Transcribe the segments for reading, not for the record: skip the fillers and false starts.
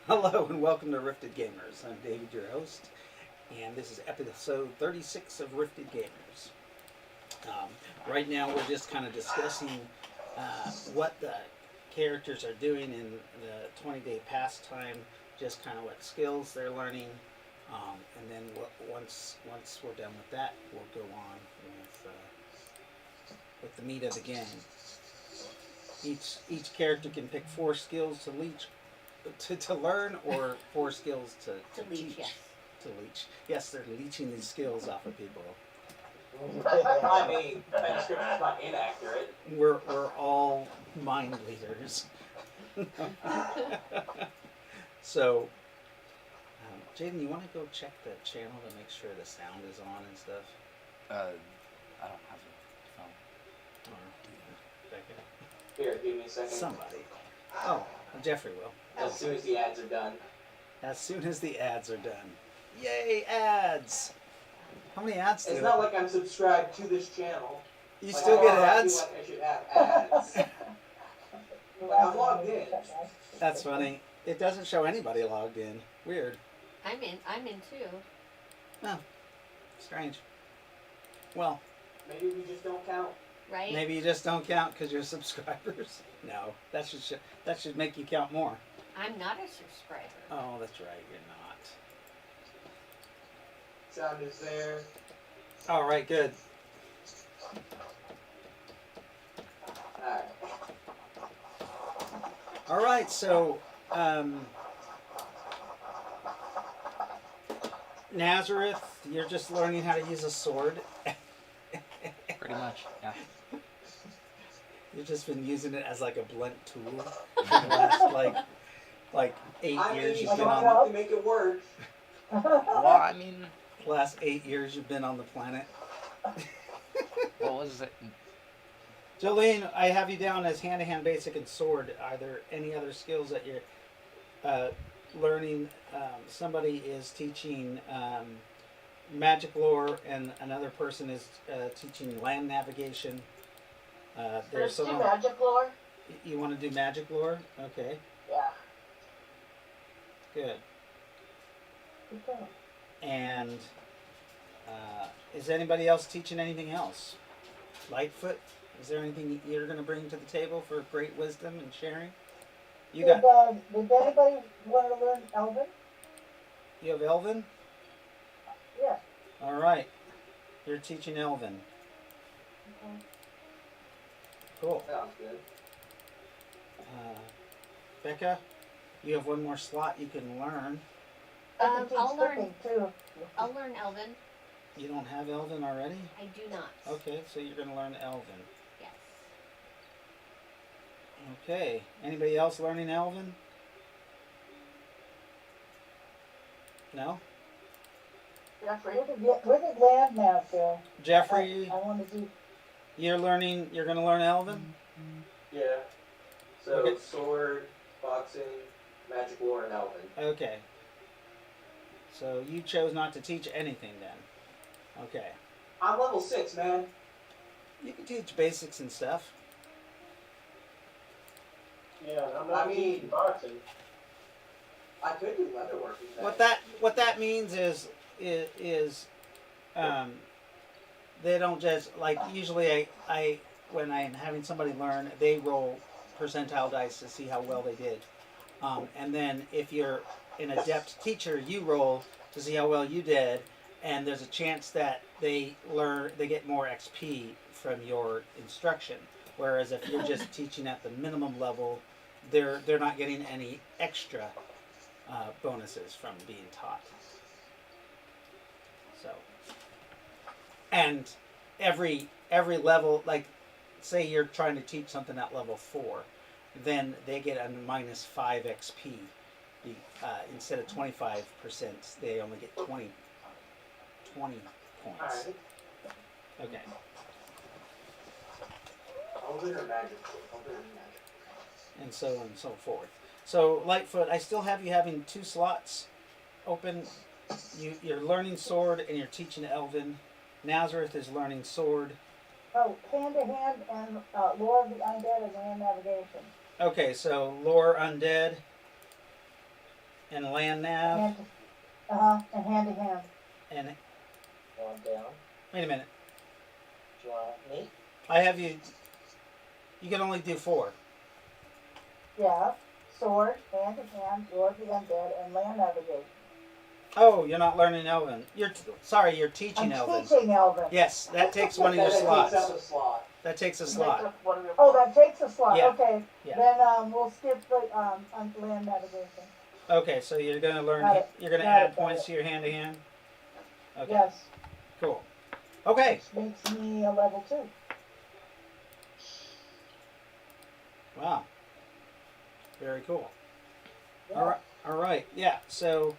Hello and welcome to Rifted Gamers. I'm David, your host, and this is episode 36 of Rifted Gamers. Um, right now, we're just kind of discussing what the characters are doing in the 20-day pastime, just kind of what skills they're learning, and then once we're done with that, we'll go on with the meat of the game. Each character can pick 4 skills to learn, or 4 skills to leech, teach. yes. To leech. Yes, they're leeching these skills off of people. I mean, that description's not inaccurate. We're all mind leaders. So, Jaden, you want to go check the channel to make sure the sound is on and stuff? I don't have a phone. Or Becca? Here, give me a second. Somebody. Oh, Jeffrey will. As soon as the ads are done. As soon as the ads are done. Yay, ads! How many ads do It's not like I'm subscribed to this channel. you Like, still I get feel ads? like I should have ads. Like, I'm logged in. That's funny. It doesn't show anybody logged in. Weird. I'm in too. Oh, strange. Well, Maybe we just don't count. Right? maybe you just don't count because you're subscribers. No, that should make you count more. I'm not a subscriber. Oh, that's right. You're Sound is there. not. All right, good. Alright. All right, so Nazareth, you're just learning how to use a sword. Pretty much, yeah. You've just been using it as like a blunt tool for the last like 8 I years mean, you've been you on. have to make it work. Well, I mean, Last 8 years you've been on the planet. what was it? Jolene, I have you down as hand-to-hand basic and sword. Are there any other skills that you're learning? Somebody is teaching magic lore, and another person is teaching land navigation. There's Let's do someone. magic lore. You want to do magic lore? Okay, Yeah. good. Okay. And is anybody else teaching anything else? Lightfoot, is there anything you're going to bring to the table for great wisdom and sharing? You got. Did anybody want to learn Elven? You have Elven. Yes. All right, you're teaching Elven. Okay. Cool. Sounds good. Becca, you have one more slot you can learn. I can teach I'll learn. cooking too. I'll learn Elven. You don't have Elven already? I do not. Okay, so you're going to learn Elven. Yes. Okay, anybody else learning Elven? No? Jeffrey. Where did land now go? Jeffrey, I want to do. you're going to learn Elven? Yeah. So, Okay. sword, boxing, magic lore, and elven. Okay. So you chose not to teach anything then. Okay. I'm level 6, man. You can teach basics and stuff. Yeah, I'm not teaching boxing. I could do leatherworking. What that means is they don't just like usually I when I'm having somebody learn, they roll percentile dice to see how well they did, and then if you're an adept teacher, you roll to see how well you did, and there's a chance that they get more XP from your instruction. Whereas if you're just teaching at the minimum level, they're not getting any extra bonuses from being taught. So, and every level, like say you're trying to teach something at level 4, then they get a minus 5 XP. Instead of 25%, they only get 20 points. Alright. Okay. I'll learn magic. I'll learn magic. And so on and so forth. So Lightfoot, I still have you having 2 slots open. You're learning sword and you're teaching Elven. Nazareth is learning sword. Oh, hand to hand and lore of the undead and land navigation. Okay, so lore undead. and land nav, and hand to hand. and Going down. wait a minute. Do you want me? I have you. You can only do 4. Yeah. Sword, hand to hand, Lord the Undead, and land navigation. Oh, you're not learning Elven. Sorry, you're I'm teaching Elven. teaching Elven. Yes, that takes one of your That takes out slots. the slot. That takes a slot. Oh, that takes a slot. Yeah. Okay. Yeah. Then we'll skip the on land navigation. Okay, so you're gonna learn. Got it. You're gonna Got add it, got points it. to your hand to hand. Okay. Yes. Cool. Okay. Which makes me a level 2. Wow. Very cool. Yeah. All right. All right. Yeah. So,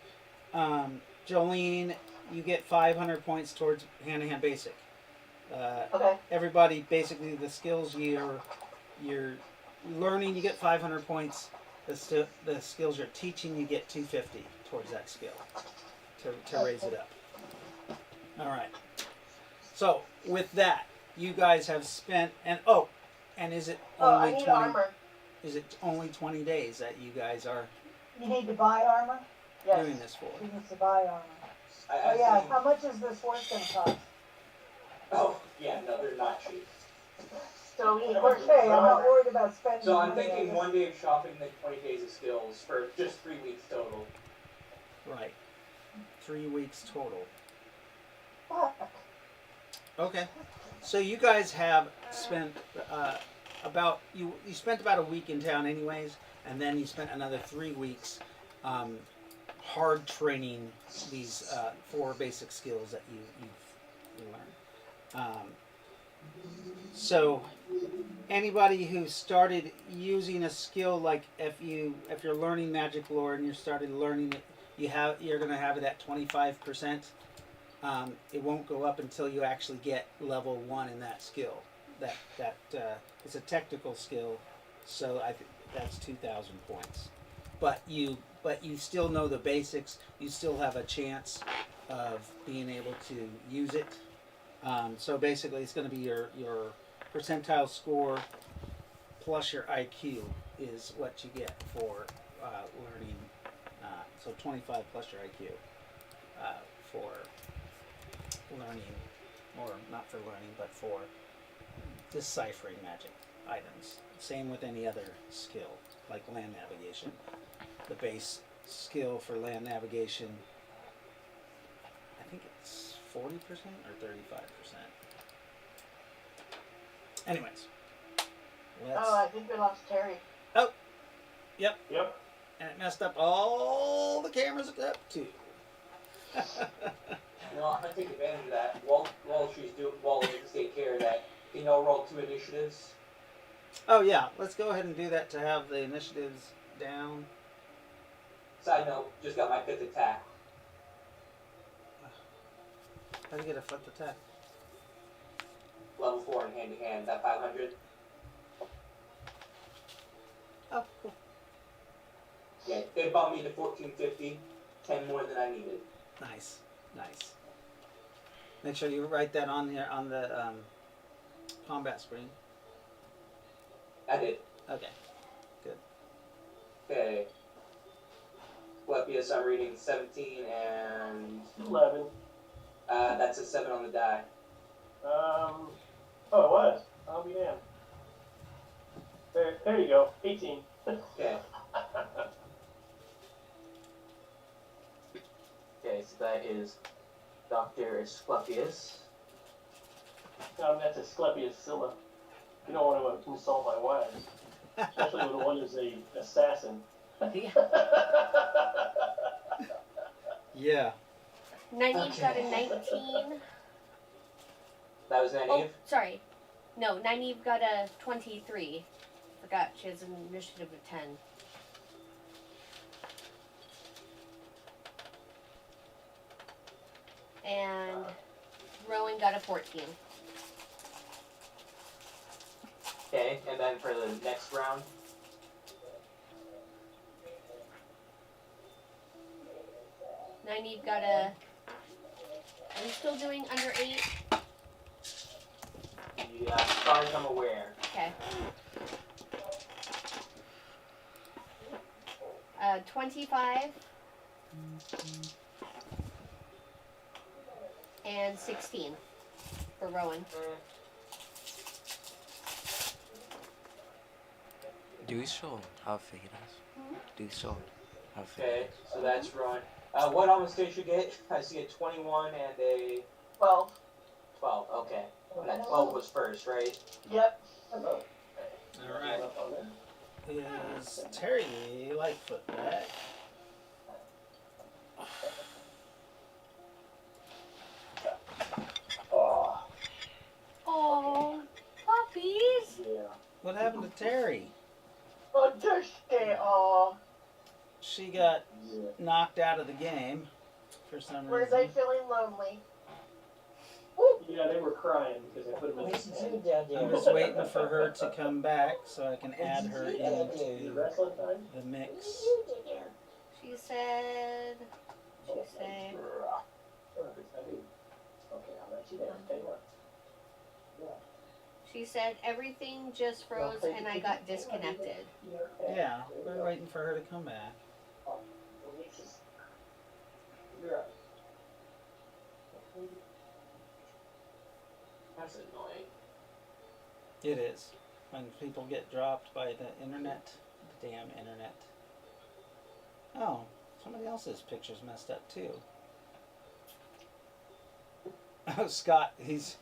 Jolene, you get 500 points towards hand-to-hand basic. Okay. Everybody, basically, the skills you're learning, you get 500 points. The skills you're teaching, you get 250 towards that skill to raise it up. All right. So with that, you guys have spent and is it only I need 20? armor. Is it only 20 days that you guys are You need to buy armor? Yes. doing this for? She needs to buy armor. I Oh yeah, think- how much is this horse gonna cost? Oh, yeah, no, they're not cheap. So okay, I'm not worried about spending So I'm money on thinking this. 1 day of shopping, then 20 days of skills for just 3 weeks total. Right. 3 weeks total. Fuck. Okay. So you guys have spent you spent about a week in town anyways, and then you spent another 3 weeks hard training these 4 basic skills that you learned. So anybody who started using a skill, like if you're learning magic lore and you started learning it, you're gonna have it at 25%. It won't go up until you actually get level 1 in that skill. That it's a technical skill, so I think that's 2,000 points. But you still know the basics. You still have a chance of being able to use it. So basically, it's going to be your percentile score plus your IQ is what you get for learning. So 25 plus your IQ for learning, or not for learning, but for deciphering magic items. Same with any other skill, like land navigation. The base skill for land navigation, I think it's 40% or 35%. Anyways, I think we lost Terry. Yep. And it messed up all the cameras up too. No, I'm gonna take advantage of that. While Elizabeth take care of that, roll 2 initiatives. Oh yeah, let's go ahead and do that to have the initiatives down. Side note, just got my 5th attack. How do you get a flipped attack? Level 4 in hand to hand. That 500. Oh, cool. Yeah, it bumped me to 1450. 10 more than I needed. Nice. Make sure you write that on here on the combat screen. I did. Okay. Okay. Lepius, I'm reading 17 and 11. that's a 7 on the die. Oh, it was. I'll be damned. There you go. 18. Okay. Okay, so that is Dr. Asclepius. That's Asclepius Scylla. You don't want to insult my wives, especially when one is a assassin. Yeah. Nyneave got a 19. That was Nyneave? Oh, sorry. No, Nyneave got a 23. Forgot she has an initiative of 10. And Rowan got a 14. Okay, and then for the next round? Nyneave got a... Are you still doing under 8? Yeah, as far as I'm aware. Okay. 25 And 16 for Rowan. Do you show how fake it is? Do you show how fake Okay, it is? so that's Rowan. What almost did you get? I see a 21 and a 12. 12. Okay. And that 12 was first, right? Yep. All right. Is Terry Lightfoot back? Oh, Oh, puppies! yeah. What happened to Terry? Oh, just stay off. She got Yeah. knocked out of the game for some Were they reason. feeling lonely? Yeah, they were crying because I put them in the bed. I'm just waiting for her to come back so I can add her Is it into wrestling time? the mix. She said. She say. Okay, I'll let you down. Tell you what. She said everything just froze and I got disconnected. Yeah, we're waiting for her to come back. You're up. That's annoying. It is. When people get dropped by the internet. The damn internet. Oh, somebody else's picture's messed up too. Oh, Scott, he's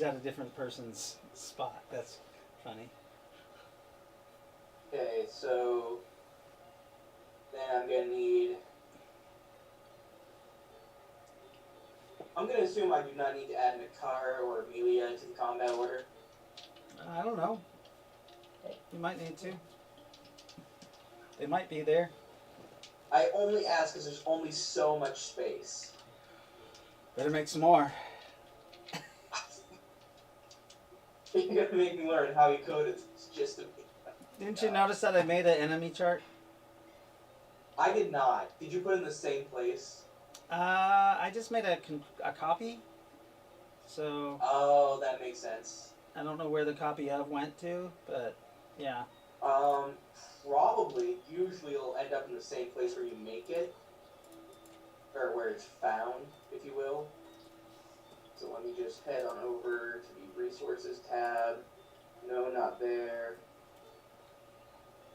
at a different person's spot. That's funny. Okay, so then I'm gonna need. I'm gonna assume I do not need to add Nakar or Amelia into the combat order. I don't know. You might need to. They might be there. I only ask because there's only so much space. Better make some more. You're gonna make me learn how you code it. It's just a. Didn't you notice that I made an enemy chart? I did not. Did you put it in the same place? I just made a copy. So Oh, that makes sense. I don't know where the copy of went to, but yeah. Probably. Usually it'll end up in the same place where you make it. Or where it's found, if you will. So let me just head on over to the Resources tab. No, not there.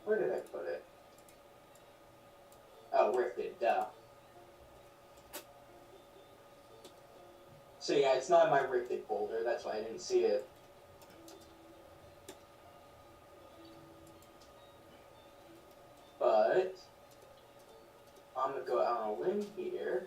Where did I put it? Oh, Rifted, duh. So yeah, it's not in my Rifted folder, that's why I didn't see it. But I'm gonna go out on a limb here.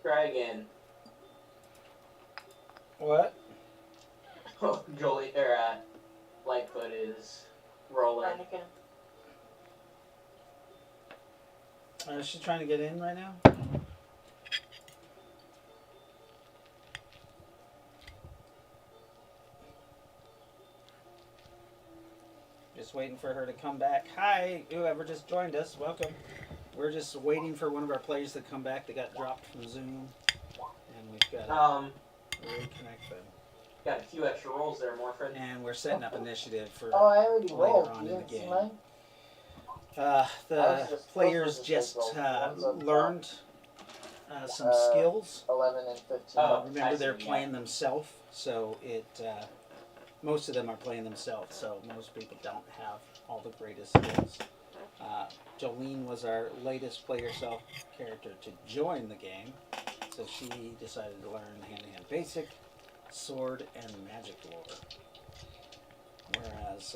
Try again. What? Oh, Jolie, Lightfoot is rolling. Anakin. Is she trying to get in right now? Just waiting for her to come back. Hi, whoever just joined us, welcome. We're just waiting for one of our players to come back. They got dropped from Zoom, and we've got to reconnect them. Got a few extra rolls there, Morfred. And we're setting up initiative for Oh, I already later rolled. on You in the didn't see game. mine? The was just- players those were just just ones up top. learned some skills. 11 and 15. Oh. Remember, I they're see, playing yeah. themselves, so most of them are playing themselves, so most people don't have all the greatest skills. Jolene was our latest player self character to join the game, so she decided to learn hand-to-hand basic, sword, and magic lore. Whereas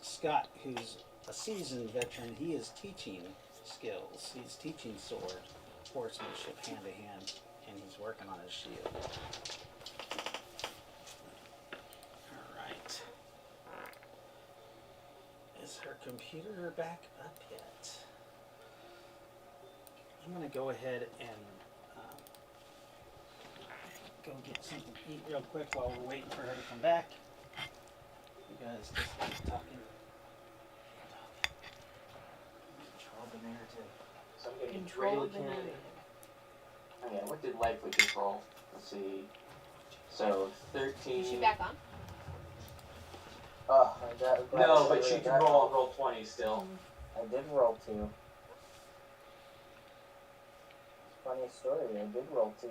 Scott, who's a seasoned veteran, he is teaching skills. He's teaching sword, horsemanship, hand-to-hand, and he's working on his shield. Alright. Is her computer back up yet? I'm going to go ahead and go get something to eat real quick while we're waiting for her to come back. guys just keep talking. Control the narrative. So I'm getting Control the Ry-lo-kin. narrative. Oh yeah, what did Lightfoot just roll? Let's see. So 13. Is she back on? Oh, No, but she can roll 20 still. I did roll 2. Funny story, I did roll 2.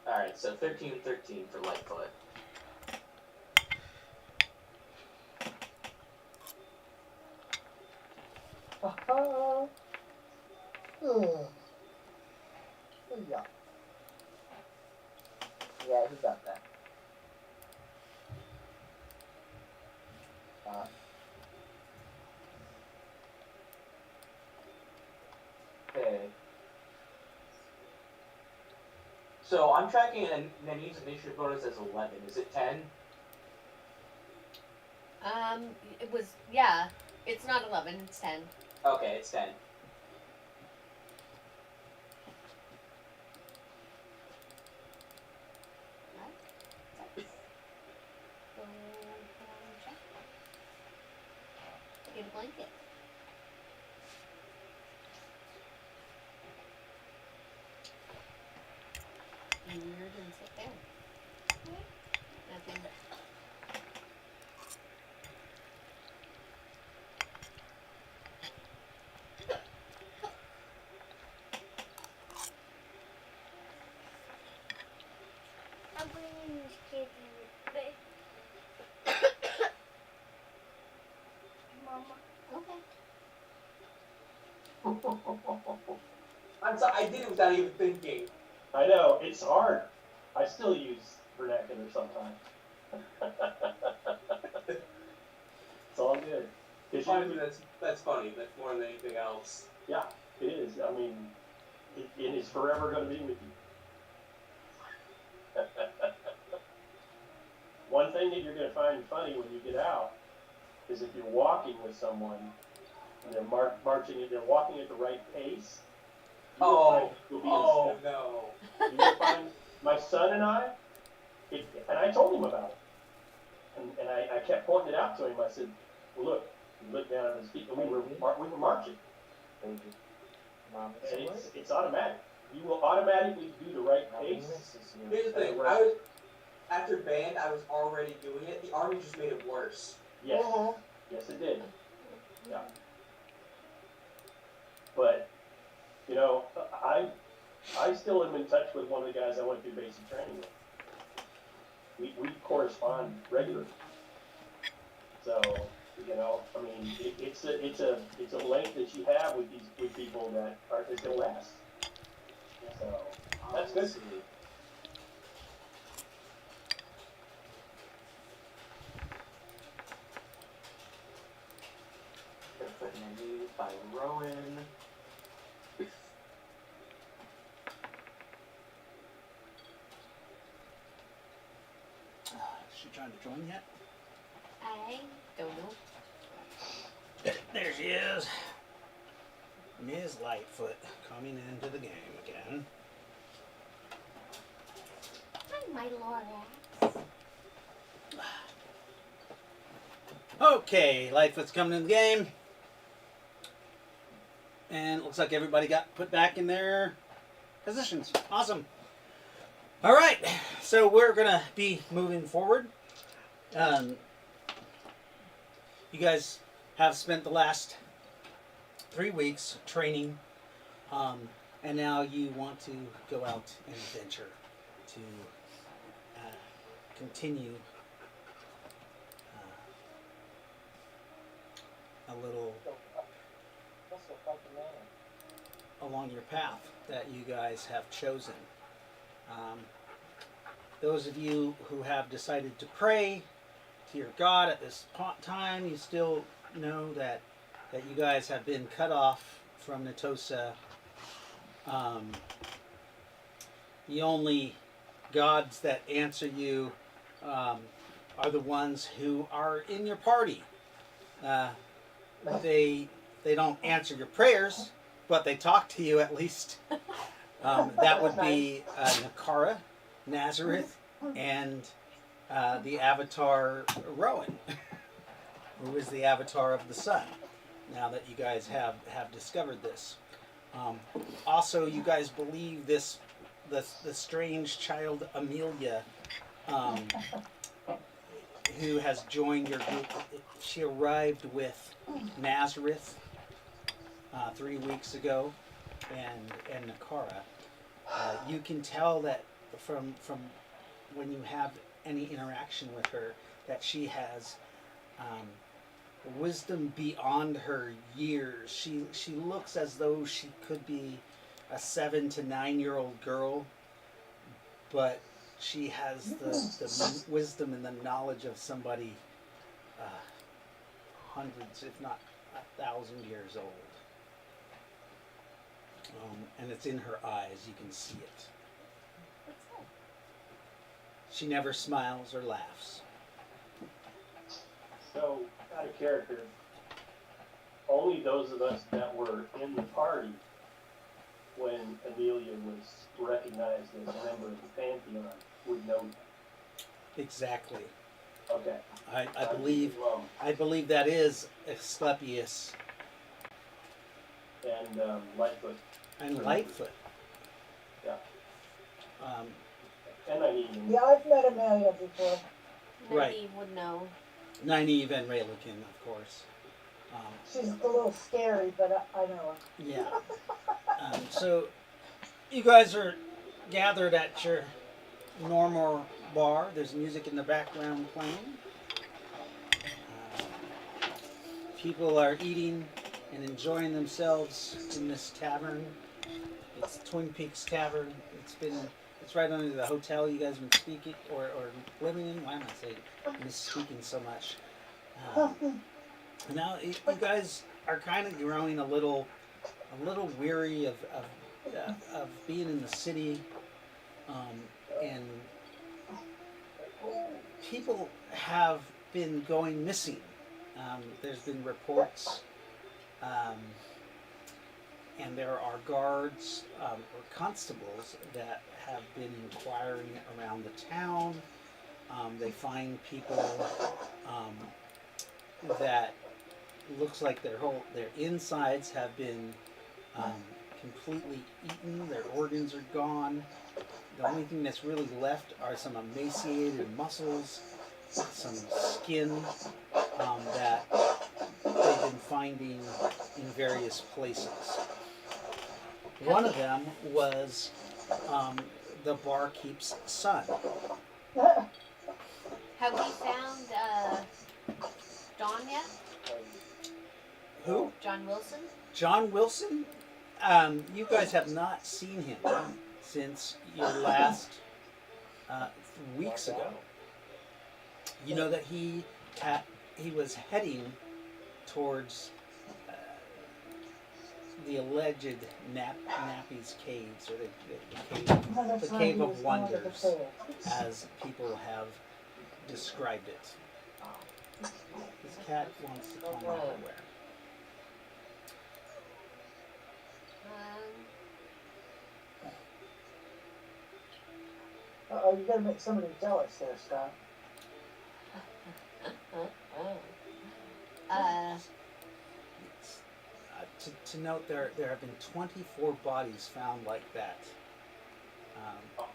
Alright, so 13 for Lightfoot. Yeah. Yeah, he got that. Okay. So I'm tracking Nyneave's initiative bonus as 11. Is it 10? It was, yeah. It's not 11, it's 10. Okay, it's 10. Check. Get a blanket. And you're gonna sit there. Nothing. I'm bringing this kid with me. Mama. Okay. I'm sorry, I did it without even thinking. I know, it's hard. I still use vernacular sometimes. It's all good. 'Cause I mean, that's funny. That's more than anything else. yeah, it is. I mean, it is forever going to be with you. One thing that you're going to find funny when you get out is if you're walking with someone and they're marching and they're walking at the right pace. You'll be in step. No. You will find my son and I, and I told him about it, and I kept pointing it out to him. I said, "Well, look." He looked down at his feet, and we were marching. Baby. Mom, And it's automatic. You will automatically do the right pace. Here's the thing. After band, I was already doing it. The army just made it worse. Yes, yes, it did. Yeah. But you know, I still am in touch with one of the guys I went through basic training with. We correspond regularly. So you know, I mean, it's a link that you have with people that is gonna last. So that's good. Gonna put Nyneave by Rowan. Is she trying to join yet? I don't know. There she is. Ms. Lightfoot coming into the game again. Hi, my Lorax. Okay, Lightfoot's coming in the game. And it looks like everybody got put back in their positions. Awesome. All right, so we're going to be moving forward. You guys have spent the last 3 weeks training, and now you want to go out and adventure to continue a little along your path that you guys have chosen. Those of you who have decided to pray to your God at this time, you still know that you guys have been cut off from Natosa. The only gods that answer you are the ones who are in your party. They don't answer your prayers, but they talk to you at least. That would be Nakara, Nazareth, and the avatar Rowan, who is the avatar of the sun. Now that you guys have discovered this, also you guys believe this the strange child Amelia, who has joined your group. She arrived with Nazareth 3 weeks ago, and Nakara. You can tell that from when you have any interaction with her that she has wisdom beyond her years. She looks as though she could be a 7 to 9 year old girl, but she has the wisdom and the knowledge of somebody hundreds, if not 1,000 years old. And it's in her eyes, you can see it. She never smiles or laughs. So, out of character, only those of us that were in the party when Amelia was recognized as a member of the Pantheon would know that. Exactly. Okay. I believe that is Asclepius And Lightfoot. and Lightfoot. Yeah. Um, And I need him. Yeah, I've met Amelia before. Right. Nyneave would know. Nyneave and Ry-lo-kin, of course. She's a little scary, but I know her. Yeah. So, you guys are gathered at your normal bar. There's music in the background playing. People are eating and enjoying themselves in this tavern. It's Twin Peaks Tavern. It's right under the hotel you guys have been speaking or living in. Why am I saying misspeaking so much? Now you guys are kind of growing a little weary of being in the city, and people have been going missing. There's been reports, and there are guards or constables that have been inquiring around the town. They find people that looks like their insides have been completely eaten. Their organs are gone. The only thing that's really left are some emaciated muscles, some skin that they've been finding in various places. One of them was the barkeep's son. Have we found Dawn yet? Who? John Wilson? John Wilson? You guys have not seen him since your last weeks ago. You know that he was heading towards the alleged Nappy's caves, or the cave of wonders, as people have described it. This cat wants to come everywhere. Uh-oh, you gotta make somebody jealous there, Scott. To note, there have been 24 bodies found like that.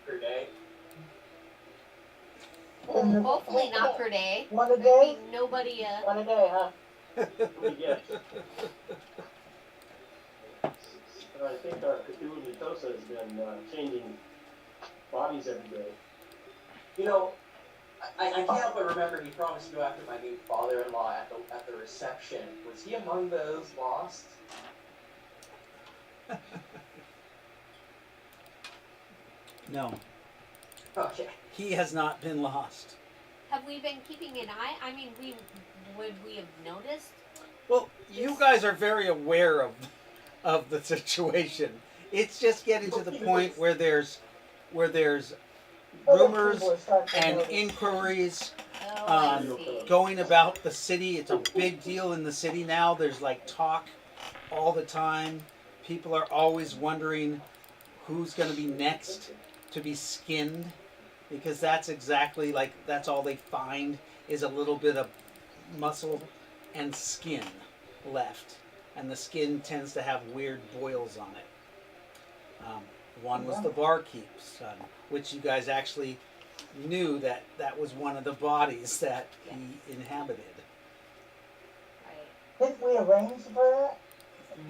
Per day. Hopefully not per day. One a There'd day? be nobody. One a day, huh? Yes. I think our Cthulhu Mitosa has been changing bodies every day. You know, I can't help but remember he promised to go after my new father-in-law at the reception. Was he among those lost? No, Okay. he has not been lost. Have we been keeping an eye? I mean, would we have noticed? Well, you guys are very aware of the situation. It's just getting to the point where there's rumors and inquiries Oh, I see. going about the city. It's a big deal in the city now. There's like talk all the time. people are always wondering who's going to be next to be skinned, because that's exactly like that's all they find is a little bit of muscle and skin left, and the skin tends to have weird boils on it. One was the barkeep's son, which you guys actually knew that that was one of the bodies that he inhabited. Right. Didn't we arrange for that?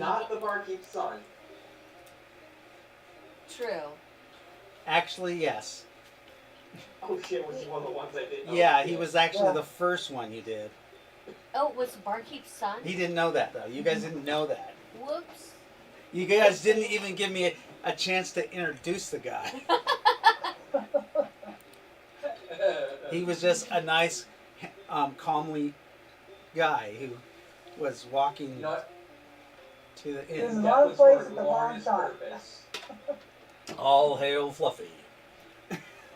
Not the barkeep's son. True. Actually, yes. Oh shit, which is one of the ones I didn't know. Yeah, he was actually Yeah. the first one you did. Oh, it was Barkeep's son? He didn't know that, though. You guys didn't know that. Whoops. You guys didn't even give me a chance to introduce the guy. He was just a nice, calmly guy who was walking You know what? to the There's inn. a lot of That was for places the wrong glorious time. purpose. All hail Fluffy.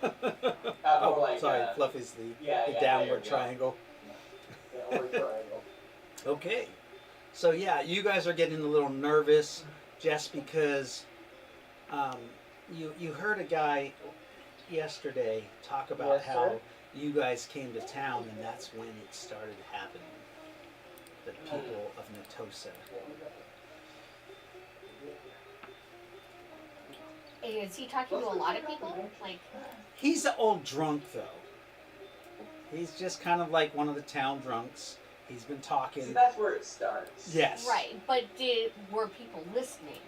More like, sorry, Fluffy's the yeah, there downward you go. triangle. Yeah, or triangle. Okay. So yeah, you guys are getting a little nervous just because you heard a guy yesterday talk about Yes, how sir. you guys came to town and that's when it started happening. The people of Natosa. Is he talking to a lot of people? Like, He's an old drunk though. He's just kind of like one of the town drunks. He's been See, talking. that's where it starts. Yes. right, but were people listening?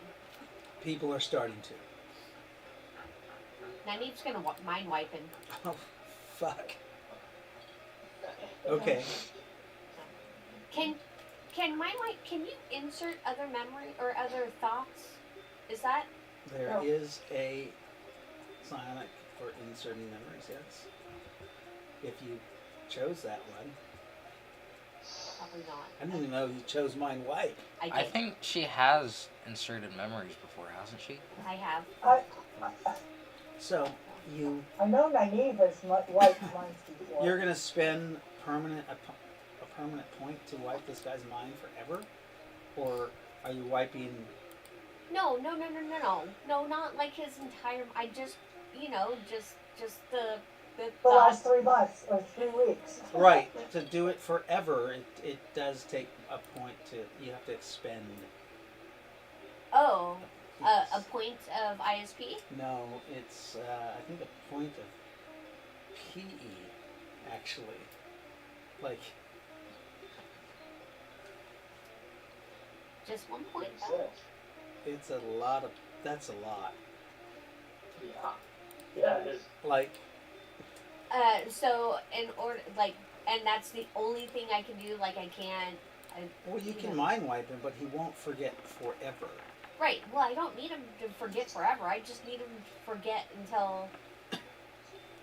People are starting to. Nyneave's gonna mind wiping. Oh, fuck. Okay. Can mind wipe? Can you insert other memory or other thoughts? Is that There No. is a psionic for inserting memories, yes. If you chose that one. probably not? I didn't even know you chose Mind Wipe. I did. I think she has inserted memories before, hasn't she? I have. So you I know Nyneave has wiped mine before. you're gonna spend a permanent point to wipe this guy's mind forever? Or are you wiping No, not like his entire. I just, just the the thought. last 3 months or 3 weeks. right, to do it forever it does take a point to you have to expend. Oh, a Yes. point of ISP. No, it's I think a point of PE, actually. Like, Just 1 point. Makes Though. sense. it's a lot of. That's a lot. Yeah. Yeah, it is. Like, So in order, and that's the only thing I can do. Like I can't. well, you can Yeah. mind wipe him, but he won't forget forever. Right. Well, I don't need him to forget forever. I just need him to forget until,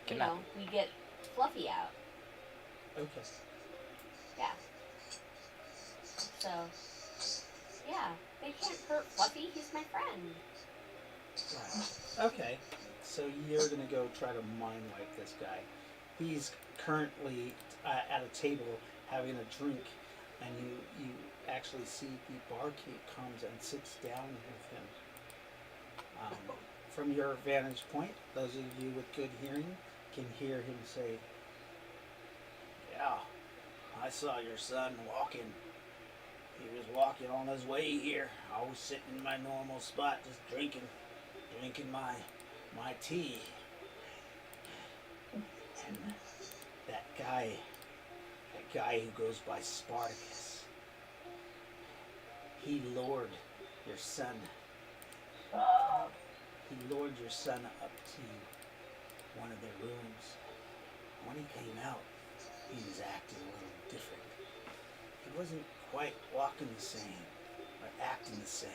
Good night. we get Fluffy out. Okay. Yeah. So, yeah, they can't hurt Fluffy. He's my friend. Right. Okay. So you're gonna go try to mind wipe this guy. He's currently at a table having a drink, and you actually see the barkeep comes and sits down with him. From your vantage point, those of you with good hearing can hear him say, "Yeah, I saw your son walking. He was walking on his way here. I was sitting in my normal spot, just drinking my tea. And that guy who goes by Spartacus, he lured your son. He lured your son up to one of their rooms. When he came out, he was acting a little different. He wasn't quite walking the same, or acting the same.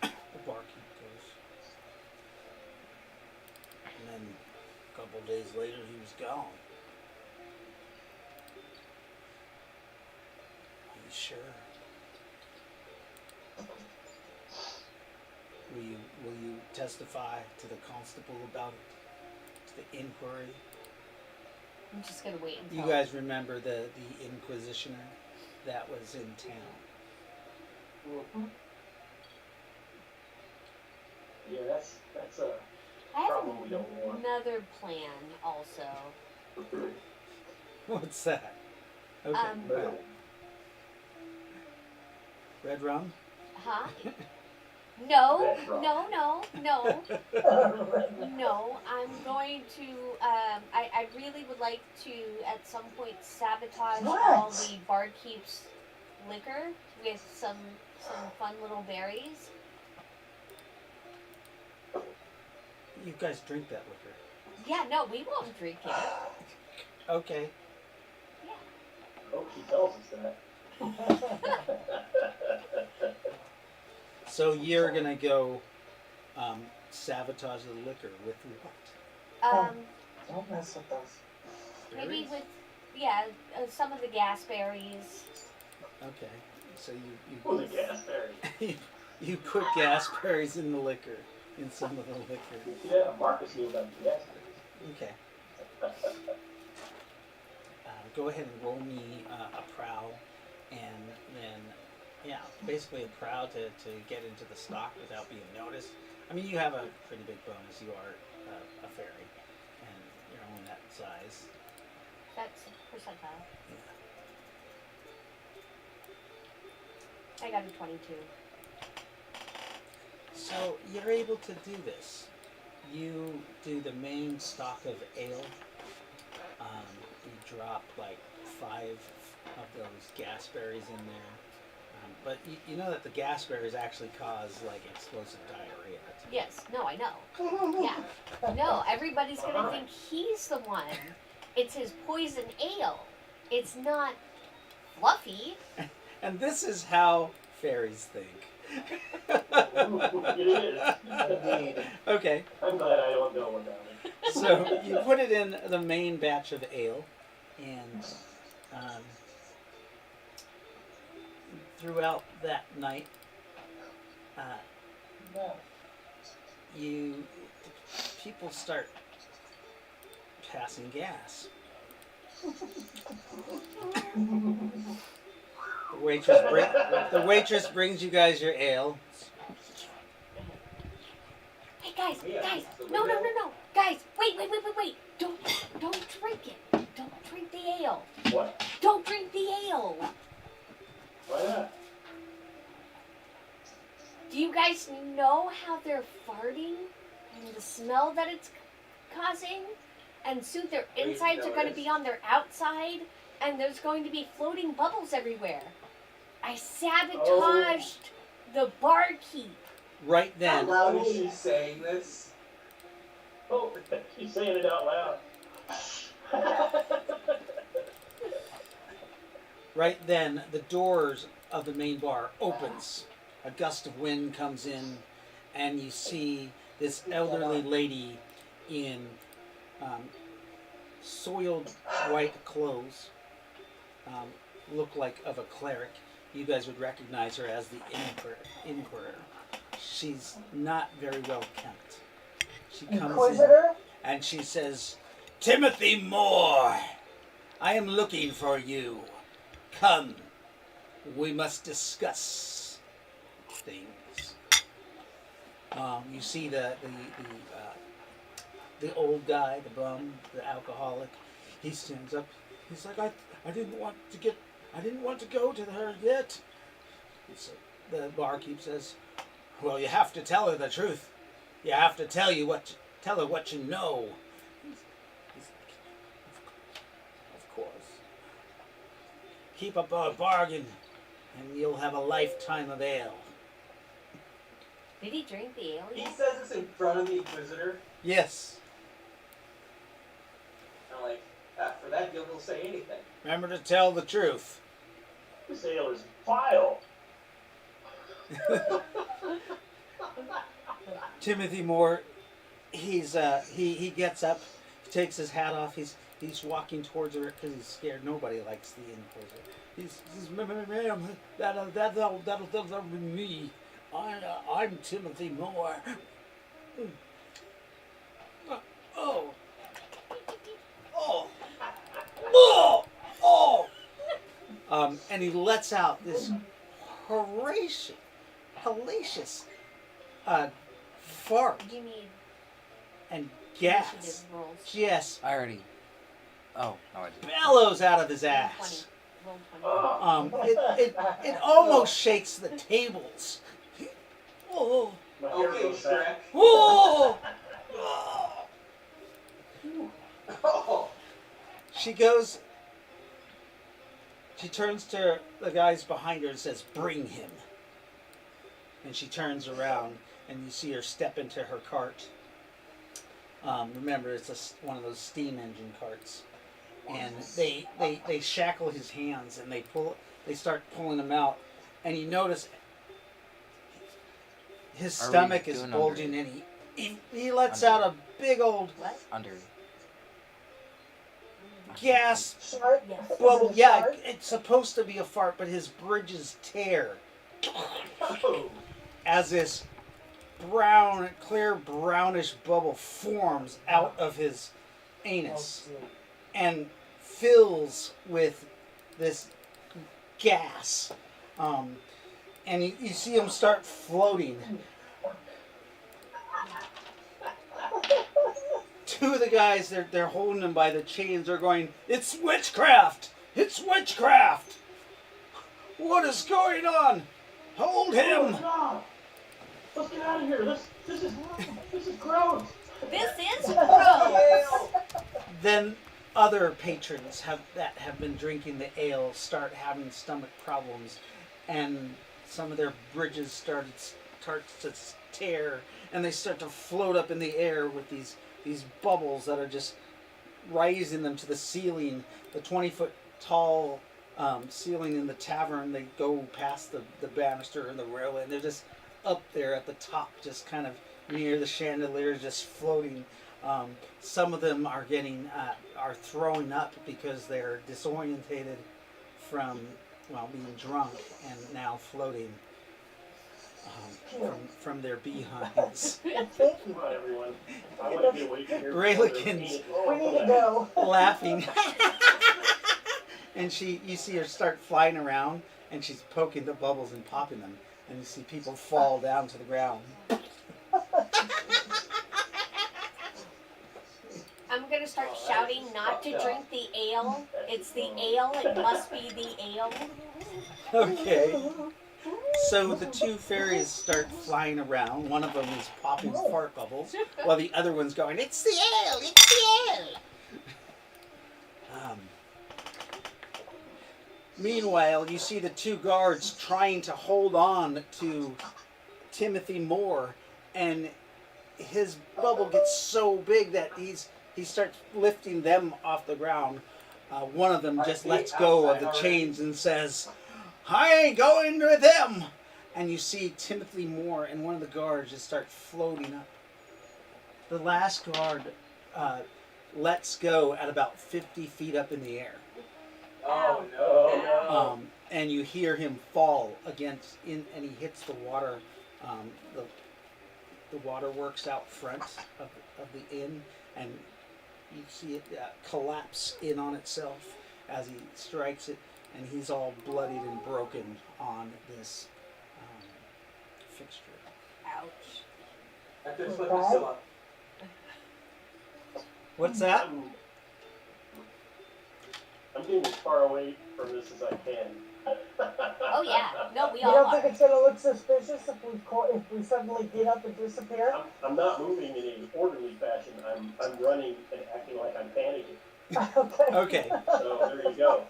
The barkeep goes. And then a couple days later, he was gone. Are you sure? Will you testify to the constable about it? To the inquiry? I'm just gonna wait until. You guys remember the Inquisitioner that was in town? Yeah, that's a I have problem we don't want. another plan also. What's that? Okay. Um, Red rum? Huh? No, That's wrong. no. I'm going to. I really would like to at some point sabotage all What? the barkeep's liquor with some fun little berries. You guys drink that liquor. Yeah, no, we won't drink it. Okay. Oh, she tells us that. So you're gonna go sabotage the liquor with what? Don't mess with those. Maybe Berries? with some of the gas berries. Okay. So Oh, the gas berry. you put gaspberries in the liquor, in some of the liquor. Yeah, Marcus knew about the gas berries. Okay. Go ahead and roll me a prowl, and then basically a prowl to get into the stock without being noticed. I mean, you have a pretty big bonus. You are a fairy, and you're only that size. That's percentile. Yeah. I got a 22. So you're able to do this. You do the main stock of ale. You drop like 5 of those gaspberries in there. But you know that the gaspberries actually cause like explosive diarrhea. Yes, no, I know. Yeah. No, everybody's gonna think he's the one. It's his poison ale. It's not Fluffy. And this is how fairies think. It is. Indeed. Okay, I'm glad I don't know about it. so you put it in the main batch of ale, and throughout that night, people start passing gas. The waitress brings you guys your ale. Hey guys, Yeah, guys, the no, window. guys, wait. Don't drink it. Don't drink the ale. What? Don't drink the ale. Why not? Do you guys know how they're farting and the smell that it's causing? And soon their insides are going to be on their outside, and there's going to be floating bubbles everywhere. I sabotaged the barkeep. Right How then, loud is she saying this? Oh, she's saying it out loud. right then, the doors of the main bar opens. A gust of wind comes in, and you see this elderly lady in soiled white clothes, look like of a cleric. You guys would recognize her as the Inquirer. She's not very well kept. She comes in Inquisitor? and she says, "Timothy Moore, I am looking for you. Come, we must discuss things." You see the old guy, the bum, the alcoholic. He stands up. He's like, I didn't want to go to her yet. The barkeep says, "Well, you have to tell her the truth. You have to tell her what you know." He's like, of course. Keep up our bargain, and you'll have a lifetime of ale. Did he drink the ale He yet? says this in front of the Inquisitor. Yes. I'm like, for that you'll say anything. Remember to tell the truth. This ale is vile. Timothy Moore, he gets up, he takes his hat off, he's walking towards her because he's scared. Nobody likes the Inquisitor. He says, "Ma'am, that'll be me. I'm Timothy Moore." Oh. And he lets out this hellacious fart You need and initiative gas rolls. just I already. Oh, no, I didn't. bellows out of his Roll ass. 20. Roll 20. It almost shakes the tables. Oh, My hair Okay, goes back. Shrek. oh, oh. Oh, She turns to the guys behind her and says, "Bring him." And she turns around and you see her step into her cart. Remember, it's one of those steam engine carts. And they shackle his hands and they start pulling him out. And you notice his Are we stomach is doing bulging under? and he lets Under. out a big old What? Under. gas Shark? Yes. bubble. Is it a Yeah, shark? it's supposed to be a fart, but his bridges tear Oh, as this brown, clear brownish bubble forms out of his anus and fills with this gas. And you see him start floating. Two of the guys, they're holding him by the chains. They're going, "It's witchcraft! It's witchcraft! What is going on? Hold him!" God. Let's get out of here. This is gross. This is gross. Then other patrons that have been drinking the ale start having stomach problems, and some of their bridges start to tear, and they start to float up in the air with these bubbles that are just rising them to the ceiling, the 20-foot tall ceiling in the tavern. They go past the banister and the railway, and they're just up there at the top, just kind of near the chandelier, just floating. Some of them are are throwing up because they're disorientated from being drunk and now floating from their behinds. Thank you. Come on, everyone. I want to get away from here. Ry-lo-kin's We need to go. laughing. And you see her start flying around, and she's poking the bubbles and popping them, and you see people fall down to the ground. I'm gonna start shouting not to drink the ale. It's the ale. It must be the ale. Okay. So the two fairies start flying around. One of them is popping fart bubbles, while the other one's going, "It's the ale! It's the ale!" Meanwhile, you see the two guards trying to hold on to Timothy Moore, and his bubble gets so big that he starts lifting them off the ground. One of them just lets go of the chains and says, "I ain't going with them." And you see Timothy Moore and one of the guards just start floating up. The last guard lets go at about 50 feet up in the air. oh no. And you hear him fall and he hits the water, the waterworks out front of the inn, and you see it collapse in on itself as he strikes it, and he's all bloodied and broken on this fixture. Ouch. I could flip it still up. What's that? I'm getting as far away from this as I can. Oh yeah. No, we You all don't think are. it's gonna look suspicious if we suddenly get up and disappear? I'm not moving in an orderly fashion. I'm running and acting like I'm panicking. Okay. Okay, So there you go.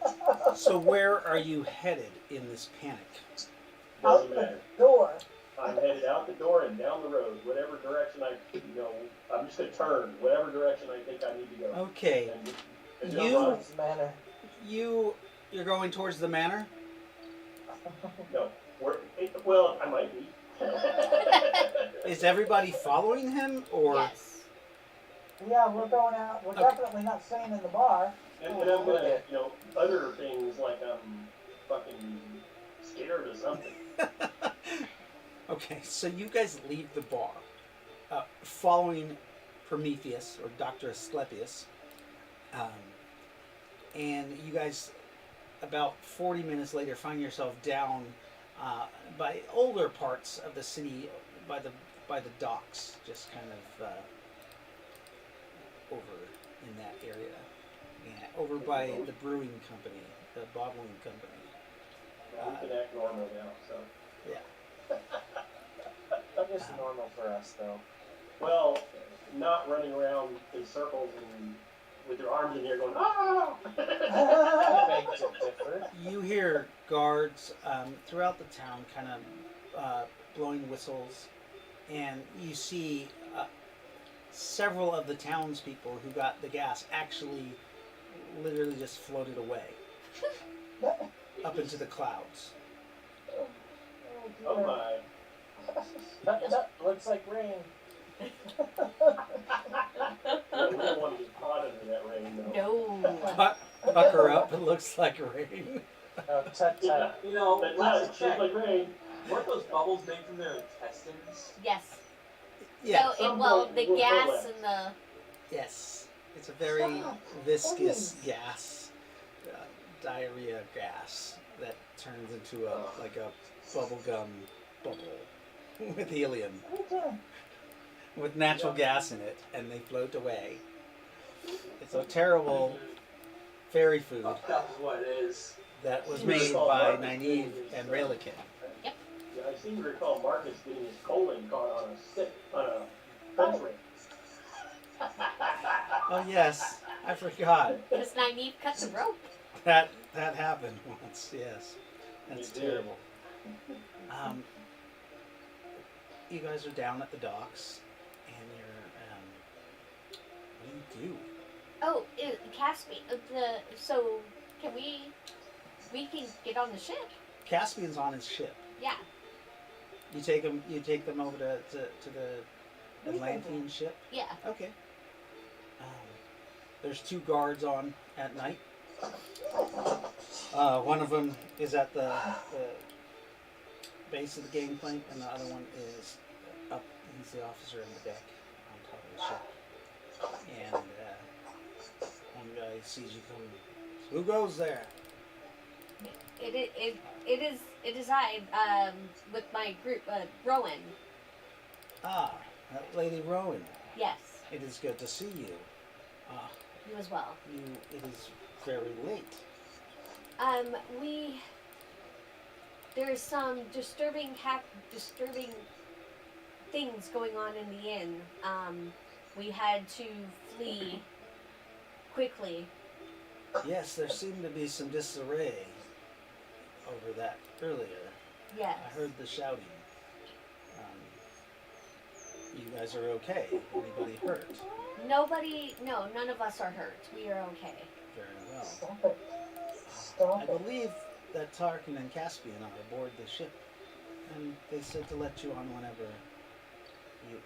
so where are you headed in this panic? Out Doesn't matter. the door. I'm headed out the door and down the road, whatever direction I'm just gonna turn, whatever direction I think I need to go. Okay, And You- jump This manner. you're going towards the manor? on. No, well, I might be. Is everybody following him, or? Yes. Yeah, we're going out. We're Okay. definitely not staying in the bar. And I'm gonna, utter things like I'm fucking scared or something. Okay, so you guys leave the bar, following Prometheus or Dr. Asclepius, and you guys, about 40 minutes later, find yourself down by older parts of the city, by the docks, just kind of over in that area. Yeah, over by the brewing company, the bottling company. Well, we can act normal now, so. Yeah. That is normal for us, though. Well, not running around in circles and with your arms in the air going, ah! It makes it different. You hear guards throughout the town kind of blowing whistles, and you see several of the townspeople who got the gas actually literally just floated away up into the clouds. Oh my. That looks like rain. Yeah, we don't want to get caught under that rain, though. No. Pucker up, it looks like rain. Oh, tut Yeah, tut. You know, that's last right. check, Just like rain. weren't those bubbles made from their intestines? Yes. Yeah, So, well, the We'll gas collect. and the yes. It's a very viscous gas, diarrhea gas that turns into a bubblegum bubble with helium, with natural gas in it, and they float away. It's a terrible fairy food Oh, that's what it is. that was You made recall by Marcus Nyneave getting his, and Ry-lo-kin. Yeah, I seem to recall Marcus getting his colon caught on a stick, on a fence ring. Oh yes, I forgot. because Nyneave cut the rope. That happened once. Yes, that's It did. terrible. You guys are down at the docks, and you're what do you do? Oh, Caspi. So can we can get on the ship? Caspian's on his ship. Yeah. You take them over to the Atlantean ship. Yeah. Okay. There's 2 guards on at night. One of them is at the base of the gangplank, and the other one is up. He's the officer on the deck on top of the ship. And one guy sees you coming. Who goes there? It is I with my group Rowan. Ah, that Lady Rowan. Yes. It is good to see you. You as well. It is very late. There's some disturbing things going on in the inn. We had to flee quickly. Yes, there seemed to be some disarray over that earlier. Yes. I heard the shouting. You guys are okay? Anybody hurt? None of us are hurt. We are okay. Very well. Stop it. I Stop it. believe that Tarkin and Caspian are aboard the ship, and they said to let you on whenever you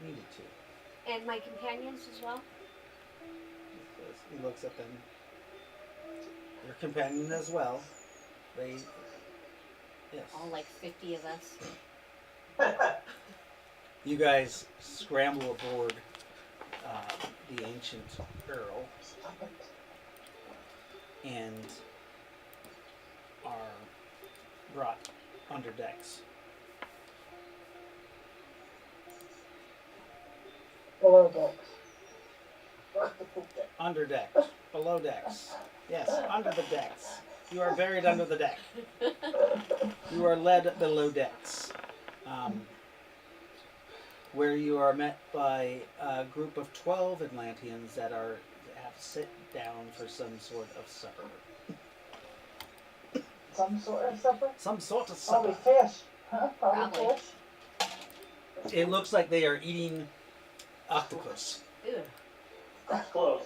needed to. And my companions as well? He looks at them. Your companion as well. They, yes. All like 50 of us. You guys scramble aboard the ancient Earl and are brought under decks. Below decks. Under decks. Below decks. Yes, under the decks. You are buried under the deck. You are led below decks. Where you are met by a group of 12 Atlanteans that have sit down for some sort of supper. Some sort of supper? Some sort of Probably supper. fish. Huh? Probably Probably. fish. It looks like they are eating octopus. Ew. That's close.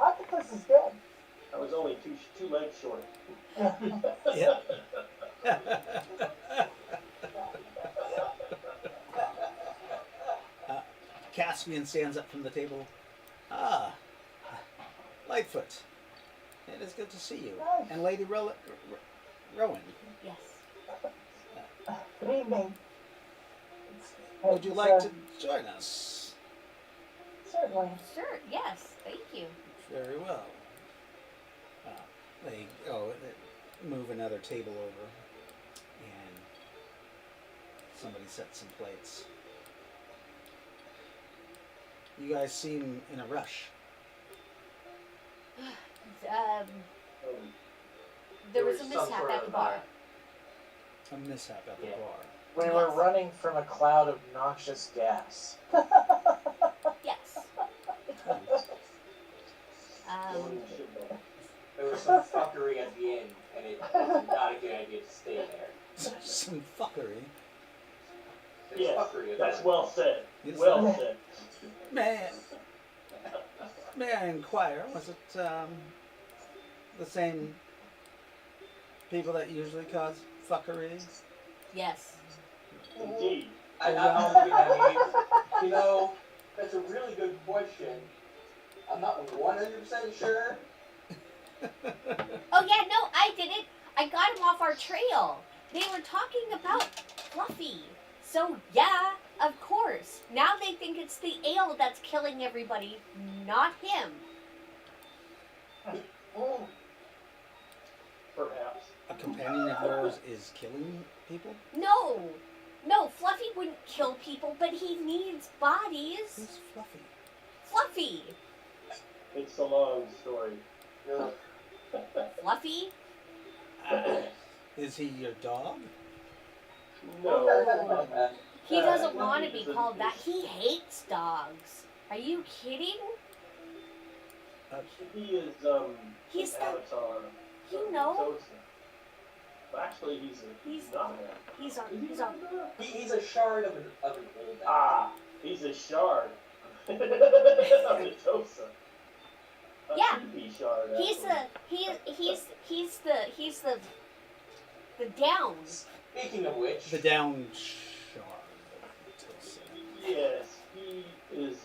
Octopus is good. I was only two legs short. Yep. Caspian stands up from the table. Ah, Lightfoot. It is good to see you. And Lady Rowan. Yes. Good evening. Would you like to join us? Certainly. Sure. Yes. Thank you. Very well. They go. move another table over, and somebody sets some plates. You guys seem in a rush. There was a some mishap sort at the of, bar. A mishap at the Yeah. bar. We were running from a cloud of noxious gas. Yes. There was some fuckery at the end, and it was not a good idea to stay there. Some fuckery. There's Yes, fuckery at that's the well said. Yes, Well sir. said. May I inquire, was it the same people that usually cause fuckery? Yes. Indeed. I'm looking at me. You know, that's a really good question. I'm not 100% sure. Oh yeah, no, I did it. I got him off our trail. They were talking about Fluffy. So yeah, of course. Now they think it's the ale that's killing everybody, not him. Perhaps. A companion of yours is killing people? No. No, Fluffy wouldn't kill people, but he needs bodies. Who's Fluffy? Fluffy. It's a long story. Fluffy? Is he your dog? No. He doesn't want to be called that. He hates dogs. Are you kidding? He is He's an the- avatar. You know. Well, actually, he's not an He's avatar. a He's a shard of an old man. Ah, he's a shard. of Netosa. A Yeah. creepy shard. he's the downs. Speaking of which, The down shard. Yes, he is.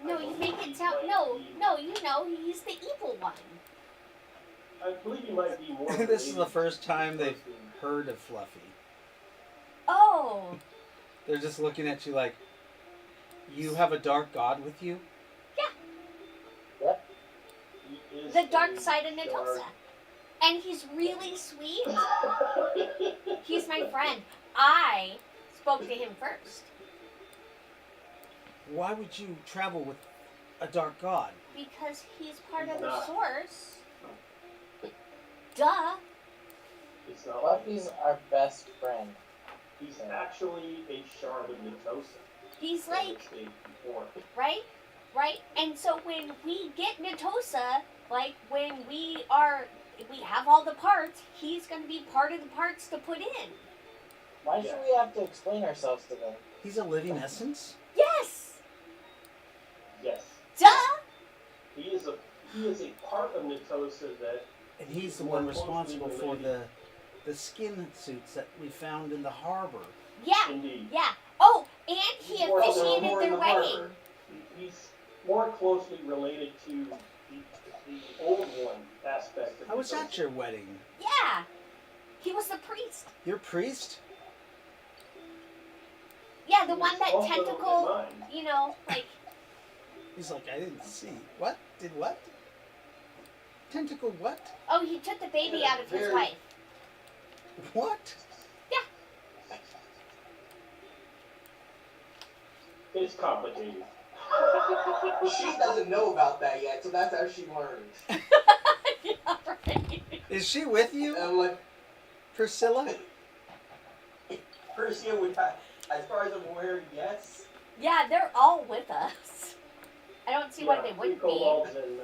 No, you make it sound no, you know, he's the evil one. I believe he might be more. This is the related first to time they've Netosa. heard of Fluffy. Oh. They're just looking at you like, you have a dark god with you? He is The dark a side of shard. Netosa. And he's really sweet. He's my friend. I spoke to him first. Why would you travel with a dark god? Because he's part of the Nah. source. Duh. It's not Fluffy's like our best friend. he's actually a shard of Netosa. He's as like, stated before. right? Right? And so when we get Netosa, like when we have all the parts, he's going to be part of the parts to put in. Why should we have to explain ourselves to them? He's a living essence? Yes. Yes, Duh. he is a part of Netosa that. And he's the More one closely responsible for related. the skin suits that we found in the harbor. Yeah. Indeed. Yeah. Oh, and he More in officiated the their harbor. wedding. He's more closely related to the old one aspect of How was Netosa. that your wedding? Yeah. He was the priest. Your priest? Yeah, the He one was that also tentacle, mine. you know, like, He's like, I didn't see. What? Did what? Tentacle what? oh, he took the baby Yeah, out of his very- wife. What? It's complicated. she doesn't know about that yet, so that's how she learned. Yeah, right. Is she with you, And I'm like, Priscilla? Persia would have, as far as I'm aware, yes. Yeah, they're all with us. I don't see why they wouldn't be. Kobolds and,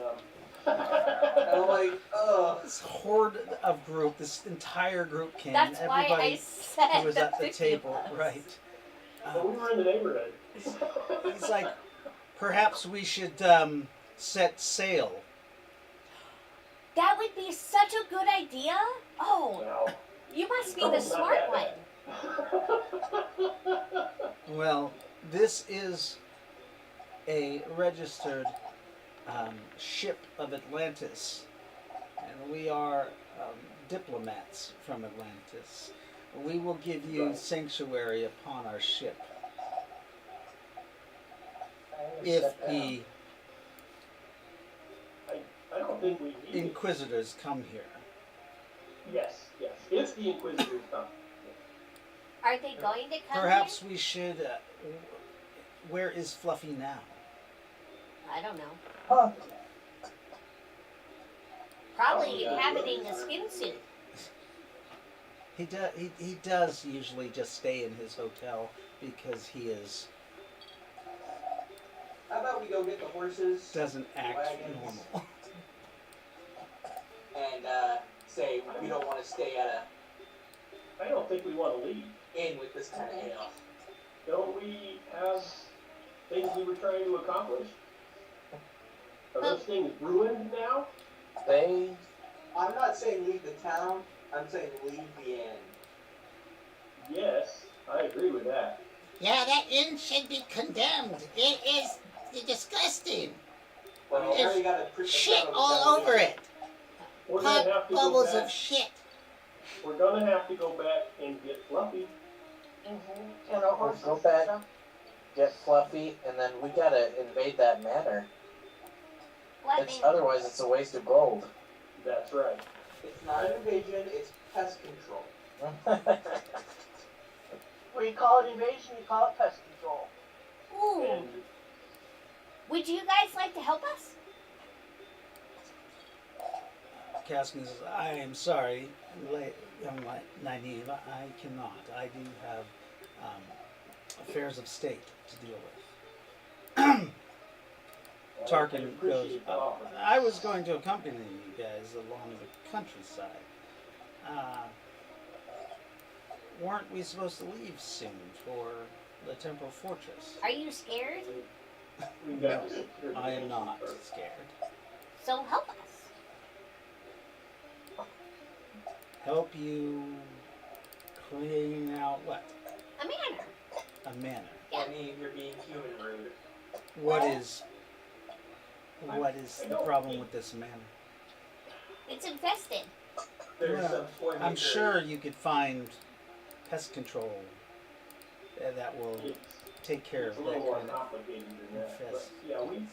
And I'm like, ugh. This horde of group, this entire group came. That's why I Everybody said who was at the 50 table, of us. right? but we were in the neighborhood. He's like, perhaps we should set sail. That would be such a good idea. Oh, Well, you must be the smart one. Well, this is a registered ship of Atlantis, and we are diplomats from Atlantis. We will give you Right. sanctuary upon our ship I'm gonna if step down. the I don't think we need it. Inquisitors come here. Yes, If the Inquisitors come. Are they going to come Perhaps we should. Where is Fluffy now? here? I don't know. Huh. Probably Oh, yeah. inhabiting a skin suit. He does usually just stay in his hotel because he How about we go get the horses doesn't act Wagons. normal. and say we don't want to stay at I don't think we want to leave. a inn with this kind of ale. Don't we have things we were trying to accomplish? Are those things ruined now? They, I'm not saying leave the town. I'm saying leave the inn. Yes, I agree with that. Yeah, that inn should be condemned. It is disgusting. But you already got a Shit all over it. We're gonna Pop have to go bubbles back. of shit. We're gonna have to go back and get Fluffy. Mm-hmm. And our horses go and back. stuff. get Fluffy, and then we gotta invade that manor. Fluffy. Otherwise, it's a waste of gold. That's right. It's not an invasion. It's pest control. We call it invasion, you call it pest control. Ooh. And Would you guys like to help us? Caskin says, I am sorry, young Nyneave, I cannot. I do have affairs of state to deal with. I Tarkin appreciate goes, the offer. I was going to accompany you guys along the countryside. Weren't we supposed to leave soon for the Temporal Fortress? Are you scared? We've got to secure the I am mansion not first. scared. So help us. Help you clean out what? A manor. A manor. Yeah. I mean, you're being human rude. What is I the don't problem think- with this manor? It's infested. There's Well, some toy I'm maker- sure you could find pest control that will It's, take care it's of a little that more kind of. complicated than that. But infest. yeah, we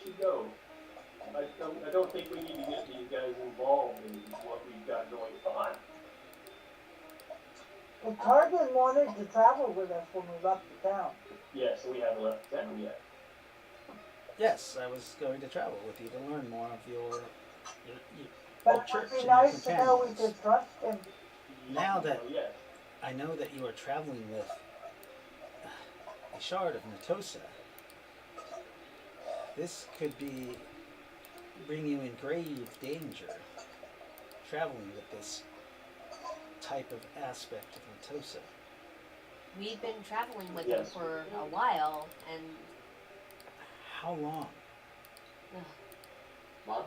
should go. I don't think we need to get these guys involved in what we've got going on. Well, Targan wanted to travel with us when we left the town. Yes, we haven't left town yet. Yes, I was going to travel with you to learn more of your But it church would and be your nice to know we companions. could trust him. Now that Yes. I know that you are traveling with a shard of Natosa, this could bring you in grave danger. Traveling with this type of aspect of Natosa. We've been traveling with Yes. him for a while, and How long? month,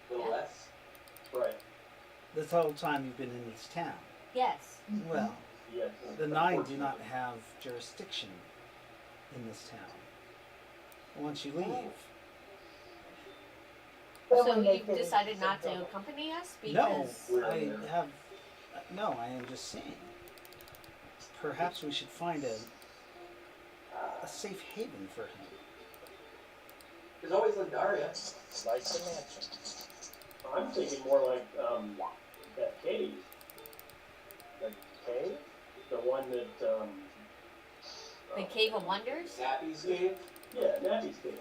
a little Yeah. less. Right. This whole time you've been in this town. yes. Well, Yes. the Nine do not have jurisdiction in this town. Once you leave, Then So we make you've it decided not to simple. accompany us no, because I have. No, I am just saying. Perhaps we should find a safe haven for him. There's always Lindaria. Like the mansion. I'm thinking more like that cave, The cave? the one that the Cave of Wonders. Nappy's cave. yeah, Natty's cave.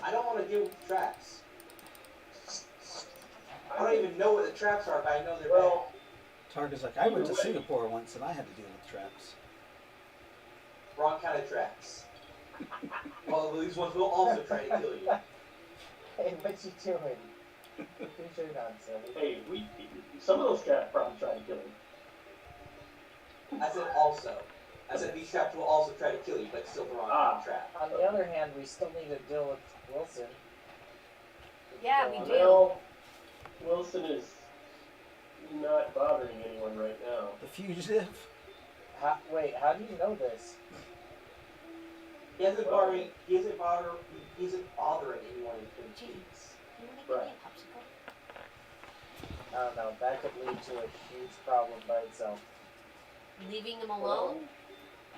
I don't want to deal with the traps. I don't even know what the traps are, but I know they're Well, Targa's like, I went to Either way. Singapore once and I had to deal with traps. bad. Wrong kind of traps. Well, these ones will also try to kill you. Hey, what you doing? Who's your nonsense? hey, some of those traps probably tried to kill him. I said also. I said these traps will also try to kill you, but it's still the wrong kind of trap. On the other hand, we still need to deal with Wilson. Yeah, we do. Well, Wilson is not bothering anyone right now. The fugitive? Wait, how do you know this? He isn't bothering anyone in Twin Gee. Peaks. You want to give me Right. a popsicle? I don't know. That could lead to a huge problem by itself. Leaving him alone?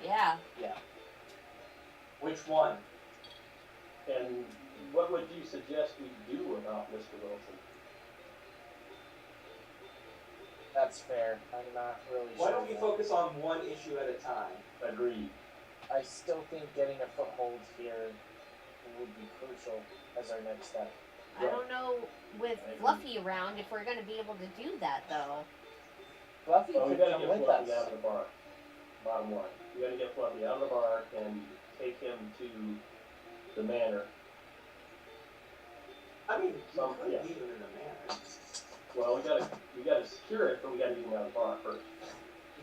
Yeah. Which one? And what would you suggest we do about Mr. Wilson? That's fair. I'm not really Why sure. don't we yet. focus on one issue at a time? Agreed. I still think getting a foothold here would be crucial as our next step. I don't know with Fluffy around if we're going to be able to do that, though. Fluffy Well, we could gotta come get with Fluffy us. out of the bar. Bottom line. We gotta get Fluffy out of the bar and take him to the manor. I mean, Some- we could yeah. leave him in the manor. Well, we gotta secure it, but we gotta get him out of the bar first.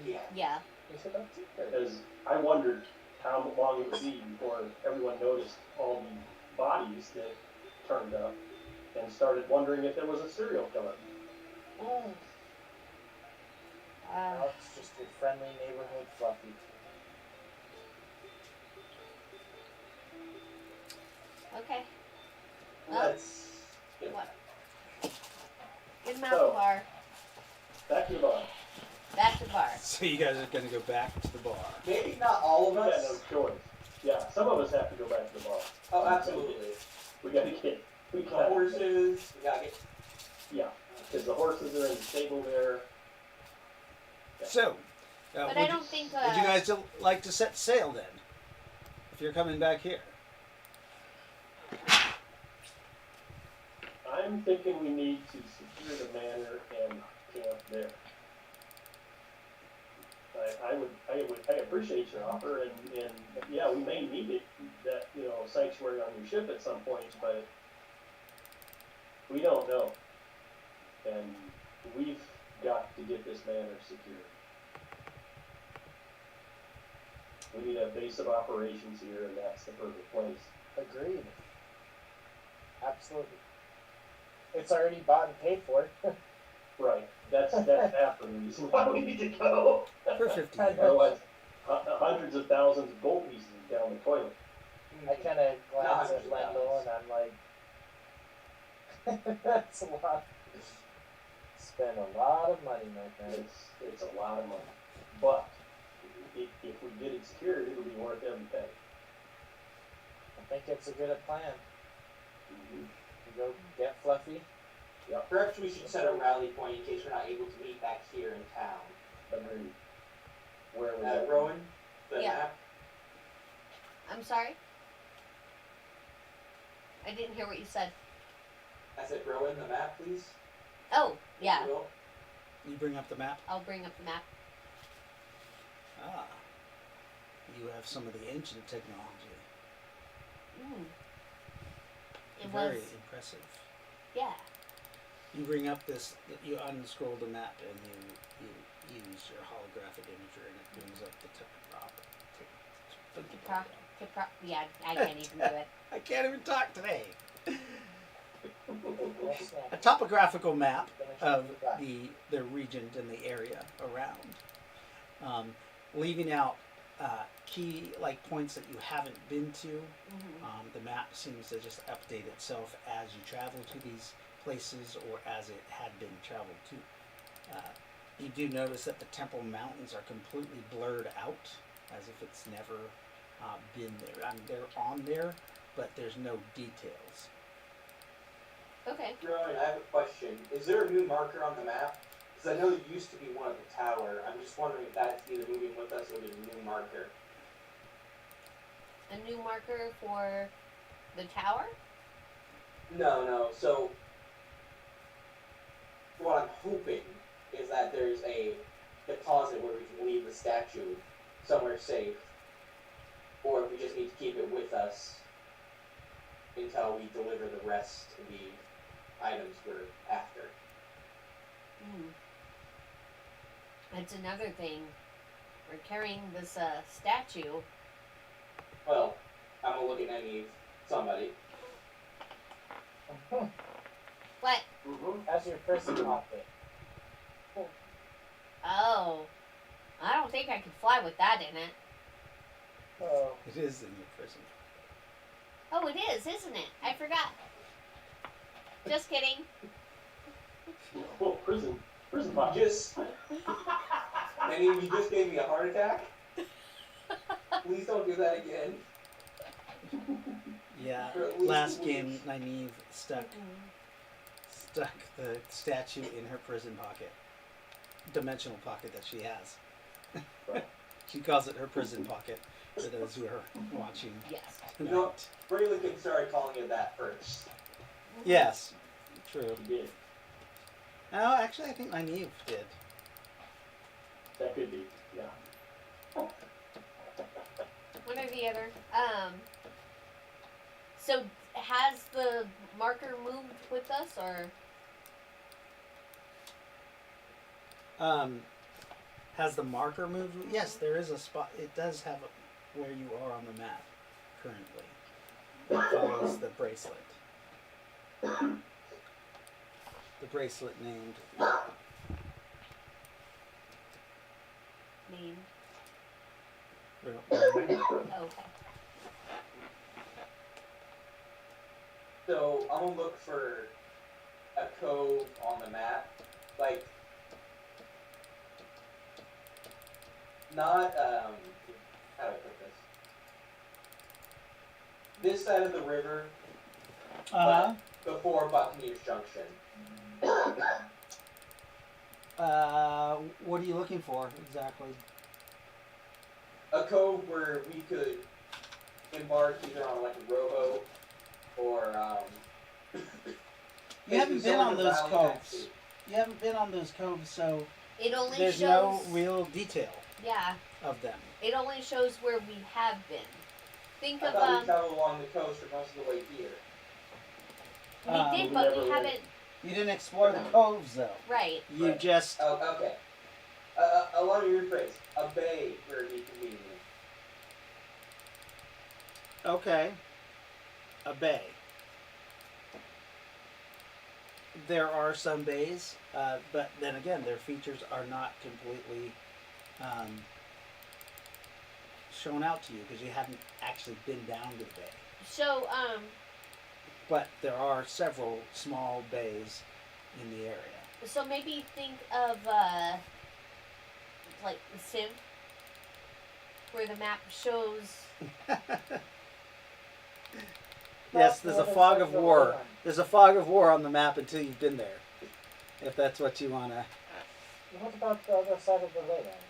Yeah. Yeah. We should have two there. Because I wondered how long it would be before everyone noticed all the bodies that turned up and started wondering if there was a serial killer. Now it's just your friendly neighborhood Fluffy. Okay. Well, Let's get what? Get him out the bar. Back to the bar. Back to the bar. So you guys are gonna go back to the bar. maybe not all of We got no us. choice. Yeah, some of us have to go back to the bar. Oh, absolutely. We gotta get. We The gotta, horses. We gotta get. Yeah, because the horses are in the stable there. So, But I don't think. would you guys like to set sail then? If you're coming back here. I'm thinking we need to secure the manor and camp there. I appreciate your offer, and yeah, we may need it, that, sanctuary on your ship at some point, but we don't know. And we've got to get this manor secured. We need a base of operations here, and that's the perfect place. Agreed. Absolutely. It's already bought and paid for. Right. That's half the reason why we need to go. For 50 I years. know. Otherwise, hundreds of thousands of gold pieces down the toilet. I kind of glance Not at Lendl and I'm like, that's a lot. Spend a lot of money, my friend. It's a lot of money. But if we get it secured, it'll be worth every penny. I think it's a good plan. You go get Fluffy. Perhaps we should set a rally point in case we're not able to meet back here in town. Agreed. Where was that? Rowan, the Yeah. map. I'm sorry? I didn't hear what you said. I said, Rowan, the map, please. Oh, yeah. If you will. You bring up the map. I'll bring up the map. Ah. You have some of the ancient technology. It Very was, impressive. yeah. You bring up this, you unscroll the map and you use your holographic imager and it brings up the Yeah, I can't even do it. I can't even talk today. Well, snap. A topographical map Finish of what you got. the region and the area around, leaving out key points that you haven't been to. Mm-hmm. The map seems to just update itself as you travel to these places or as it had been traveled to. You do notice that the Temple Mountains are completely blurred out, as if it's never been there. I mean, they're on there, but there's no details. Okay. Rowan, I have a question. Is there a new marker on the map? Because I know there used to be one at the tower. I'm just wondering if that's either moving with us or there's a new marker. A new marker for the tower? No. So, what I'm hoping is that there's a deposit where we can leave the statue somewhere safe, or if we just need to keep it with us until we deliver the rest of the items we're after. That's another thing. We're carrying this statue. Well, I'm gonna look at Nyneave, somebody. What? As your person pocket. Oh. I don't think I could fly with that in it. Oh, It is in your prison. Oh, it is, isn't it? I forgot. Just kidding. Oh, prison You pocket. just, Nyneave, you just gave me a heart attack. Please don't do that again. Yeah. For at least Last a game, week. Nyneave stuck the statue in her prison pocket. dimensional pocket that she has. Right. She calls it her prison pocket. For those who are watching Yes. tonight. No, Ry-lo-kin started calling it that first. Yes, true. He did. Oh, actually, I think Nyneave did. That could be. Yeah. One or the other. So has the marker moved with us, or Has the marker moved? Yes, there is a spot. It does have where you are on the map currently. It follows the bracelet. The bracelet named name? Ry-lo-kin. Okay. So I'm gonna look for a cove on the map, like not how do I put this? This side of the river, Uh-huh. before Buccaneers Junction. What are you looking for exactly? A cove where we could embark either on like a rowboat or You haven't basically been on someone to those rally back coves. to. You haven't been on those coves, so It only there's shows. no real detail Yeah. of them. It only shows where we have been. Think I of thought we traveled along the coast for most of the way here. we Um, did, we but never we went. haven't. You didn't explore the coves, though. Right. You Right. just Oh, okay. Along your phrase, a bay where we convenient. okay. A bay. There are some bays, but then again, their features are not completely shown out to you because you haven't actually been down to the bay. So But there are several small bays in the area. so maybe think of like the Civ, where the map shows. Yes, there's a Well, fog there's of like war. the- There's a fog of war on the map until you've been there. If that's what you wanna. What about the other side of the ley line?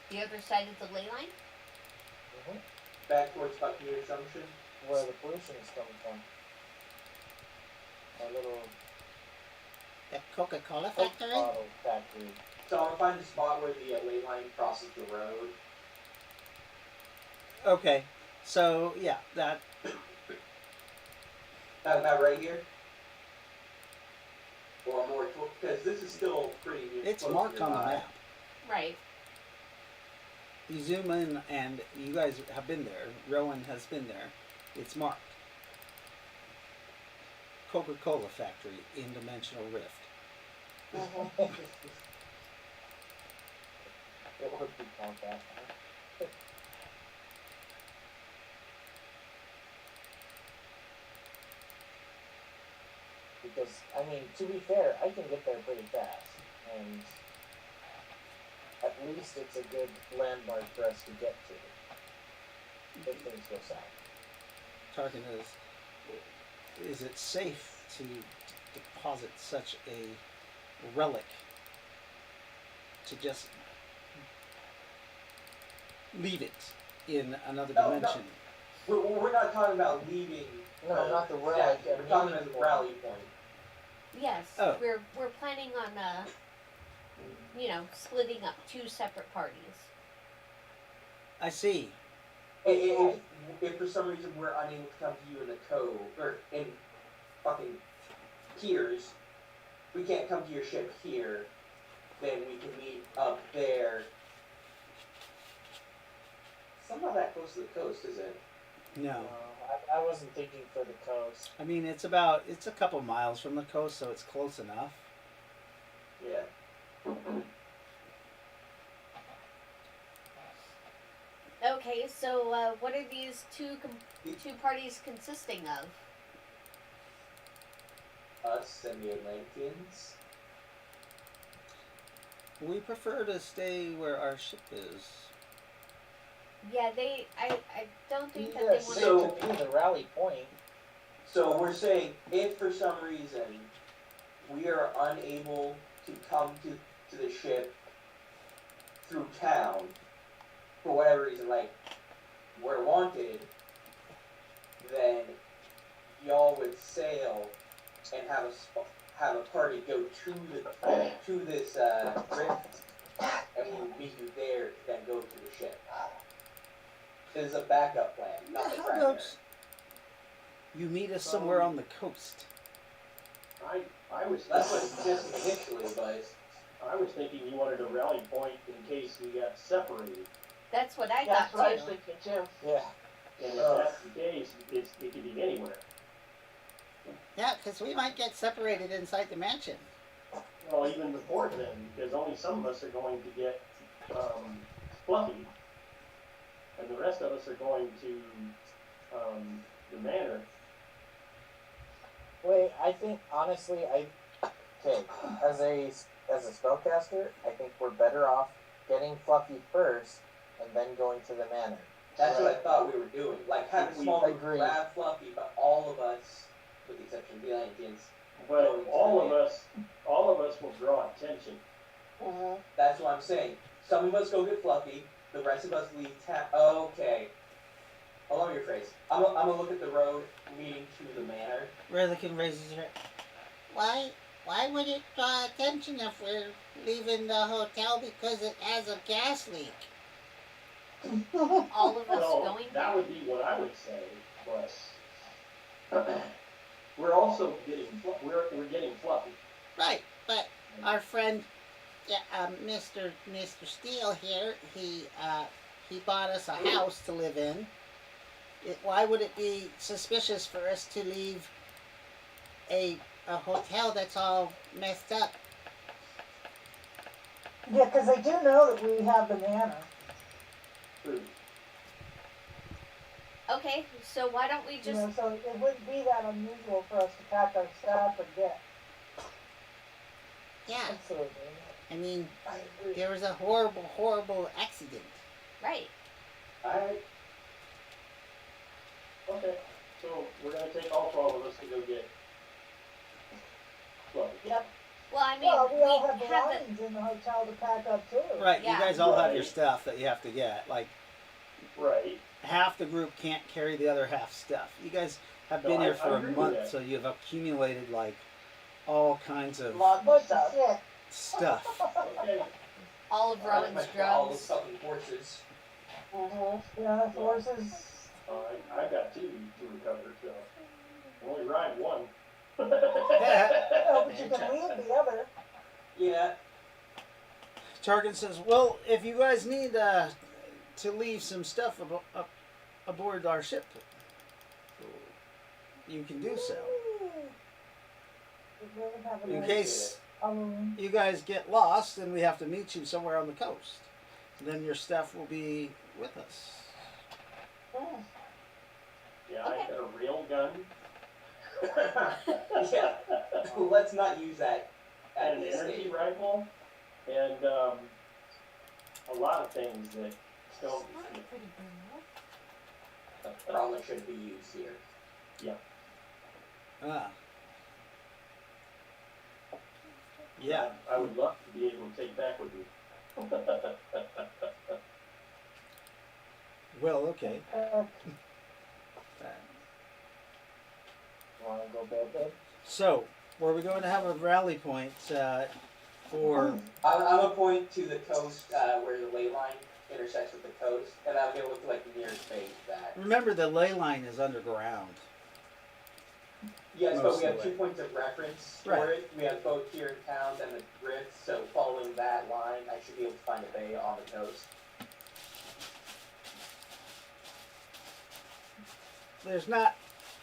The other side of the ley line. Back towards Buccaneers Junction. Where the pollution is coming from. A little That Coca-Cola Coke factory? bottle factory. So I'm gonna find the spot where the ley line crosses the road. Okay, so yeah, that About right here. Or more, because this is still pretty. it's close marked on the nearby. map. Right. You zoom in, and you guys have been there. Rowan has been there. It's marked. Coca-Cola factory in Dimensional Rift. It would be called that. Because, I mean, to be fair, I can get there pretty fast. And at least it's a good landmark for us to get to. If things go south. Tarkin is it safe to deposit such a relic to just leave it in another No, no. dimension? We're not talking about leaving. No, not the relic, statue. a We're talking meeting about the point. rally point. Yes. Oh. We're planning on splitting up two separate parties. I see. If for some reason we're unable to come to you in the cove or in fucking piers, we can't come to your ship here, then we can meet up there. It's not that close to the coast, is it? No. I wasn't thinking for the coast. I mean, it's a couple miles from the coast, so it's close enough. Yeah. Okay, so what are these two parties consisting of? Us and the Atlanteans. We prefer to stay where our ship is. Yeah, I don't think that Yes, they want so- to. to be the rally point. So we're saying if for some reason we are unable to come to the ship through town for whatever reason, like we're wanted, then y'all would sail and have a party go to this rift, and we would meet you there, then go to the ship. This is a backup plan, not the How primary. about you meet us somewhere on the coast? I was That's what it suggested initially, but I was thinking you wanted a rally point in case we got separated. That's what I That's thought what I too. was thinking too. Yeah. And if that's the case, it could be anywhere. Yeah, because we might get separated inside the mansion. Well, even before then, because only some of us are going to get Fluffy, and the rest of us are going to the manor. Wait, I think honestly, okay, as a spellcaster, I think we're better off getting Fluffy first and then going to the manor. that's what I thought we were doing. Like, have a small group Agreed. grab Fluffy, but all of us, with the exception of the Atlanteans, But all of us will draw attention. that's what I'm saying. Some of us go get Fluffy, the rest of us leave town. Okay. I'll your phrase. I'm gonna look at the road leading to the manor. Ry-lo-kin raises her. Why would it draw attention if we're leaving the hotel because it has a gas leak? All of us Well, going that there. would be what I would say, but we're also getting we're getting Fluffy. Right, but our friend, Mr. Steele here, he bought us a house to live in. Why would it be suspicious for us to leave a hotel that's all messed up? Yeah, because they do know that we have the manor. True. Okay, so why don't we You just know, so it wouldn't be that unusual for us to pack our stuff and get. Yeah, Absolutely. I mean, I agree. there was a horrible accident. right? Alright. Okay, so we're gonna take all 12 of us to go get Fluffy. Yep. Well, I mean, Well, we all have have the belongings in the hotel to pack up too. Right, Yeah. you guys all have Right. your stuff that you have to get. Like, Right. half the group can't carry the other half stuff. You guys have No, been here I for a agree with month, that. so you've accumulated like all kinds of Lots of stuff. Yeah. stuff. Okay. all of Rowan's All the drugs. fucking horses. Yeah, horses. I got two to recover, so I'm only riding one. Oh, but you can leave the other. Yeah. Tarkin says, "Well, if you guys need to leave some stuff aboard our ship, you can do so. We really have a In nice case Halloween. you guys get lost and we have to meet you somewhere on the coast, then your stuff will be with us." Oh, Yeah, I got a real gun. Yeah. Let's not use that at And an this energy stage. rifle, and a lot of things that don't. Probably shouldn't be used here. Ah. Yeah. I would love to be able to take back with me. Well, okay. Want to go bed? So, were we going to have a rally point for? I'm gonna point to the coast where the ley line intersects with the coast, and I'm gonna look like the nearest base of that. Remember, the ley line is underground. Yes, but Most we of have the 2 points of reference for Right. it. We have both here in town and the rift, so following that line, I should be able to find a bay on the coast. There's not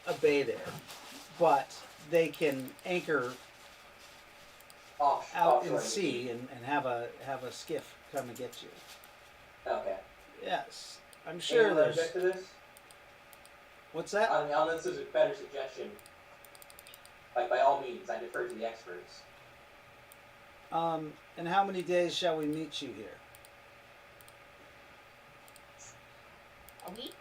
a bay there, but they can anchor out in Offshore. sea and have a skiff come and get you. Okay. Yes, I'm sure Anyone there's. object to this? What's that? Unless there's a better suggestion. Like, by all means, I defer to the experts. And how many days shall we meet you here? A week?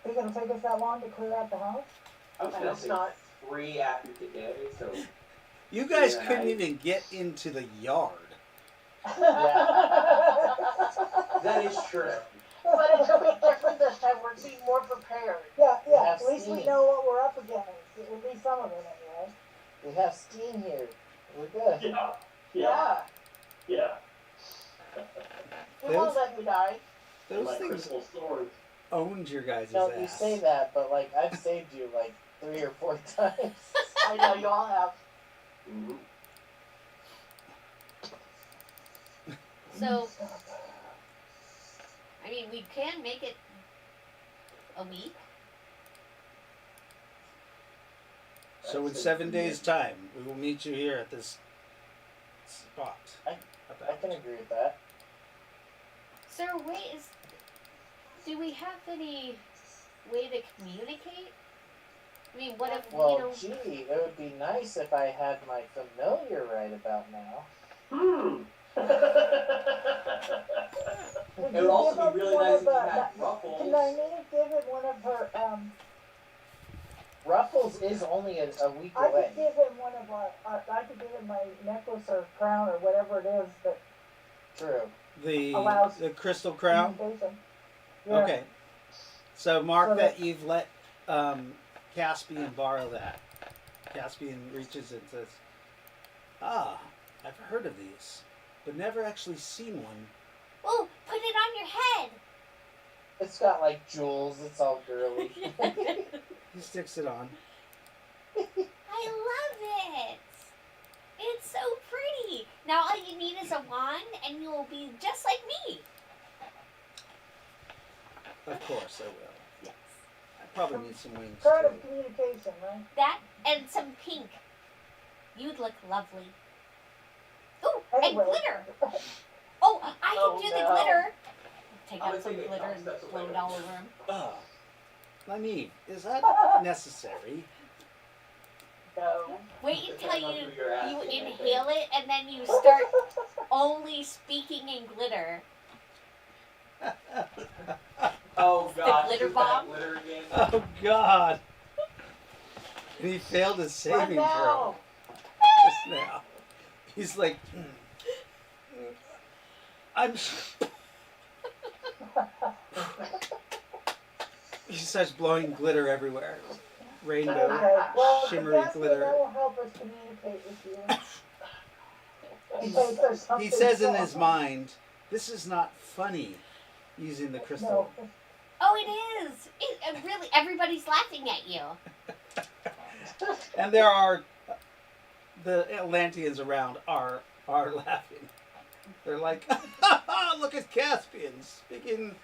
Is it gonna take us that long to clear out the house? I was And gonna it's say not- 3 after today, so You guys Yeah, couldn't I- even get into the yard. that is true. But it'll be different this time. We're being more prepared. Yeah, We yeah, have at least we steam. know what we're up against, at least some of it anyway. We have steam here. We're good. Yeah. It won't let me die. And Those my things crystal sword. owned your guys' No, ass. you say that, but like I've saved you like 3 or 4 times. I know you all have. Mm-hmm. So, I mean, we can make it a week. So in 7 days' time, we will meet you here at this spot. I can agree with that. Sir, do we have any way to communicate? I mean, what if, Well, you know, gee, it would be nice if I had my familiar right about now. Would It would you also give be up really one nice of if you the- had Can ruffles. Nyneave give it one of her, Ruffles is only a week I away. could give him one of I could give him my necklace or crown or whatever it is that True. allows The crystal crown? communication. Yeah. Okay. So mark So that you've let Caspian borrow that. Caspian reaches and says, "Ah, I've heard of these, but never actually seen one." oh, put it on your head. It's got like jewels. It's all girly. He sticks it on. I love it. It's so pretty. Now all you need is a wand and you will be just like me. Of course I will. Yes. I probably need some wings Part too. of communication, right? That and some pink. You'd look lovely. Oh, Anyway. and glitter. Oh, I can Oh, do no. the glitter. Take I out would some think it glitter counts, and that's what blow they it all over him. Ah, Nyneave, is that necessary? No. Wait until Depending on you who you're asking, I think. inhale it and then you start only speaking in glitter. Oh god, glitter is that bomb? glitter again? Oh God! And he failed his saving throw now. just now. He's like, I'm. He starts blowing glitter everywhere. Rainbow, Okay. Well, shimmery Caspian, glitter. that will help us communicate with you. In He's- case there's something He says in his wrong. mind, "This is not funny." Using the crystal. No. Oh, it is. It really, everybody's laughing at you. And there are the Atlanteans around are laughing. They're like, "Look at Caspian speaking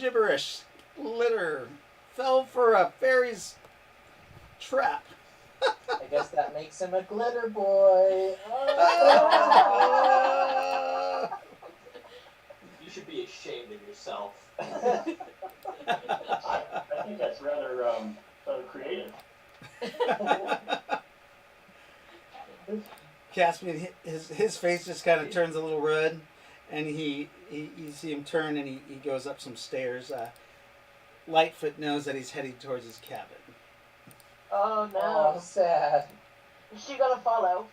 gibberish, glitter, fell for a fairy's trap." I guess that makes him a glitter boy. You should be ashamed of yourself. I think that's rather creative. Caspian, his face just kind of turns a little red, and you see him turn, and he goes up some stairs. Lightfoot knows that he's heading towards his cabin. Oh Oh, no. sad. Is she gonna follow?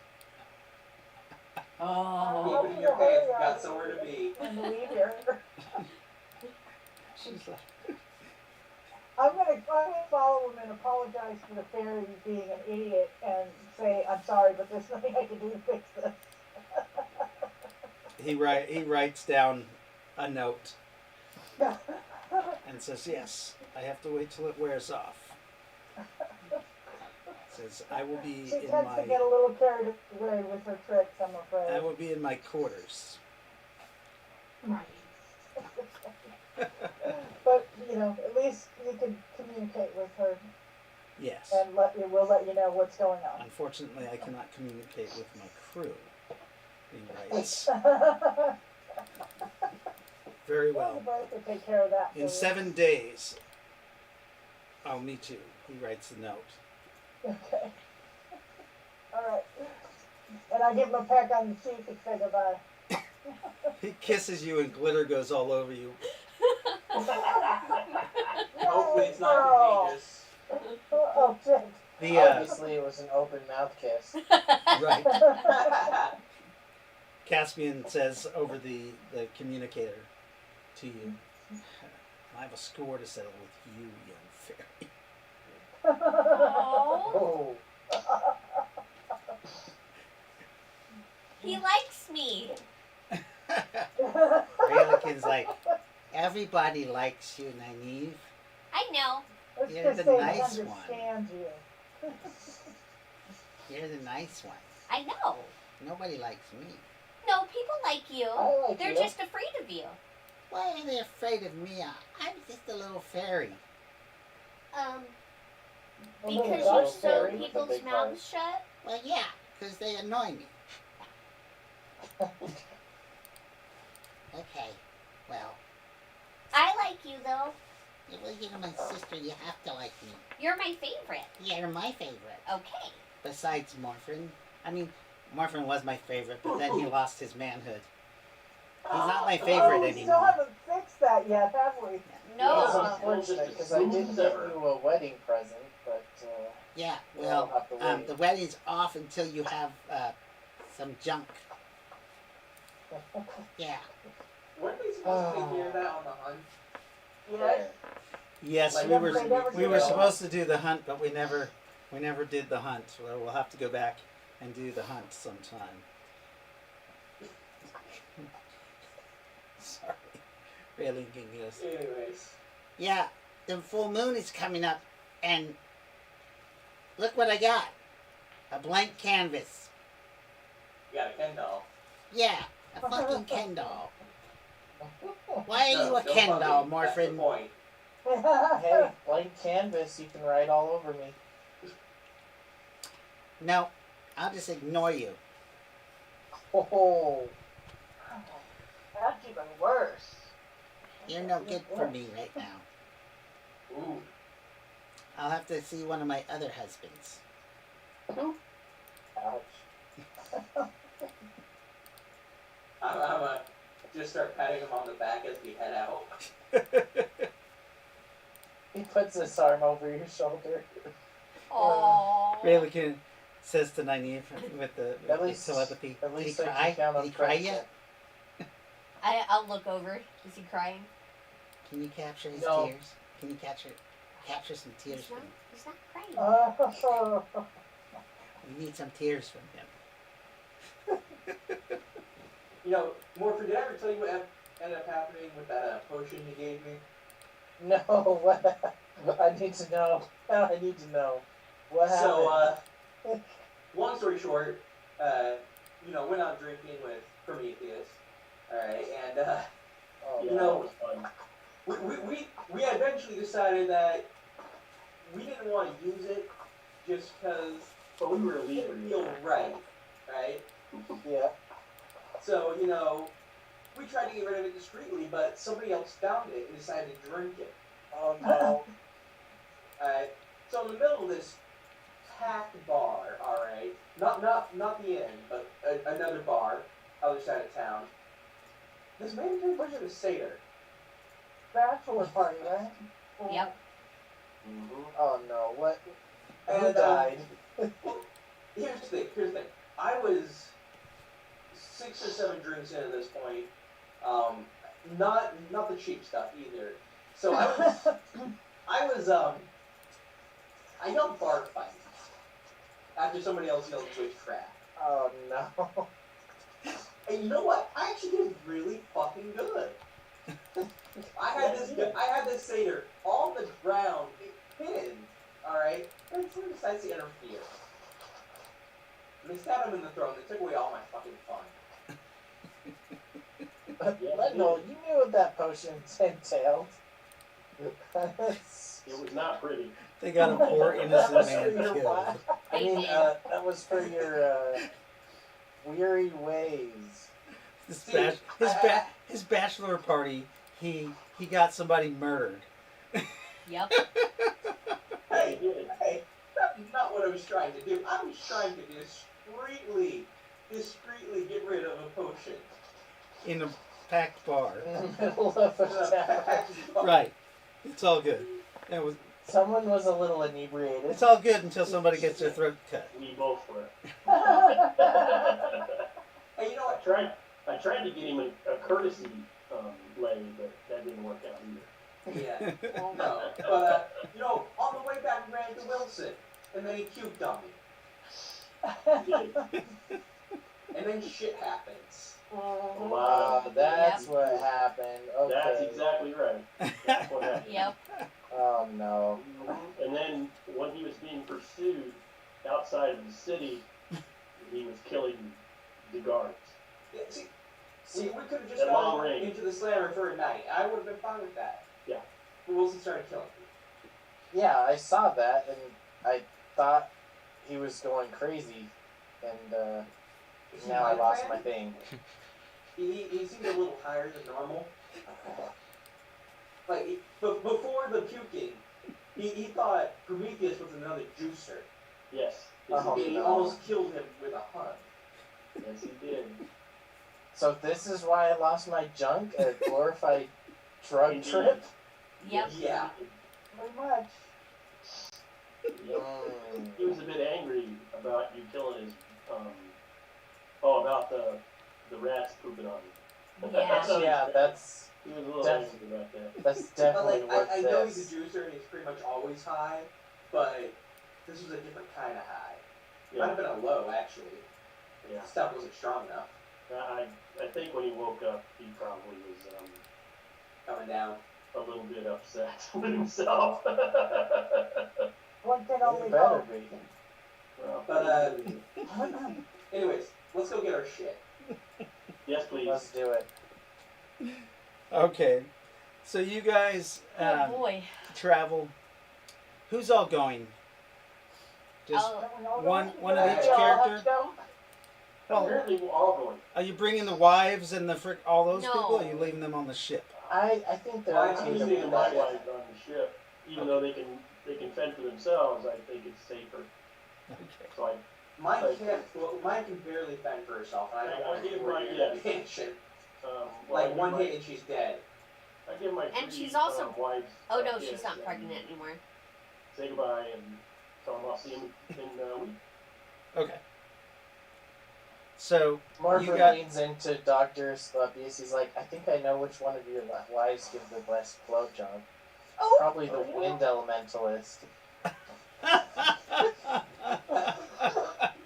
Keep Oh, it in your pants, you got somewhere to be. And leave here. She's like, I'm gonna follow him and apologize for the fairy being an idiot and say, I'm sorry, but there's nothing I can do to fix this. he writes down a note and says, "Yes, I have to wait till it wears off." Says, "I will be She in tends to my get a little carried away with her tricks, I'm afraid. I will be in my quarters." But, you know, at least you can communicate with her Yes. and we'll let you know what's going on. Unfortunately, I cannot communicate with my crew. He writes. Very Well, the well. boys will take care of that. In for you. 7 days, I'll meet you. He writes the note. Okay. All right. And I give him a peck on the cheek and say goodbye. He kisses you and glitter goes all over you. Hopefully it's not Oh. contagious. Oh, shit. The Obviously, it was an open mouth kiss. right. Caspian says over the communicator to you, I have a score to settle with you, young fairy. Oh, Oh. he likes me. Ry-lo-kin's like, everybody likes you, Nyneave. I know. Let's You're just the say nice he one. understands you. You're the nice one. I know. Nobody likes me. No, people like you. I like They're you. just afraid of you. Why are they afraid of me? I'm just a little fairy. Because little you dog sew fairy with a people's big mouths shut. Well, yeah, because they annoy me. Okay, well, I like you though. well, you're my sister. You have to like me. You're my favorite. You're my favorite. Okay. Besides Morphin. I mean, Morphin was my favorite, but then he lost his manhood. He's not my favorite Oh, we still anymore. haven't fixed that yet, have we? No. It's Yeah. unfortunate because I did get you a wedding present, but Yeah, we'll well, have to wait. the wedding's off until you have some junk. Yeah. Weren't they supposed to hear that on the hunt? Yes. Yes, Like, we Yep, were they never we did were that. supposed to do the hunt, but we never did the hunt. So we'll have to go back and do the hunt sometime. Sorry, really goes. Anyways. Yeah, the full moon is coming up, and look what I got. A blank canvas. You got a Ken doll. Yeah, a fucking Ken doll. Why are No, you a no Ken fucking, doll, that's the Morphin? point. Hey, blank canvas, you can write all over me. No, I'll just ignore you. Oh, That's even worse. You're no good for me right now. Ooh. I'll have to see one of my other husbands. ouch. I'm just start patting him on the back as we head out. He puts his arm over your shoulder. Oh. Ry-lo-kin says to Nyneave with the At least- telepathy. at Did he least I can cry? count on Did he cry friendship. yet? I'll look over. Is he crying? Can you capture his No. tears? Can you capture some tears He's from not. him? He's not crying. Oh. We need some tears from him. You know, Morphin, did I ever tell you what ended up happening with that potion you gave me? No, what? I need to know. I need to know. What happened? So, long story short, went out drinking with Prometheus. Alright, and, Oh, you Yeah, know, that was fun. we eventually decided that we didn't want to use it just because But we were it leaving. didn't feel right, right? yeah. So, we tried to get rid of it discreetly, but somebody else found it and decided to drink it. Oh no. Alright, so in the middle of this packed bar, alright, not the inn, but another bar, other side of town, this man turned pushing a satyr. Bachelor party, right? Yep. Mm-hmm. Oh no. What? Who And, died? Here's the thing. I was 6 or 7 drinks in at this point. Not the cheap stuff either. So I yelled bar fight after somebody else yelled twitch crap. Oh no. And you know what? I actually did really fucking good. I had this satyr on the ground, pinned, alright? And someone decides to interfere. And they stabbed him in the throat and they took away all my fucking fun. No, you knew what that potion entailed. It was not pretty. They got a poor innocent was man for your killed. wife. I mean, that was for your weary ways. His bachelor party, he got somebody murdered. Yep. Hey, that's not what I was trying to do. I was trying to discreetly get rid of a potion. In a packed bar. In the middle of a town. Right. It's all good. That was Someone was a little inebriated. It's all good until somebody gets their throat cut. We both were. Hey, you know I what? tried to get him a courtesy lay, but that didn't work out either. Yeah. No. But, on the way back, we ran into Wilson. And then he puked on me. He did. And then shit happens. A lot of That's what happened. Okay. That's exactly right. That's what happened. Yep. Oh no. And then when he was being pursued outside of the city, he was killing the guards. Yeah, see, we could have just At long gone range. into the slammer for a night. I would have been fine with that. Yeah. But Wilson started killing me. Yeah, I saw that and I thought he was going crazy, and Is he now I my lost friend? my thing. He seemed a little higher than normal. Like, before the puking, he thought Prometheus was another juicer. Yes. Oh, He no. almost killed him with a hug. Yes, he did. So this is why I lost my junk? A glorified drug Indeed. trip? Yep. Yeah. Pretty much. Yep. Mm. He was a bit angry about you killing his, about the rats pooping on him. Yeah. Yeah, that's He was a little Def- angry about that. that's But definitely like, what I know this. he's a juicer and he's pretty much always high, but this was a different kind of high. Might Yeah. have been a low, actually. Yeah. Stuff wasn't strong enough. I think when he woke up, he probably was Coming down. a little bit upset with himself. One can You only better hope. be. Well, But, anyways, let's go get our shit. yes, please. Let's do it. Okay. So you guys Oh boy. travel. Who's all going? Just Oh. Don't we all one go? one of each We all have character. to go? Well, Apparently, we're all going. are you bringing the wives and all those No. people? Or are you leaving them on the ship? I think they're Why I'm okay do to just you be leaving think my there. wife on the ship, even though they can fend for themselves. I think it's safer. Okay. So Mine can barely fend for herself, and I don't I want to give give mine, her yes. attention. well, Like, one hit and she's dead. I give my And three, she's also- wives. Oh no, kiss she's not and pregnant anymore. Say goodbye and tell them I'll see them in a week. Okay. So Morpher You got- leans into Dr. Sluppius. He's like, I think I know which one of your wives give the best blowjob. Oh, Probably the wind elementalist.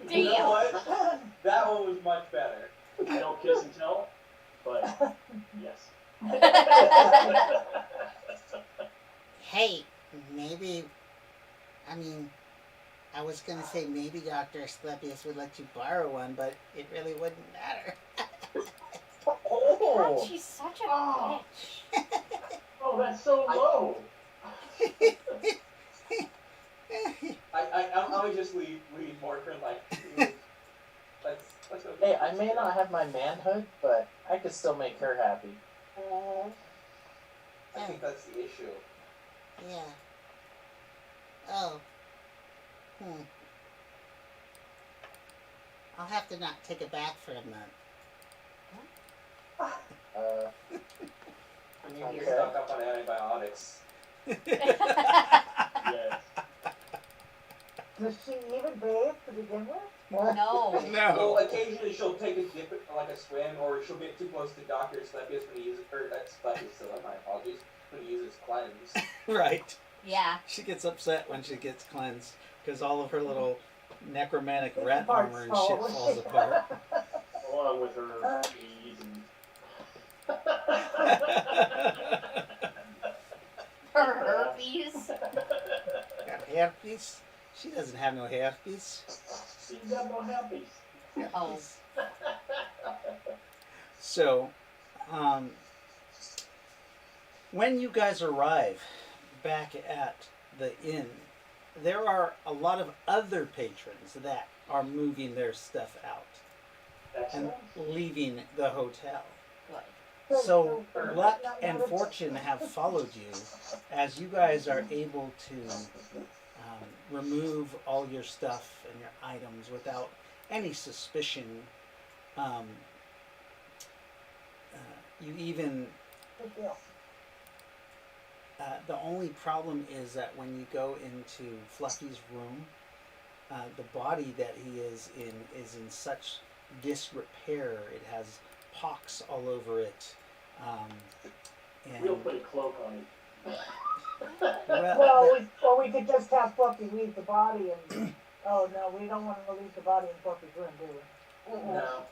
You know Damn. what? That one was much better. I don't kiss and tell, but yes. Hey, maybe. I mean, I was gonna say maybe Dr. Asclepius would let you borrow one, but it really wouldn't matter. God, Oh! she's such a Oh. bitch. Oh, that's so low. I would just leave Morgan like, let's go. Hey, I may not have my manhood, but I could still make her happy. I think that's the issue. Yeah. Oh. I'll have to not take a bath for a month. I mean, Okay. you're stocked up on antibiotics. Yes. Does she even bathe to begin with? No. No. Well, occasionally she'll take a dip, like a swim, or she'll get too close to Dr. Asclepius when he uses, or Asclepius, so my apologies, when he uses cleanse. Right. Yeah. She gets upset when she gets cleansed because all of her little necromantic Bits rat and parts armor and fall shit away. falls apart. Along with her knees and. Her herpes. Got herpes? She doesn't have no herpes. She's got no happy. Oh. So, when you guys arrive back at the inn, there are a lot of other patrons that are moving their stuff out and Excellent. leaving the hotel. Good. So luck and fortune have followed you as you guys are able to remove all your stuff and your items without any suspicion. You even Good deal. The only problem is that when you go into Fluffy's room, the body that he is in such disrepair. It has pox all over it. And We'll put a cloak on it. Well, or we could just have Fluffy leave the body and. Oh no, we don't want to leave the body in Fluffy's room, do we? No.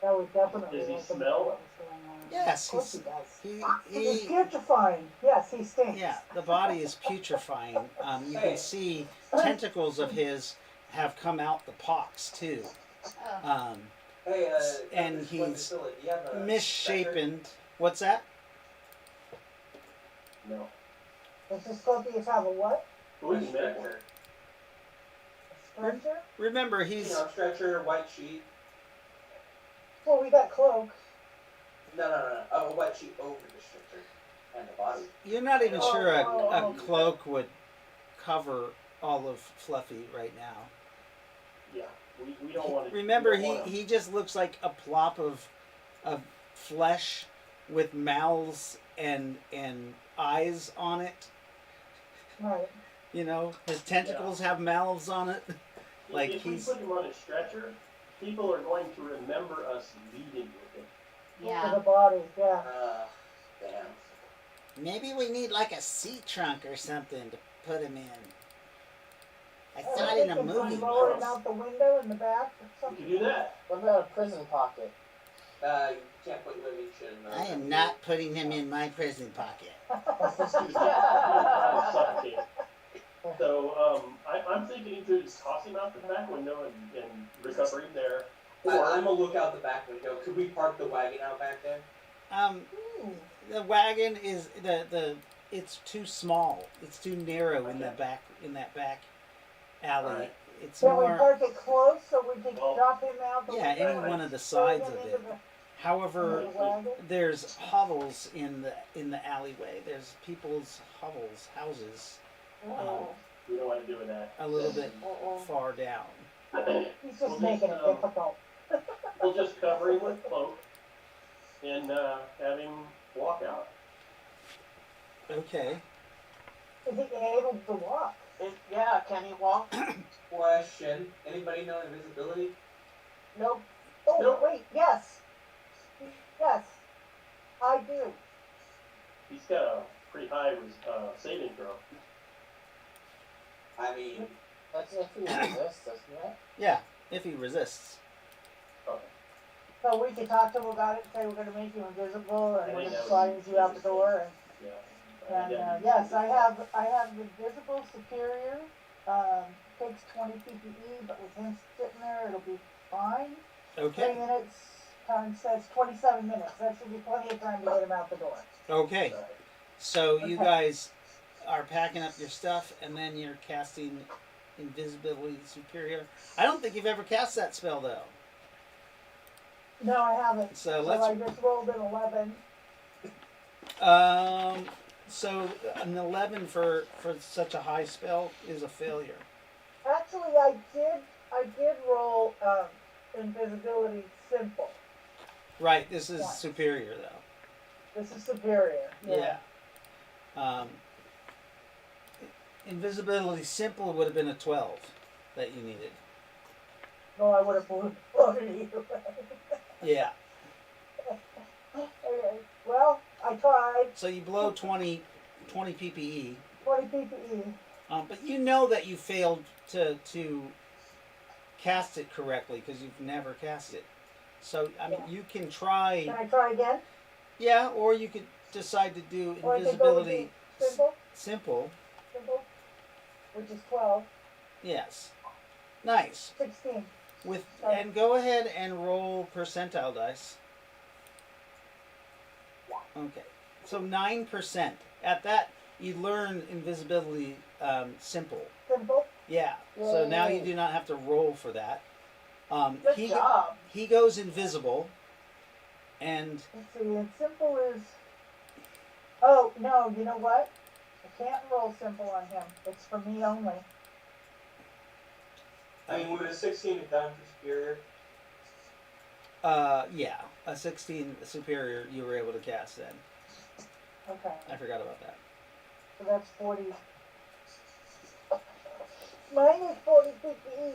That would definitely. Does he make them smell? know what was going on. Yes, Of course he does. He's he putrefying. Yes, he stinks. yeah, the body is putrefying. You can see tentacles of his have come out the pox too. Oh. Hey, And Dr. he's Spillet, do you have a Misshapen. What's that? No. Does this Fluffy have a what? Who stretcher? is that one? A stretcher? Remember, You he's know, stretcher, white sheet. Well, we got cloak. No. A white sheet over the stretcher and the body. you're not even sure Oh. a cloak would cover all of Fluffy right now. Yeah. We don't want to. Remember, he just looks like a plop of flesh with mouths and eyes on it. Right. You know, his tentacles have mouths on it. Like if he's we put him on a stretcher, people are going to remember us leading with him. To Yeah. the body, yeah. Damn. Maybe we need like a seat trunk or something to put him in. I Or saw we it in a can movie lower him once. out the window in the back or We something. can do that. What about a prison pocket? You can't put living shit in I am not putting him in my prison pocket. Suffocate. So I'm thinking either just toss him out the back window and recover him there, I'm gonna look out the back window. Could we park the wagon out back there? The wagon is it's too small. It's too narrow in that back alley. Alright. It's Can we more. park it close so we can Well, drop him out the Yeah, window? any and one of the throw sides him of into it. However, the wagon? there's hovels in the alleyway. There's people's hovels, houses, we don't want to do that. a little bit far down. He's We'll just making it just, difficult. We'll just cover him with cloak and have him walk out. Okay. Is he able to walk? Yeah, can he walk? Question. Anybody know invisibility? Nope. Oh, Nope. wait, yes. Yes, I do. He's got a pretty high saving throw. I mean, That's if he resists, doesn't it? Yeah, if he resists. Okay. So we can talk to him about it, say we're gonna make you invisible and I we're think gonna that slide would be you out the door Yeah. and yes, I have invisible superior, takes 20 PPE, but with him sitting there, it'll be fine. 3 Okay. minutes, time says 27 minutes, that should be plenty of time to get him out the door. Okay. Sorry. So you Okay. guys are packing up your stuff, and then you're casting Invisibility Superior. I don't think you've ever cast that spell though. No, I haven't, So so let's. I just rolled an 11. So an 11 for such a high spell is a failure. Actually, I did roll, invisibility simple. Right. This is Yeah. superior though. This is superior, Yeah. Invisibility simple would have been a 12 that you needed. No, I would have floated either way. Yeah. Okay, well, I tried, So you blow 20 PPE. 20 PPE. But you know that you failed to cast it correctly because you've never cast it. So I mean, you can try, Can I try again? yeah, or you could decide to do Or I could go with invisibility the simple, simple. which is 12, Yes, nice. 16. And go ahead and roll percentile dice. Okay, so 9%. At that, you learn invisibility simple. Simple. Yeah. So now you Yay. do not have to roll for that. Good job. He goes invisible, and Let's see, and simple is. Oh, no, you know what? I can't roll simple on him. It's for me only. I mean, with a 16 to done for superior. yeah, a 16 superior you were able to cast then. Okay, I forgot about that. so that's 40. Mine is 40 PPE.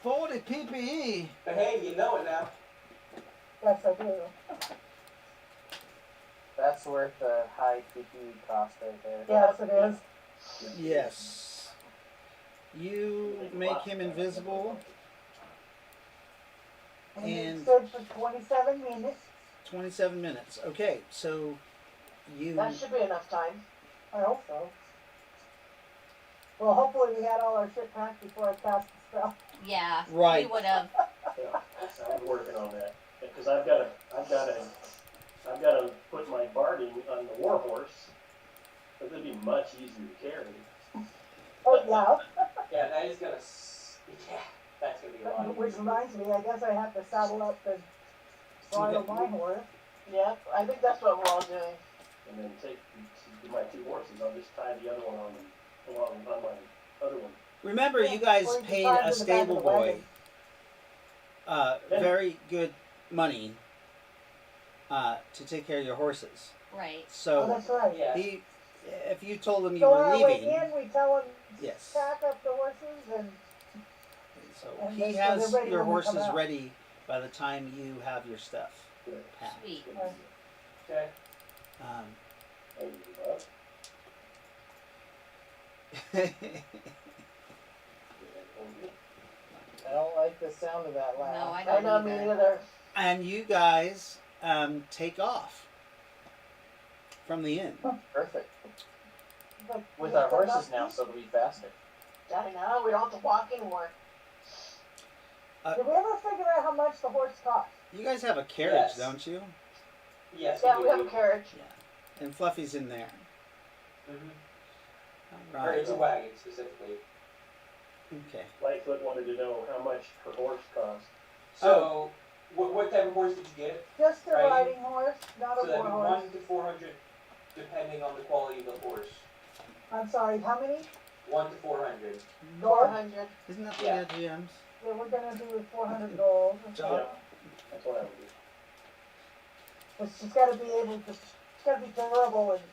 40 PPE. But hey, you know it now. Yes, I do. That's worth the high PPE cost right there. Yes, it is. Yes. You make him invisible. And And- it stood for 27 minutes. 27 minutes. Okay, so you. That should be enough time. I hope so. Well, hopefully we had all our shit packed before I cast the spell. Yeah. Right. We would have. Yeah, I'm working on that, because I've got to put my barding on the war horse, but it'd be much easier to carry. Oh, yeah. Yeah, that is gonna. Yeah, that's gonna be a lot. Which easier. reminds me, I guess I have to saddle up the bridle Okay. my horse. Yep, I think that's what we're all doing. And then take my 2 horses, I'll just tie the other one on my other one. Remember, you guys Or you can paid tie a them to the back of stable the boy wagon. very good money to take care of your horses. Right. Oh, So that's right. Yeah. he, if you told him you So on were our way leaving, in, we tell them yes. pack up the horses and So And he then- so has they're ready your when we come horses out. ready by the time you have your stuff packed. Sweet. Okay. Um, I don't like the sound of that No, laugh. I I don't know, me either. neither. and you guys take off from the inn. Perfect. but With we our have to horses not- now, so it'll be faster. I know, we don't have to walk anymore. Did we ever figure out how much the horse cost? You guys have a carriage, Yes. don't you? Yes. Yeah, we do. have a carriage. And Fluffy's in there. Mhm. All Or right. it's a wagon specifically. Okay. Lightfoot wanted to know how much her horse cost. So, what type of horse did you get? Just a Right. riding horse, not a So that'd war be horse. 1 to 400, depending on the quality of the horse. I'm sorry, how many? 1 to 400. 400. Isn't that Yeah. the GMs? Yeah, we're gonna do 400 gold. Job. That's what I would do. But she's gotta be able to, she's gotta be durable and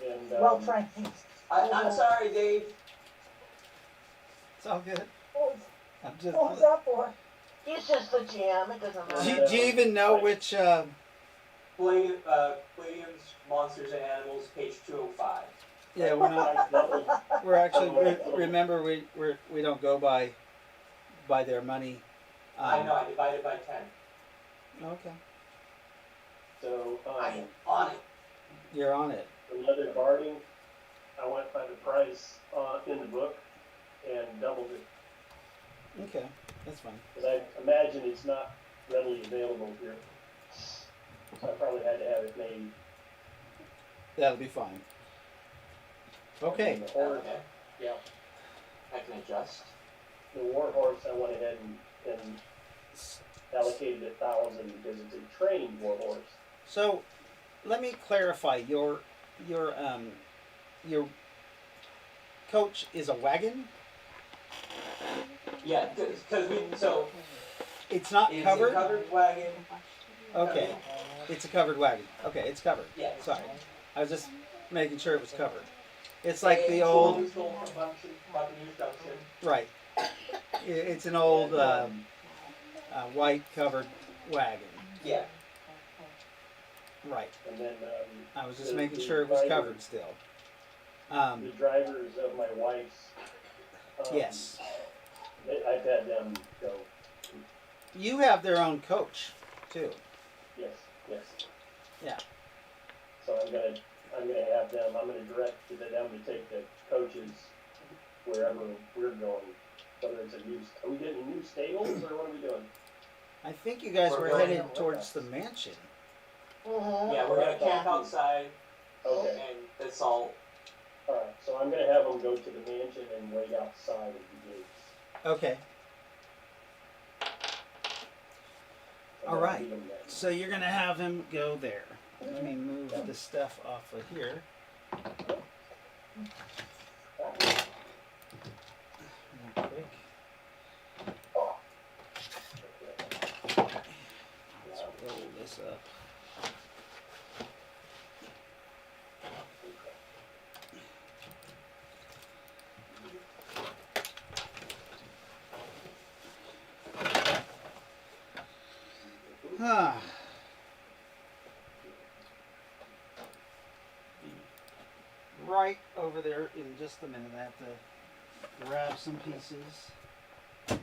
And, well trained. I'm sorry, Dave. It's all good. What I'm just. was that for? He's just the GM, it doesn't Do matter. you even know which? Palladium's Monsters and Animals, page 205. Yeah, we're not. I doubled, We're actually. Remember, we don't go by their money. I know, I divided by 10. Okay. so, I am on it. You're on it. the leather barding, I went by the price in the book and doubled it, Okay, that's fine. because I imagine it's not readily available here. So I probably had to have it made. That'll be fine. Okay. And the horse, Okay. yeah, I can adjust. the war horse, I went ahead and allocated 1,000 because it's a trained war horse. So, let me clarify. Your coach is a wagon. Yeah, because so It's not it's covered. a covered wagon. Okay, it's a covered wagon. Okay, it's covered. Yeah. Sorry, I was just making sure it was covered. It's like the It's old, one we stole from Buccaneers Junction. right. It's an old white covered wagon. Yeah. Right. And then I was just making sure it was covered still. the drivers of my wife's. Yes. I've had them go. You have their own coach too. Yes. Yeah. So I'm gonna have them. I'm gonna direct them to take the coaches wherever we're going. Whether it's a new, are we getting new stables or what are we doing? I think you guys We're were going headed with towards us. the mansion. Mm-hmm. Yeah, we're gonna camp outside, Okay. and that's all. All right. So I'm gonna have them go to the mansion and wait outside of the gates. Okay. And All I'll right. meet 'em then. So you're gonna have him go there. Let me move the stuff off of here. Real quick. Let's roll this up. right over there in just a minute. I have to grab some pieces to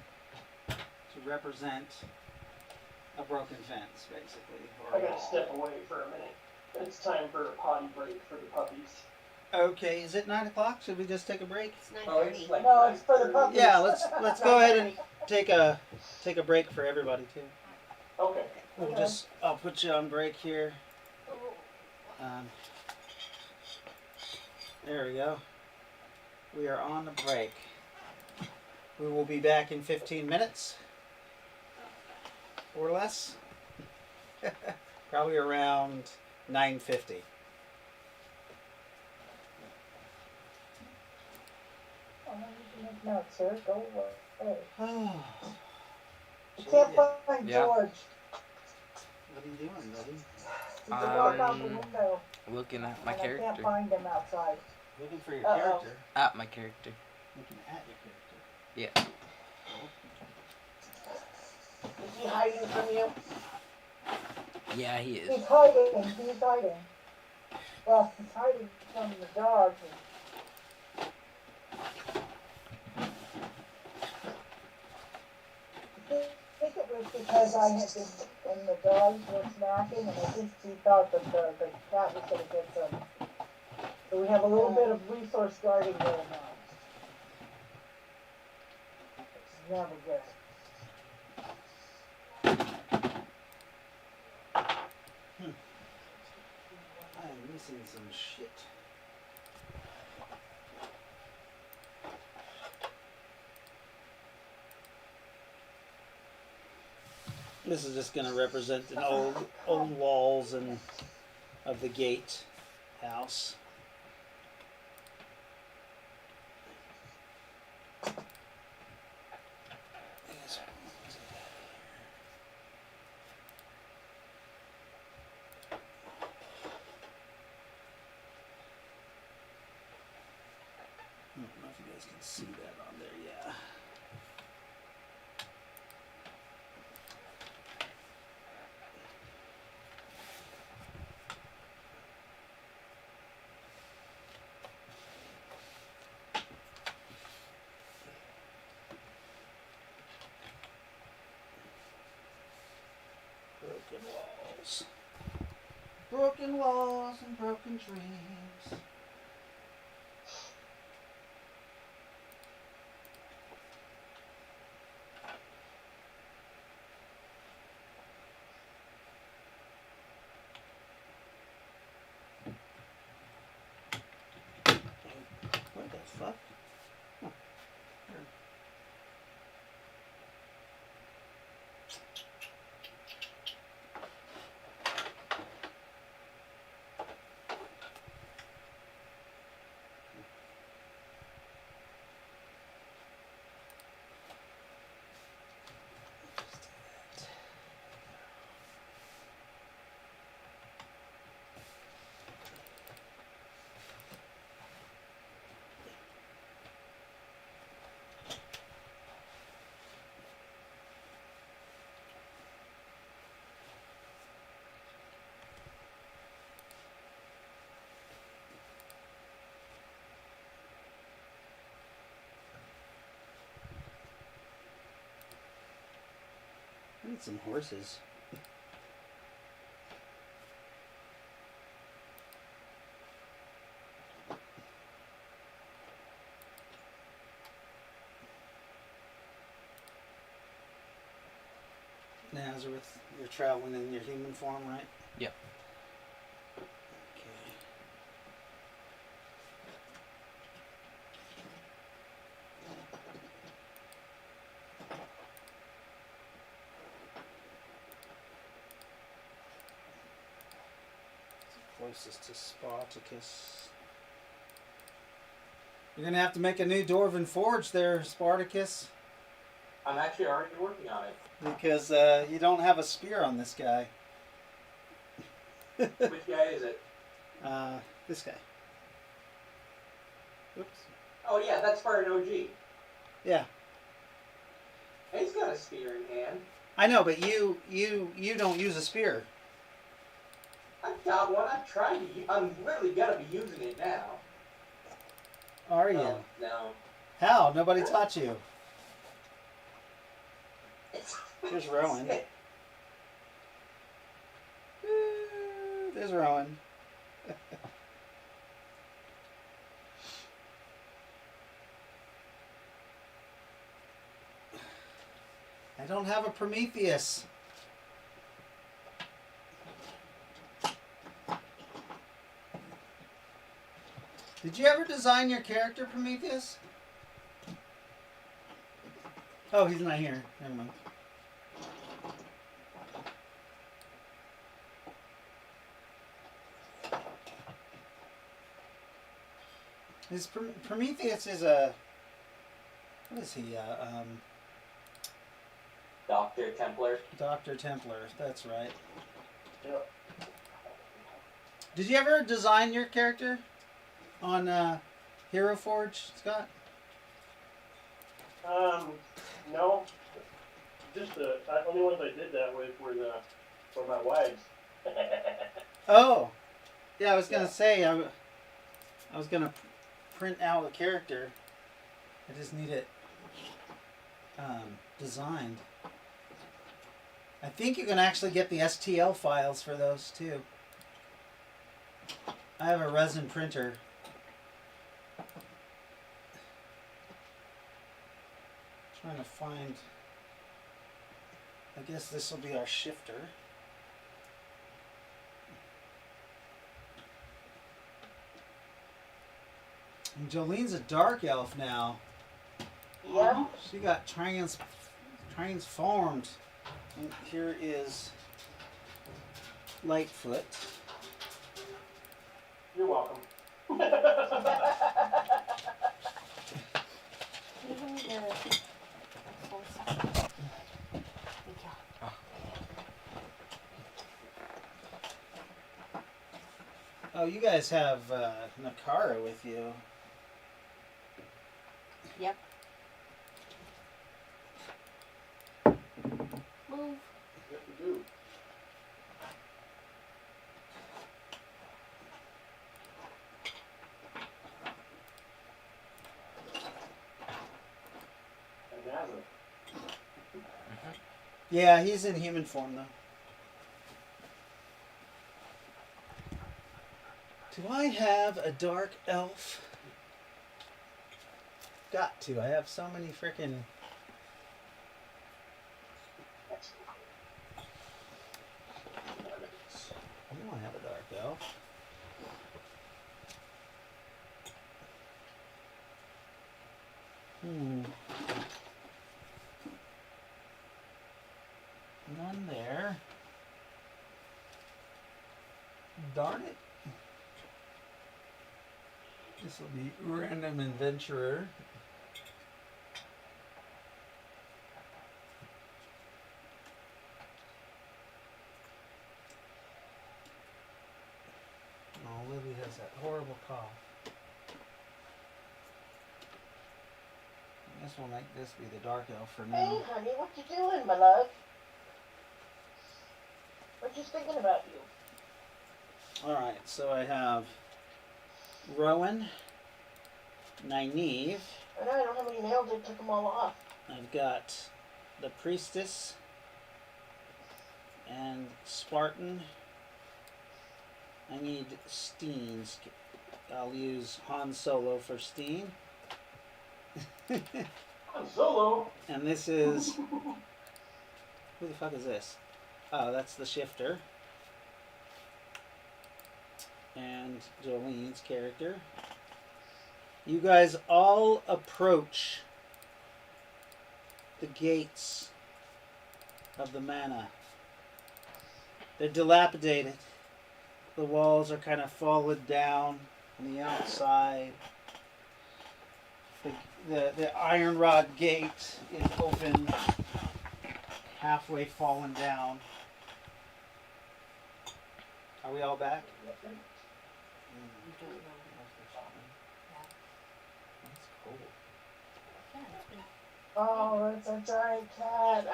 represent a broken fence, basically. Or I gotta step away for a minute. It's time for a potty break for the puppies. Okay, is it 9 o'clock? Should we just take a break? It's Oh, 9:30. it's like No, it's for the 9:30. puppies. Yeah, let's go ahead and take a break for everybody too. Okay. I'll put you on break here. There we go. We are on the break. We will be back in 15 minutes or less. Probably around 9:50. Oh, you can make notes, sir. Go away. Oh, You can't what find Yeah. George. are you doing, buddy? He can walk out the window. Looking at my And I can't character. find him outside. Looking for your Uh-oh. character. At my character. Looking at your character. Yeah. Is he hiding from you? Yeah, he is. He's hiding. He's hiding. Well, he's hiding from the dog. I think it was because I had been, and the dogs were snacking, and I think he thought that the cat was going to get some. So we have a little bit of resource guarding going on. It's never good. I am missing some shit. This is just going to represent an old walls and of the gate house. I don't know if you guys can see that on there, yeah. Broken walls. Broken walls and broken dreams. What the fuck? Huh. Here. Just do that. I need some horses. Nazareth, you're traveling in your human form, right? Yep. Okay. Closest to Spartacus. You're gonna have to make a new Dwarven forge there, Spartacus, I'm actually already working on it. because you don't have a spear on this guy. Which guy is it? This guy. Oops. Oh yeah, that's Spartan OG. Yeah, He's got a spear in hand. I know, but you don't use a spear. I've got one. I've tried to. I'm literally gonna be using it now. are you? Oh, no. How? Nobody taught you. Here's Rowan. There's Rowan. I don't have a Prometheus. Did you ever design your character, Prometheus? Oh, he's not here. Never mind. His Prometheus is a... What is he? Dr. Templar. Dr. Templar. That's right. Yep. Did you ever design your character on Hero Forge, Scott? No. Just the only ones I did that with were my wives. Oh, yeah. I was gonna say I was gonna print out a character. I just need it designed. I think you can actually get the STL files for those too. I have a resin printer. Trying to find. I guess this will be our shifter. And Jolene's a dark elf now. Yep. She got transformed. And here is Lightfoot. You're welcome. Even the full size. Thank you. Oh, you guys have Nakara with you. Yep. Move. Yes, we do. And Nazareth. Yeah, he's in human form though. Do I have a dark elf? Got to. I have so many freaking. I don't have a dark elf. None there. Darn it. This will be random adventurer. Oh, Lily has that horrible cough. I guess we'll make this be the dark elf for Hey, now. honey, what you doing, my love? We're just thinking about you. Alright, so I have Rowan, Nyneave. I know I don't have any nails, I took them all off. I've got the Priestess and Spartan. I need Steens. I'll use Han Solo for Steen. Han Solo. And this is... Who the fuck is this? Oh, that's the shifter. And Jolene's character. You guys all approach the gates of the manor. They're dilapidated. The walls are kind of fallen down on the outside. The iron rod gate is open, halfway fallen down. Are we all back? That's cold. Oh, it's a giant cat.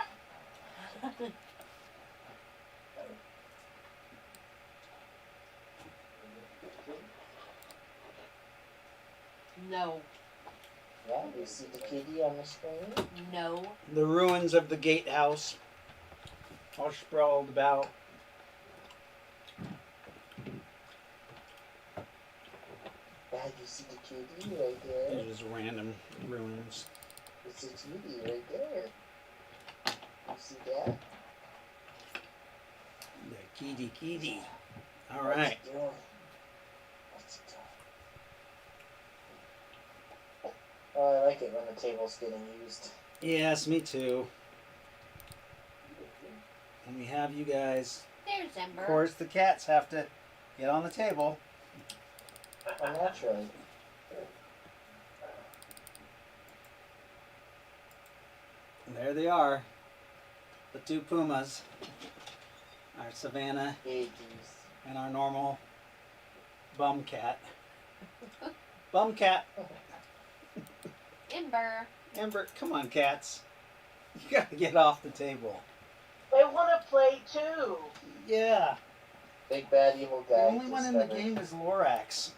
No. Yeah, you see the kitty on the screen? No. The ruins of the gatehouse, all sprawled about. Yeah, you see the kitty right there? They're just random ruins. It's a kitty right there. You see that? The kitty. All What's right. it doing? What's it doing? Oh, I like it when the table's getting used. Yes, me too. And we have you guys. There's Ember. Of course, the cats have to get on the table. Oh, naturally. And there they are. The two pumas. Our Savannah Kitties. and our normal bum cat. Bum cat. Ember. Amber, come on, cats. You gotta get off the table. They want to play too. Yeah. Big bad evil The guy. only one in the discovered. game is Lorax.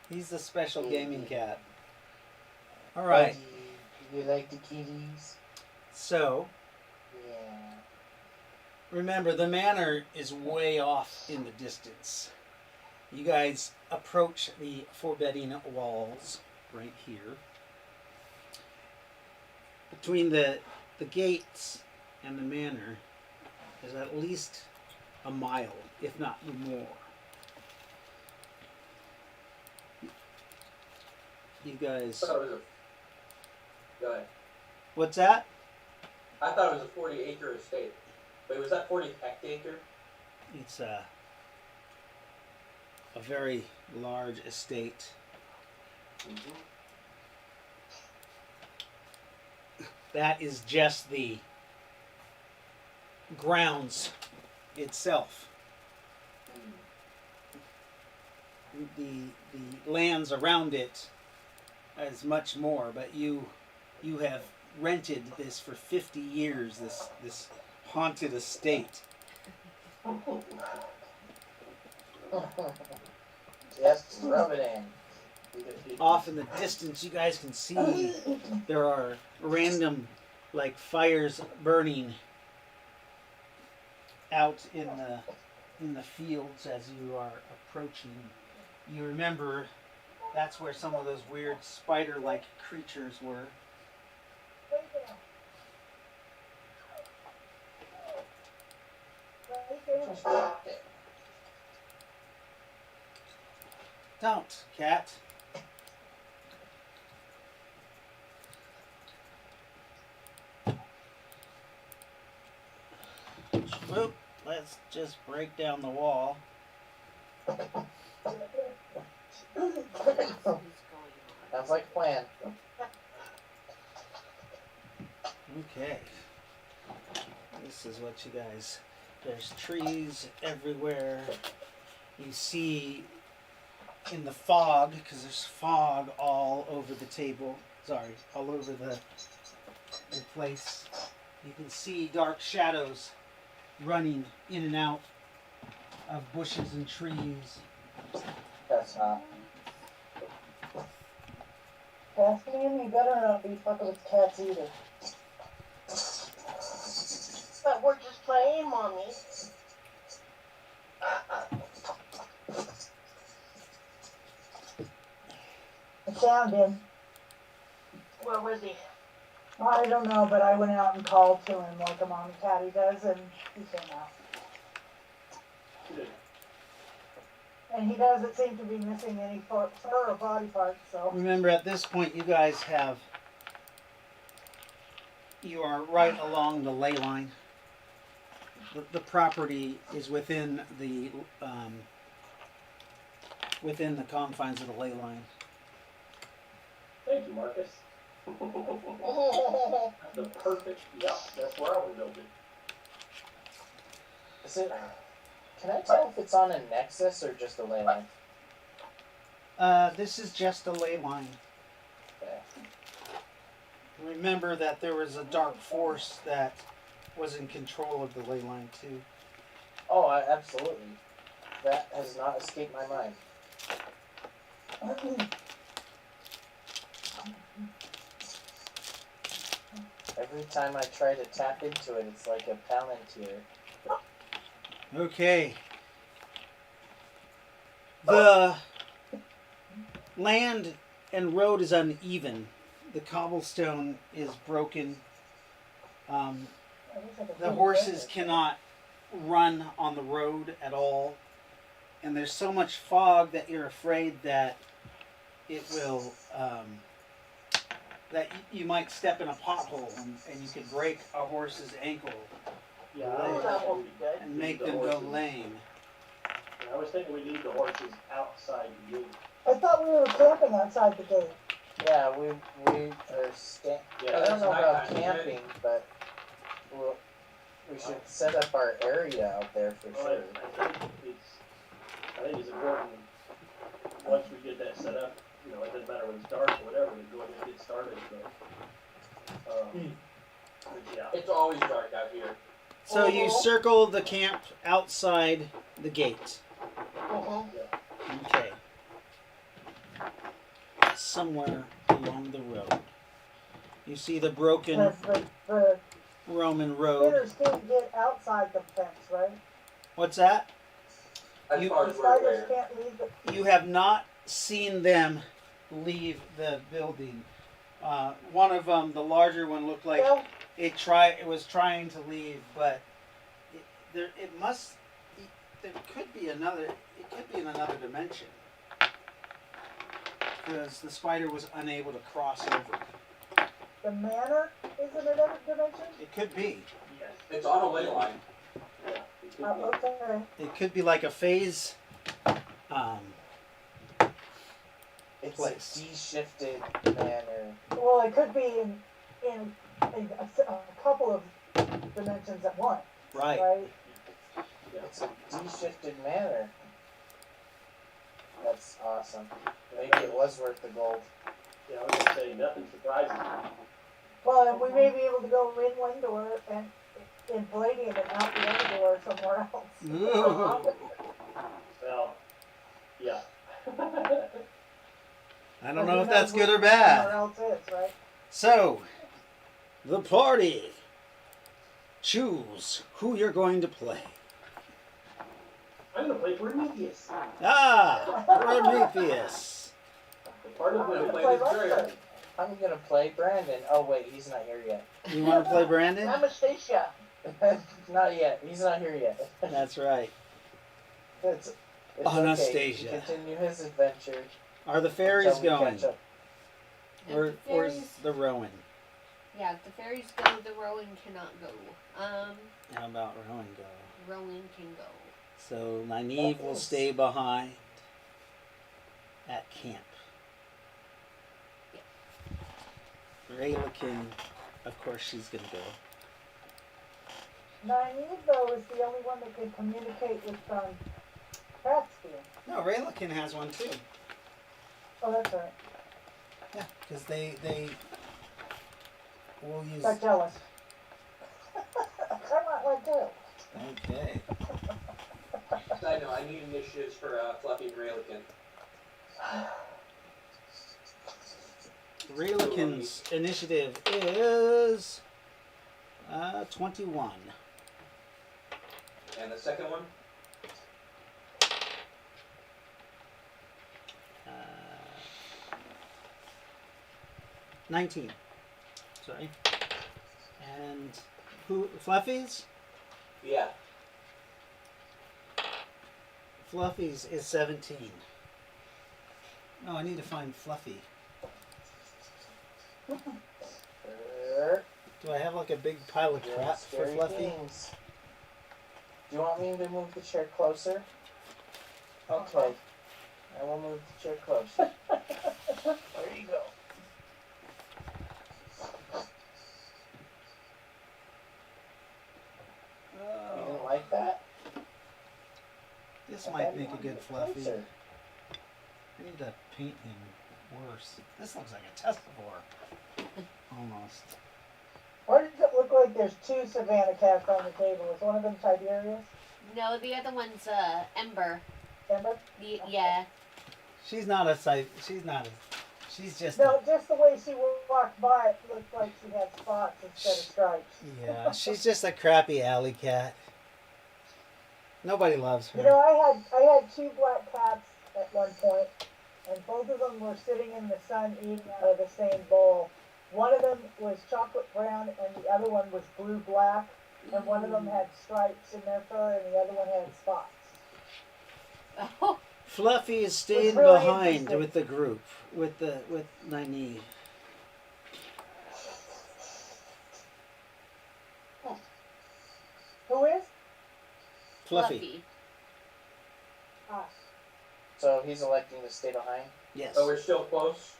He's the special gaming cat. All right. Buddy, you like the kitties? So, Yeah. remember, the manor is way off in the distance. You guys approach the forbidding walls right here. Between the gates and the manor is at least a mile, if not more. You guys, I thought it was a. Go ahead. what's that? I thought it was a 40-acre estate. Wait, was that 40 hectare? It's a very large estate. Mm-hmm. That is just the grounds itself. The lands around it is much more, but you have rented this for 50 years, this haunted estate. Yes, rub it in. Off in the distance you guys can see there are random like fires burning out in the fields as you are approaching. You remember that's where some of those weird spider-like creatures were. Right there. Right there. Just drop it. Don't, cat. Whoop, let's just break down the wall. Sounds like a plan. Okay. This is what you guys. There's trees everywhere. You see in the fog, because there's fog all over the table. Sorry, all over the place. You can see dark shadows running in and out of bushes and trees. That's hot. Caspian, you better not be fucking with cats either. But we're just playing, Mommy. I found him. Where was he? I don't know, but I went out and called to him like a mommy catty does, and he came out. Good. And he doesn't seem to be missing any fur or body parts, so. Remember, at this point, you guys you are right along the ley line. The property is within the confines of the ley line. Thank you, Marcus. The perfect, yeah, that's where I would build it. Is it? Can I tell if it's on a nexus or just a ley line? This is just a ley line. Okay. Remember that there was a dark force that was in control of the ley line too. Oh, absolutely. That has not escaped my mind. Every time I try to tap into it, it's like a Palantir. Okay. The land and road is uneven. The cobblestone is broken. The horses cannot run on the road at all. And there's so much fog that you're afraid that it will, that you might step in a pothole and you could break a horse's ankle Yeah, Oh, that won't be good. and make them go lame. I was thinking we leave the horses outside the gate. I thought we were camping outside the gate. Yeah, we are Yeah, I don't know about nighttime, isn't it? camping, but we should set up our area out there for Well, sure. I think it's important, once we get that set up, it doesn't matter when it's dark or whatever, to go ahead and get started, but yeah. It's always dark out here. So you circle the camp outside the gate. Okay. Somewhere along the road. You see the broken The Roman road. critters can't get outside the fence, right? What's that? As You- far The as we're spiders aware. can't leave the. You have not seen them leave the building. One of them, the larger one, looked like Well, it was trying to leave, but there could be another. It could be in another dimension because the spider was unable to cross over. the manor is in another dimension? It could be. Yes. It's on a ley line. Yeah, it could Oh, be. okay. It could be like a phase. It's Place. a de-shifted manner. Well, it could be in a couple of dimensions at once, Right. right? It's a de-shifted manner. That's awesome. Maybe it was worth the gold. Yeah, I was gonna say, nothing surprises me. Well, and we may be able to go in one door and in Palladium and out the other door somewhere else. Ooh. Well, yeah. I don't know if that's good or bad. Somewhere else is, right? So, the party. Choose who you're going to play. I'm gonna play Prometheus. Ah, Prometheus. Part of I'm gonna the play play this Lester. trailer. I'm gonna play Brandon. Oh wait, he's not here yet. You want to play Brandon? Anastasia. Not yet. He's not here yet. That's right. It's Anastasia. Okay. Continue his adventure. Are the fairies until we going? catch up. Or, where's the rowing? Yeah, if the fairies go, the rowing cannot go. How about rowing go? Rowing can go. So Nyneave will stay behind at camp. Ry-lo-kin, of course, she's gonna go. Nyneave, though, is the only one that can communicate with Catskill. No, Ry-lo-kin has one too. Oh, that's right. Yeah, because they will use. Got jealous. I'm not like you. Okay. Side note, I need initiatives for Fluffy and Ry-lo-kin. Ry-lo-kin's initiative is 21. And the second one? 19. Sorry. And who? Fluffy's? Yeah. Fluffy's is 17. Oh, I need to find Fluffy. Do I have like a big pile of crap for Scary Fluffy? things. Do you want me to move the chair closer? Okay. I will move the chair closer. There you go. You Oh, didn't like that? this I might thought you make a wanted good it Fluffy. closer. I need to paint him worse. This looks like a Teslavore. Almost. Why does it look like there's two Savannah cats on the table? Is one of them Tiberius? No, the other one's Ember. Ember? Yeah. She's not a sight. She's not a. She's just. No, just the way she walked by, it looked like she had spots instead of stripes. Yeah, she's just a crappy alley cat. Nobody loves her. You know, I had two black cats at one point, and both of them were sitting in the sun eating out of the same bowl. One of them was chocolate brown, and the other one was blue black, and one of them had stripes in their fur, and the other one had spots. Oh. Fluffy is staying really behind interesting. with the group, with Nyneave. Who is? Fluffy. Ah, So he's electing to stay behind. Yes. So we're still close.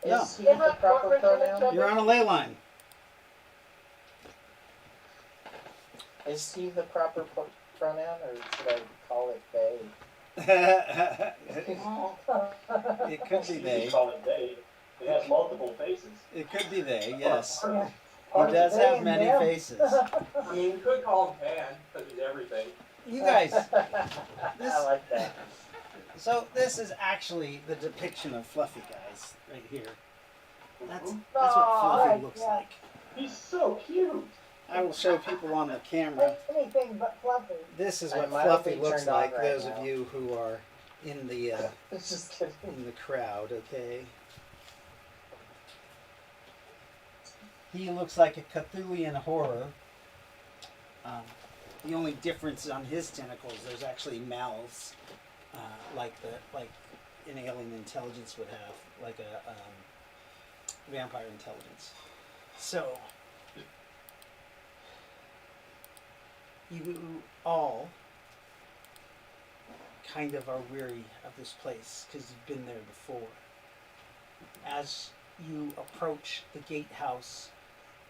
No. Is he the proper pronoun? You're on a ley line. Is he the proper pronoun, or should I call it they? It could be You they. call it they. It has multiple faces. It could be they. Yes. yeah. He does They have and many them. faces. I mean, you could call him Pan, because he's everything. You guys. I like that. So this is actually the depiction of Fluffy, guys, right here. That's what Aw, Fluffy right, looks yeah. like. He's so cute. I will show people on the camera. Anything but fluffy. This is I what might have Fluffy been looks turned on like. right Those now. of you who are in the Just kidding. in the crowd, okay. He looks like a Cthulhian horror. The only difference on his tentacles, there's actually mouths, like an alien intelligence would have, like a vampire intelligence. So, you all kind of are weary of this place because you've been there before. As you approach the gatehouse,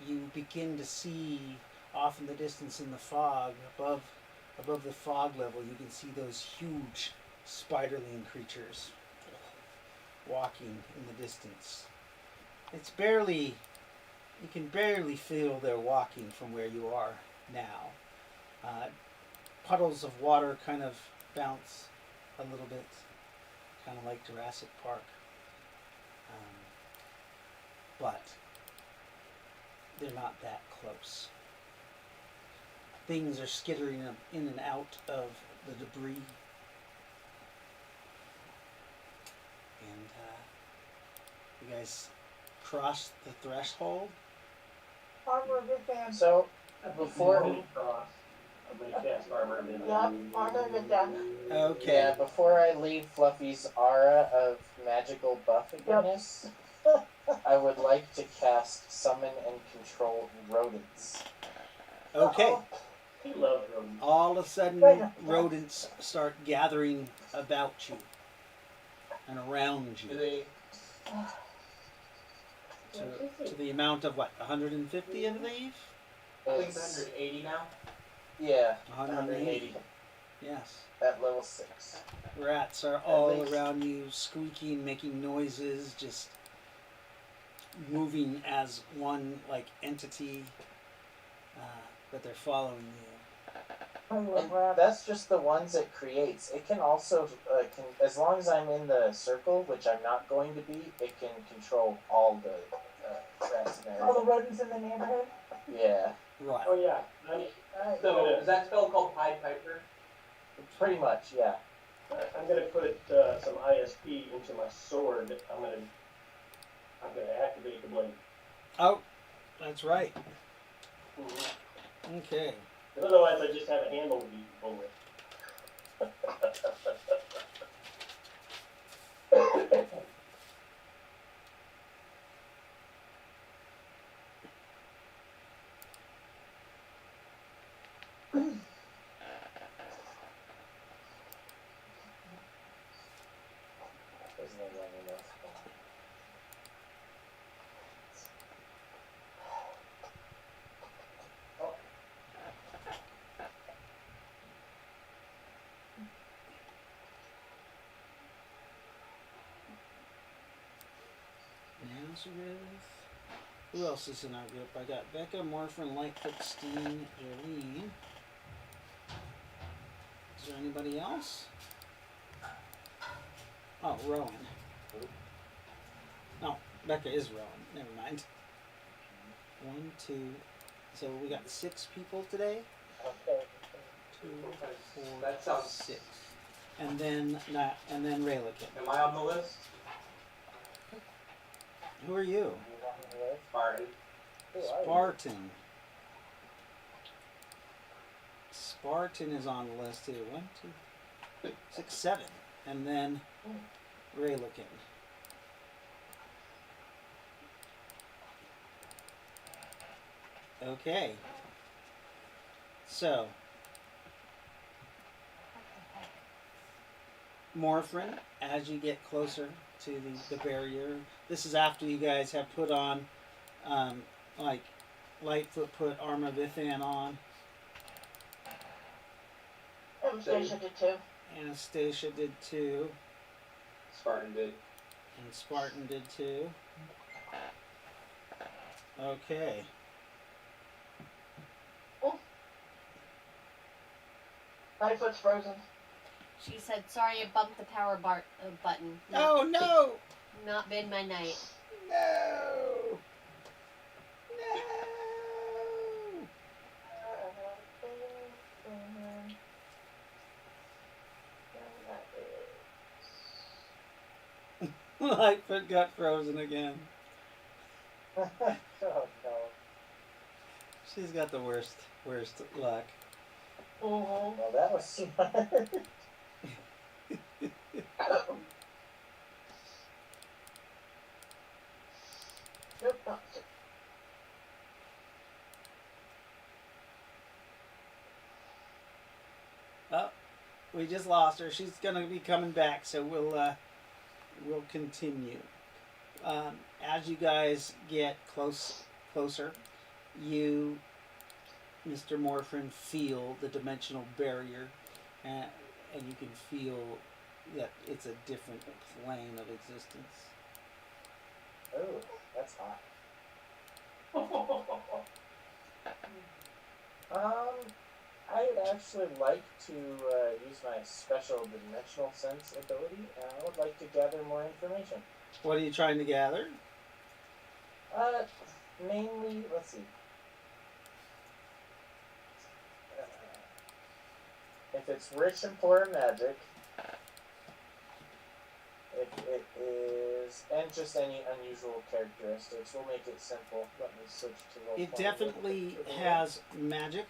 you begin to see off in the distance in the fog, above the fog level, you can see those huge spiderling creatures walking in the distance. It's barely, you can barely feel they're walking from where you are now. Puddles of water kind of bounce a little bit, kind of like Jurassic Park. But they're not that close. Things are skittering in and out of the debris. And you guys cross the threshold. Armor of good fan. So before, Cross. I'm gonna cast armor in. Yeah, armor of good fan. Okay. yeah, before I leave Fluffy's aura of magical buffedness, I would like to cast summon and control rodents. Okay. He loves rodents. All of a sudden, Wait, no. rodents start gathering about you and around Do you. they? To the amount of what? 150, I believe? I think It's, it's 180 now. yeah, 180. Yes. at level 6. Rats are all least. around you, squeaking, making noises, just moving as one like entity, but they're following you. I And love rabbits. that's just the ones it creates. It can also, as long as I'm in the circle, which I'm not going to be, it can control all the rats and All the everything. rodents in the neighborhood. Yeah, Right. Oh yeah. Alright. So is that spell called Pied Piper? pretty much, yeah. I'm gonna put some ISP into my sword. I'm gonna activate the blade. Oh, that's right. Mm-hmm. Okay. Otherwise, I just have a handle to beat people with. Isn't it long enough? Nazareth. Who else is in our group? I got Becca, Morphin, Lightfoot, Steen, Jolene. Is there anybody else? Oh, Rowan. No, Becca is Rowan. Never mind. 1, 2. So we got 6 people today. Okay. 2, 4, That sounds. 6. And then Ry-lo-kin. Am I on the list? Who are you? You want me to list? Spartan. Who are you? Spartan. Spartan is on the list too. 1, 2, 6, 7. And then Ry-lo-kin. Okay. So, Morphrin, as you get closer to the barrier, this is after you guys have put on, like, Lightfoot put Armor Vithan on. Anastasia did too. Anastasia did too. Spartan did. And Spartan did too. Okay. Lightfoot's frozen. She said, "Sorry, I bumped the power button. Oh no! Not been my night." No! No! Lightfoot got frozen again. Oh no. She's got the worst luck. Mm-hmm. Well, that was smart. Nope, not sick. Oh, we just lost her. She's gonna be coming back, so we'll continue. As you guys get closer, you, Mr. Morphin, feel the dimensional barrier, and you can feel that it's a different plane of existence. Oh, that's hot. I'd actually like to use my special dimensional sense ability, and I would like to gather more information. What are you trying to gather? Mainly, let's see. If it's rich in poor magic, if it is, and just any unusual characteristics, we'll make it simple. Let me switch to roll. It definitely has magic.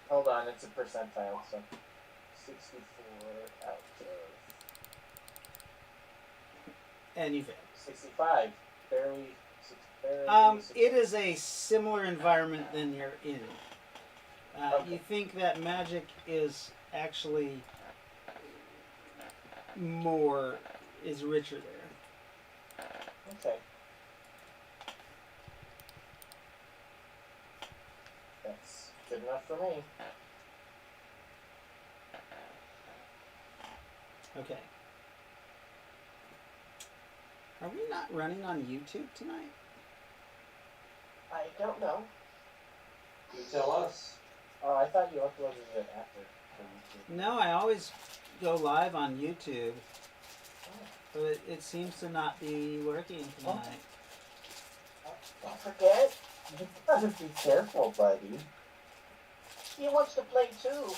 Hold on, it's a percentile, so 64 out of And you fail. 65. Barely. It is a similar environment than you're in. Okay. You think that magic is actually is richer there. Okay. That's good enough for me. Okay. Are we not running on YouTube tonight? I don't know. You tell us. Oh, I thought you uploaded it after. For YouTube. No, I always go live on YouTube. But it seems to not be working tonight. Don't forget, You gotta be careful, buddy. he wants to play too.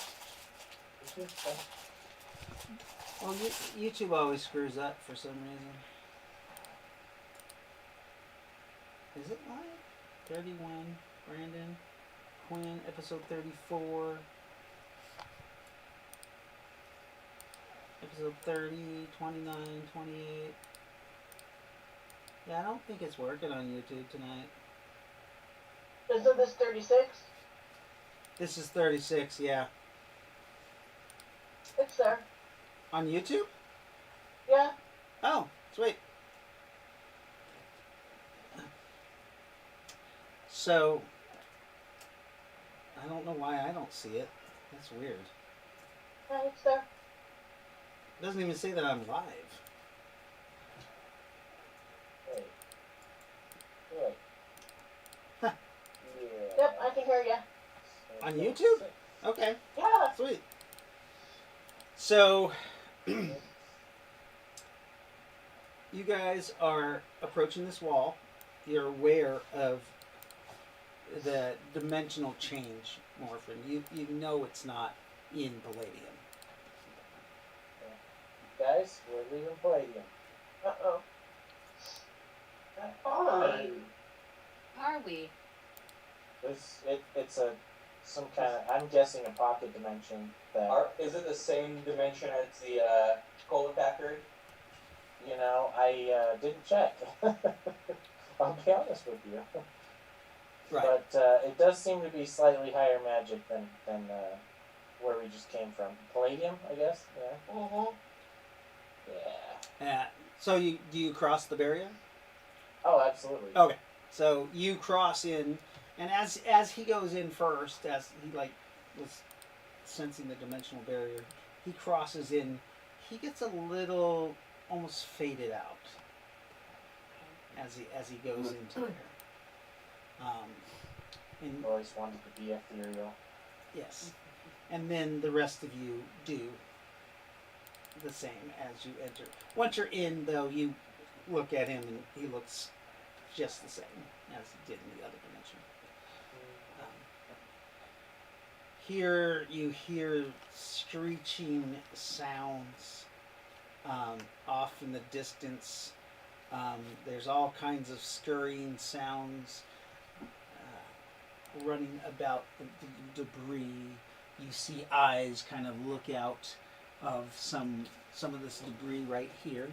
Well, YouTube always screws up for some reason. Is it live? 31, Brandon, Quinn, episode 34. Episode 30, 29, 28. Yeah, I don't think it's working on YouTube tonight. Isn't this 36? This is 36, yeah. It's there. On YouTube? Yeah. Oh, sweet. So, I don't know why I don't see it. That's weird. It's there. It doesn't even say that I'm live. Wait. Wait. Huh. Yeah. Yep, I can hear you. So On YouTube? Okay, Yeah. sweet. So, you guys are approaching this wall. You're aware of the dimensional change, Morphin. You know it's not in Palladium. Guys, we're leaving Palladium. Uh-oh. Fine. Are we? It's some kind of, I'm guessing, a pocket dimension that, Is it the same dimension as the cola factory? you know, I didn't check. I'll be honest with you. Right. But it does seem to be slightly higher magic than where we just came from. Palladium, I guess. Yeah. Mm-hmm. Yeah. So do you cross the barrier? Oh, absolutely. Okay. So you cross in, and as he goes in first, as he was sensing the dimensional barrier, he crosses in. He gets a little almost faded out as he goes into there. And Always wanted to be ethereal. yes, and then the rest of you do the same as you enter. Once you're in, though, you look at him and he looks just the same as he did in the other dimension. Here you hear screeching sounds off in the distance. There's all kinds of scurrying sounds running about the debris. You see eyes kind of look out of some of this debris right here.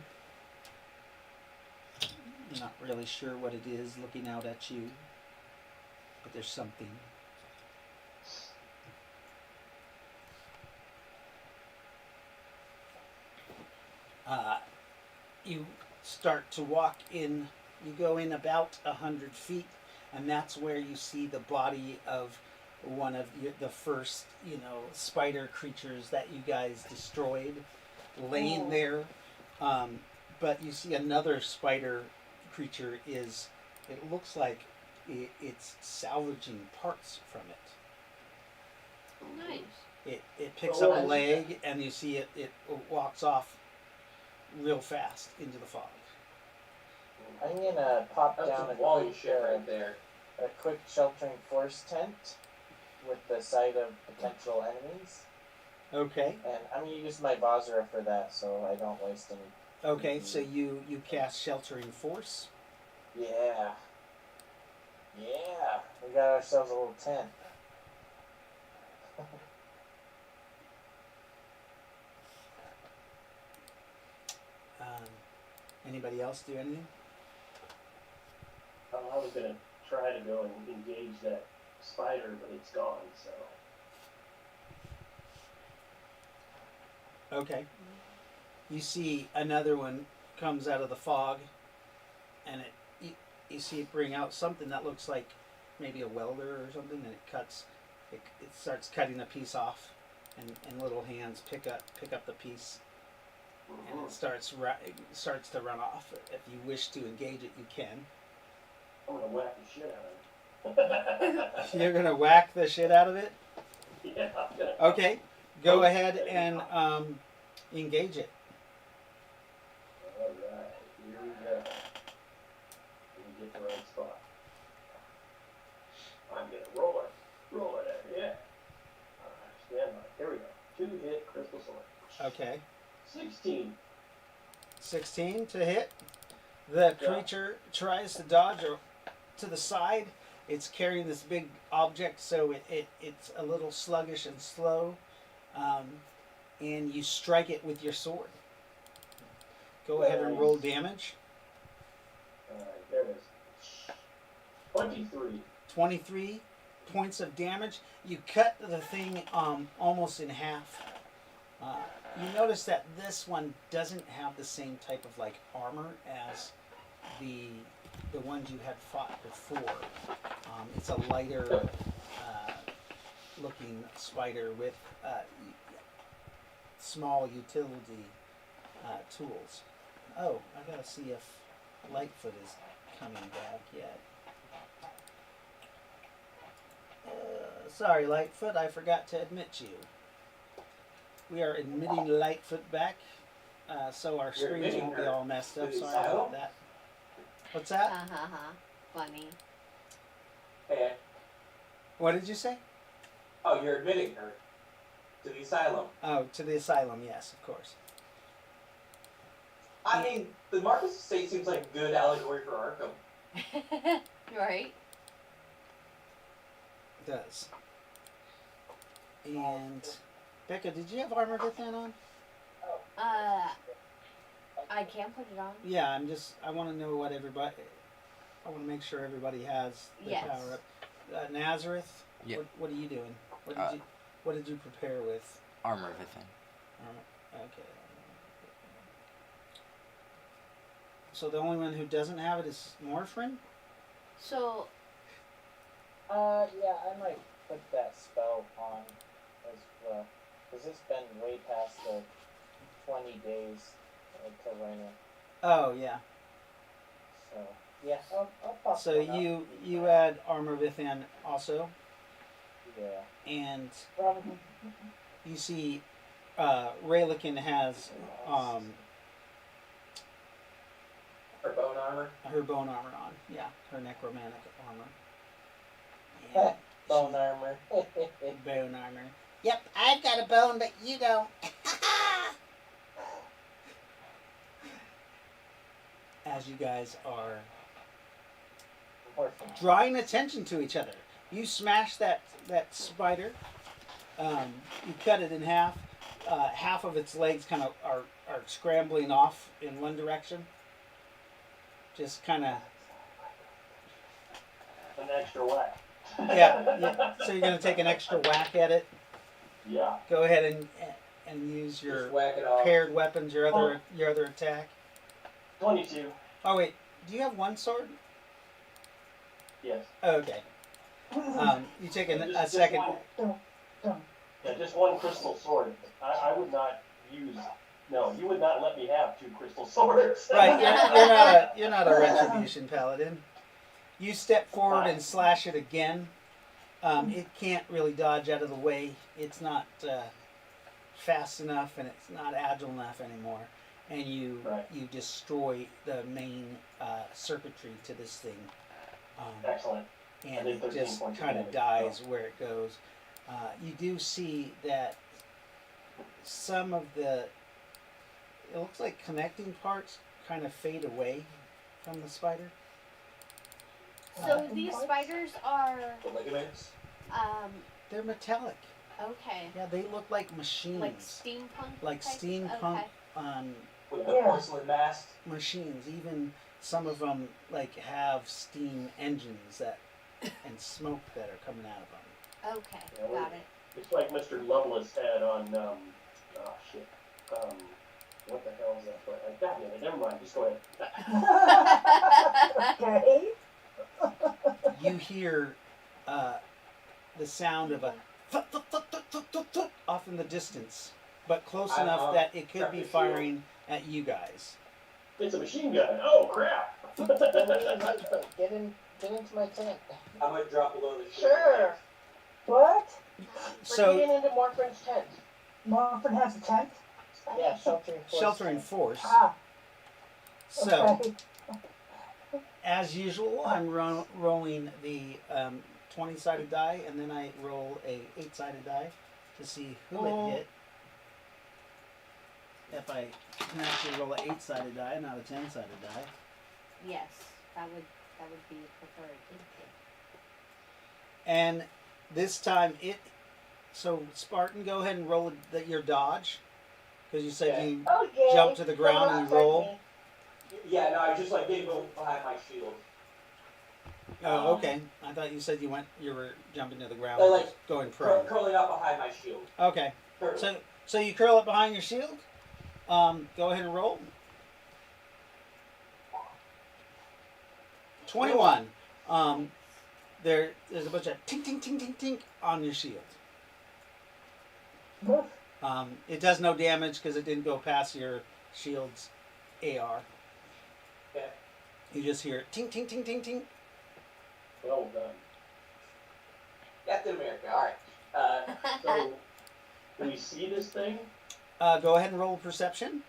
You're not really sure what it is looking out at you, but there's something. You start to walk in. You go in about 100 feet, and that's where you see the body of one of the first, spider creatures that you guys destroyed, laying there. But you see another spider creature it looks like it's salvaging parts from it. Nice. It picks up a leg, and you see it walks off real fast into the fog. I'm gonna pop That's down some a Wally quick, shit right there. a quick sheltering force tent with the sight of potential enemies. Okay. And I'm gonna use my Basra for that, so I don't waste any. Okay, so you cast Sheltering Force. Yeah. Yeah. We got ourselves a little tent. Anybody else do anything? I was gonna try to go and engage that spider, but it's gone, so. Okay. You see another one comes out of the fog, and you see it bring out something that looks like maybe a welder or something, and it starts cutting a piece off, and little hands pick up the piece, and it starts to run off. If you wish to engage it, you can. I'm gonna whack the shit out of it. You're gonna whack the shit out of it. Yeah, I'm gonna. Okay, go ahead and engage it. Alright, here we go. Let me get the right spot. I'm gonna roll it there, yeah. Stand by, here we go. 2-hit crystal sword. Okay. 16. 16 to hit. The creature tries to dodge or to the side. It's carrying this big object, so it's a little sluggish and slow. And you strike it with your sword. Go ahead and roll damage. Alright, there it is. 23. 23 points of damage. You cut the thing almost in half. You notice that this one doesn't have the same type of armor as the ones you had fought before. It's a lighter looking spider with small utility tools. Oh, I gotta see if Lightfoot is coming back yet. sorry, Lightfoot, I forgot to admit you. We are admitting Lightfoot back, so our You're screens admitting won't be her all messed to up. the Sorry about asylum? that. What's that? Ha ha ha. Funny. Hey, What did you say? oh, you're admitting her to the asylum. Oh, to the asylum, yes, of course. I mean, the Marcus Estate seems like a good allegory for Arkham. Right? It does. And Becca, did you have armor within on? I can put it on. Yeah, I want to know what everybody. I want to make sure everybody has the Yes. power up. Nazareth. Yeah. What are you doing? What did you prepare with? Armor within. Okay. So the only one who doesn't have it is Morphrin? So, Yeah, I might put that spell on as well. Because it's been way past the 20 days to Rhino. Oh, yeah. So, yeah, I'll pop So one up. you add armor within also, Yeah. and Probably. you see Ry-lo-kin has Or bone armor. her bone armor on. Yeah, her necromantic armor. And Bone armor. bone armor. Yep, I've got a bone, but you don't. As you guys are Morphine. drawing attention to each other, you smash that spider. You cut it in half. Half of its legs kind of are scrambling off in one direction. Just kind of An extra whack. yeah. So you're gonna take an extra whack at it. Yeah. Go ahead and use your Just whack it off. paired weapons. Your other attack. 22. Oh wait, do you have one sword? Yes. Oh, okay. You take a Just second. one. Yeah, just one crystal sword. I would not use. No, you would not let me have 2 crystal swords. Right, you're not a retribution paladin. You step forward and slash it again. It can't really dodge out of the way. It's not fast enough, and it's not agile enough anymore. And you destroy the main circuitry to this thing. Excellent. And I did it 13 just points of kind of damage. dies where it goes. You do see that some of the, it looks like connecting parts kind of fade away from the spider. so these spiders are, The ligaments. They're metallic. okay. Yeah, they look like machines. Like steampunk? Like type? steampunk Okay. With the Yeah. porcelain mast. machines. Even some of them like have steam engines and smoke that are coming out of them. Okay, Yeah, got it. It's like Mr. Lovelace had on, oh shit. What the hell is that? God damn it, never mind, just go ahead. Okay. You hear the sound of a thut, thut, thut, thut, thut, thut, thut off in the distance, but close enough that it could be firing at you guys. It's a machine gun. Oh crap! Get into my tent. I'm gonna drop below the shield. Sure. What? So We're getting into Morphin's tent. Morphin has a tent? Yeah, sheltering force. sheltering force. Ah, So okay. as usual, I'm rolling the 20-sided die, and then I roll a 8-sided die to see who it hit. If I can actually roll an 8-sided die, not a 10-sided die. Yes, that would be preferred. And this time so Spartan, go ahead and roll your dodge, because you said you Okay. jump to the ground and you roll. Yeah, no, I was just like getting behind my shield. Oh, okay. I thought you said you were jumping to the ground, Like, just going prone. Curling up behind my shield. Okay. Curling. So you curl up behind your shield. Go ahead and roll. 21. There's a bunch of tink, tink, tink, tink, tink on your shield. Oof. It does no damage because it didn't go past your shield's AR. Okay. You just hear tink, tink, tink, tink, tink. Well done. Captain America. All right. So, do we see this thing? Go ahead and roll perception.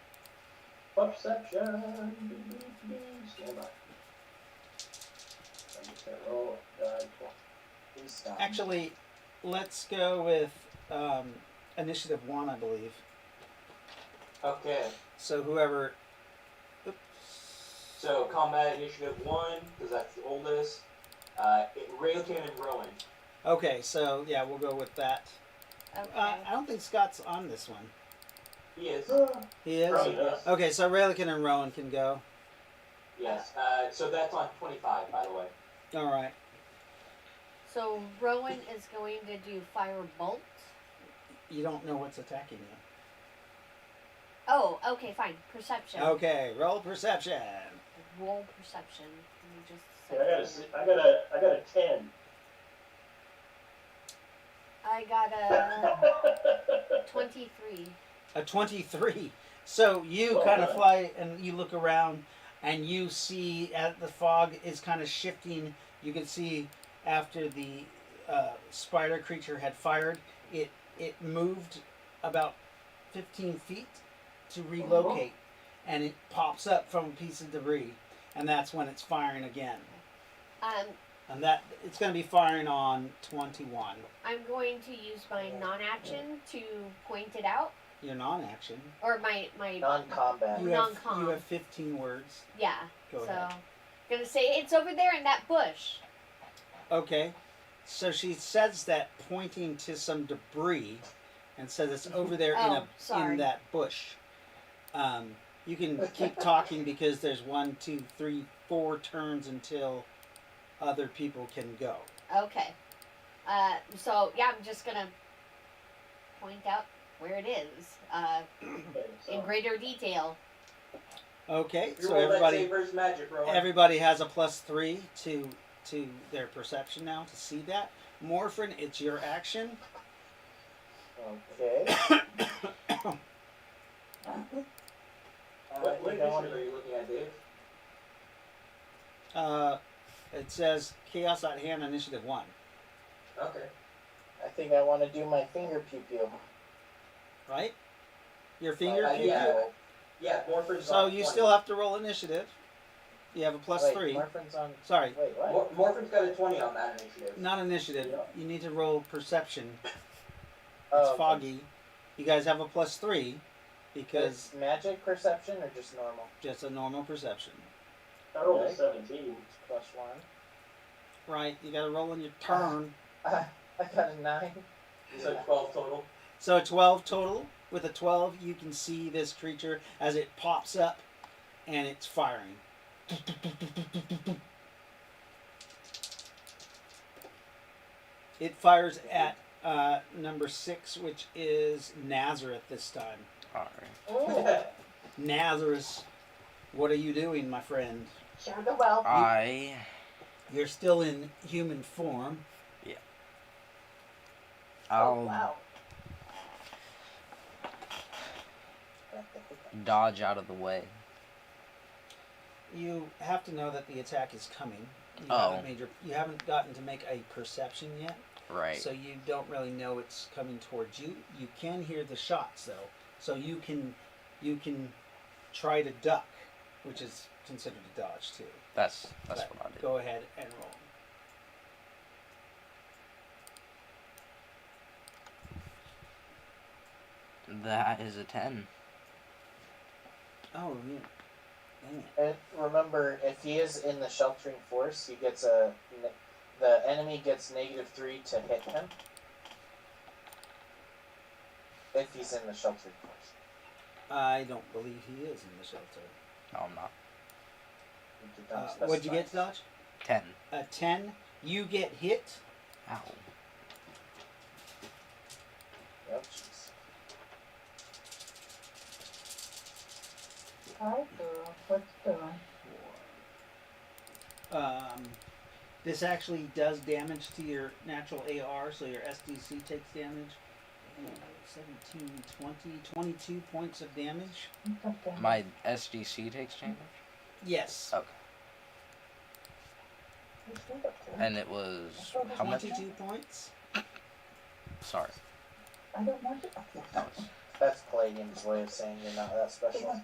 Perception. Stand by. I'm just gonna roll die twice. Please stop. Actually, let's go with initiative 1, I believe. Okay. So whoever. Oops. So combat initiative 1, because that's the oldest. Ry-lo-kin and Rowan. Okay, so yeah, we'll go with that. Okay. I don't think Scott's on this one. He is. He is? Probably does. Okay, so Ry-lo-kin and Rowan can go. Yes. So that's on 25, by the way. Alright. So Rowan is going to do fire bolt. You don't know what's attacking you. Oh, okay, fine. Perception. Okay, roll perception. Roll perception. Let me just. Yeah, I got a 10. I got a 23. A 23. So you Well kind of done. fly and you look around and you see the fog is kind of shifting. You can see after the spider creature had fired, it moved about 15 feet to relocate, and it pops up from a piece of debris, and that's when it's firing again. And that it's going to be firing on 21. I'm going to use my non-action to point it out, Your non-action. or my Non-combat. You have, Non-com. you have 15 words. yeah. Go so ahead. gonna say it's over there in that bush. Okay. So she says that pointing to some debris, and says it's over there Oh, sorry. in that bush. You can keep talking because there's 1, 2, 3, 4 turns until other people can go. Okay. So yeah, I'm just gonna point out where it is Okay, so in greater detail. Okay. You So roll that everybody save versus magic, Rowan. everybody has a +3 to their perception now to see that. Morphin, it's your action. Okay. What initiative are you looking at, Dave? It says Chaos at Hand Initiative 1. Okay. I think I want to do my finger pew pew. Right? Your finger I pew yeah. pew? Yeah, Morphin's So on you 20. still have to roll initiative. You have a +3. Wait, Morphin's on. Sorry, Wait, what? Morphin's got a 20 on that initiative. not initiative. Yeah. You need to roll perception. It's Oh, okay. foggy. You guys have a +3 because It's magic perception or just normal? just a normal perception. I rolled a Okay. 17. It's +1. Right? You got to roll on your turn. I got a 9. So 12 total. So a 12 total. With a 12, you can see this creature as it pops up and it's firing. It fires at number 6, which is Nazareth this time. Alright. Nazareth, what are you doing, my friend? Share the wealth. You're still in human form. Oh, I'll wow. dodge out of the way. You have to know that the attack is coming. Oh. You haven't gotten to make a perception yet, Right. so you don't really know it's coming towards you. You can hear the shots though, so you can try to duck, which is considered a dodge too. That's But what I did. Go ahead and roll. That is a 10. Oh yeah. Dang it. And remember, if he is in the sheltering force, he gets the enemy gets -3 to hit him. If he's in the sheltering force. I don't believe he is in the shelter. No, I'm not. You did not What'd you get to specify. dodge? 10. A 10. You get hit. Ow. Oh, jeez. Hi, girl. What's doing? This actually does damage to your natural AR, so your SDC takes damage. 17, 20, 22 points of damage. Okay. My SDC takes damage? Yes. Okay. And it was how much? 22 points. sorry. I don't want it. That's Palladium's way of saying you're not that special.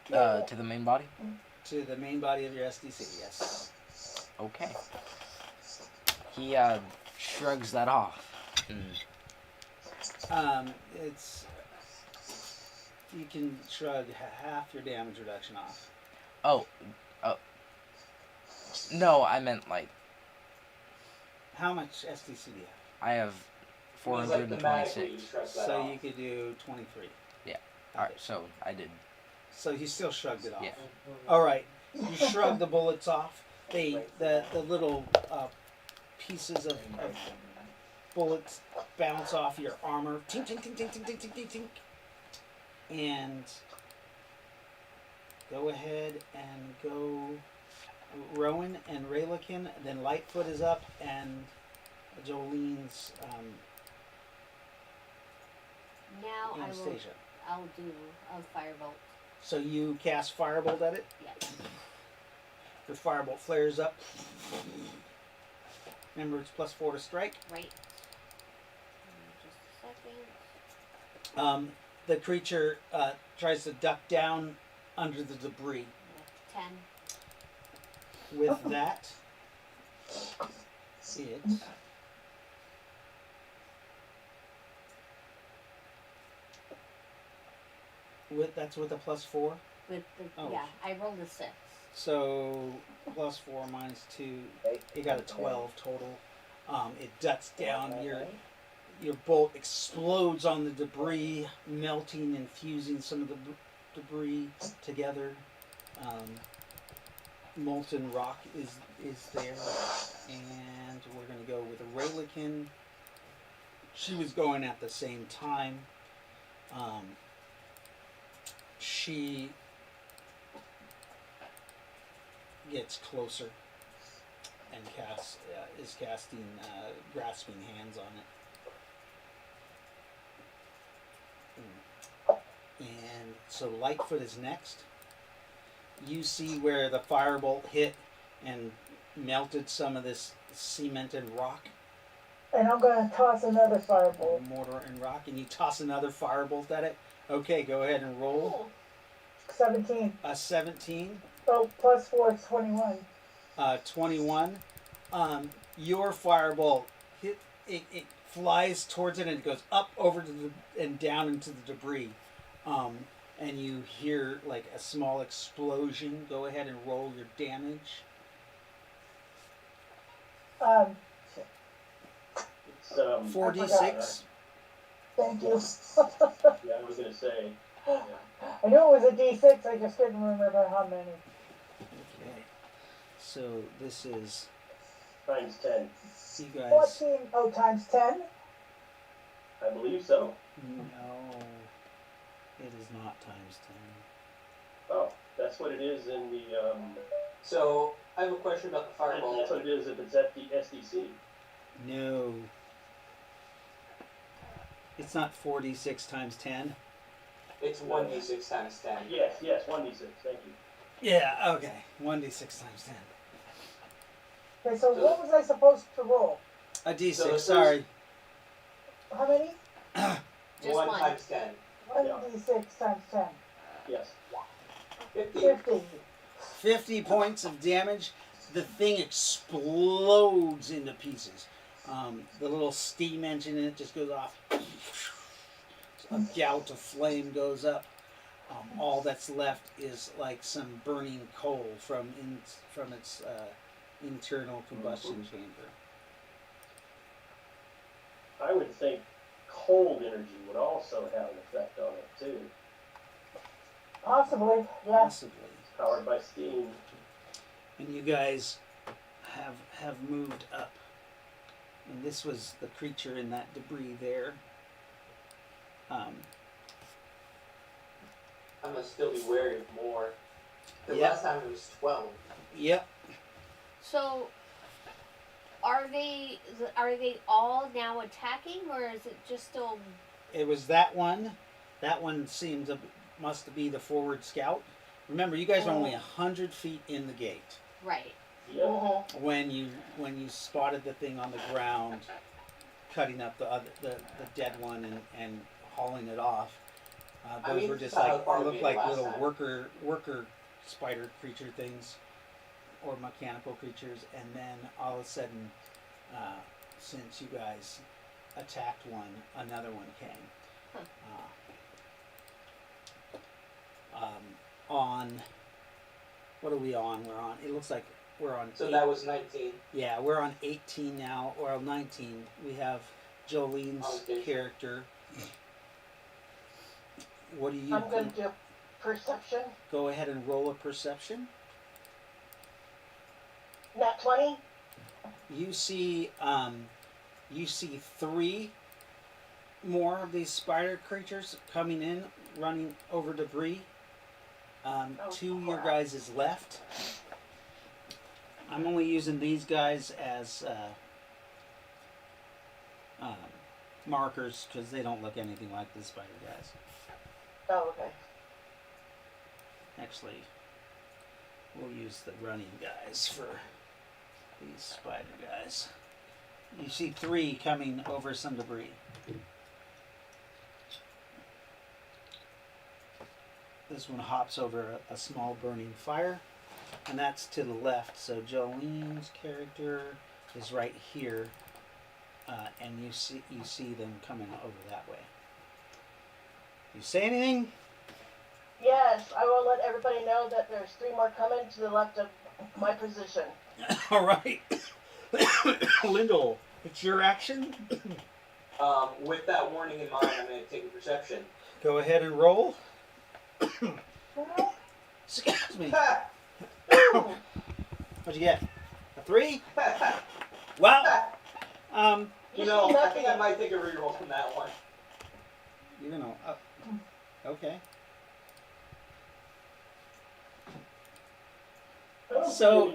To the main body? To the main body of your SDC, yes. Okay. He shrugs that off. It's you can shrug half your damage reduction off. Oh, no, I meant like How much SDC do you have? I have Means, like, thematically, you 426. shrug that So off. you could do 23. Yeah. All right, so I did. So you still shrugged it off. Yeah. All right. You shrug the bullets off. The little pieces of bullets bounce off your armor. Tink, tink, tink, tink, tink, tink, tink, tink, tink. And go ahead and go Rowan and Ry-lo-kin. Then Lightfoot is up and Jolene's Now Anastasia. I'll do a firebolt. So you cast Firebolt at it. Yes. Your Firebolt flares up. Remember, it's +4 to strike. Right. Just a second. The creature tries to duck down under the debris. 10. With that, it that's with a +4. With the Oh. yeah, I rolled a 6. So +4 -2, you got a 12 total. It ducks down. Your bolt explodes on the debris, melting and fusing some of the debris together. Molten rock is there, and we're gonna go with a Ry-lo-kin. She was going at the same time. She gets closer and is casting grasping hands on it. And so Lightfoot is next. You see where the firebolt hit and melted some of this cemented rock, And I'm gonna toss another firebolt. mortar and rock, and you toss another firebolt at it. Okay, go ahead and roll. 17. A 17. Oh, +4 is 21. 21. Your firebolt it flies towards it and it goes up over to and down into the debris. And you hear like a small explosion. Go ahead and roll your damage. It's 4d6. Thank you. yeah, I was gonna say. I knew it was a D6, I just couldn't remember how many. Okay. So this is Times 10. you guys. 14, oh, times 10? I believe so. No, it is not times 10. Oh, that's what it is in the. So, I have a question about the fireball. That's what it is if it's at the SDC. No. It's not 4d6 times 10. It's 1d6 times 10. Yes, 1d6. Thank you. Yeah, okay. 1d6 times 10. Okay, so what was I supposed to roll? A d6, So the sorry. How many? Just 1 one. times 10. 1d6 times 10. Yes. 50. 50. 50 points of damage. The thing explodes into pieces. The little steam engine in it just goes off. A gout of flame goes up. All that's left is like some burning coal from its internal combustion chamber. I would think cold energy would also have an effect on it too. Possibly, yeah. Possibly. Powered by steam. And you guys have moved up. And this was the creature in that debris there. I'm gonna still be wary of more. The Yep. last time it was 12. Yep. So, are they all now attacking, or is it just still? It was that one. That one must be the forward scout. Remember, you guys were only 100 feet in the gate Right. Yeah. when you spotted the thing on the ground cutting up the dead one and hauling it off. I Those mean, were just that's how like far they we looked made it like last little time. worker spider creature things, or mechanical creatures. And then all of a sudden, since you guys attacked one, another one came. On what are we on? We're on. It looks like we're on. So that was 19. Yeah, we're on 18 now, or 19. We have Jolene's Okay. character. What do you I'm going think? to do perception. Go ahead and roll a perception. Nat 20. You see 3 more of these spider creatures coming in, running over debris. 2 your guys is left. I'm only using these guys as markers because they don't look anything like the spider guys. Oh, okay. Actually, we'll use the running guys for these spider guys. You see 3 coming over some debris. This one hops over a small burning fire, and that's to the left. So Jolene's character is right here, and you see them coming over that way. You say anything? Yes, I will let everybody know that there's 3 more coming to the left of my position. All right, Lyndall, it's your action. With that warning in mind, I'm going to take a perception. Go ahead and roll. Excuse me. What'd you get? A 3? Wow. You know, I think I might take a reroll from that one. You're gonna. Okay. So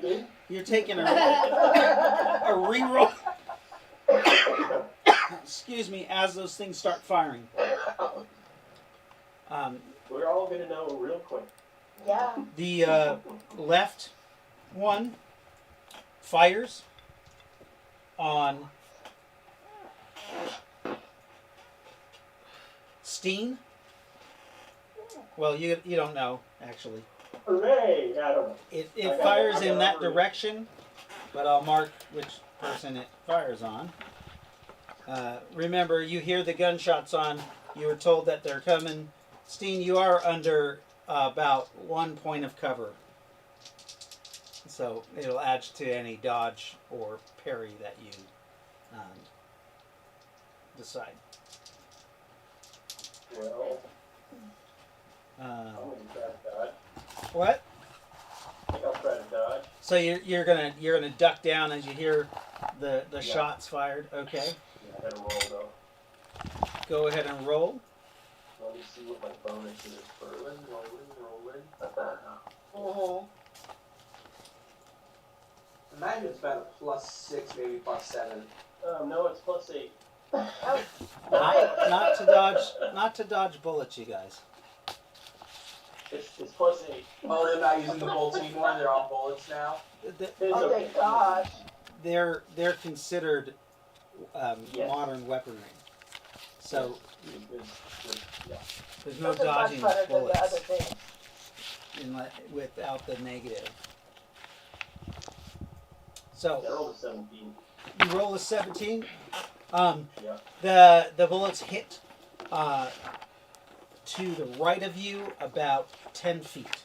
you're taking a reroll. Excuse me, as those things start firing. We're all gonna know real quick. Yeah. The left one fires on Steen. Well, you don't know actually. Hooray! I don't know. It fires in that direction, but I'll mark which person it fires on. Remember, you hear the gunshots on. You were told that they're coming. Steen, you are under about 1 point of cover. So it'll add to any dodge or parry that you decide. Well, I'm gonna try to dodge. What? I think I'll try to dodge. So you're gonna duck down as you hear the shots fired. Okay. Yeah, I gotta roll though. Go ahead and roll. Let me see what my bonus is. Rolling. Mm-hmm. Imagine it's about a +6, maybe +7. No, it's +8. Not to dodge bullets, you guys. It's +8. Oh, they're not using the bolts anymore. They're all bullets now. It's Oh, okay. thank gosh. They're considered Yes. modern weaponry. So Yeah. there's no This is much dodging better than the other bullets things. without the negative. So I rolled a 17. you roll a 17. Yeah. The bullets hit to the right of you about 10 feet.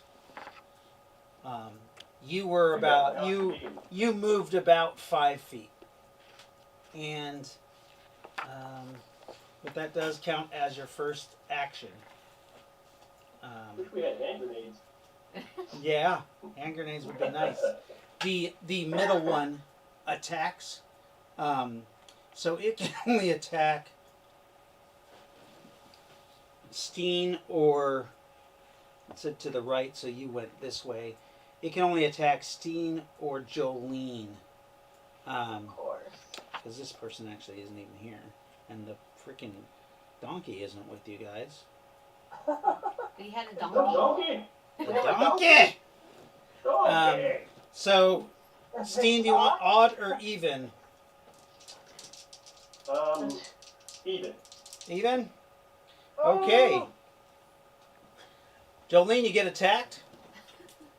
You were about you moved about 5 feet, and but that does count as your first action. Wish we had hand grenades. Yeah, hand grenades would be nice. The middle one attacks, so it can only attack Steen or it's to the right. So you went this way. It can only attack Steen or Jolene, Of course. because this person actually isn't even here, and the freaking donkey isn't with you guys. We had a The donkey. donkey! The donkey. Donkey! So, Steen, do you want odd or even? Even. Even? Okay. Oh, Jolene, you get attacked?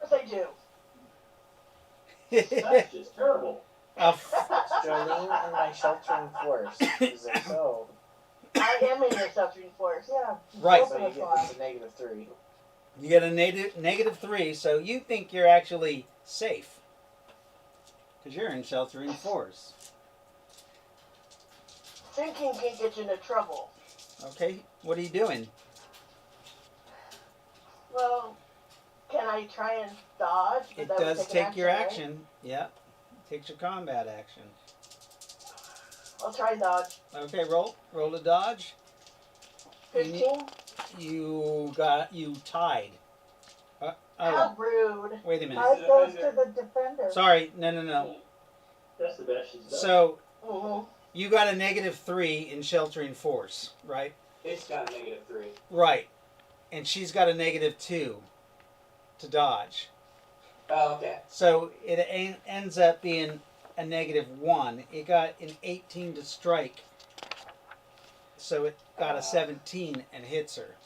yes, I do. That's just terrible. Jolene and my sheltering force. Is it so? I am in your sheltering force. Yeah. Right. both So of you us get are. it's a -3. You get a -3, so you think you're actually safe. Because you're in sheltering force. Drinking can get you into trouble. Okay, what are you doing? Well, can I try and dodge? But It that would does take an take your right? action. Yeah. Takes your combat action. I'll try and dodge. Okay, roll to dodge. 15? You tied. How rude. Wait a minute. It goes to the defender. Sorry, no. That's the best she's done. So Mm-hmm. you got a -3 in sheltering force, right? It's got a -3. Right. And she's got a -2 to dodge. Oh, okay. So it ends up being a -1. It got an 18 to strike. So it got a 17 and hits her.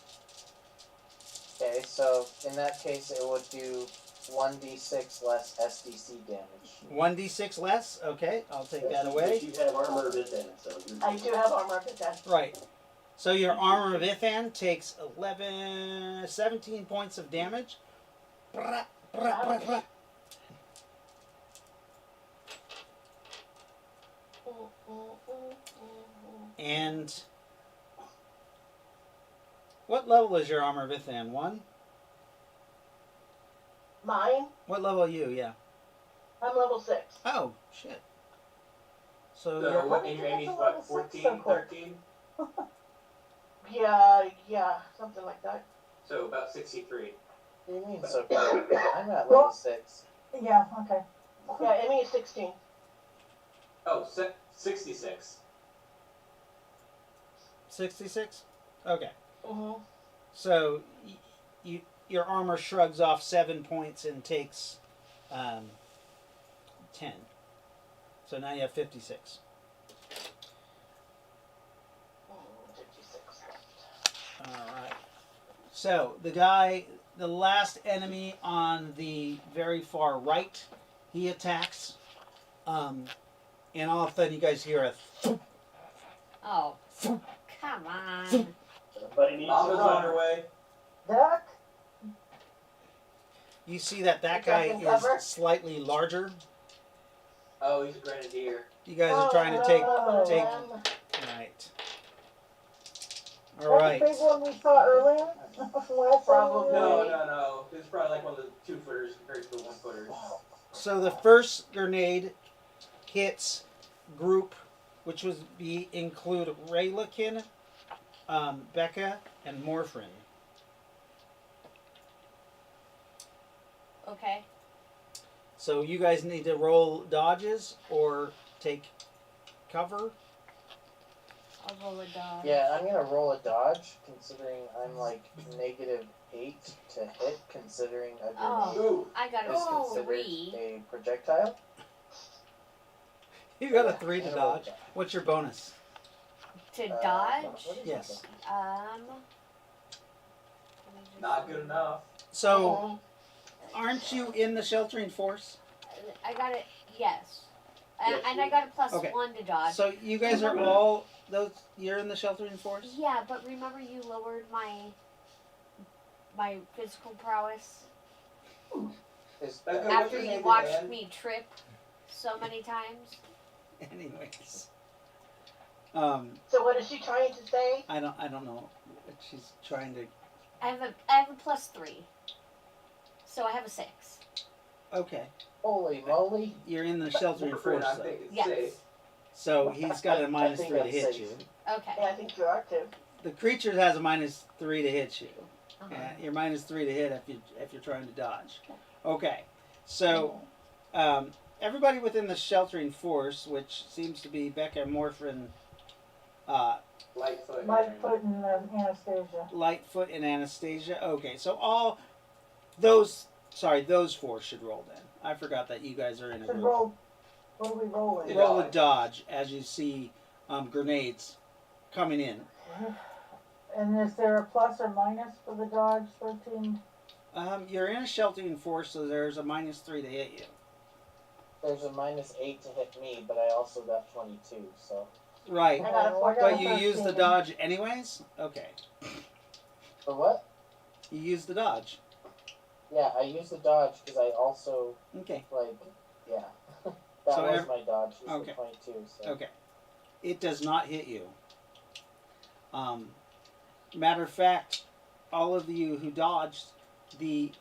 Okay, so in that case, it would do 1d6 less SDC damage. 1d6 less? Okay, I'll take that away. You have armor of it then, so you're I do have armor of defense. Right. So your armor of Ithan takes 17 points of damage. Brah, brah, brah, brah. And what level is your armor of Ithan? 1? Mine? What level are you? Yeah. I'm level 6. Oh, shit. So So you're, what, and your Amy's what, 14, 13? Yeah, something like that. So about 63. What do you mean so quick? I'm at level 6. Yeah, okay. Yeah, Emmy is 16. Oh, 66. 66? Okay. Mm-hmm. So your armor shrugs off 7 points and takes 10. So now you have 56. 56. Alright. So the last enemy on the very far right, he attacks. And all of a sudden you guys hear a thump. Oh, come on. Somebody needs to Mama's on run. her way. Duck? You see that Is guy that in cover? is slightly larger. Oh, he's a grenadier. You guys are trying to take. Oh, Right. That's Alright. the big one we saw earlier? Last Probably. time? No. It's probably like one of the 2-footers compared to the 1-footers. So the first grenade hits group, which would include Ry-lo-kin, Becca, and Morphrin. Okay. So you guys need to roll dodges or take cover. I'll roll a dodge. Yeah, I'm gonna roll a dodge, considering I'm like -8 to hit, considering a grenade Oh, Ooh. I got is a considered 3. a projectile. You got a 3 to And a roll dodge. What's your bonus? To Uh, dodge? what is Yes. it? Let me just Not good enough. So, aren't you in the sheltering force? I got it, yes. Yes, And you- I got a plus Okay. 1 to dodge. So you guys are all you're in the sheltering force? Yeah, but remember you lowered my physical prowess Is Becca, what's after your you name watched again? me trip so many times. Anyways. So what is she trying to say? I don't know what she's trying to. I have a plus 3. So I have a 6. Okay. Holy moly! You're in the sheltering force I'm though. thinking Yes. safe. So he's got a I -3 think to I'm hit safe. you. Okay. Yeah, I think you are too. The creature has a -3 to hit you. Uh-huh. You're -3 to hit if you're trying to dodge. Okay. So everybody within the sheltering force, which seems to be Becca, Morphrin, Lightfoot. Lightfoot and Anastasia. Lightfoot, and Anastasia. Okay, so all those 4 should roll then. I forgot that you guys are in a Should group. roll. What are we rolling? Yeah. Roll a dodge as you see grenades coming in. And is there a plus or minus for the dodge 13? You're in a sheltering force, so there's a -3 to hit you. There's a -8 to hit me, but I also got 22, so. Right. I got a But you use the 13. dodge anyways? Okay. For what? You use the dodge. Yeah, I used the dodge because I also, Okay. like, yeah. that So was my dodge, was okay. the 22, so. Okay. It does not hit you. Matter of fact, all of you who dodged, the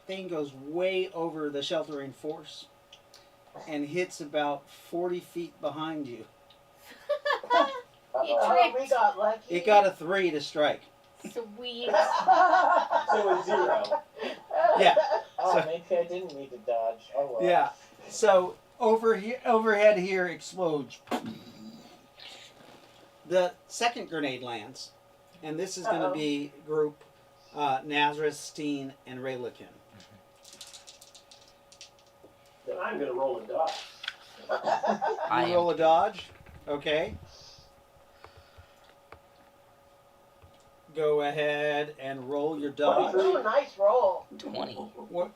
thing goes way over the sheltering force and hits about 40 feet behind you. You Uh-oh. tricked. We got lucky. It got a 3 to strike. Sweet. So it's 0. Yeah. Oh, So- maybe I didn't need to dodge. Oh, well. Yeah. So overhead here explodes. The second grenade lands, and this is going to Uh-oh. be group Nazareth, Steen, and Ry-lo-kin. Then I'm gonna roll a dodge. I You am. roll a dodge. Okay. Go ahead and roll your dodge. Ooh, nice roll. 20. What?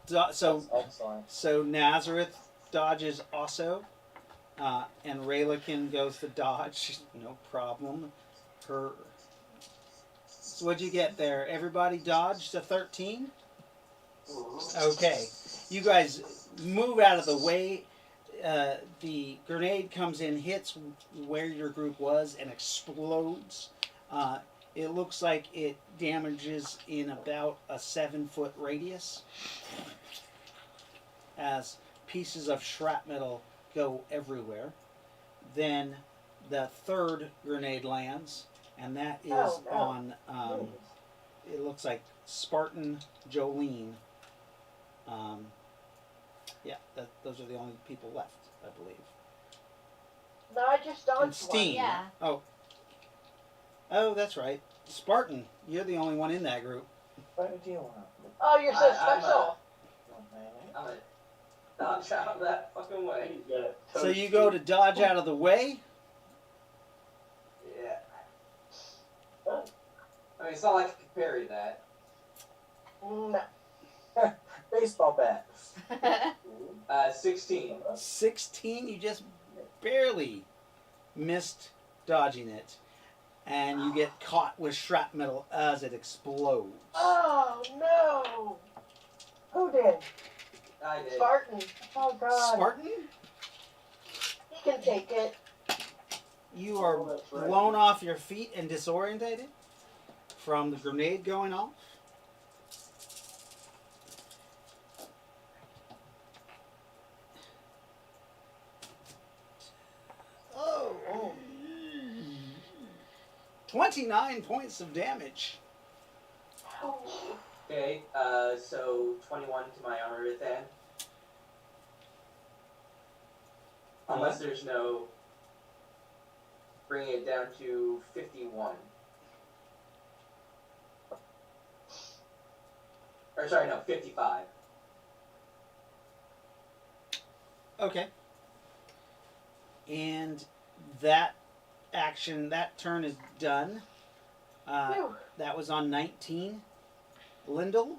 So That's excellent. so Nazareth dodges also, and Ry-lo-kin goes to dodge. No problem. Her. So what'd you get there? Everybody dodged a 13. Okay, you guys move out of the way. The grenade comes in, hits where your group was, and explodes. It looks like it damages in about a 7-foot radius as pieces of shrapnel go everywhere. Then the third grenade lands, and that is Oh, no. on, it looks like Spartan Jolene. Yeah, those are the only people left, I believe. No, I just And dodged one. Steen. Yeah. Oh, that's right. Spartan, you're the only one in that group. What did you want? Oh, you're so I'm special. I'm gonna dodge out of that fucking way. He's gonna So toast you go to dodge out of the way. Yeah. I mean, it's not like I could parry that. No. Baseball bat. 16. 16, you just barely missed dodging it. And you get caught with shrapnel as it explodes. Oh, no. Who did? I did. Spartan. Oh, God. Spartan, He can take it. you are Oh, that's right. blown off your feet and disorientated from the grenade going off. Oh. 29 points of damage. Okay, so 21 to my armor within. Unless there's no bringing it down to 51. Or sorry, no, 55. Okay. And that action, that turn is done. Phew. That was on 19. Lyndall,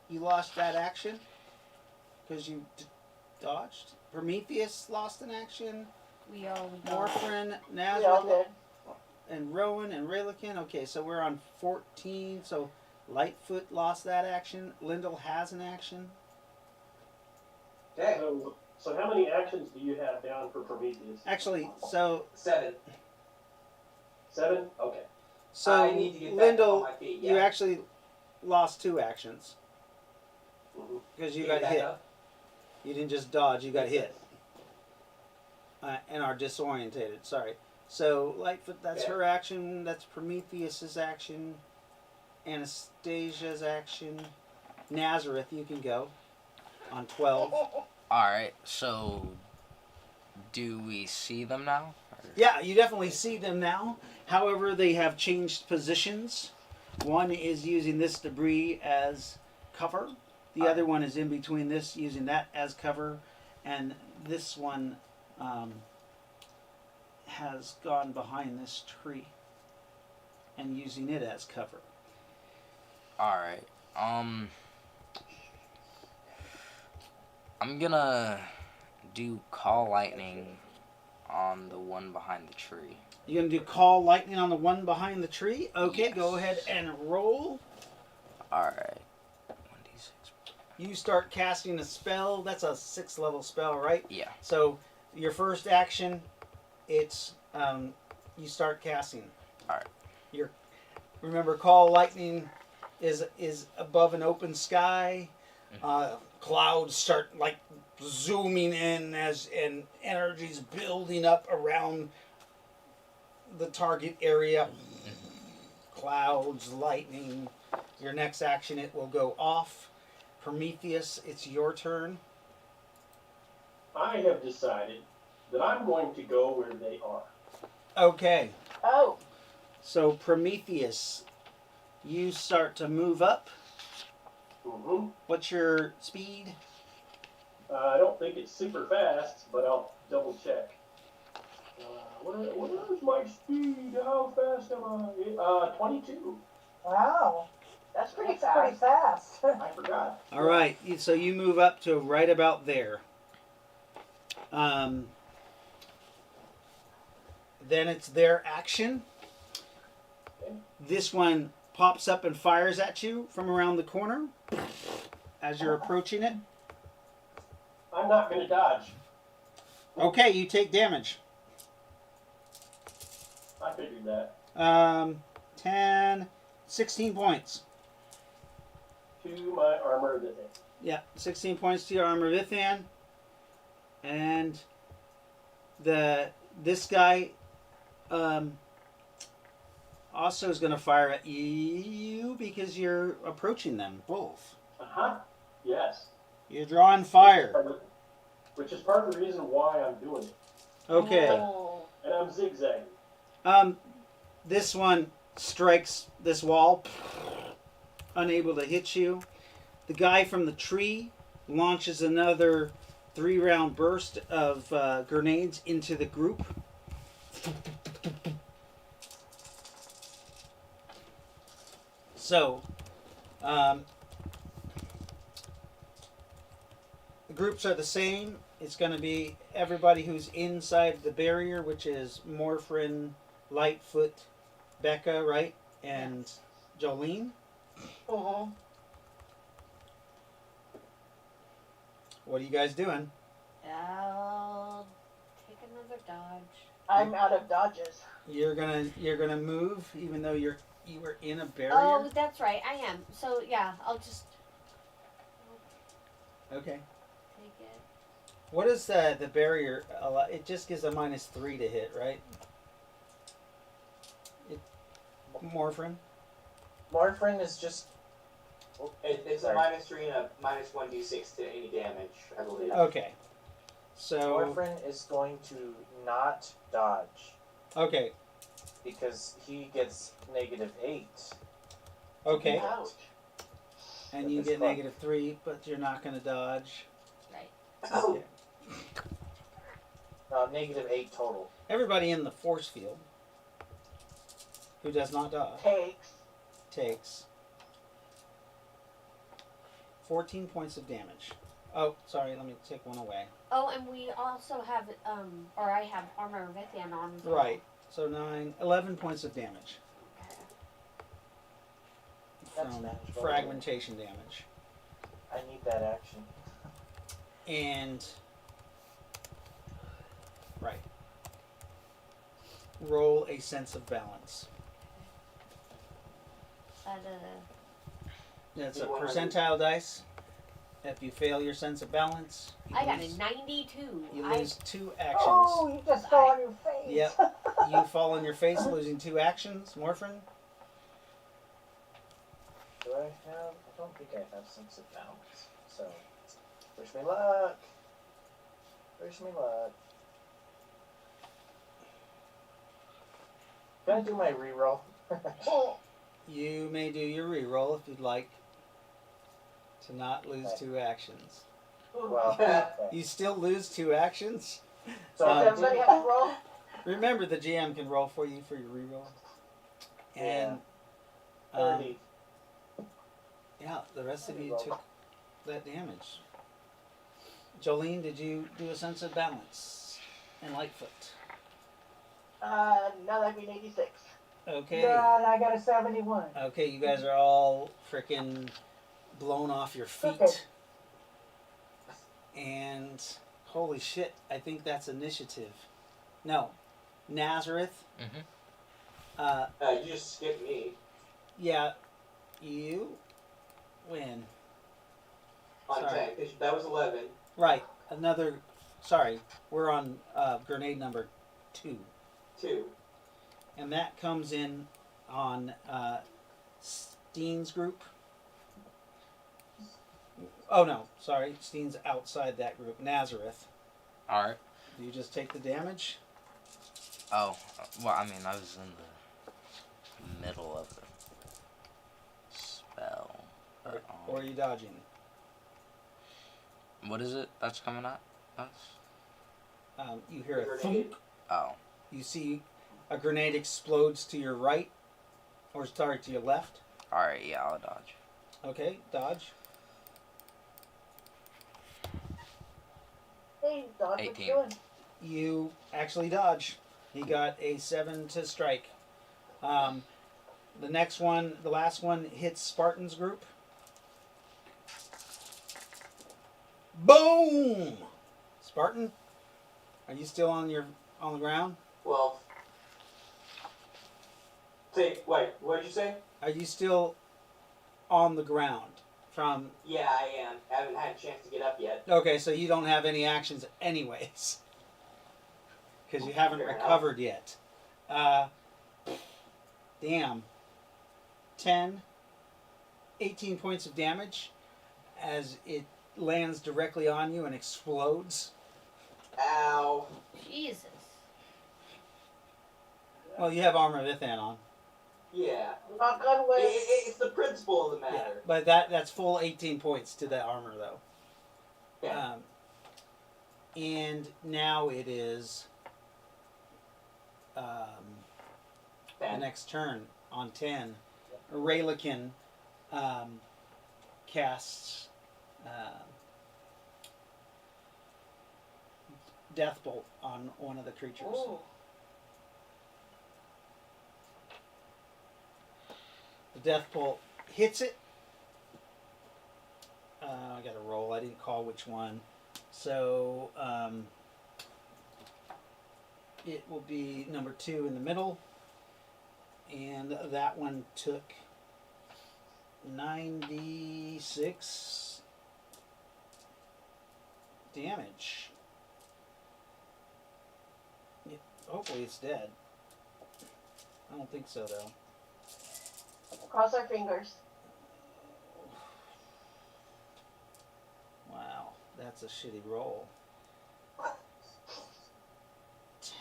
you lost that action because you dodged. Prometheus lost an action. We all Morphin, We all Nazareth, did. and Rowan and Ry-lo-kin. Okay, so we're on 14. So Lightfoot lost that action. Lyndall has an action. Okay, So how many actions do you have down for Prometheus? Actually, so 7. 7? Okay. so I need to get back on Lyndall, my feet. you Yeah. actually lost 2 actions Mhm. because you Get got back hit. up. You didn't just dodge, you got hit. And are disorientated, sorry. So, Lightfoot, that's Okay. her action. That's Prometheus's action. Anastasia's action. Nazareth, you can go on 12. Alright, so do we see them now? Or- Yeah, you definitely see them now. However, they have changed positions. One is using this debris as cover. The other one is in between this, using that as cover. And this one has gone behind this tree and using it as cover. Alright. I'm gonna do call lightning on the one behind the tree. You're gonna do call lightning on the one behind the tree? Okay, Yes. go ahead and roll. Alright. 1d6. You start casting a spell. That's a 6th level spell, right? Yeah. So your first action, it's you start casting. Alright. Remember, call lightning is above an open sky. Clouds start like zooming in and energy's building up around the target area. Clouds, lightning. Your next action, it will go off. Prometheus, it's your turn. I have decided that I'm going to go where they are. Okay, Oh, so Prometheus, you start to move up. Mm-hmm. What's your speed? I don't think it's super fast, but I'll double check. Where's my speed? How fast am I? 22. wow. That's pretty That's pretty fast. I forgot. All right, so you move up to right about there. Then it's their action. This one pops up and fires at you from around the corner as you're approaching it. I'm not going to dodge. Okay, you take damage. I figured that. 10, 16 points. To my armor that day. Yeah, 16 points to your armor, Vithan. And this guy also is going to fire at you because you're approaching them both. Uh-huh. Yes. You're drawing fire. Which is part of the reason why I'm doing it. Okay. Oh. And I'm zigzagging. This one strikes this wall, unable to hit you. The guy from the tree launches another 3-round burst of grenades into the group. So, the groups are the same. It's going to be everybody who's inside the barrier, which is Morphin, Lightfoot, Becca, right? And Jolene. Uh-huh. What are you guys doing? I'll take another dodge. I'm out of dodges. You're gonna move even though you were in a barrier. Oh, that's right. I am. So yeah, I'll just Okay. take it. What is the barrier? It just gives a -3 to hit, right? Morphin. Morphin is just It's a -3 and a -1d6 to any damage, I believe. Okay. So. Morphin is going to not dodge Okay. because he gets -8. Okay. Ouch. And you get -3, but you're not gonna dodge. Right. Okay. -8 total. Everybody in the force field who does not dodge takes 14 points of damage. Oh, sorry, let me take one away. Oh, and we also have or I have armor Vithian on. as well. Right. So 11 points of damage That's from manageable. fragmentation damage. I need that action. And right. Roll a sense of balance. That's a percentile dice. If you fail your sense of balance, you I got a lose, 92. you lose 2 actions. Oh, you just fell on your face. Yep. You fall on your face, losing 2 actions. Morphin? Do I have? I don't think I have sense of balance. So, wish me luck. Wish me luck. Can I do my reroll? You may do your reroll if you'd like to not lose Okay. 2 actions. Well, okay. You still lose 2 actions. So Does everybody have to roll? Remember, the GM can roll for you for your reroll. And 30. yeah, the rest of you took that damage. Jolene, did you do a sense of balance? And Lightfoot. No, that'd be an 86. Okay. Yeah, and I got a 71. Okay, you guys are all freaking blown off your feet. Okay. And holy shit, I think that's initiative. No. Nazareth. Mm-hmm. You just skipped me. Yeah, you win. On Sorry. 10, 'cause that was 11. Right. Another. Sorry, we're on grenade number 2. 2. And that comes in on Steen's group. Oh no, sorry, Steen's outside that group. Nazareth. Alright. Do you just take the damage? Oh, well, I mean, I was in the middle of the spell. But, Or are you dodging? what is it that's coming at us? You hear a Grenade. thunk. Oh. You see a grenade explodes to your right. Or sorry, to your left. Alright, yeah, I'll dodge. Okay, dodge. Hey, Doc, what 18. you doing? You actually dodge. He got a 7 to strike. The next one, the last one, hits Spartan's group. Boom! Spartan, are you still on the ground? Well, wait, what did you say? Are you still on the ground from? Yeah, I am. I haven't had a chance to get up yet. Okay, so you don't have any actions anyways, because you haven't Fair enough. recovered yet. Damn. 18 points of damage as it lands directly on you and explodes. Ow. Jesus. Well, you have armor of Ithan on. Yeah. Knock on wood. It's the principle of the Yeah, matter. but that's full 18 points to the armor though. Yeah. And now it is the 10. next turn on 10. Ry-lo-kin casts Death Bolt on one of the creatures. Ooh. The Death Bolt hits it. I got to roll. I didn't call which one. So it will be number 2 in the middle. And that one took 96 damage. Yeah, hopefully it's dead. I don't think so though. Cross our fingers. Wow, that's a shitty roll.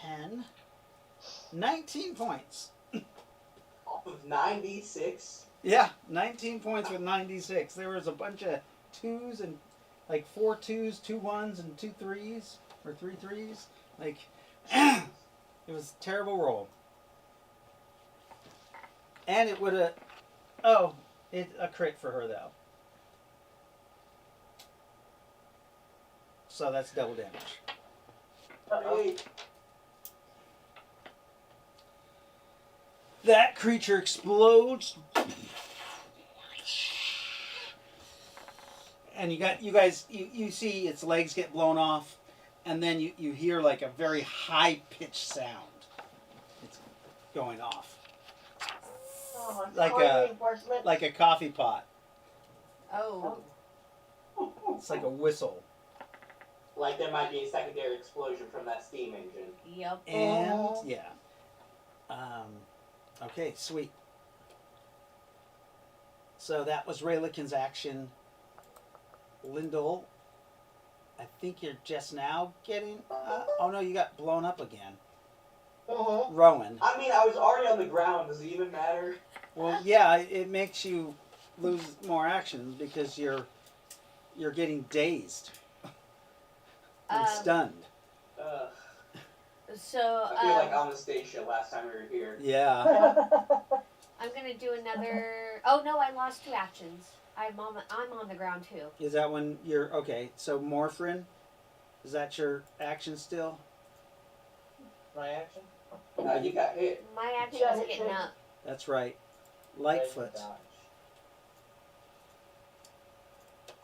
10. 19 points. Off of 96. Yeah, 19 points with 96. There was a bunch of 2s and like 4 2s, 2 1s, and 2 3s, or 3 3s. Like, it was a terrible roll. And it would have. Oh, a crit for her though. So that's double damage. Hey, That creature explodes. And you guys see its legs get blown off, and then you hear like a very high pitched sound. It's going off. Oh, it's Like hard a- reinforcement. Like a coffee pot. Oh. It's like a whistle. like there might be a secondary explosion from that steam engine. Yep. And yeah. Okay, sweet. So that was Ry-lo-kin's action. Lyndall, I think you're just now getting. Oh no, you got blown up again. Rowan. I mean, I was already on the ground. Does it even matter? Well, yeah, it makes you lose more actions because you're getting dazed. and stunned. So I feel like I'm the station last time we were here. Yeah. I'm gonna do another. Oh no, I lost 2 actions. I'm on the ground too. Is that when you're okay? So Morphrin, is that your action still? My action? You got hit. My action's Yeah, getting it's- up. That's right. Ready to Lightfoot. dodge.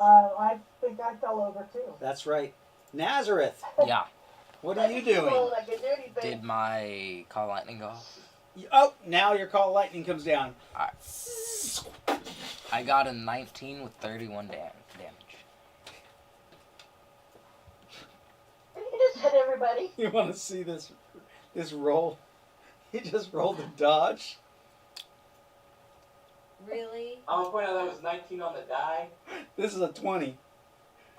I think I fell over too. That's right. Nazareth, Yeah. what are you Well, doing? I can do anything. Did my call lightning go off? Oh, now your call lightning comes down. I got a 19 with 31 damage. And you just hit everybody. You want to see this roll? He just rolled a dodge. Really? I'm gonna point out that was 19 on the die. This is a 20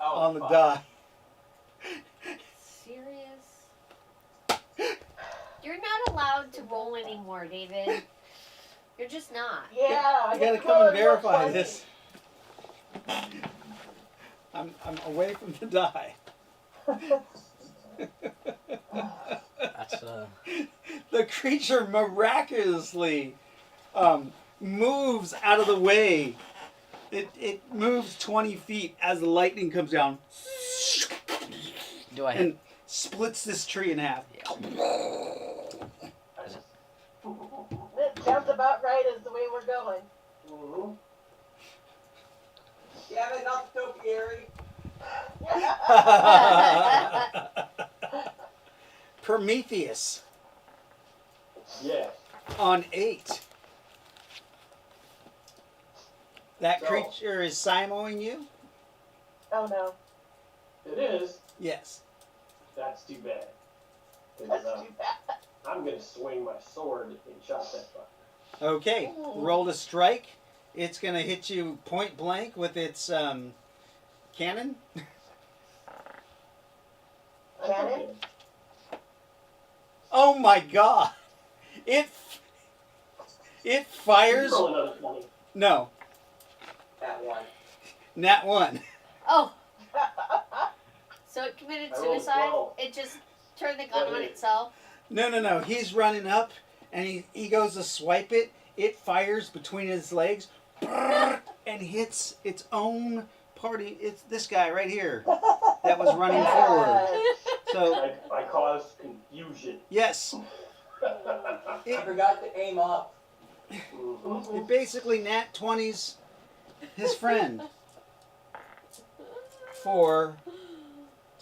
Oh, on the fuck. die. Serious? You're not allowed to roll anymore, David. You're just not. Yeah, You gotta get come and going, real verify funny. this. I'm away from the die. That's The creature miraculously moves out of the way. It moves 20 feet as the lightning comes down Do I and splits this tree in half. That sounds about right as the way we're going. Mm-hmm. Yeah, but not the topiary. Prometheus Yeah. on 8. That So- creature is simoing you? Oh no, It is. Yes. That's too bad. 'Cause, that's too bad. I'm gonna swing my sword and shot that fucker. Okay. Roll to strike. It's gonna hit you point blank with its cannon. That's Cannon? okay. Oh my god! It You fires. roll another 20. No, That one. nat 1. Oh, so it committed I rolled suicide? 12. It just turned the gun What on is it? itself? No. He's running up, and he goes to swipe it. It fires between his legs, and hits its own party. It's this guy right here that was running forward. So I caused confusion. yes, I forgot to aim up. Mhm. it basically nat 20s his friend for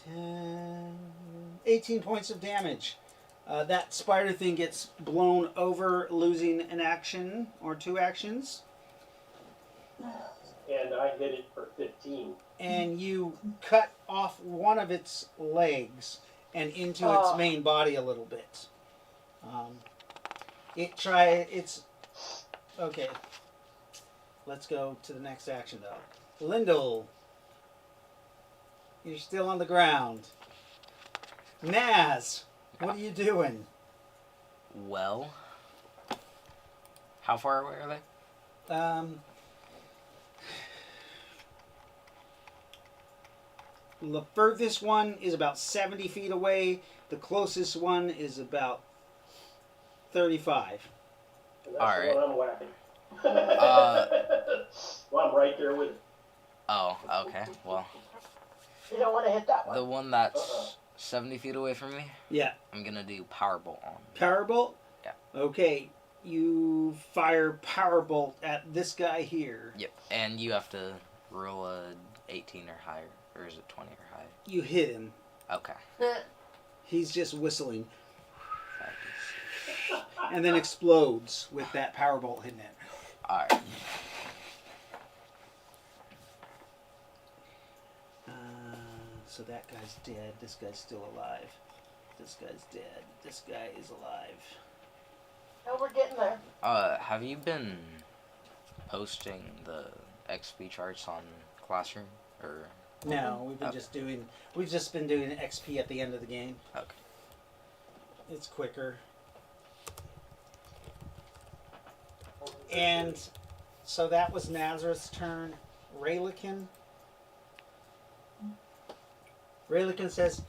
10, 18 points of damage. That spider thing gets blown over, losing an action or 2 actions, And I hit it for 15. and you cut off one of its legs and into its Oh. main body a little bit. It's okay. Let's go to the next action though. Lyndall, you're still on the ground. Naz, what are you doing? Well, how far away are they? The furthest one is about 70 feet away. The closest one is about 35. And that's Alright. the one I'm whacking. Well, I'm right there with it. Oh, okay. Well, You don't want to hit that one. the one that's 70 feet away from me, Yeah. I'm gonna do Powerbolt on. Powerbolt? Yeah. Okay. You fire Powerbolt at this guy here. Yep. And you have to roll a 18 or higher, or is it 20 or higher? You hit him. Okay. He's just whistling Practice. and then explodes with that Powerbolt hitting it. All right. So that guy's dead. This guy's still alive. This guy's dead. This guy is alive. Oh, we're getting there. Have you been posting the XP charts on Classroom or? No, we've been Okay. we've just been doing XP at the end of the game. Okay. It's quicker. And so that was Nazareth's turn. Ry-lo-kin. Ry-lo-kin says,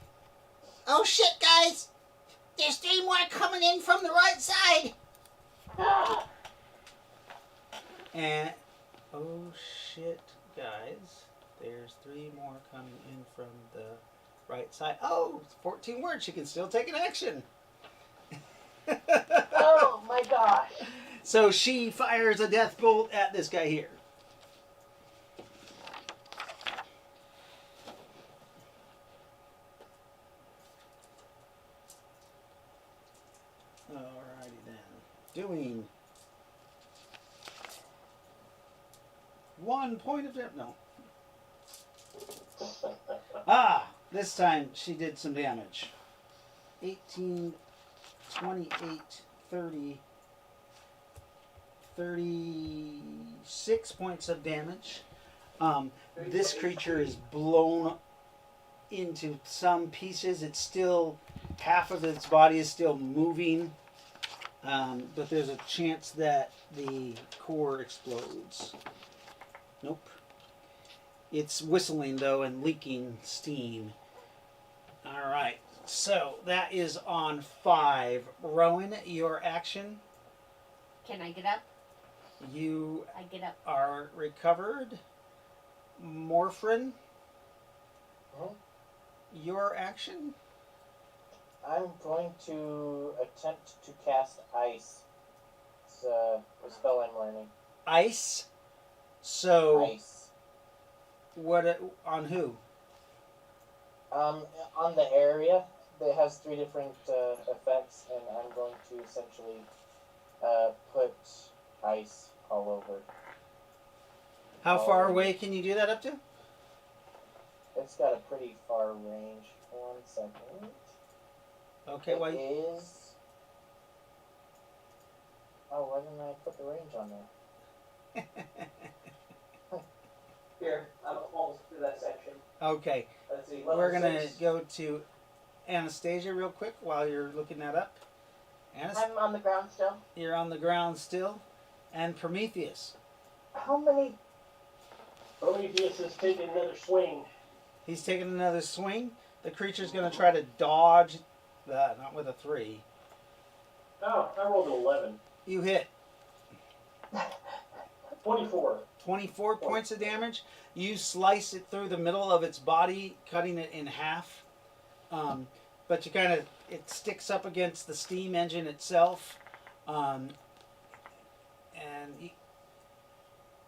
Oh shit, guys! There's 3 more coming in from the right side! and oh shit, guys, there's 3 more coming in from the right side. Oh, it's 14 words. She can still take an action. Oh my gosh. So she fires a death bolt at this guy here. Alrighty then. Doing 1 point of damage. No. This time she did some damage. 18, 28, 30, 36 points of damage. This creature is blown into some pieces. It's still, half of its body is still moving, but there's a chance that the core explodes. Nope. It's whistling though and leaking steam. Alright, so that is on 5. Rowan, your action. Can I get up? You I get up. are recovered. Morphin, Hmm? your action. I'm going to attempt to cast ice. It's a spell I'm learning. Ice. So Ice. what on who? On the area, it has 3 different effects, and I'm going to essentially put ice all over. How far away can you do that up to? It's got a pretty far range. 1 second. Okay, It well, is. Oh, why didn't I put the range on there? Here, I'm almost through that section. okay. Let's see. We're level gonna 6. go to Anastasia real quick while you're looking that up. I'm on the ground still. You're on the ground still, and Prometheus. How many? Prometheus is taking another swing. He's taking another swing. The creature's gonna try to dodge. Not with a 3. Oh, I rolled an 11. You hit 24. 24 points of damage. You slice it through the middle of its body, cutting it in half. But you kind of, it sticks up against the steam engine itself. And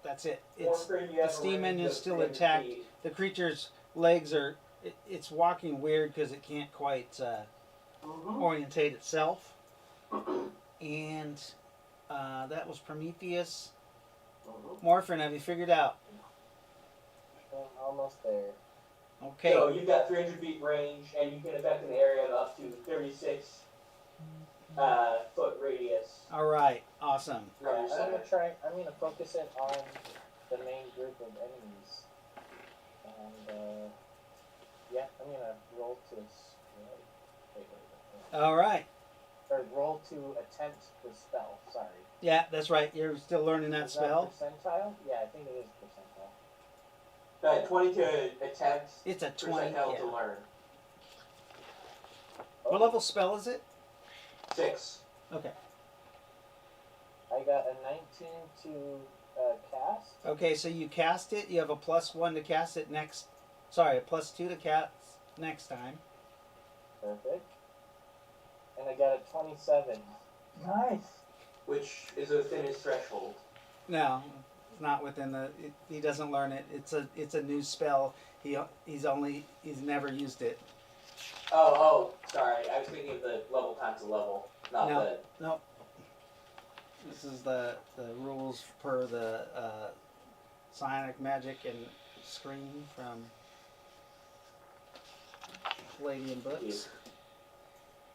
that's it. It's, Warframe, you the have a steam range engine's of still 300 intact. feet. The creature's legs are, it's walking weird because it can't quite orientate itself. And that was Prometheus. Morphin, have you figured out? I'm almost there. Okay. So you've got 300 feet range, and you can affect an area of up to 36 foot radius. All right. Awesome. Yeah, I'm gonna focus it on the main group of enemies. And yeah, I'm gonna roll to wait. All right. Or roll to attempt the spell. Sorry. Yeah, that's right. You're still learning that Is spell. that percentile? Yeah, I think it is percentile. 20 to attempt, It's a 20. percentile Yeah. to learn. What level spell is it? 6. Okay. I got a 19 to cast. Okay, so you cast it. You have a +1 to cast it next. Sorry, a +2 to cast next time. Perfect. And I got a 27. Nice. Which is within his threshold. No, it's not within the. He doesn't learn it. It's a new spell. He's never used it. Oh, sorry. I was thinking of the level times the level, not No. the. Nope. This is the rules per the psionic magic and screen from Palladium books.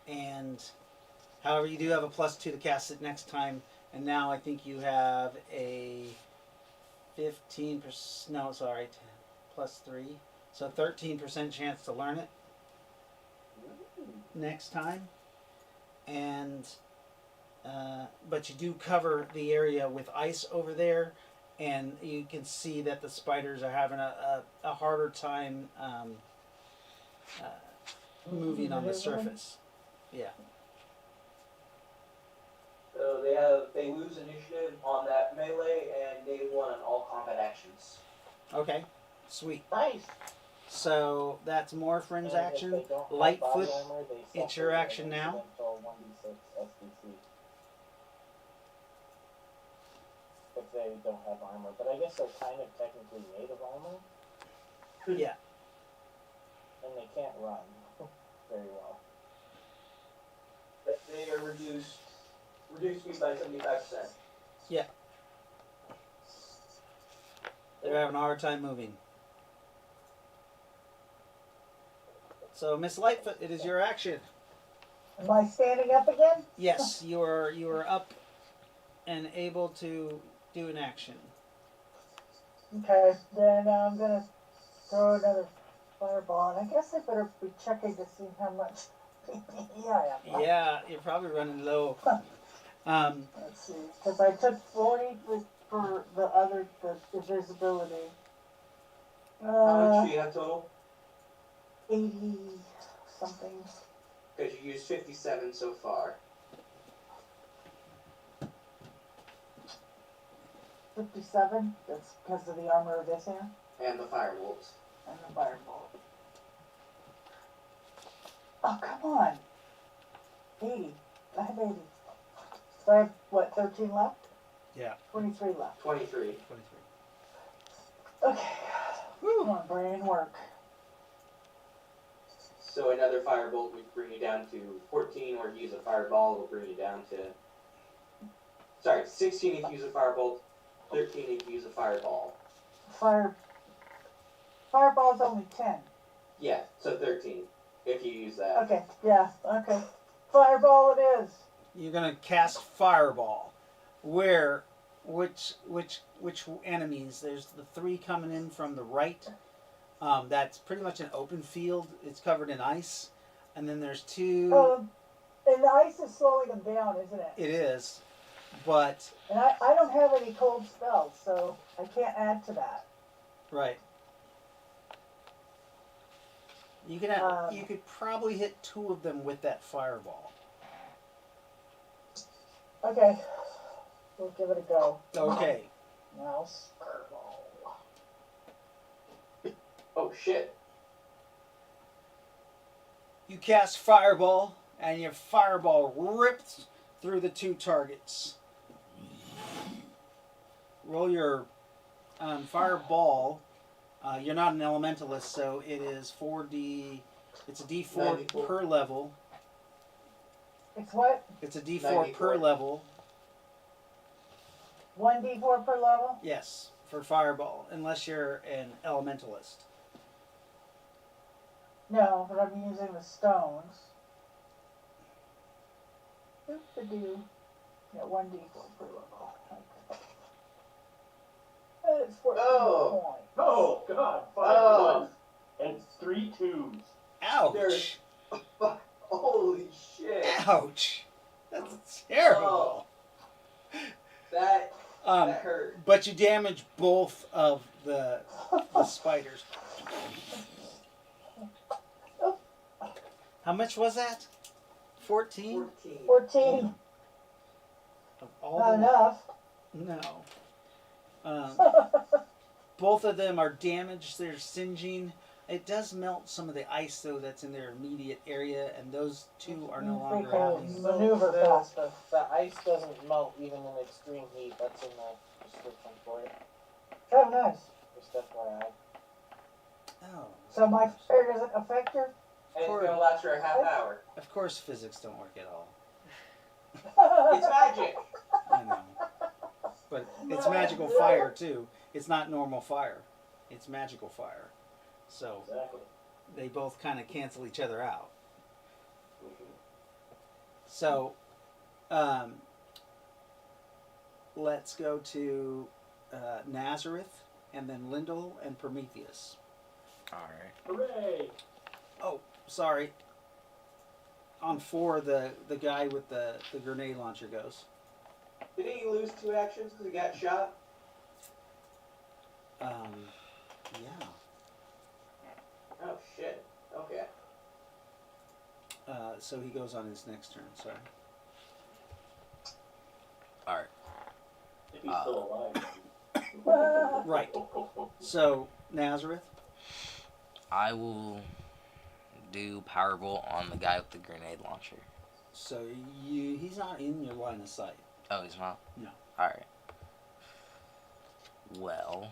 And however, you do have a +2 to cast it next time, and now I think you have a 15%. No, sorry, +3, so 13% chance to learn it next time. And but you do cover the area with ice over there, and you can see that the spiders are having a harder time moving on the surface. Yeah. So they lose initiative on that melee and they won on all combat actions. Okay. Sweet. Nice. So that's Morphrin's And action. If they don't have Lightfoot, body armor, they it's your suffer action an now. incidental 1d6 SDC. If they don't have armor. But I guess they're kind of technically made of armor, Yeah. and they can't run very well. But they are reduced speed by 75%. They're having a hard time moving. So, Miss Lightfoot, it is your action. Am I standing up again? Yes, you are up and able to do an action. Okay, then I'm gonna throw another fireball, and I guess I better be checking to see how much PP I have. Yeah, you're probably running low. Let's see, because I took 40 for the invisibility. How much do you have total? 80 something. Because you used 57 so far. 57. That's because of the armor of this hand And the firebolts. and the fireball. Oh, come on. 80. I have 80. So I have, what, 13 left? Yeah. 23 left. 23. 23. Okay. Come on, brain, work. So another firebolt would bring you down to 14, or use a fireball will bring you down to... Sorry, 16 if you use a firebolt, 13 if you use a fireball. Fireball's only 10. Yeah, so 13 if you use that. Okay, yeah, okay. Fireball it is. You're gonna cast Fireball. Which enemies? There's the 3 coming in from the right. That's pretty much an open field. It's covered in ice. And then there's 2... And the ice is slowing them down, isn't it? It is. But... And I don't have any cold spells, so I can't add to that. Right. You could probably hit 2 of them with that Fireball. Okay. We'll give it a go. Okay. Mouse. Fireball. Oh shit. You cast Fireball, and your Fireball rips through the 2 targets. Roll your Fireball. You're not an elementalist, so it is 4D. It's a D4 94. per level. It's what? It's a D4 94. per level. 1d4 per level? Yes, for Fireball, unless you're an elementalist. No, but I'm using the stones. Oop-a-doo. Yeah, 1d4 per level. Okay. And it's 14 Oh. points. Oh, God. 5 Oh. ones and 3 twos. Ouch! There's- Holy shit. Ouch! That's terrible. That Um, hurt. but you damage both of the spiders. How much was that? 14? 14. 14. Of all Not the- enough. No. Both of them are damaged. They're singeing. It does melt some of the ice, though, that's in their immediate area, and those 2 are no longer having... Maneuver faster. The ice doesn't melt even in extreme heat. That's in the description for it. Oh, nice. Just FYI. Oh. So my fire doesn't affect her? And it's gonna last for a half hour. Of course physics don't work at all. It's magic! I know. But it's magical fire, too. It's not normal fire. It's magical fire. So Exactly. they both kind of cancel each other out. So, let's go to Nazareth, and then Lyndall and Prometheus. Alright. Hooray! Oh, sorry. On 4, the guy with the grenade launcher goes. Didn't he lose 2 actions because he got shot? Yeah. Oh shit. Okay. So he goes on his next turn. Sorry. All right. If he's still alive. Right. So Nazareth. I will do Powerball on the guy with the grenade launcher. So he's not in your line of sight. Oh, he's not? No. Alright. Well.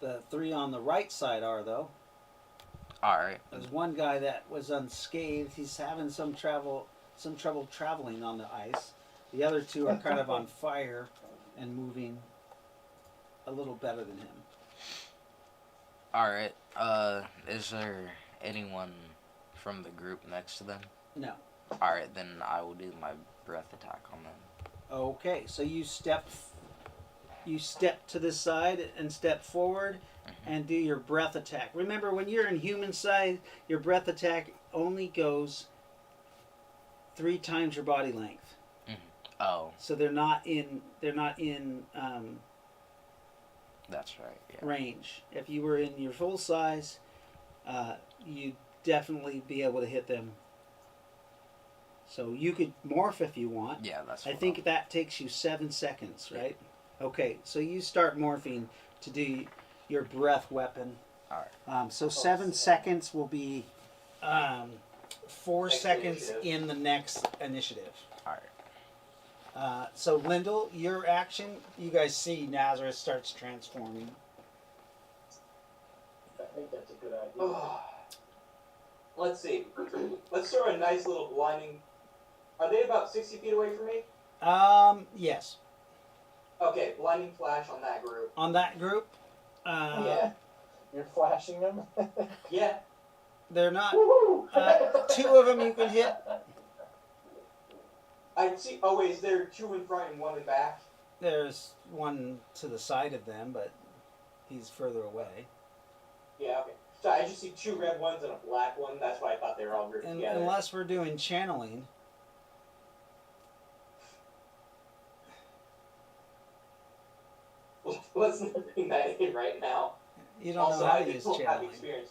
The three on the right side are, though. Alright. There's one guy that was unscathed. He's having some trouble traveling on the ice. The other two are kind of on fire and moving a little better than him. Alright. Is there anyone from the group next to them? No. Alright, then I will do my breath attack on them. Okay, so you step to the side and step forward and do your breath attack. Remember, when you're in human size, your breath attack only goes 3 times your body length. Oh. So they're not in That's right, yeah. range. If you were in your full size, you'd definitely be able to hit them. So you could morph if you want. Yeah, that's I think that takes you 7 seconds, right? Okay, so you start morphing to do your breath weapon. Alright. So 7 seconds will be 4 Next seconds initiative. in the next initiative. Alright. So Lyndall, your action, you guys see Nazareth starts transforming. I think that's a good idea. Oh. Let's see. Let's throw a nice little blinding. Are they about 60 feet away from me? Yes. Okay, blinding flash on that group. On that group, Yeah. You're flashing them? Yeah. they're not. Woohoo! 2 of them you can hit. I see. Oh wait, is there 2 in front and 1 in back? There's one to the side of them, but he's further away. Yeah. Okay. So I just see 2 red ones and a black one. That's why I thought they were all grouped together. Unless we're doing channeling. Let's not bring that in right now. You don't Also, know how I to use don't have channeling. experience.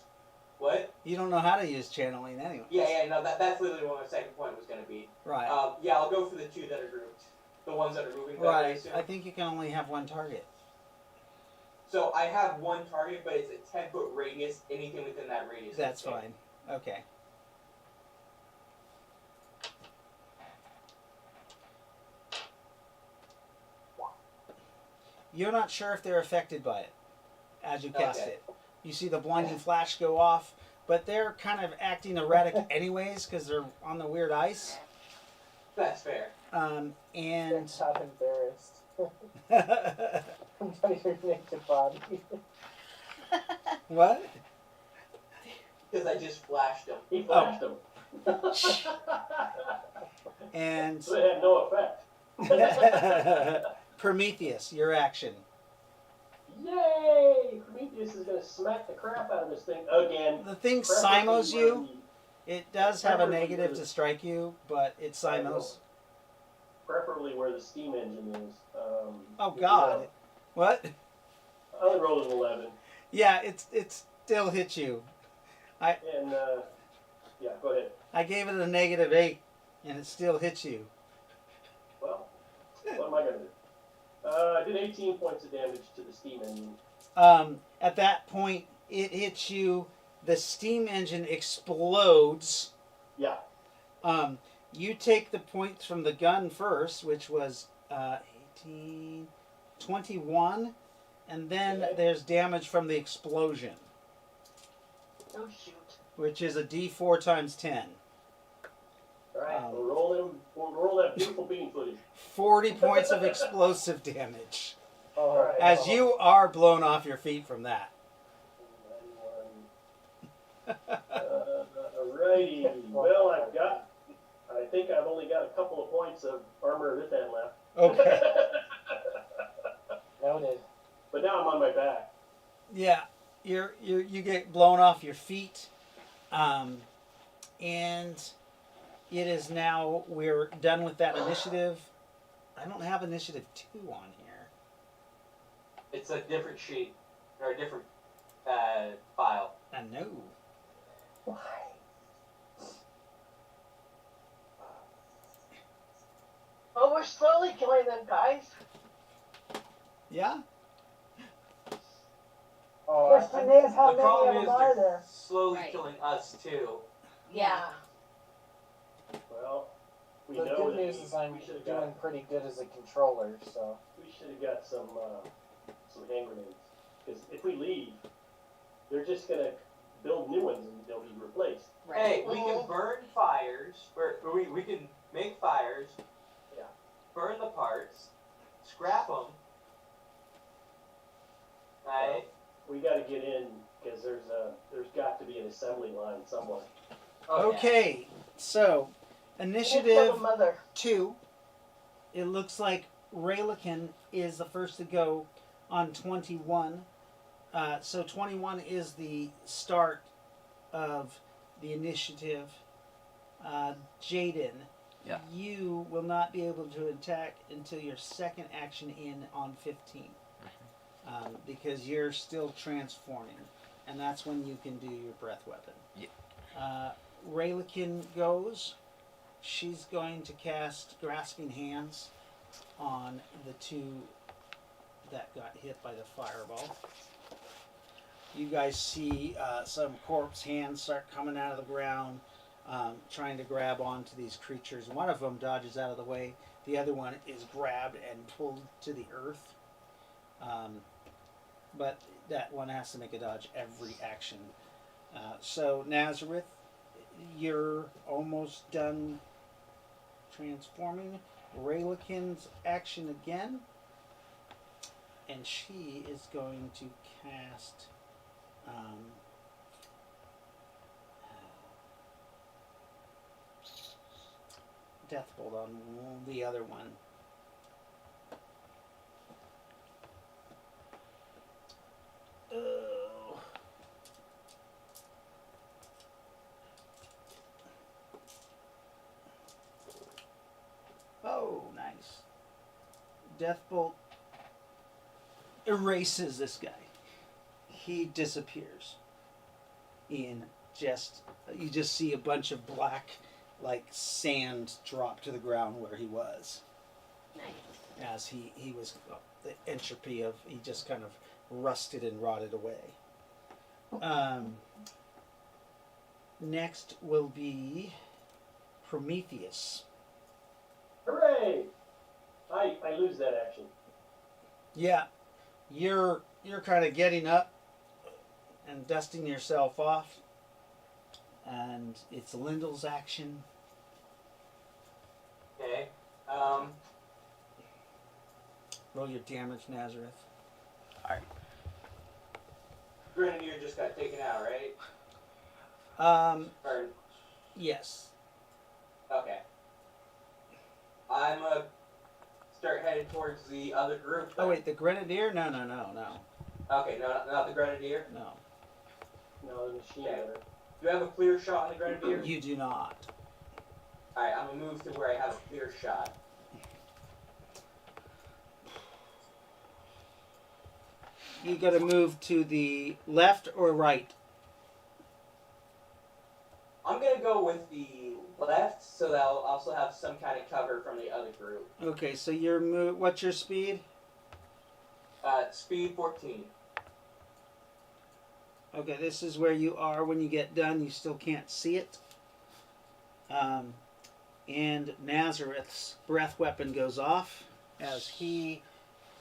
What? You don't know how to use channeling anyway. Yeah, no, that's literally what my second point was going to be. Right. Yeah, I'll go for the 2 that are grouped. The ones that are moving. That way, Right. soon. I think you can only have one target. So I have 1 target, but it's a 10-foot radius. Anything within that radius. That's is safe. fine. Okay. You're not sure if they're affected by it as you cast Okay. it. You see the blinding flash go off, but they're kind of acting erratic anyways because they're on the weird ice. That's fair. And They're not embarrassed by your naked body. what? Because I just flashed them. He flashed them. And So it had no effect. Prometheus, your action. Yay! Prometheus is gonna smack the crap out of this thing again. The thing Preferably simos where you. the- It does have a Preferably negative where to the- strike you, but it simos. Preferably where the steam engine is. Oh God! What? I only rolled an 11. Yeah, it still hits you. And, yeah, go ahead. I gave it a -8, and it still hits you. Well, what am I gonna do? I did 18 points of damage to the steam engine. At that point, it hits you. The steam engine explodes. Yeah. You take the points from the gun first, which was 18, 21, and then Okay. there's damage from the explosion, Oh shoot. which is a D4 times 10. Alright, we'll roll that beautiful beam footage. 40 points of explosive damage. Alright. As you are blown off your feet from that. 91. Alrighty. Well, I think I've only got a couple of points of armor of Ithan left. Okay. Noted. But now I'm on my back. Yeah, you get blown off your feet, and it is now, we're done with that initiative. I don't have initiative 2 on here. It's a different sheet or a different file. I know. Why? we're slowly killing them, guys. Yeah. Oh, Question is, how The many problem of is them are they're there? slowly Right. killing us too. Yeah. Well, we the know good that news is I'm we should have doing got pretty good as a controller, so. some hand grenades. Because if we leave, they're just gonna build new ones and they'll be replaced. Right. Hey, we can burn fires, or we can make fires. Yeah. Burn the parts, scrap them. Right. We got to get in because there's got to be an assembly line somewhere. Oh, yeah. Okay. So, Kill initiative the mother. 2. It looks like Ry-lo-kin is the first to go on 21. So 21 is the start of the initiative. Jaden, Yeah. you will not be able to attack until your second action in on 15. Because you're still transforming, and that's when you can do your breath weapon. Yeah. Ry-lo-kin goes. She's going to cast Grasping Hands on the 2 that got hit by the fireball. You guys see some corpse hands start coming out of the ground, trying to grab onto these creatures. One of them dodges out of the way. The other one is grabbed and pulled to the earth. But that one has to make a dodge every action. So Nazareth, you're almost done transforming. Ry-lo-kin's action again, and she is going to cast Deathbolt on the other one. Oh. Oh, nice. Deathbolt erases this guy. He disappears. In just, you just see a bunch of black, like sand drop to the ground where he was. Nice. As he was, the entropy of, he just kind of rusted and rotted away. Next will be Prometheus. Hooray! I lose that action. Yeah, you're kind of getting up and dusting yourself off, and it's Lyndall's action. Okay. Roll your damage, Nazareth. Grenadier just got taken out, right? Or Yes. okay. I'm gonna start heading towards the other group. Oh then. wait, the Grenadier? No. Okay, no, not the Grenadier. No. No, the machine Okay. gunner. Do you have a clear shot on the Grenadier? You do not. Alright, I'm gonna move to where I have a clear shot. You got to move to the left or right. I'm gonna go with the left, so that I'll also have some kind of cover from the other group. Okay, so your move. What's your speed? Speed 14. Okay, this is where you are when you get done. You still can't see it. And Nazareth's breath weapon goes off as he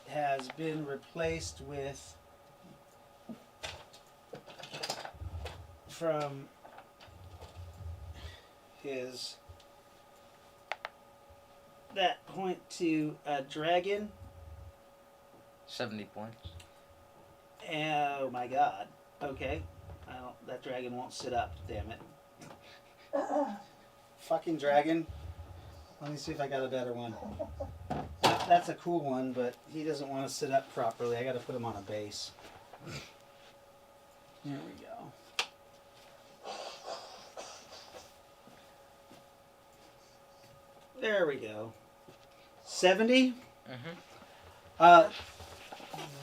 has been replaced with, from his, that point to a dragon. 70 points. Oh my god. Okay. That dragon won't sit up, damn it. Fucking dragon. Let me see if I got a better one. That's a cool one, but he doesn't want to sit up properly. I gotta put him on a base. There we go. There we go. 70? Mm-hmm.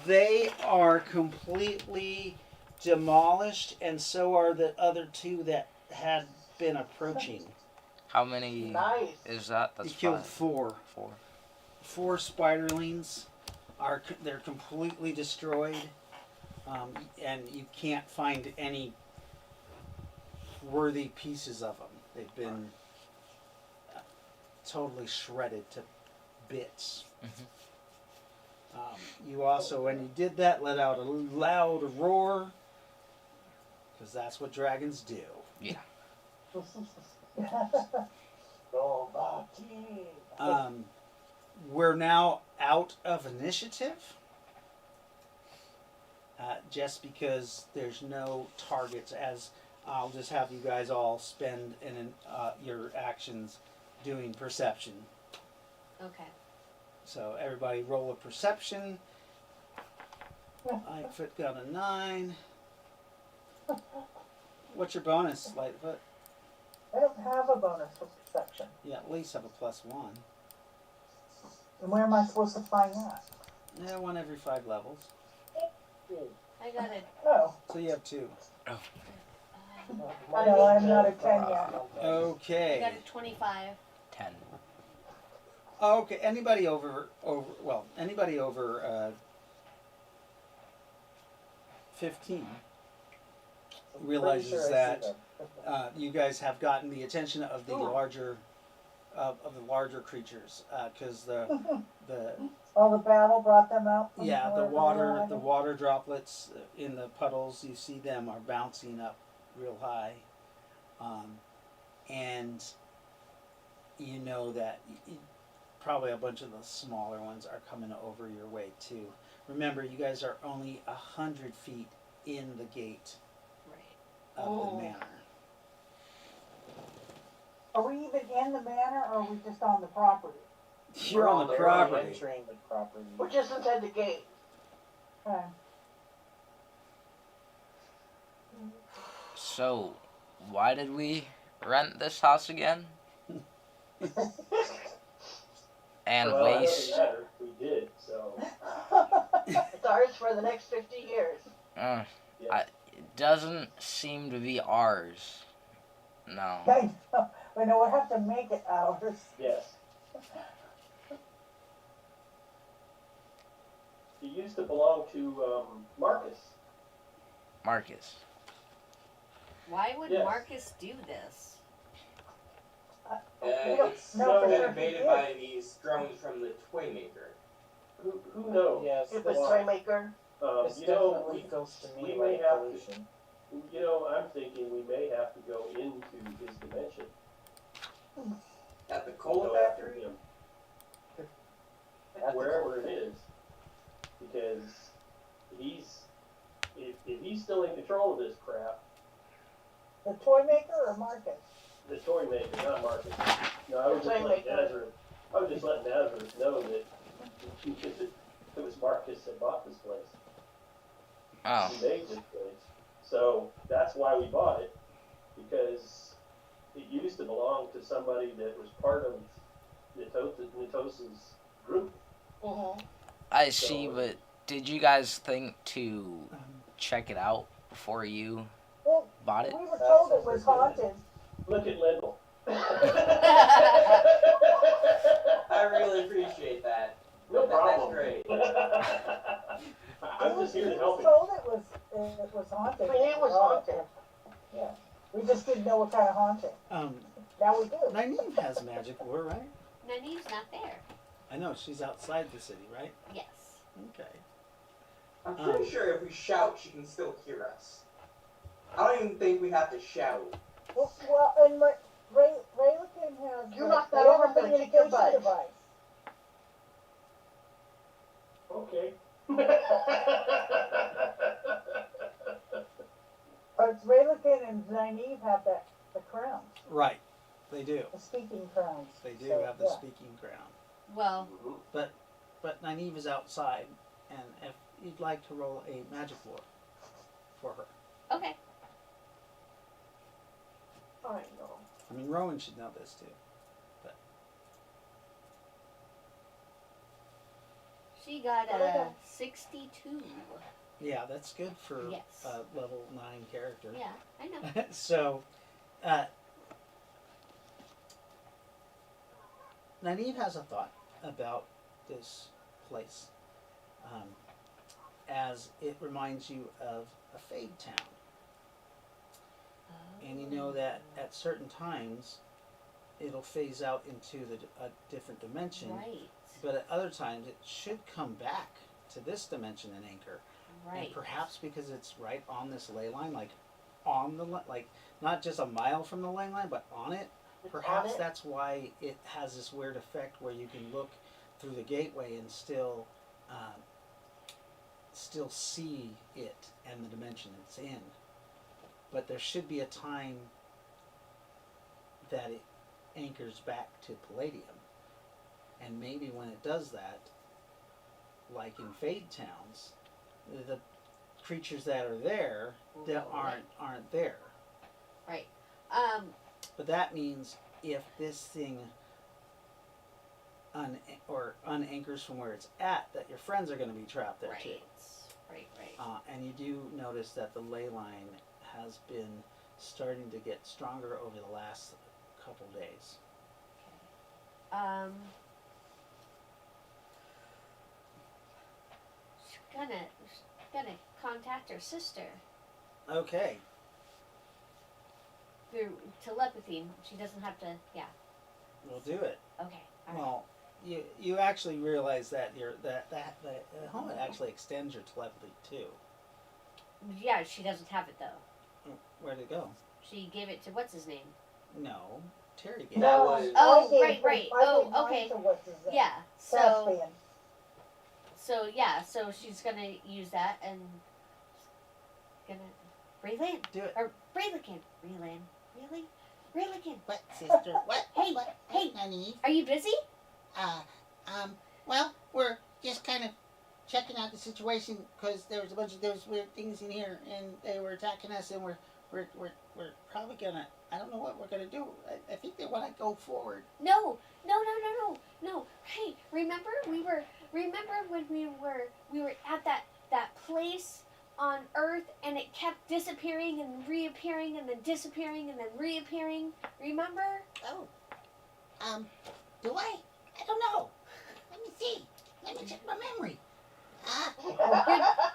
They are completely demolished, and so are the other 2 that had been approaching. How many Nice. is that? That's You killed 5. 4. 4. 4 spiderlings they're completely destroyed, and you can't find any worthy pieces of them. They've been totally shredded to bits. You also, when you did that, let out a loud roar, because that's what dragons do. Yeah. Go back, team. We're now out of initiative, just because there's no targets. As I'll just have you guys all spend your actions doing perception. Okay. So everybody roll a perception. Lightfoot got a 9. What's your bonus, Lightfoot? I don't have a bonus for perception. You at least have a +1. And where am I supposed to find that? Yeah, 1 every 5 levels. I got it. Oh, So you have 2. no, I'm not a 10 yet. I Okay. got a 25. 10. Okay. Anybody over 15 realizes Pretty sure I that see them. you guys have gotten the attention of the larger creatures, because the All the battle brought them out? From yeah, the wherever they were water droplets in the puddles, you see them are bouncing up real high, and you know that probably a bunch of the smaller ones are coming over your way too. Remember, you guys are only 100 feet in the gate Right. of the manor. Are we even in the manor, or are we just on the property? You're on the They're property. entering the property. We're just inside the gate. Okay. So, why did we rent this house again? And Well, it waste. doesn't matter. We did, so. It's ours for the next 50 years. Uh, Yeah. it doesn't seem to be ours. No. I know. We know we'll have to make it ours. Yes. It used to belong to Marcus. Marcus. Why would Yes. Marcus do this? We don't It's know for been sure if he invaded did. by these drones from the toy maker. Who knows? Yes, It was this, Toymaker. this You know, definitely feels to we me may like have to. pollution. You know, I'm thinking we may have to go into his dimension. At the and coal go after factory? him, At the wherever core. it is, because if he's still in control of this crap, The toy maker or Marcus? the toy maker, not Marcus. No, I was The just toy letting maker. Nazareth. I was just letting Nazareth know that it was Marcus that bought this place. Oh. He made this place. So that's why we bought it, because it used to belong to somebody that was part of Natos's group. Mm-hmm. I see, but did you guys think to check it out before you Well, bought it? we were told it was haunted. Look at Lindell. I really appreciate that. No That's problem. great. I'm just here to We help were you. told it was haunted. We knew it was haunted. Yeah. We just didn't know what kind of haunting. Now we do. Nyneave has magic lore, right? Nyneave's not there. I know, she's outside the city, right? Yes. Okay. I'm pretty sure if we shout, she can still hear us. I don't even think we have to shout. Well, and Ry-lo-kin has. You knock they that have over, a I'm gonna kick your communication butt. device. Okay. But it's Ry-lo-kin and Nyneave have the crowns, Right. They do. the speaking crowns. They do So, have the yeah. speaking crown. Well, But Nyneave is outside, and if you'd like to roll a magic lore for her. okay. I know. I mean, Rowan should know this too. She got a 62. Yeah, that's good for Yes. a level 9 character. Yeah, I know. So, Nyneave has a thought about this place, as it reminds you of a fade town. And you know that at certain times it'll phase out into a different dimension, Right. but at other times it should come back to this dimension and anchor. Right. And perhaps because it's right on this ley line, like on the like not just a mile from the ley line, but on it. It's Perhaps on it. that's why it has this weird effect where you can look through the gateway and still see it and the dimension it's in. But there should be a time that it anchors back to Palladium. And maybe when it does that, like in Fade Towns, the creatures that are there that aren't there. Right. But that means if this thing unanchors from where it's at, that your friends are going to be trapped there too. Right. And you do notice that the ley line has been starting to get stronger over the last couple days. She's gonna contact her sister Okay. through telepathy. She doesn't have to. Yeah. We'll do it. Okay. All right. Well, you actually realize that the helmet actually extends your telepathy too. Yeah, she doesn't have it though. Where'd it go? She gave it to what's his name? No, Terry gave it. That was Oh, I right. gave mine Oh, okay. to what's his name? Yeah. Caspian. So she's gonna use that and gonna Raylan Do it. or Ry-lo-kin. Raylan. Really? Ry-lo-kin. What, sister? What? Hey, What? hey. Nyneave? Are you busy? Well, we're just kind of checking out the situation because there was a bunch of those weird things in here, and they were attacking us, and we're probably gonna. I don't know what we're gonna do. I think they want to go forward. No. Hey, remember when we were at that place on Earth and it kept disappearing and reappearing and then disappearing and then reappearing? Remember? Oh. Do I? I don't know. Let me see. Let me check my memory.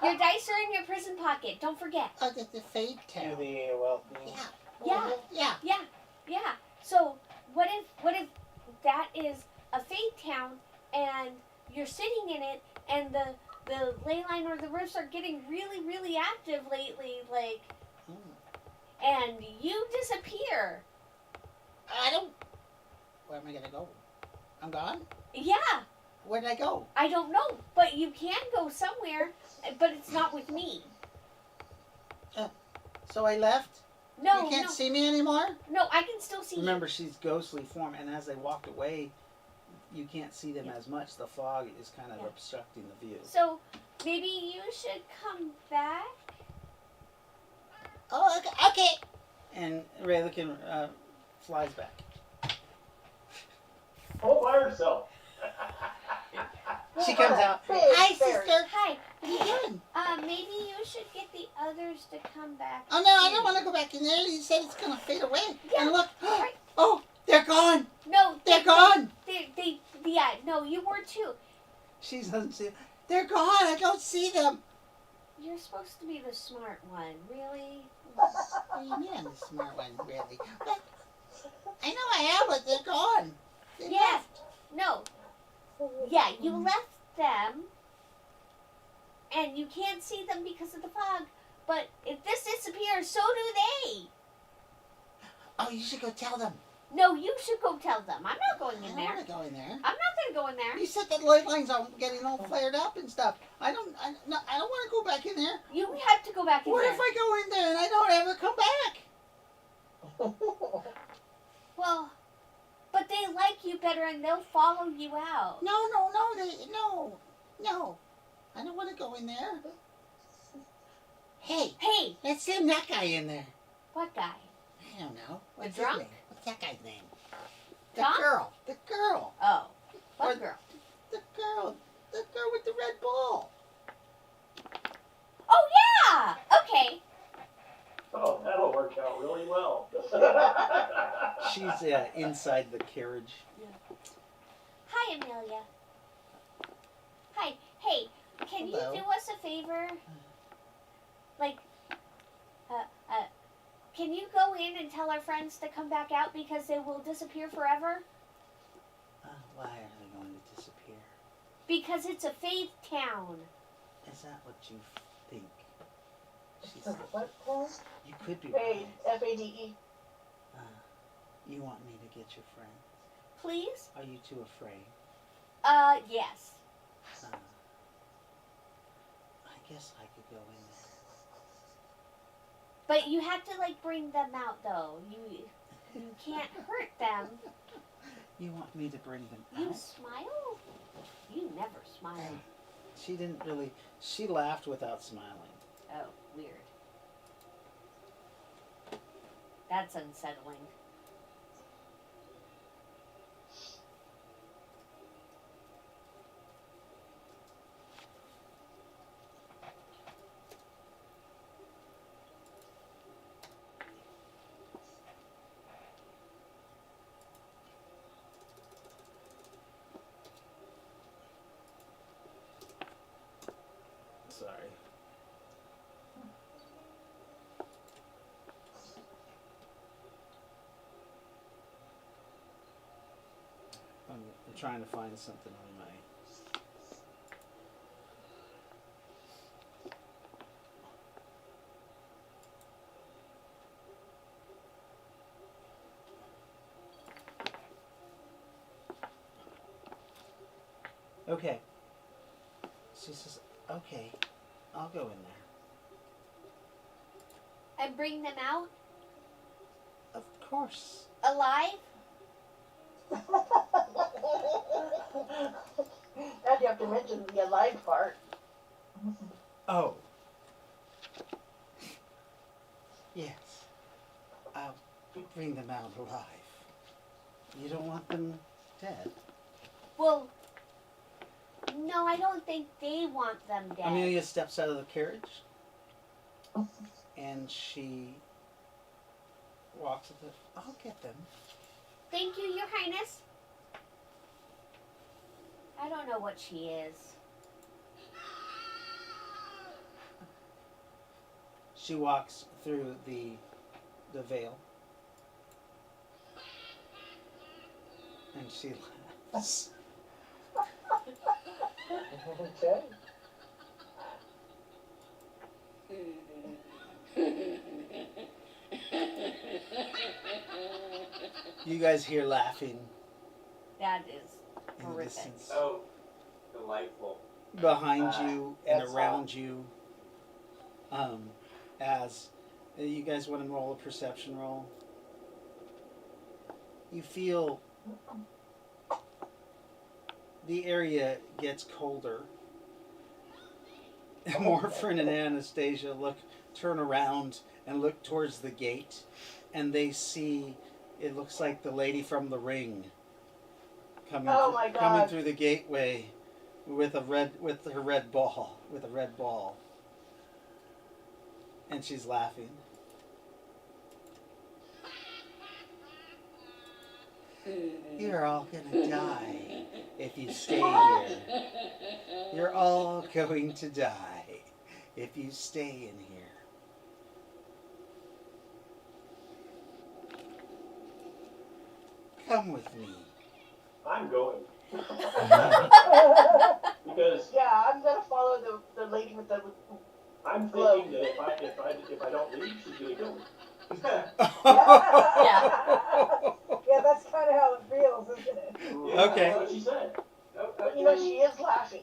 Your dice are in your prison pocket. Don't forget. Oh, the Fade Town. To the well-being. Yeah. Yeah. So what if that is a fake town and you're sitting in it and the ley line or the roofs are getting really, really active lately, like, and you disappear. I don't. Where am I gonna go? I'm gone. Yeah, Where'd I go? I don't know, but you can go somewhere, but it's not with me. So I left. No, You can't no, see me anymore. no, I can still see Remember, she's ghostly form, and as they walked away, you can't see them as much. The fog is kind of Yeah. obstructing the view. you. So maybe you should come back. Oh, okay. And Ry-lo-kin flies back. All by herself. She comes out. Big Hi, fairy. sister. Hi. What are you doing? Maybe you should get the others to come back. Oh no, I don't want to go back in there. You said it's gonna fade away. Yeah, And look. right. Oh, they're gone. No, They're gone. Yeah, no, you were too. She doesn't see. They're gone. I don't see them. You're supposed to be the smart one, really? What do you mean I'm the smart one, really? But I know I am, but they're gone. They Yeah. left. No. Yeah, you left them, and you can't see them because of the fog. But if this disappears, so do they. Oh, you should go tell them. No, you should go tell them. I'm not going I in don't there. want to go in there. I'm not going to go in there. You said that light lines are getting all flared up and stuff. I don't want to go back in there. You have to go back in What there. if I go in there and I don't ever come back? Well, but they like you better and they'll follow you out. No. I don't want to go in there. Hey, Hey, let's send that guy in there. what guy? I don't know. What's drunk? his name? What's that guy's name? The Tom? girl. The girl. Oh, what Or- girl? The girl. The girl with the red ball. Oh, yeah! Okay. Oh, that'll work out really well. She's inside the carriage. Hi, Amelia. Can Hello. you do us a favor? Like, can you go in and tell our friends to come back out because they will disappear forever? Why are they going to disappear? Because it's a faith town. Is that what you think? She So said, what, Paul? you could be Fade. right. F-A-D-E. You want me to get your friend? Please? Are you too afraid? Yes. I guess I could go in there. But you have to, like, bring them out, though. You can't hurt them. You want me to bring them You out? smile? You never smile. She didn't really. She laughed without smiling. Oh, weird. That's unsettling. Sorry. I'm trying to find something on my. Okay. She says, okay, I'll go in there. And bring them out Of course. alive? And you have to mention the alive part. Oh. Yes. I'll bring them out alive. You don't want them dead. Well, no, I don't think they want them dead. Amelia steps out of the carriage. And she walks to the. I'll get them. Thank you, Your Highness. I don't know what she is. She walks through the veil. And she laughs. Okay. You guys hear laughing That is in the horrific. distance. Oh, delightful. Behind you and that's around you. As you guys want to roll a perception roll. You feel the area gets colder. Morphin and Anastasia turn around and look towards the gate, and they see it looks like the lady from The Ring coming Oh my coming God. through the gateway with a red ball, and she's laughing. You're all gonna die if you stay here. You're all going to die if you stay in here. Come with me. I'm going. Because Yeah, I'm gonna follow the lady with the. I'm thinking that if I don't leave, she's gonna kill me. Yeah, that's kind of how it feels, isn't it? Yeah, Okay. That's what she said. But you know, she is laughing.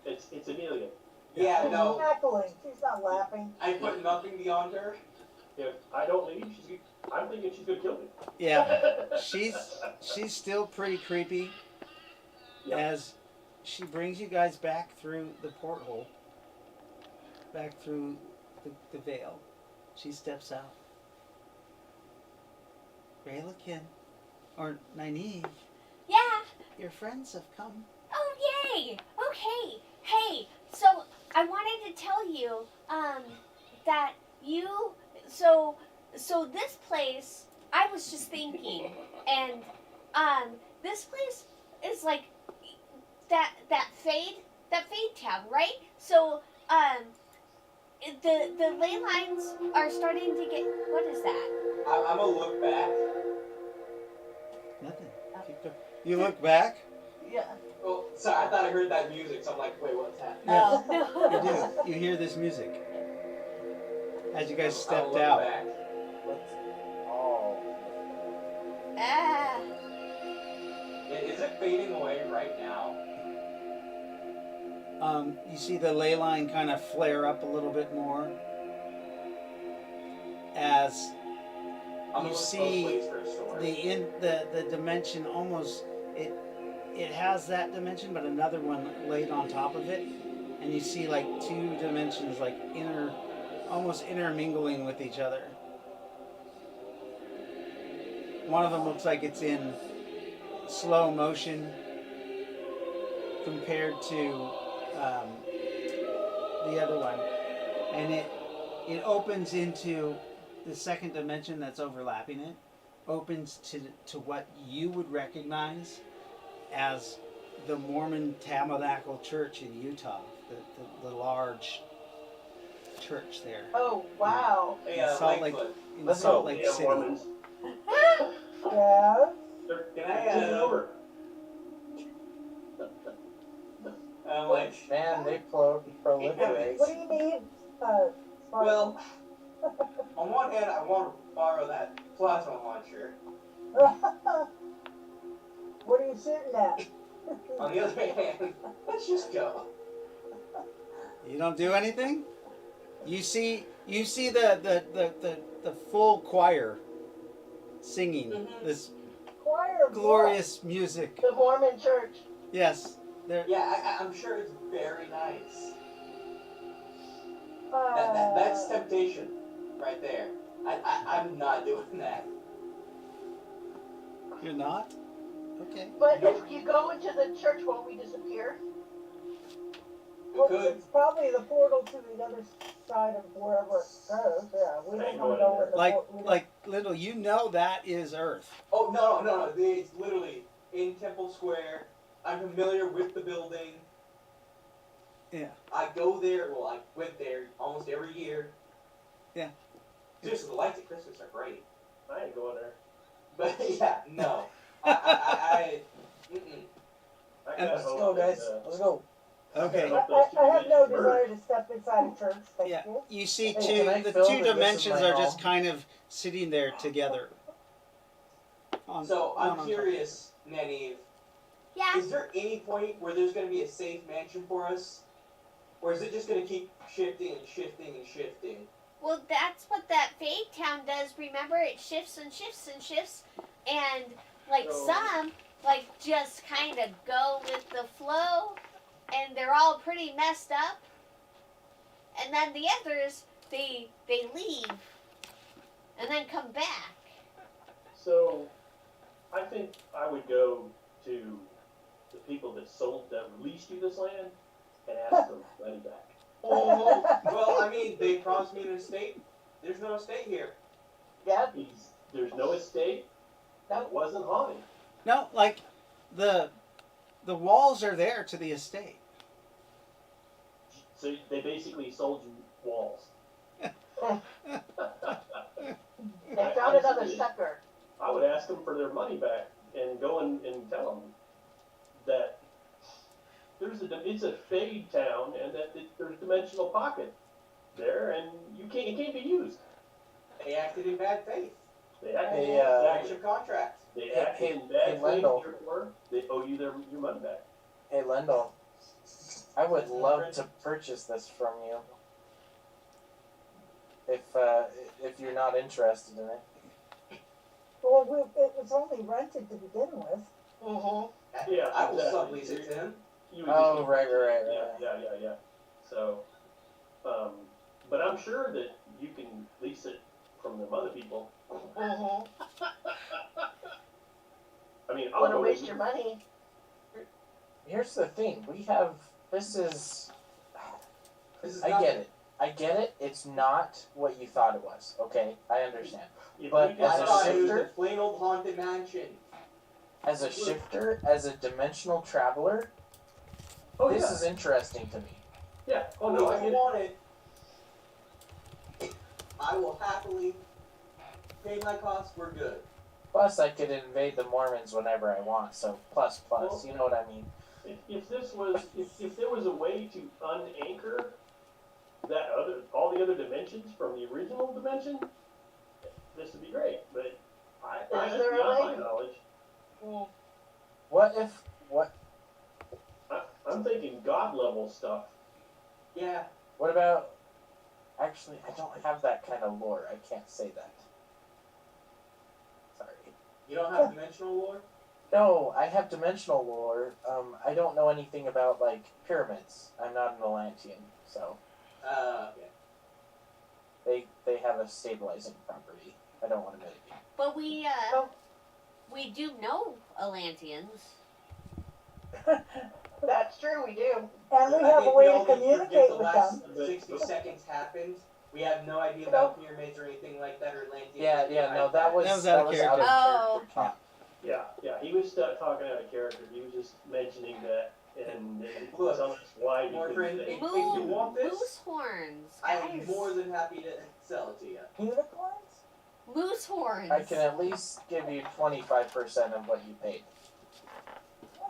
It's Amelia. Yeah, She's no, cackling. She's not laughing. I put nothing beyond her. If I don't leave, I'm thinking she's gonna kill me. Yeah, she's still pretty creepy Yeah. as she brings you guys back through the porthole, back through the veil. She steps out. Ry-lo-kin, or Nyneave, Yeah. your friends have come. Oh, yay. Okay. Hey, so I wanted to tell you that so this place, I was just thinking, and this place is like that fade town, right? So, the ley lines are starting to get. What is that? I'm gonna look back. Nothing. Keep going. You look back. Yeah. Oh, sorry, I thought I heard that music, so I'm like, wait, what's happening? Yeah. Oh You no. do. You hear this music as you guys I'll stepped look out. back. Let's. Oh. Ah. Is it fading away right now? You see the ley line kind of flare up a little bit more as I'm you gonna look see both ways for a story. the dimension almost it has that dimension but another one laid on top of it, and you see like two dimensions like almost intermingling with each other. One of them looks like it's in slow motion compared to the other one, and it opens into the second dimension that's overlapping it, opens to what you would recognize as the Mormon Tabernacle Church in Utah, the large church there Oh, wow. Hey, in Salt Lightfoot. Lake, in Let's Salt go. Lake Yeah, City. Mormons. Yeah. They're Can I, taking over. I'm like, Man, they proliferate. What do you need? Sparky? well, on one hand, I want to borrow that plasma launcher. What are you shooting at? On the other hand, let's just go. You don't do anything. You see the full choir singing Mhm. this Choir of glorious music. The Mormon church. Yes, they're Yeah, I'm sure it's very nice. what? That's temptation, right there. I'm not doing that. you're not. Okay. But if you go into the church, won't we disappear? We Well, could. it's probably the portal to the other side of wherever it goes. Yeah, we don't Ain't want to going go there. in the Like little, you know that is Earth. Oh no! It's literally in Temple Square. I'm familiar with the building. Yeah. I go there. Well, I went there almost every year. Yeah. Seriously, the lights at Christmas are great. I ain't going there. But yeah, no. I mm-mm. I And gotta Let's hope go, that, guys. Let's go. Okay. I have no desire to step inside a church. Thank Yeah. you. You see Hey, can I the film two that this is dimensions my are just home? kind of sitting there together. So One I'm on curious, Nyneave. Yeah. Is there any point where there's going to be a safe mansion for us? Or is it just going to keep shifting and shifting and shifting? Well, that's what that Fade Town does. Remember, it shifts and shifts and shifts, and like So- some like just kind of go with the flow, and they're all pretty messed up. And then the others, they leave, and then come back. So, I think I would go to the people that released you this land and ask them money back. Well, I mean, they promised me an estate. There's no estate here. Yeah. There's no estate. That wasn't haunted. No, like the walls are there to the estate. So they basically sold you walls. They found another sucker. I would ask them for their money back and go and tell them that it's a fade town and that there's dimensional pocket there and it can't be used. They acted in bad faith. They acted Hey, in bad Breach of contract. They acted in bad faith, Wendell. therefore they owe you your money back. Hey, Lendl. I would love to purchase this from you. If you're not interested in it. Well, it was only rented to begin with. Mm-hmm. Yeah, I will exactly. sublease it to him. You would Oh, just- right. Yeah. So, but I'm sure that you can lease it from them other people. Mm-hmm. I mean, I'll Want to go waste with your money? Here's the thing. This is I nothing. get it. I get it. It's not what you thought it was. Okay, I understand. If But we can I as a thought it was a shifter, plain old haunted mansion. as a shifter, as a dimensional traveler, oh this yeah. is interesting to me. Yeah. Oh if no, I get you it. want it, I will happily pay my costs. We're good. Plus, I could invade the Mormons whenever I want. So plus, Well, you know what I mean? if there was a way to unanchor all the other dimensions from the original dimension, this would be great. But Is there a beyond way? my knowledge. What I'm thinking God level stuff. Yeah. What about? Actually, I don't have that kind of lore. I can't say that. Sorry. You don't have dimensional lore? No, I have dimensional lore. I don't know anything about like pyramids. I'm not an Atlantean, so Okay. they have a stabilizing property. I don't want to mitigate. But we do know Atlanteans. That's true, we do. And we I have a think way we to all need forget communicate the with last them. 60 seconds happened. We have no idea about pyramids or anything like that or Atlanteans. Yeah. No, that was out of character. Oh. talk. Yeah. He was talking out of character. He was just mentioning that and Look, telling us why he more couldn't friend, say. if you want this, Moose horns, I'm guys. more than happy to sell it to you. Unicorns? Moose horns. I can at least give you 25% of what you paid.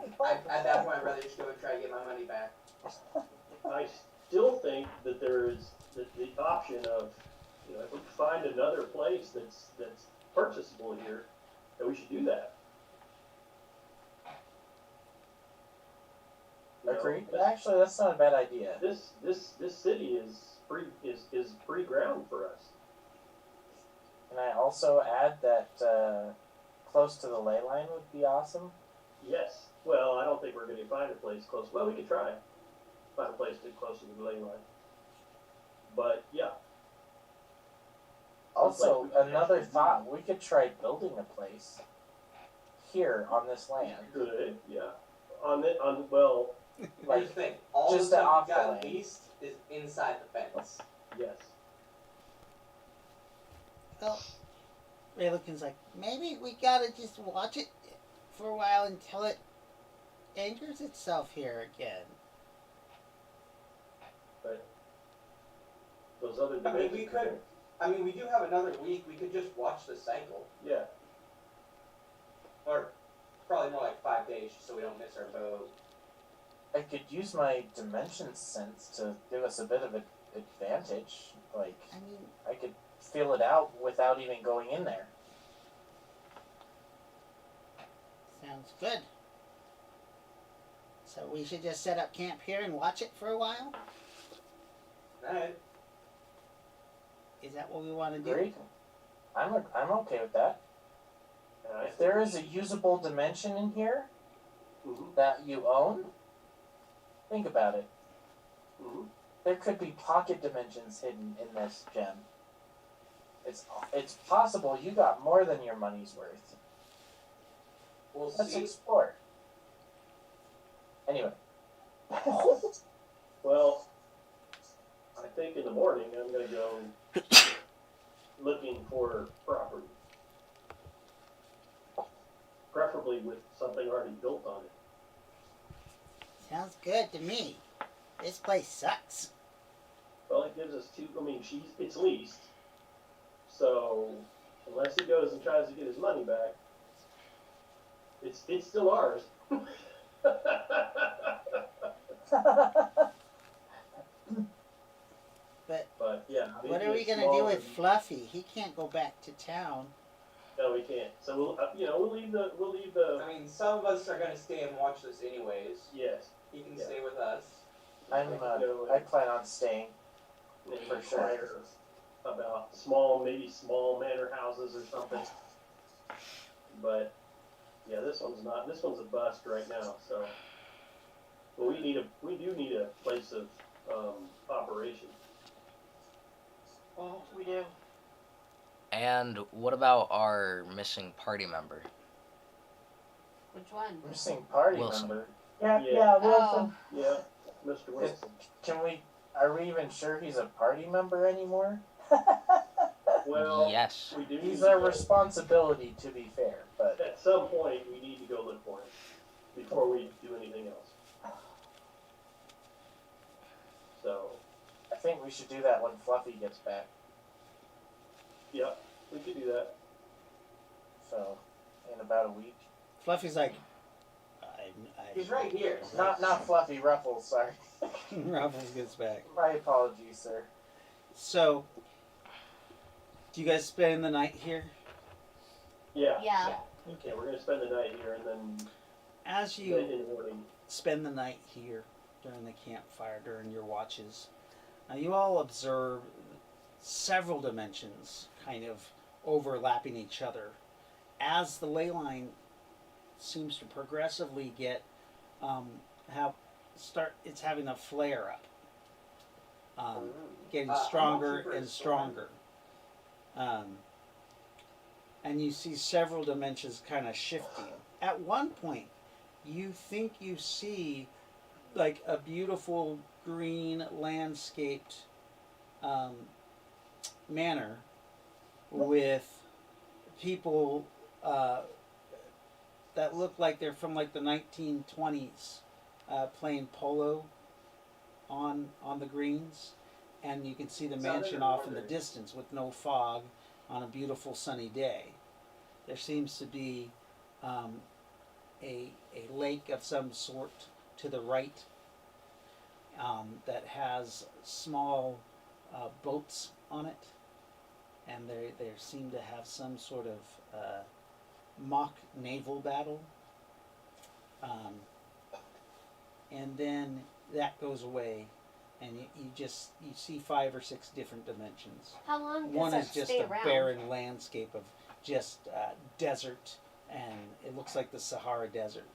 At that point, I'd rather just go and try to get my money back. I still think that there is the option of, if we find another place that's purchasable here, that we should do that. Agreed. Actually, that's not a bad idea. This city is free ground for us. Can I also add that close to the ley line would be awesome? Yes. Well, I don't think we're going to find a place close. Well, we could try. Find a place close to the ley line. But, yeah. Also, Like another thought, we could try building a place here on this land. Good, yeah. Here's Like, the thing. All the just the stuff off you the got lane. leased is inside the fence. yes. Well, Ry-lo-kin's like, maybe we gotta just watch it for a while until it anchors itself here again. But those other I mean, dimensions. we do have another week. We could just watch the cycle. Yeah. Or probably more like 5 days so we don't miss our boat. I could use my dimension sense to give us a bit of an advantage. Like, I mean, I could feel it out without even going in there. sounds good. So we should just set up camp here and watch it for a while? Alright. Is that what we want to do? Great. I'm okay with that. If there is a usable dimension in here that you own, think about it. There could be pocket dimensions hidden in this gem. It's possible you got more than your money's worth. We'll Let's see. explore. Anyway. Well, I think in the morning I'm going to go looking for property. Preferably with something already built on it. Sounds good to me. This place sucks. Well, it gives us it's leased. So, unless he goes and tries to get his money back, it's still ours. But yeah. What are we gonna do with Fluffy? He can't go back to town. No, we can't. So we'll leave the. I mean, some of us are going to stay and watch this anyways. Yes. He can stay with us. I plan on staying. For sure. sure. About maybe small manor houses or something. But yeah, this one's a bust right now. So, but we do need a place of operation. Oh, we do. And what about our missing party member? Which one? Missing party Wilson. member. Yeah, Wilson. Yeah, Mr. Wilson. Are we even sure he's a party member anymore? Well, Yes. we do. He's our responsibility, to be fair, but At some point, we need to go look for him before we do anything else. So, think we should do that when Fluffy gets back. Yeah, we could do that. So, in about a week. Fluffy's like, He's right here. Not Fluffy, Ruffles, sorry. Ruffles gets back. My apologies, sir. So, do you guys spend the night here? Yeah. Yeah. Yeah, we're gonna spend the night here and then As in you the morning. spend the night here during the campfire, during your watches, you all observe several dimensions kind of overlapping each other as the ley line seems to progressively get it's having a flare up, getting stronger and stronger, and you see several dimensions kind of shifting. At one point, you think you see like a beautiful green landscaped manor with people that look like they're from like the 1920s playing polo on the greens, and you can see the mansion off in the distance with no fog on a beautiful sunny day. There seems to be a lake of some sort to the right that has small boats on it, and they seem to have some sort of mock naval battle, and then that goes away, and you see 5 or 6 different dimensions. How long does One that is just stay a around? barren landscape of just desert, and it looks like the Sahara Desert.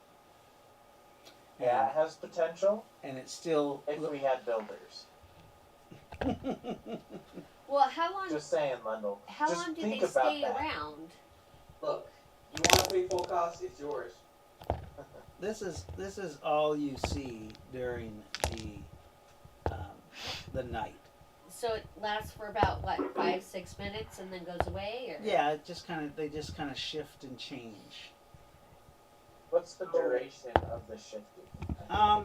Yeah, it has potential And it's still if we had builders. Well, how long? Just saying, Lundell. How Just long do think they about stay that. around? Look, you want to pay full cost? It's yours. This is all you see during the night. So it lasts for about what, 5-6 minutes and then goes away, or? Yeah, they just kind of shift and change. What's the duration of the shifting?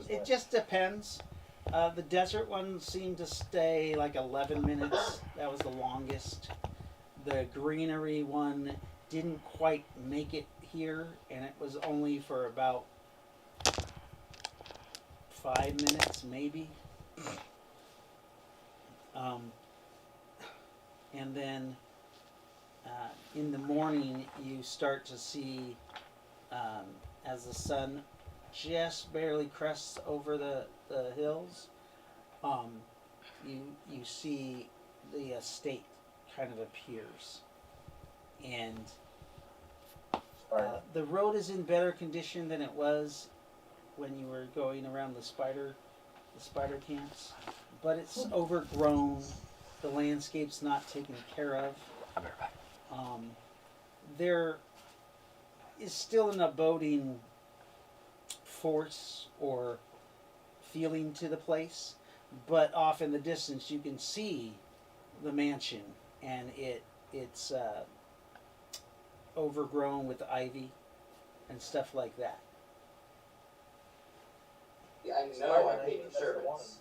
It just depends. The desert one seemed to stay like 11 minutes. That was the longest. The greenery one didn't quite make it here, and it was only for about 5 minutes, maybe. And then in the morning, you start to see, as the sun just barely crests over the hills, you see the estate kind of appears, and the road is in better condition than it was when you were going around the spider camps, but it's overgrown. The landscape's not taken care of. I'll be right back. There is still an abiding force or feeling to the place, but off in the distance you can see the mansion, and it's overgrown with ivy and stuff like that. Yeah, I know I paid for servants.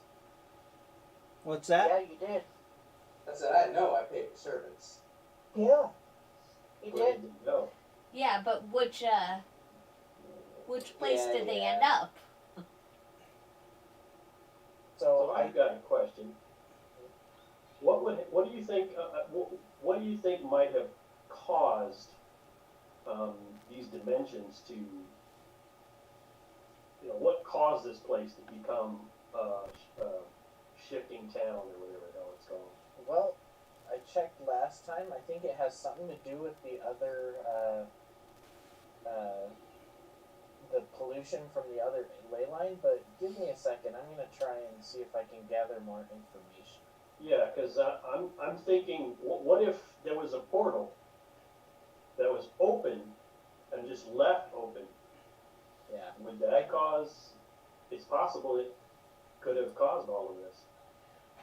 What's that? Yeah, you did. I said, I know I paid for servants. Yeah. You did. No. Yeah, but which place Yeah, did they yeah. end up? So I've got a question. What do you think? What do you think might have caused these dimensions to? What caused this place to become shifting town or whatever the hell it's called? Well, I checked last time. I think it has something to do with the other, the pollution from the other ley line. But give me a second. I'm gonna try and see if I can gather more information. Yeah, because I'm thinking, what if there was a portal that was open and just left open? Yeah. Would that cause? It's possible it could have caused all of this,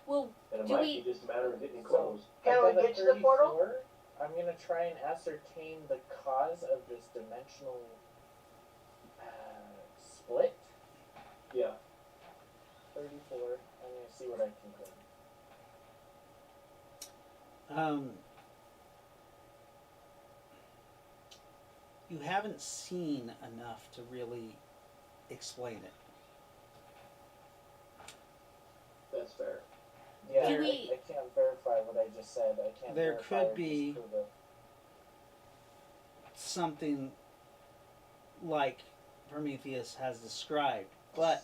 Well, and it Do might we- be just a matter of getting closed. Can we get to the portal? 34. I'm gonna try and ascertain the cause of this dimensional split. Yeah. 34. I'm gonna see what I can glean. Um, you haven't seen enough to really explain it. That's fair. Yeah, Do we- I can't verify what I just said. I can't There verify could or be- disprove it. Something like Prometheus has described, but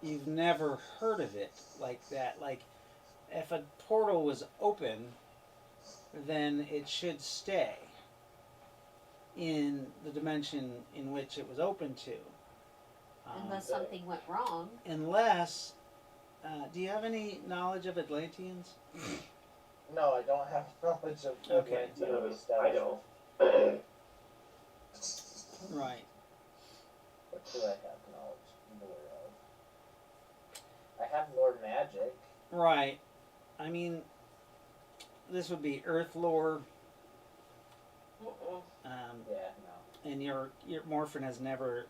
you've never heard of it like that. Like, if a portal was open, then it should stay in the dimension in which it was open to. Unless something went wrong. Unless, do you have any knowledge of Atlanteans? No, I don't have knowledge of Okay. Atlantean No, I establishment. don't. Right. What do I have knowledge either of? I have lore magic. Right. I mean, this would be Earth lore. Yeah, no. And your Morphin has never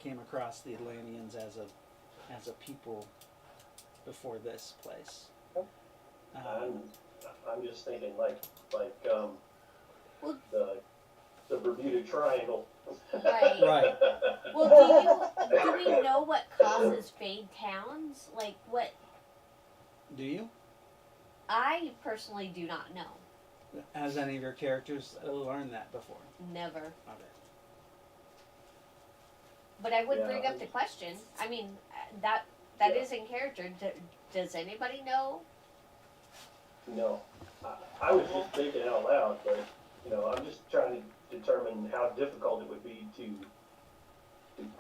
came across the Atlanteans as a people before this place. I'm just thinking like Well- the Bermuda Triangle. Right. Right. Well, do we know what causes fade towns? Like what? Do you? I personally do not know. Has any of your characters learned that before? Never. Okay. But I would Yeah. bring up the question. I mean, that Yeah. is in character. Does anybody know? No, I was just thinking out loud, but I'm just trying to determine how difficult it would be to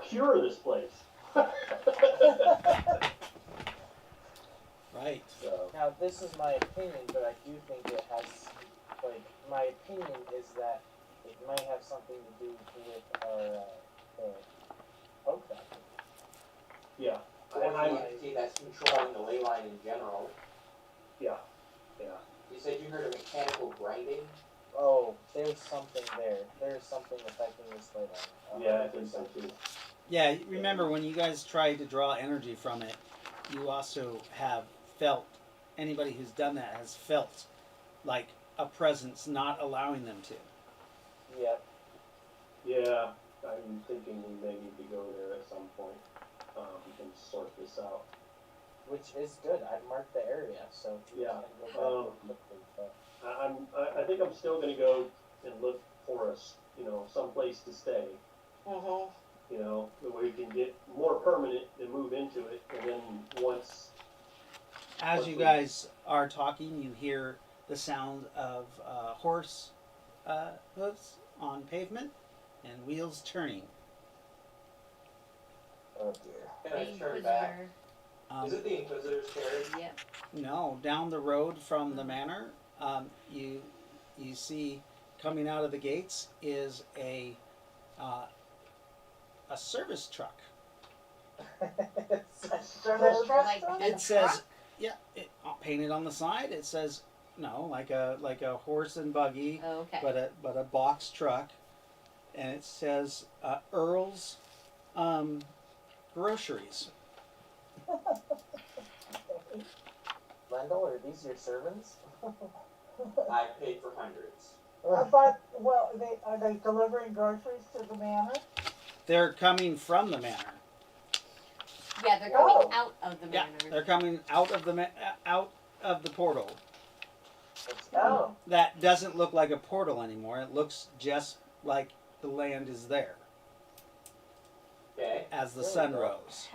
cure this place. Right. So, Now, this is my opinion, but I do think it has, like, my opinion is that it might have something to do with our, oak factory. yeah, Or an entity that's controlling the ley line in general. yeah. You said you heard a mechanical grinding? Oh, there's something there. There's something affecting this ley line. Yeah, I think so too. Yeah, remember when you guys tried to draw energy from it, you also have felt, anybody who's done that has felt like a presence not allowing them to. Yep. Yeah, I'm thinking we may need to go there at some point. We can sort this out. Which is good. I marked the area, so if you Yeah, can go back real quickly. But I think I'm still gonna go and look for us, some place to stay. Where we can get more permanent and move into it, and then once. As you guys are talking, you hear the sound of horse hooves on pavement and wheels turning. oh dear. Can The I turn back? Inquisitor. Is it the Inquisitor's carriage? Yep. No, down the road from the manor, you see coming out of the gates is a service truck. Service truck? Like It a says, truck? yeah, painted on the side. It says no, like a horse and buggy, Oh, okay. but a box truck, and it says Earl's Groceries. Lendl, are these your servants? I paid for hundreds. I thought, well, are they delivering groceries to the manor? They're coming from the manor. Yeah, they're coming Oh. out of the Yeah, manor. they're coming out of the out of the portal. Oh. That doesn't look like a portal anymore. It looks just like the land is there Okay. as the There we sun go. rose.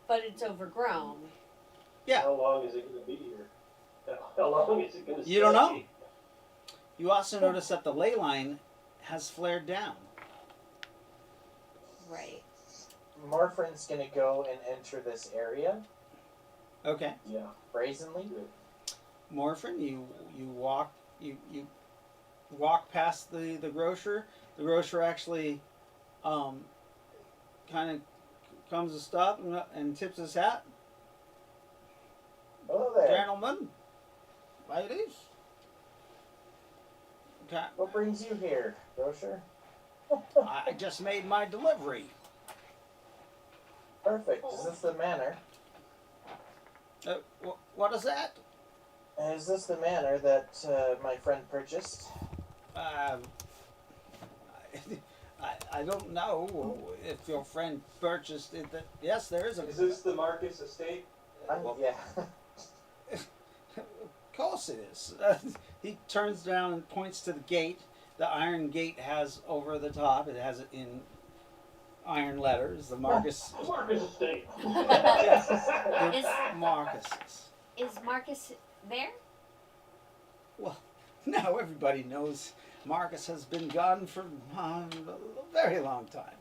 But it's overgrown. Yeah. How long is it gonna be here? How long is it gonna stay? You don't know. You also notice that the ley line has flared down. Right. Morphin's gonna go and enter this area Okay. Yeah. brazenly. Morphin, you walk past the grocer. The grocer actually kind of comes to stop and tips his hat. Hello there. Gentlemen, ladies. Okay. What brings you here, grocer? I just made my delivery. Perfect. Is this the manor? What is that? Is this the manor that my friend purchased? I don't know if your friend purchased it. Yes, there is a. Is this the Marcus estate? Well, Yeah. Of course it is. He turns down and points to the gate. The iron gate has over the top. It has it in iron letters. The Marcus. Marcus estate. Yes, Is the Marcus's. is Marcus there? Well, now everybody knows Marcus has been gone for a very long time.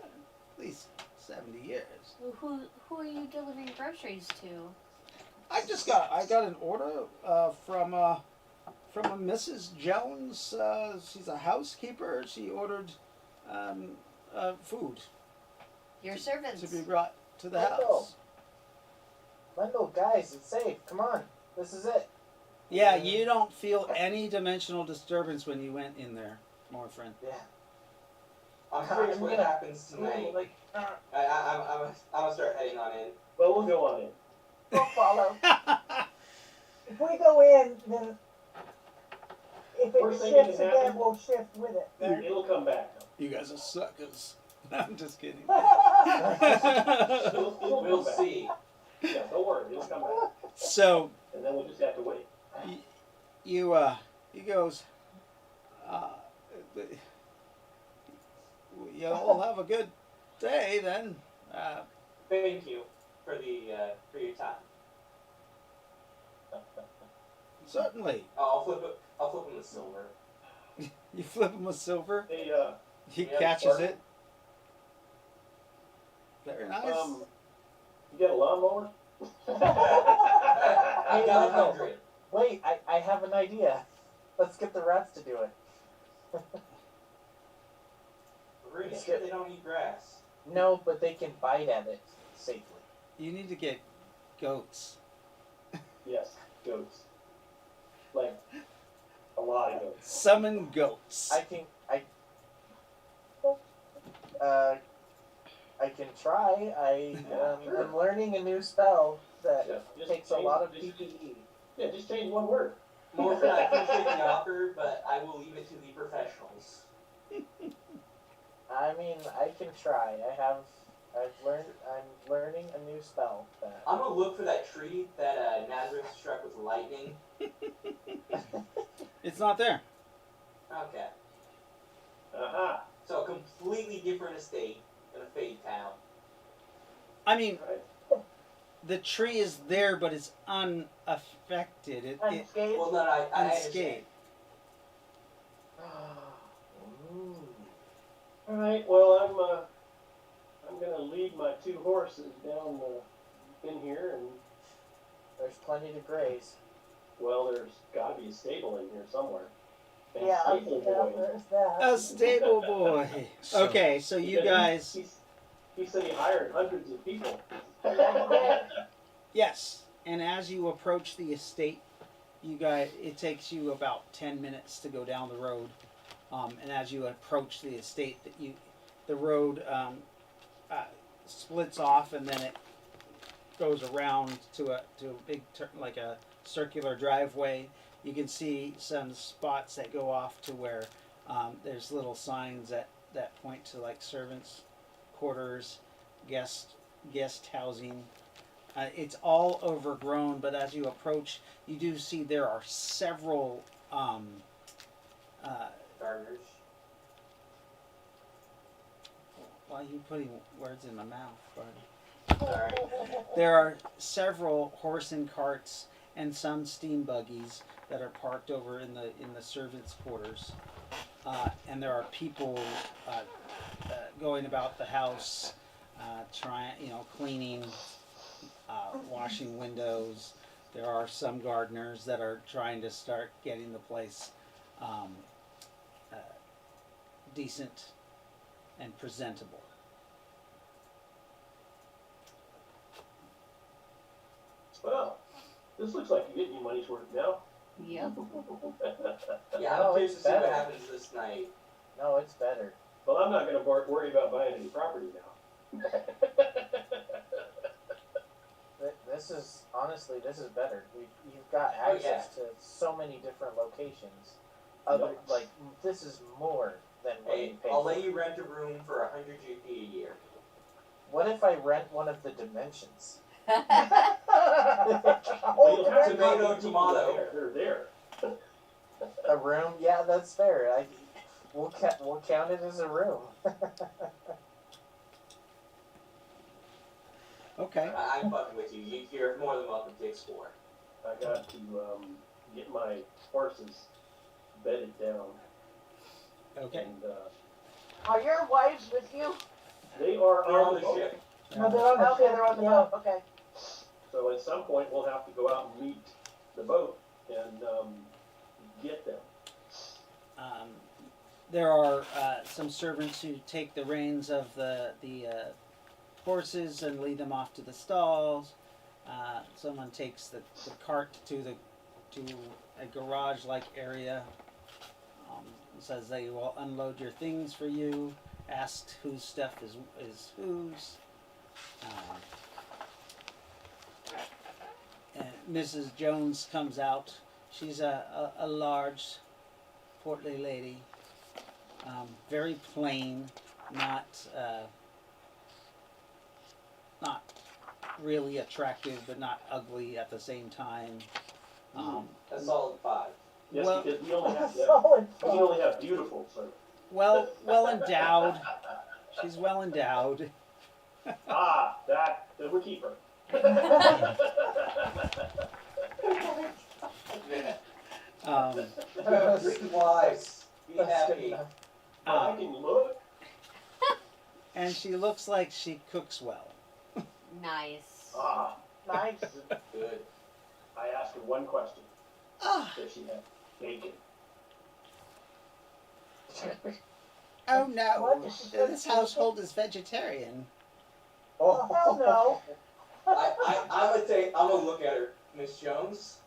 At least 70 years. Who are you delivering groceries to? I got an order from a Mrs. Jones. She's a housekeeper. She ordered food Your servants. to be brought to the Wendell. house. Wendell, guys, it's safe. Come on. This is it. Yeah, you don't feel any dimensional disturbance when you went in there, my friend. Yeah. I'm curious what happens tonight. Like, I'm gonna start heading on in. Well, we'll go on in. We'll follow. If we go in, then if Worst it thing shifts can again, happen. we'll shift with it. It'll come back. You guys are suckers. I'm just kidding. We'll see. Yeah, don't worry, it'll come back. So And then we'll just have to wait. he goes, you all have a good day then. Thank you for your time. Certainly. I'll flip him the silver. You flip him a silver. Hey, He Yeah, catches sure. it. Very nice. you got a lawnmower? I got Wendell. 100. wait, I have an idea. Let's get the rats to do it. Pretty sure they don't eat grass. No, but they can bite at it safely. You need to get goats. Yes, goats. Like, a lot of goats. Summon goats. I can try. Sure. I'm learning a new spell that Yeah, just takes a change- lot of just- PPE. Yeah, just change one word. Morphin, I appreciate the offer, but I will leave it to the professionals. I mean, I can try. I'm learning a new spell that. I'm gonna look for that tree that Nazareth struck with lightning. It's not there. Okay. Aha. So a completely different estate in a fade town. I mean, Right. the tree is there, but it's unaffected. It Unscathed. Well, no, I understand. unscathed. Ooh. Alright, well, I'm gonna lead my two horses down in here, and, There's plenty to graze. well, there's gotta be a stable in here somewhere. And Yeah, stable boy. there's that. A stable boy. So- Okay, so you Yeah, guys, He said he hired hundreds of people. yes. And as you approach the estate, it takes you about 10 minutes to go down the road. And as you approach the estate, the road splits off, and then it goes around to a big like a circular driveway. You can see some spots that go off to where there's little signs that point to like servants' quarters, guest housing. It's all overgrown, but as you approach, you do see there are several Gardeners. why are you putting words in my mouth, Barney? Sorry. There are several horse and carts and some steam buggies that are parked over in the servants' quarters, and there are people going about the house, cleaning, washing windows. There are some gardeners that are trying to start getting the place decent and presentable. Well, this looks like you're getting your money's worth now. Yep. Yeah, I'm No, curious it's to see what better. happens this night. No, it's better. Well, I'm not gonna worry about buying any property now. This is honestly, this is better. You've got Oh, access to so many different locations. Other like this is more than what Hey, you pay I'll for. let you rent a room for 100 GP a year. What if I rent one of the dimensions? Well, Oh, you'll have to Tomato, know the people tomato. They're there. A room? Yeah, that's fair. We'll count it as a room. Okay. I'm fucking with you. You're more than welcome to explore. I got to get my horses bedded down. Okay. And Are your wives with you? they are They're on on the the boat. ship. No, they're on the Okay, ship, they're on the yeah. boat. Okay. So at some point we'll have to go out and meet the boat and get them. There are some servants who take the reins of the horses and lead them off to the stalls. Someone takes the cart to a garage-like area. Says they will unload your things for you. Asks whose stuff is whose. And Mrs. Jones comes out. She's a large, portly lady. Very plain, not really attractive, but not ugly at the same time. A solid 5. Yes, Well- because we only have Solid we can only have beautiful servants. Well endowed. She's well endowed. We'll keep her. Drink wise. Be That's good happy. enough. I can look. And she looks like she cooks well. Nice. Nice. Good. I asked her one question. Ah, Does she have bacon? oh no! What? This household is vegetarian. Oh, hell no. I'm gonna look at her, Miss Jones.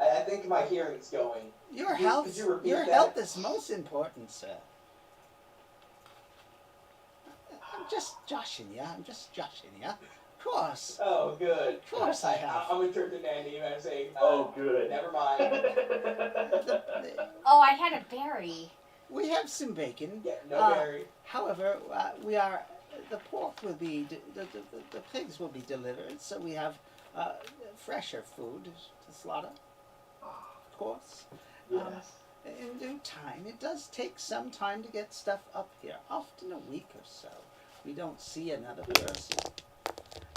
I think my hearing's going. Your Could you health, repeat your that? health is most important, sir. I'm just joshing you. Of course. Oh, good. Of course I have. I'm gonna turn to Nyneave and say, Oh, good. never mind. Oh, I had a berry. We have some bacon. Yeah, no berry. However, the pork will be, the pigs will be delivered, so we have fresher food to slaughter. Of course. Yes. In due time. It does take some time to get stuff up here, often a week or so. We don't see another person.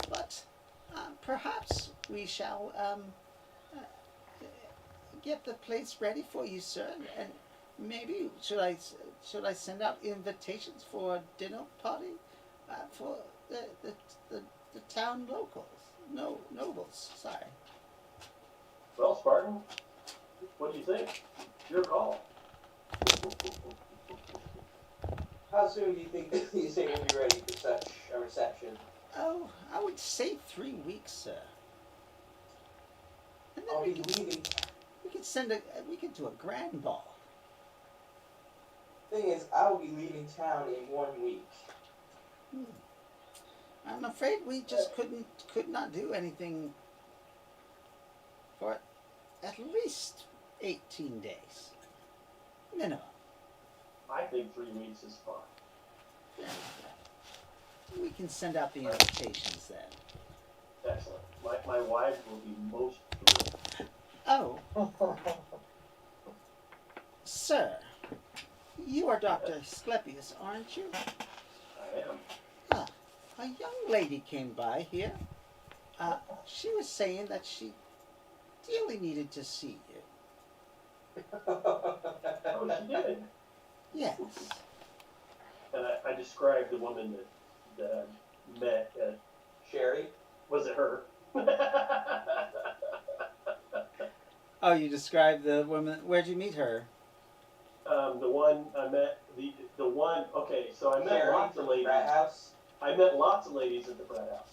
But perhaps we shall get the place ready for you, sir, and maybe should I send out invitations for a dinner party for the town locals? No, nobles. Sorry. Well, Spartan, what do you think? Your call. How soon do you think these things will be ready for such a reception? Oh, I would say 3 weeks, sir. And then I'll we be could leaving. we could do a grand ball. Thing is, I will be leaving town in 1 week. I'm afraid we just could not do anything for at least 18 days. Minimum. I think 3 weeks is fine. We can send out the invitations then. Excellent. My wife will be most thrilled. Oh, sir, you are Dr. Asclepius, aren't you? I am. A young lady came by here. She was saying that she dearly needed to see you. Oh, she did. Yes. And I described the woman that I met at, Sherry? was it her? Oh, you described the woman. Where'd you meet her? The one I met, the one, okay, so I met Sherry lots of from ladies. Frat House? I met lots of ladies at the frat house.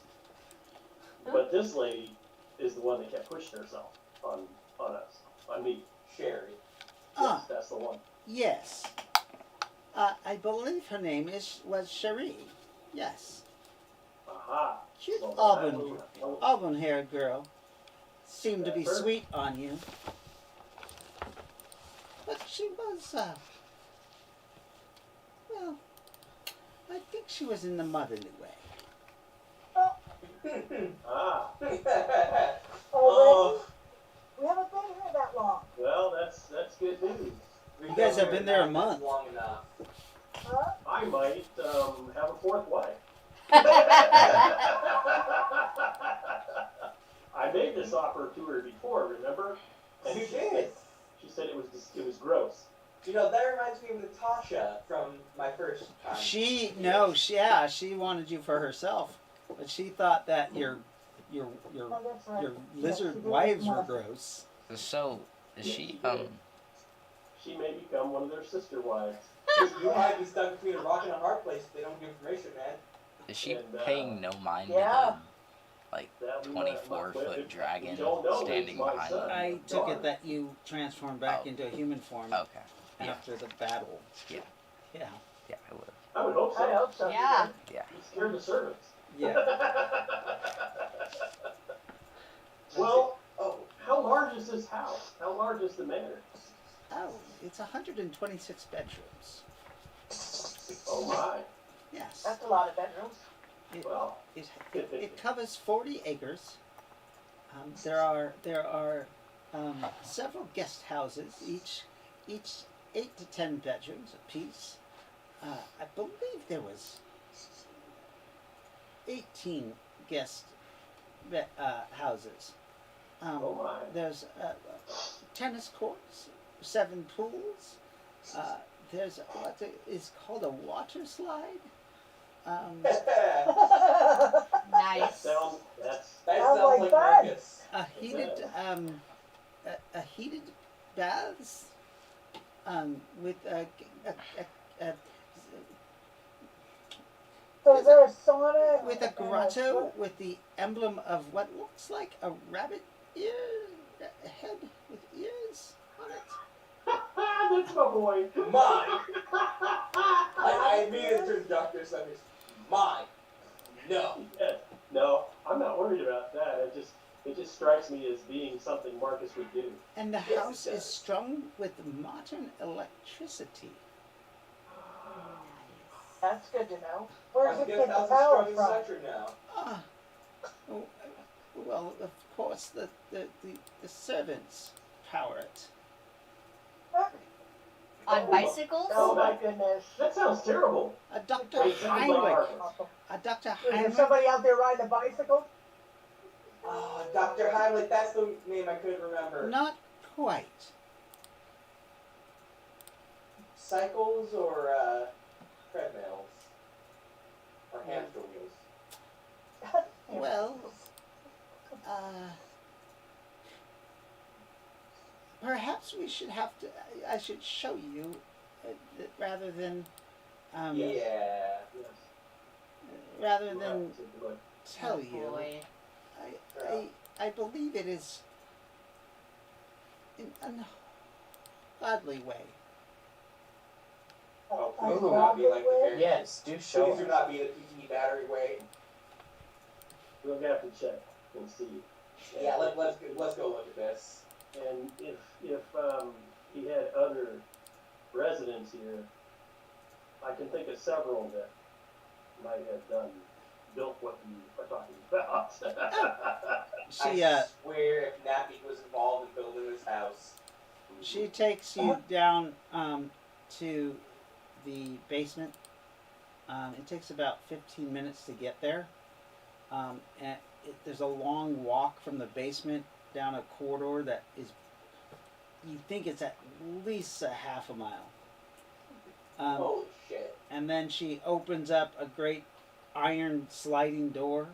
But this lady is the one that kept pushing herself on us, on me. Sherry. Ah, That's the one. yes. I believe her name was Cherie. Yes. Aha. Cute Well, auburn-haired girl. seemed to be That's her. sweet on you. But she was, well, I think she was in the motherly way. Ah, Already? We haven't been here that long. well, that's good news. You guys have been there a month. Long enough. Huh? I might have a fourth wife. I made this offer to her before, remember? And You she did. said, she said it was gross. You know, that reminds me of Natasha from my first time. She wanted you for herself, but she thought that your Oh, that's right. lizard she did wives were once. gross. So, is Yes, she, she did. She may become one of their sister wives. You might be stuck between a rock and a hard place if they don't give information, man. is she And, paying no mind yeah. to the That we 24-foot dragon we don't know, standing it's my behind son. them? I took it that you transformed back Oh. into a human form Okay. Yeah. after the battle. Yeah. Yeah. Yeah, I would. I would hope so. I hope so. Yeah. Yeah. You scared the servants. Yeah. Well, Oh, how large is this house? How large is the manor? Oh, it's 126 bedrooms. Oh my. Yes. That's a lot of bedrooms. Well, It covers 40 acres. There are several guest houses, each 8 to 10 bedrooms apiece. I believe there was 18 guest houses. oh my. There's tennis courts, 7 pools. There's what is called a water slide. That Nice. sounds, that Sounds sounds like like fun. Marcus. A heated baths with So is there a sauna? with a and grotto with the emblem of what looks like a rabbit ear head with ears on it. That's my boy. Mine. I immediately turned to Dr. Summers. Mine. No. Yeah. No, I'm not worried about that. It just strikes me as being something Marcus would do. And the Yes, house it is does. strung with modern electricity. That's good to know. Where's I it guess get the that's power a from? sector now. Ah, oh, well, of course, the servants power it. On bicycles? Oh my goodness. That sounds terrible. Dr. Wait, sounds Heinrich. awful. Dr. Is there Heinrich. somebody out there riding a bicycle? Oh, Dr. Heimlich, that's the name I couldn't remember. Not quite. Cycles or treadmills? Or hamster wheels? Well, perhaps we should have to. I should show you, rather than, Yeah. Yes. rather You'll than have to do it. tell Oh, you. boy. I believe it is in an godly way. Oh, A please do not be like the godly way? characters. Yes, do show Please do us. not be the PTE battery way. We'll have to check and see. Yeah, let's go look at this. And if he had other residents here, I can think of several that might have built what you are talking about. She I swear if Nappy was involved in building this house. she takes you down to the basement. It takes about 15 minutes to get there. And there's a long walk from the basement down a corridor that is, you think it's at least a half a mile. Holy shit. And then she opens up a great iron sliding door,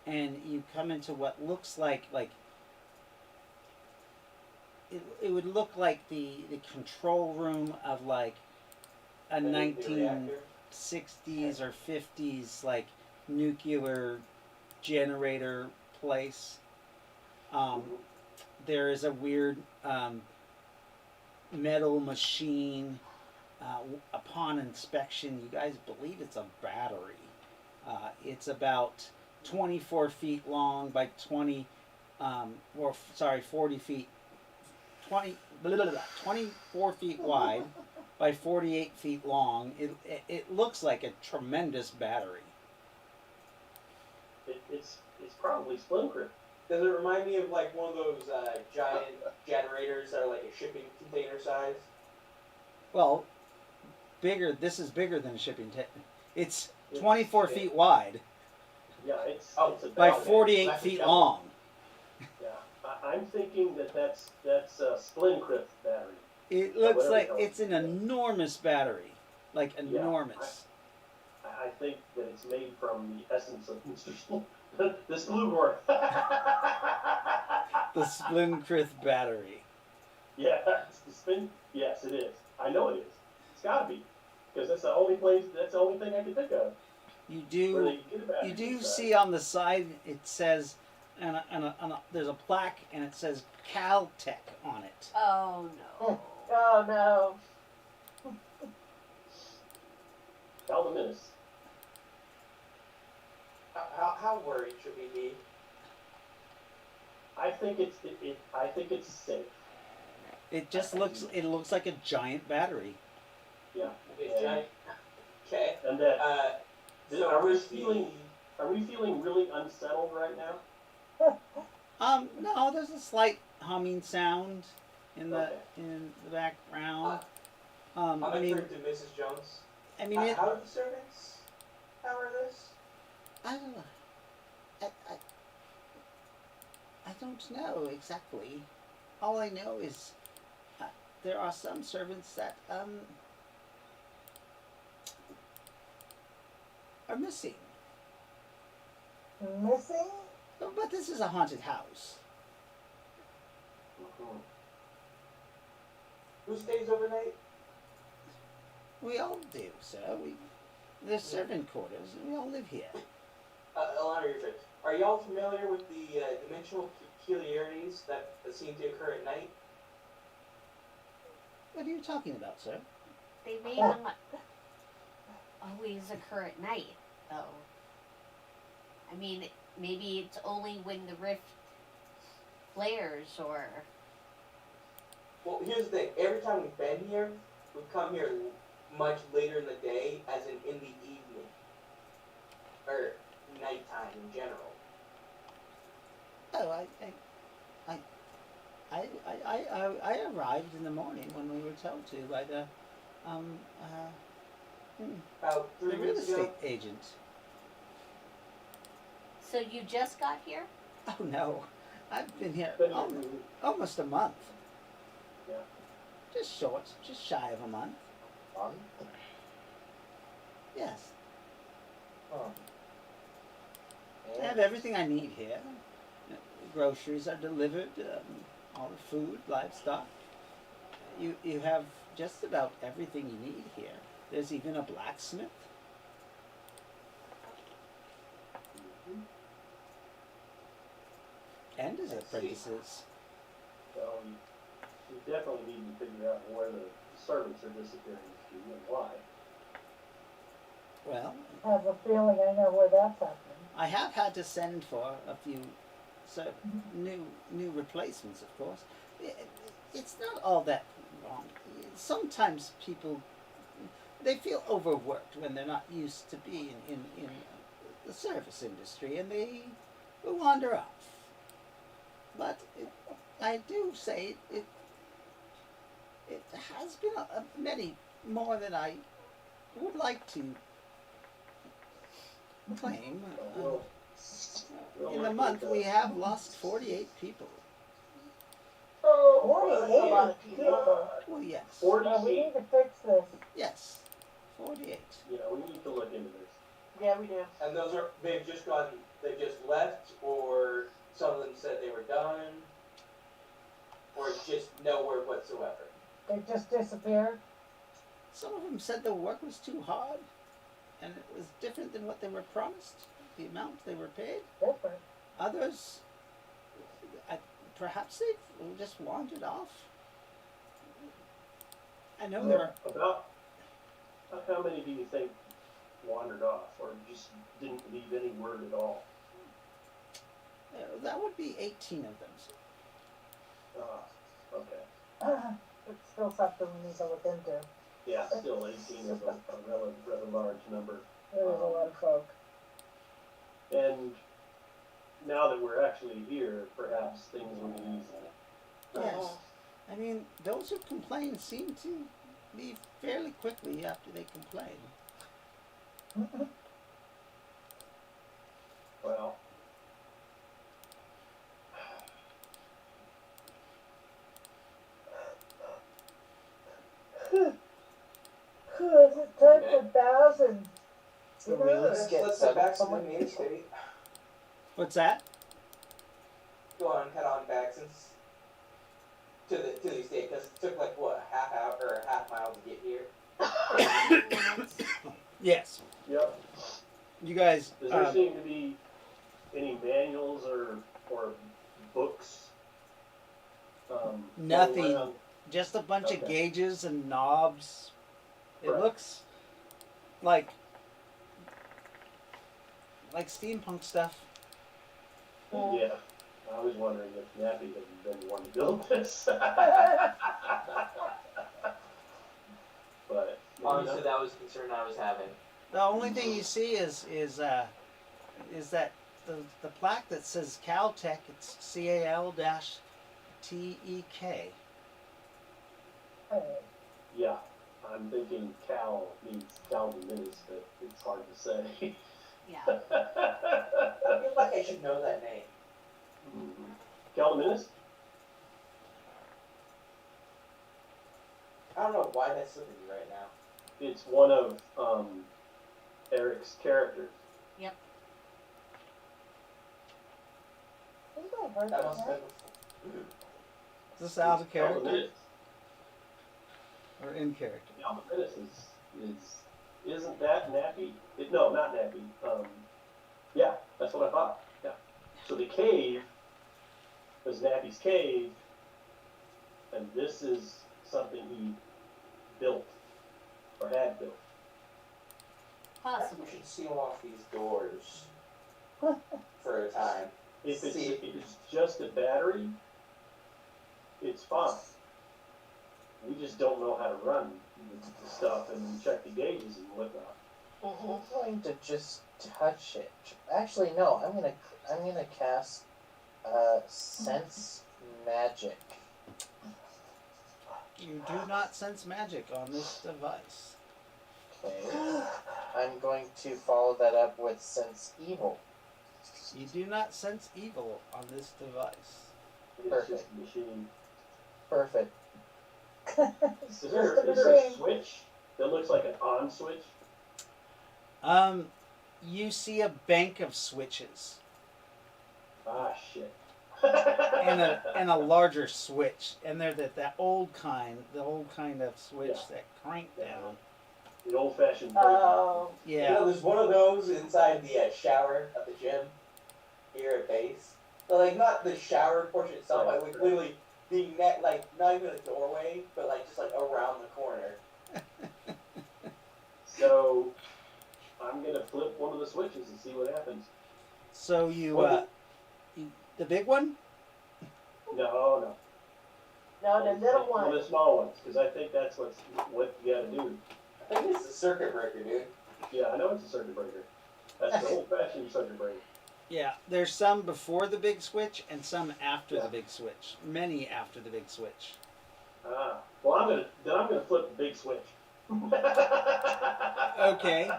and you come into what looks like it would look like the control room of like a The reactor. 1960s or 50s like nuclear generator place. There is a weird metal machine. Upon inspection, you guys believe it's a battery. It's about 24 feet long by 20 or sorry, 40 feet, 24 feet wide by 48 feet long. It looks like a tremendous battery. It's probably Splinter. Does it remind me of like one of those giant generators that are like a shipping container size? Well, bigger. This is bigger than a shipping. It's 24 feet wide Yeah, it's by about 48 Like a feet shovel. long. Yeah, I'm thinking that's Splinter battery. It looks whatever like the hell it's an enormous battery, like Yeah, enormous. I think that it's made from the essence of Mr. the Slughorn. The Splinkrith battery. Yeah, it's the spin. Yes, it is. I know it is. It's got to be, because that's the only place. That's the only thing I can think of You where do they can get a battery. you do inside. see on the side it says, there's a plaque and it says Caltech on it. Oh no. Oh no. Tell the menace. How worried should we be? I think I think it's safe. It just looks like a giant battery. Yeah. It's giant. Okay. And that So are we where's feeling really unsettled right now? No, there's a slight humming sound in the Okay. background. I'm I mean, to Mrs. Jones. I mean, it, How do the servants power this? I don't know. I don't know exactly. All I know is there are some servants that are missing. Missing? But this is a haunted house. Who stays overnight? We all do, sir. There's servant quarters, and we all live here. Alana, your turn. Are y'all familiar with the dimensional peculiarities that seem to occur at night? What are you talking about, sir? They may not always occur at night, though. I mean, maybe it's only when the rift flares or. Well, here's the thing. Every time we've been here, we've come here much later in the day, as in the evening. Or nighttime in general. Oh, I arrived in the morning when we were told to by the About 3 real weeks ago. estate agent. So you just got here? Oh no, I've been here But almost a month. Yeah. Just short, just shy of a month. Yes, I have everything I need here. Groceries are delivered, all the food, livestock. You have just about everything you need here. There's even a blacksmith. And his apprentices. So we definitely need to figure out where the servants are disappearing to and why. Well, I have a feeling I know where that's happening. I have had to send for a few new replacements, of course. It's not all that wrong. Sometimes people, they feel overworked when they're not used to being in the service industry, and they will wander off. But I do say it has been many more than I would like to claim. In the month, we have lost 48 people. Oh, that's a lot of people. Well, yes. 48. We need to fix this. Yes. 48. Yeah, we need to look into this. Yeah, we do. And they've just left, or some of them said they were done, or just nowhere whatsoever. They just disappeared. Some of them said the work was too hard, and it was different than what they were promised, the amount they were paid. Different. Others, perhaps they just wandered off. I know there are. About how many do you think wandered off or just didn't leave any word at all? that would be 18 of them. Okay. It's still something we need to look into. Yeah, still 18 is a rather large number. There is a lot of folk. And now that we're actually here, perhaps things will be easier. Yes. I mean, those who complain seem to leave fairly quickly after they complain. Well, Is it time for baths and The wings get Let's head back to settled. the main state. What's that? Go on, head on back since to the estate because it took like what a half hour or a half mile to get here. Yes. yep. You guys. Does there seem to be any manuals or books? Nothing. going around? Just a bunch of Okay. gauges and knobs. It Right. looks like steampunk stuff. Yeah. I was wondering if Nappy had been the one to build this. But maybe Honestly, not. that was a concern I was having. The only thing you see is that the plaque that says Caltech. It's CAL-TEK. Yeah, I'm thinking Cal means Calvinist, but it's hard to say. Yeah. I feel like I should know that name. Calvinist? I don't know why that's slipping me right now. It's one of Eric's characters. I think I heard That that. must have been before. Is this out of character Calvinist. or in character? Calvinist isn't that Nappy? No, not Nappy. Yeah, that's what I thought. Yeah. So the cave was Nappy's cave, and this is something he built or had built. Possibly. We should seal off these doors for a time. If it's, See. if it's just a battery, it's fine. We just don't know how to run the stuff and check the gauges and whatnot. I'm going to just touch it. Actually, no. I'm gonna cast sense magic. You do not sense magic on this device. Okay. I'm going to follow that up with sense evil. You do not sense evil on this device. It's Perfect. just a machine. Perfect. Is there a machine. switch that looks like an on switch? You see a bank of switches Ah, shit. and a larger switch, and they're the old kind of switch Yeah. that crank down. The old-fashioned. Oh. You Yeah. know, there's one of those inside the shower at the gym here at base. But like not the shower portion itself, Right. like literally the net, like not even a doorway, but like just like around the corner. So I'm gonna flip one of the switches and see what happens. So the big one. No. No, the little One one. of the small ones, because I think that's what you gotta do. I think it's the circuit breaker, dude. Yeah, I know it's a circuit breaker. That's the old-fashioned circuit breaker. Yeah, there's some before the big switch and some after Yeah. the big switch. Many after the big switch. Ah, well, I'm gonna flip the big switch. Okay.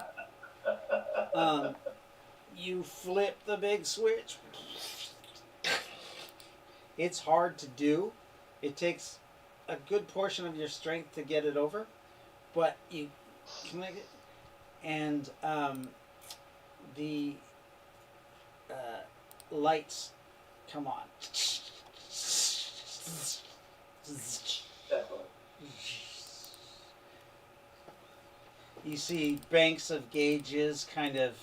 You flip the big switch. It's hard to do. It takes a good portion of your strength to get it over, but you connect it, and the lights come on. Definitely. You see banks of gauges kind of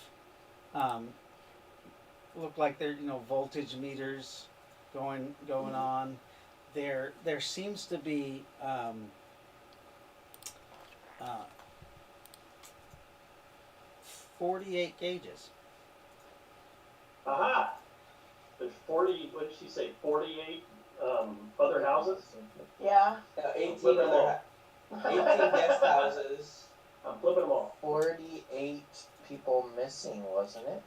look like they're voltage meters going on. There seems to be 48 gauges. Aha! There's 48 what did she say? 48 other houses. Yeah. 18 Flip 'em other, 18 guest houses. I'm flipping them all. 48 people missing, wasn't it?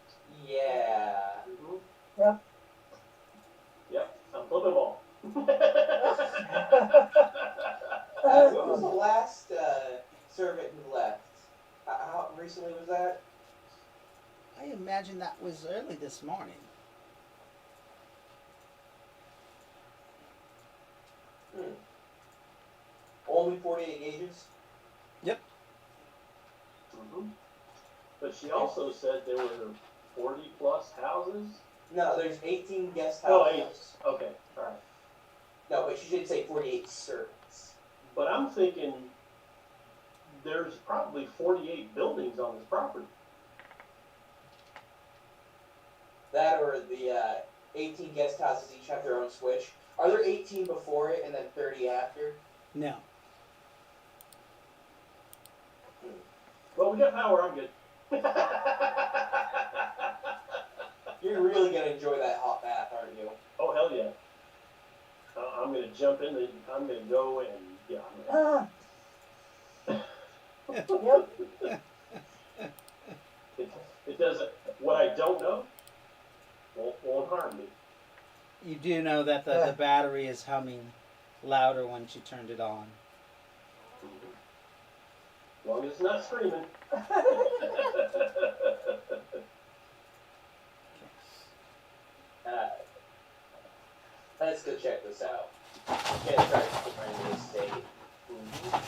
Yeah. Mm-hmm. Yep. Yep. I'm flipping them all. When was the last servant who left? How recently was that? I imagine that was early this morning. Only 48 gauges? Mm-hmm. But she also said there were 40 plus houses. No, there's 18 guest Oh, houses. 8. Okay, all right. No, but she did say 48 servants. But I'm thinking there's probably 48 buildings on this property. That or the 18 guest houses each have their own switch. Are there 18 before it and then 30 after? No. Well, we got power. I'm good. You're really going to enjoy that hot bath, aren't you? Oh, hell yeah. I'm going to jump in. I'm going to go and, yeah. Yep. It doesn't, what I don't know won't harm me. You do know that the battery is humming louder once you turned it on. As long as it's not screaming. Let's go check this out. Get started to the estate.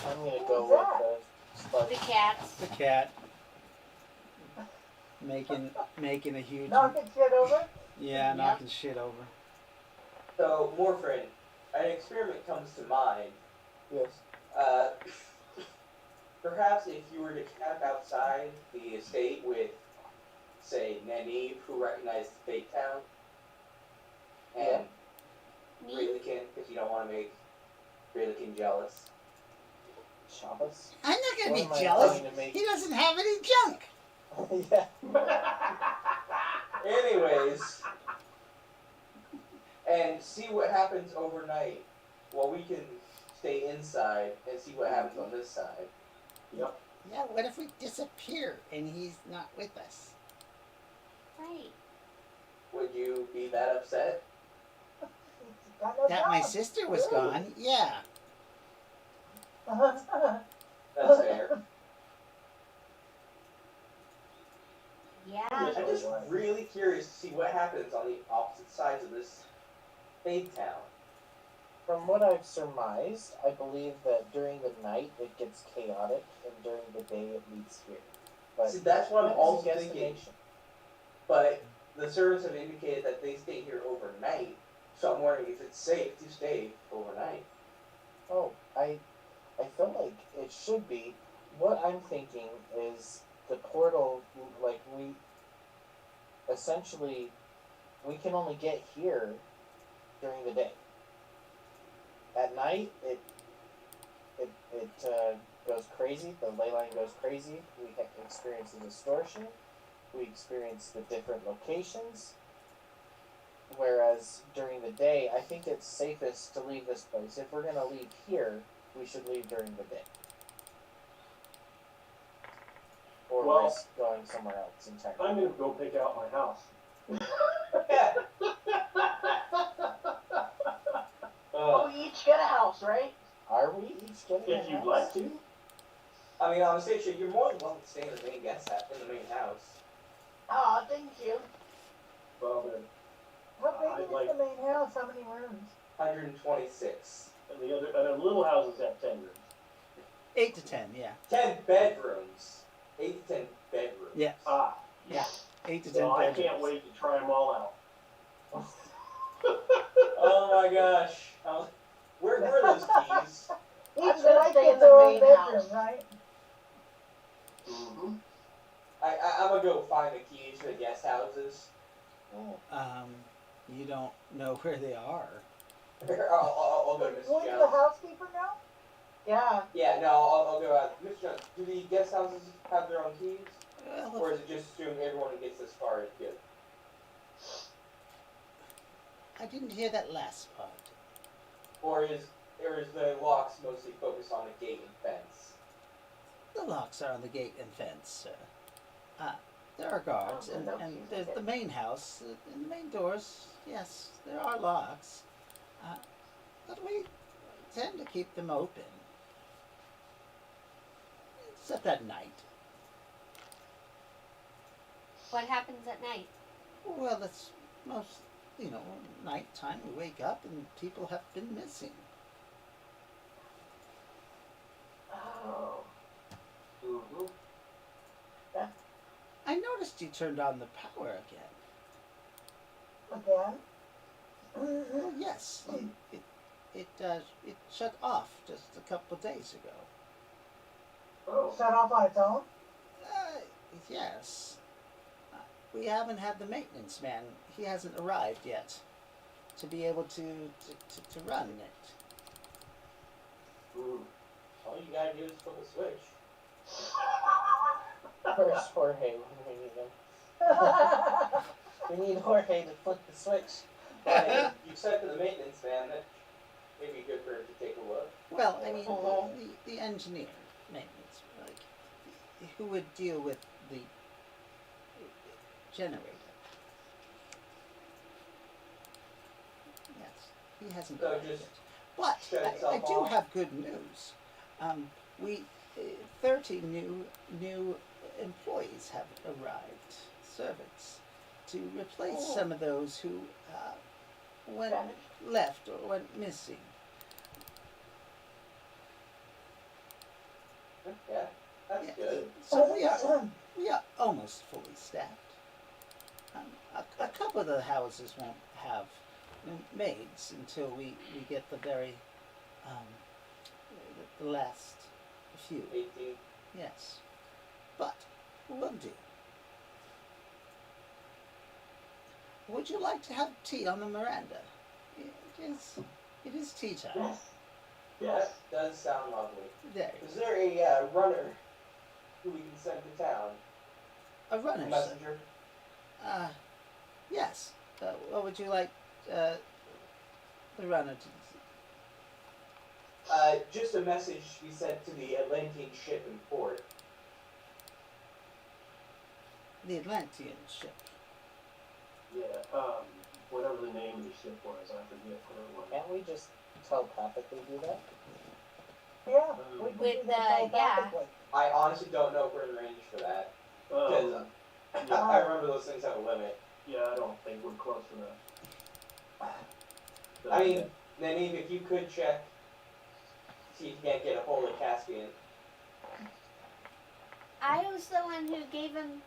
I'm gonna go What's with the sludge. The cats. The cat making a huge Knocking shit over? knocking shit over. So, Morfrin, an experiment comes to mind. Yes. Perhaps if you were to camp outside the estate with, say, Nyneave, who recognized the fake town, and Me? Ry-lo-kin, because you don't want to make Ry-lo-kin jealous. Shabbos? I'm not gonna What be am I jealous. going to make? He doesn't have any junk. Yeah. Anyways, and see what happens overnight, while we can stay inside and see what happens on this side. Yep. Yeah, what if we disappear and he's not with us? Right. Would you be that upset? Got no That my job. sister was gone. Yeah. That's fair. Yeah. I'm just really curious to see what happens on the opposite sides of this fake town. From what I've surmised, I believe that during the night it gets chaotic, and during the day it leads here. But See, that's what I'm that's also a thinking. guesstimation. But the servants have indicated that they stay here overnight, so I'm wondering if it's safe to stay overnight. Oh, I feel like it should be. What I'm thinking is the portal, like we can only get here during the day. At night, it goes crazy. The ley line goes crazy. We experience the distortion. We experience the different locations. Whereas during the day, I think it's safest to leave this place. If we're going to leave here, we should leave during the day. Or Well, risk going somewhere else entirely. I'm going to go pick out my house. Oh, we each get a house, right? Are we each getting If a you'd house? like to. I mean, on the station, you're more than welcome to stay in the main guest house, in the main house. Oh, thank you. Well, then, How big I'd is like- the main house? How many rooms? 126. and the little houses have 10 rooms. 8 to 10, yeah. 10 bedrooms. 8 to 10 bedrooms. Yeah. Ah, 8 to 10 so I bedrooms. can't wait to try them all out. Oh my gosh. Where were those keys? Each I'm gonna wife stay in gets the their own main bedroom, house. right? Mm-hmm. I'm gonna go find the keys for the guest houses. You don't know where they are. I'll go to Mr. Will the Jones. housekeeper know? Yeah. Yeah, no, I'll go out. Mr. Jones, do the guest houses have their own keys? Well, Or is it just assumed everyone who gets this far is good? I didn't hear that last part. Or is the locks mostly focused on the gate and fence? The locks are on the gate and fence, sir. There are guards, Oh, and, no, and she's there's okay. the main house, and the main doors. Yes, there are locks, but we tend to keep them open, except at night. What happens at night? Well, it's most, nighttime. We wake up and people have been missing. Oh. Mm-hmm. I noticed you turned on the power again. Again? Well, yes, it shut off just a couple of days ago. Oh. Shut off on its own? Yes. We haven't had the maintenance man. He hasn't arrived yet to be able to run it. All you gotta do is flip a switch. Where's Jorge when we need him? We need Jorge to flip the switch. I mean, you said to the maintenance man that maybe good for him to take a look. Well, I mean, the engineer maintenance, like, who would deal with the generator. Yes, he hasn't So arrived just yet. But shut I itself do off? have good news. We 30 new employees have arrived, servants, to replace some of those who went left or went missing. Yeah, that's Yeah, good. so we are almost fully staffed. A couple of the houses won't have maids until we get the very the last few. 18. Yes, but we'll do. Would you like to have tea on the veranda? It is tea time. Yes. Yes. That does sound lovely. There, Is there a runner who we can send to town? a A runner. messenger? Yes. What would you like the runner to? Just a message be sent to the Atlantean ship in port. The Atlantean ship. Yeah. Whatever the name of the ship was, I forget what it was. Can't we just telepathically do that? Yeah, we can With do that the- yeah. telepathically. I honestly don't know if we're in range for that. Because I remember those things have a limit. Yeah, I don't think we're close enough. I mean, Nyneave, if you could check, see if you can't get a hold of Caspian. I was the one who gave him.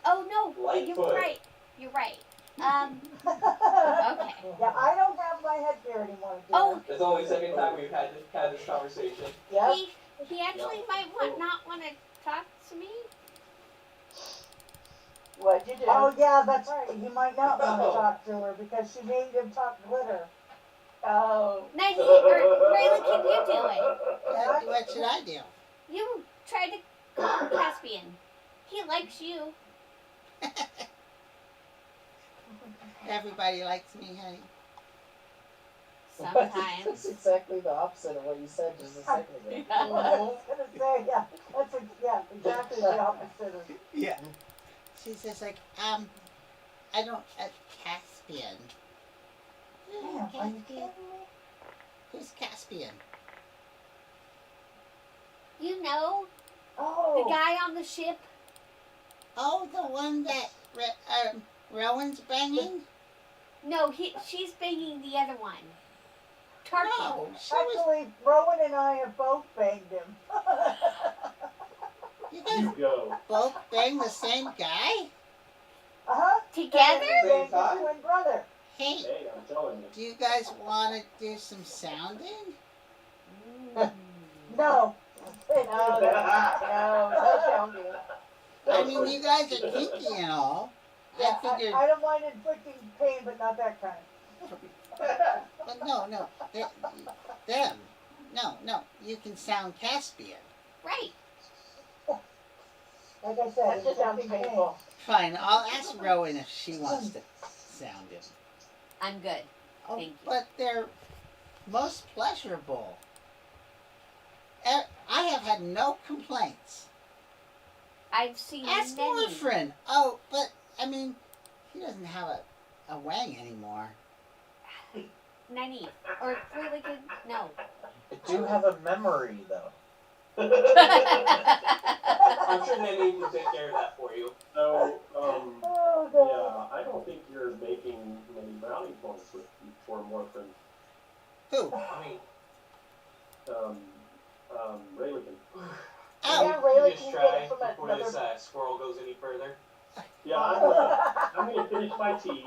Oh no, you're Lightfoot. right. You're right. Okay. Yeah, I don't have my headgear anymore, dear. Oh, It's only the second time we've had this conversation. Yep. he actually might not want to talk to me. What'd you do? Oh, yeah, that's right. He might not want to talk to her because she made him talk glitter. Oh. Nyneave or Ry-lo-kin, you do it. What should I do? You try to call Caspian. He likes you. Everybody likes me, honey. Sometimes. That's exactly the opposite of what you said just a second ago. I was gonna say, yeah, exactly the opposite of. Yeah. She says like, I don't Caspian. Damn, are you kidding me? Who's Caspian? You know, Oh. the guy on the ship. Oh, the one that Rowan's banging? No, she's banging the other one. Tarky. No, she was. Actually, Rowan and I have both banged him. You guys You go. both bang the same guy? Uh-huh. Together? Same Banged his time? twin brother. Hey, Hey, I'm telling you. do you guys want to do some sounding? No. No, no sounding. I mean, you guys are kinky and all. Yeah, I figured. I don't mind inflicting pain, but not that kind. But no. Them. No. You can sound Caspian. Right. Like I said, That just sounds inflicting pain. painful. Fine, I'll ask Rowan if she wants to sound him. I'm good. Oh, Thank you. but they're most pleasurable. I have had no complaints. I've seen Ask many. Morfrin. Oh, but I mean, he doesn't have a wang anymore. Nyneave. Or Ry-lo-kin? No. I do have a memory though. I'm sure Nyneave will take care of that for you. So, Oh, God. yeah, I don't think you're making many brownie points for Morphin. Who? I mean, Ry-lo-kin. Oh, Yeah, you Ry-lo-kin just can try get it from before another. this squirrel goes any further. Yeah, I'm gonna finish my tea,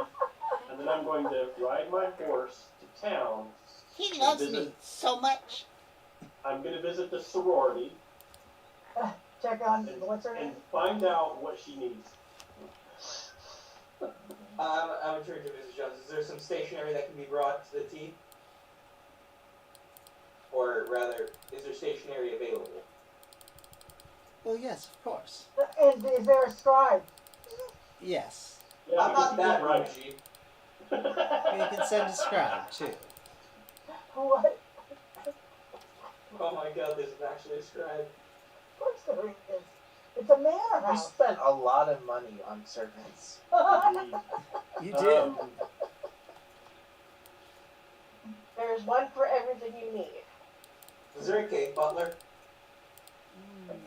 and then I'm going to ride my horse to town. he loves me so much. I'm gonna visit the sorority Check on, what's her and name? find out what she needs. I'm in charge of Mrs. Jones. Is there some stationery that can be brought to the tea? Or rather, is there stationery available? Well, yes, of course. And is there a scribe? Yes. Yeah, I'm not because that you right. bougie. You can send a scribe too. What? Oh my god, there's actually a scribe. Of course there is. It's a manor We house. spent a lot of money on servants. You did. There's one for everything you need. Is there a cake butler?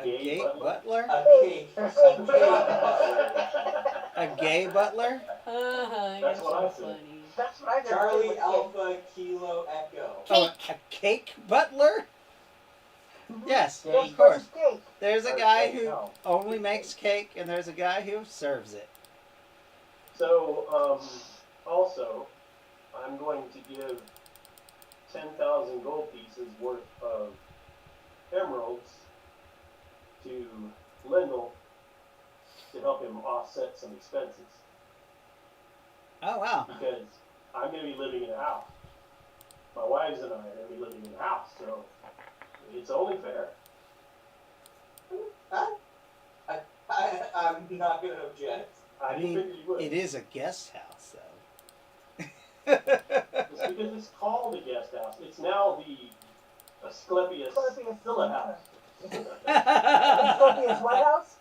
A gay butler? A cake. A cake butler. A gay butler? That's what I said. That's what I did. Charlie Alpha Kilo Echo. Oh, a cake butler? Yes, Cake. of course. Cake. There's a Or guy cake, who no. only makes cake, and there's a guy who serves it. So, also, I'm going to give 10,000 gold pieces worth of emeralds to Lindell to help him offset some expenses. Oh, wow. Because I'm going to be living in a house. My wives and I are going to be living in a house, so it's only fair. I'm not gonna object. I I didn't mean, figure you would. it is a guest house, though. It's because it's called a guest house. It's now the Asclepius Scylla house. Asclepius what house?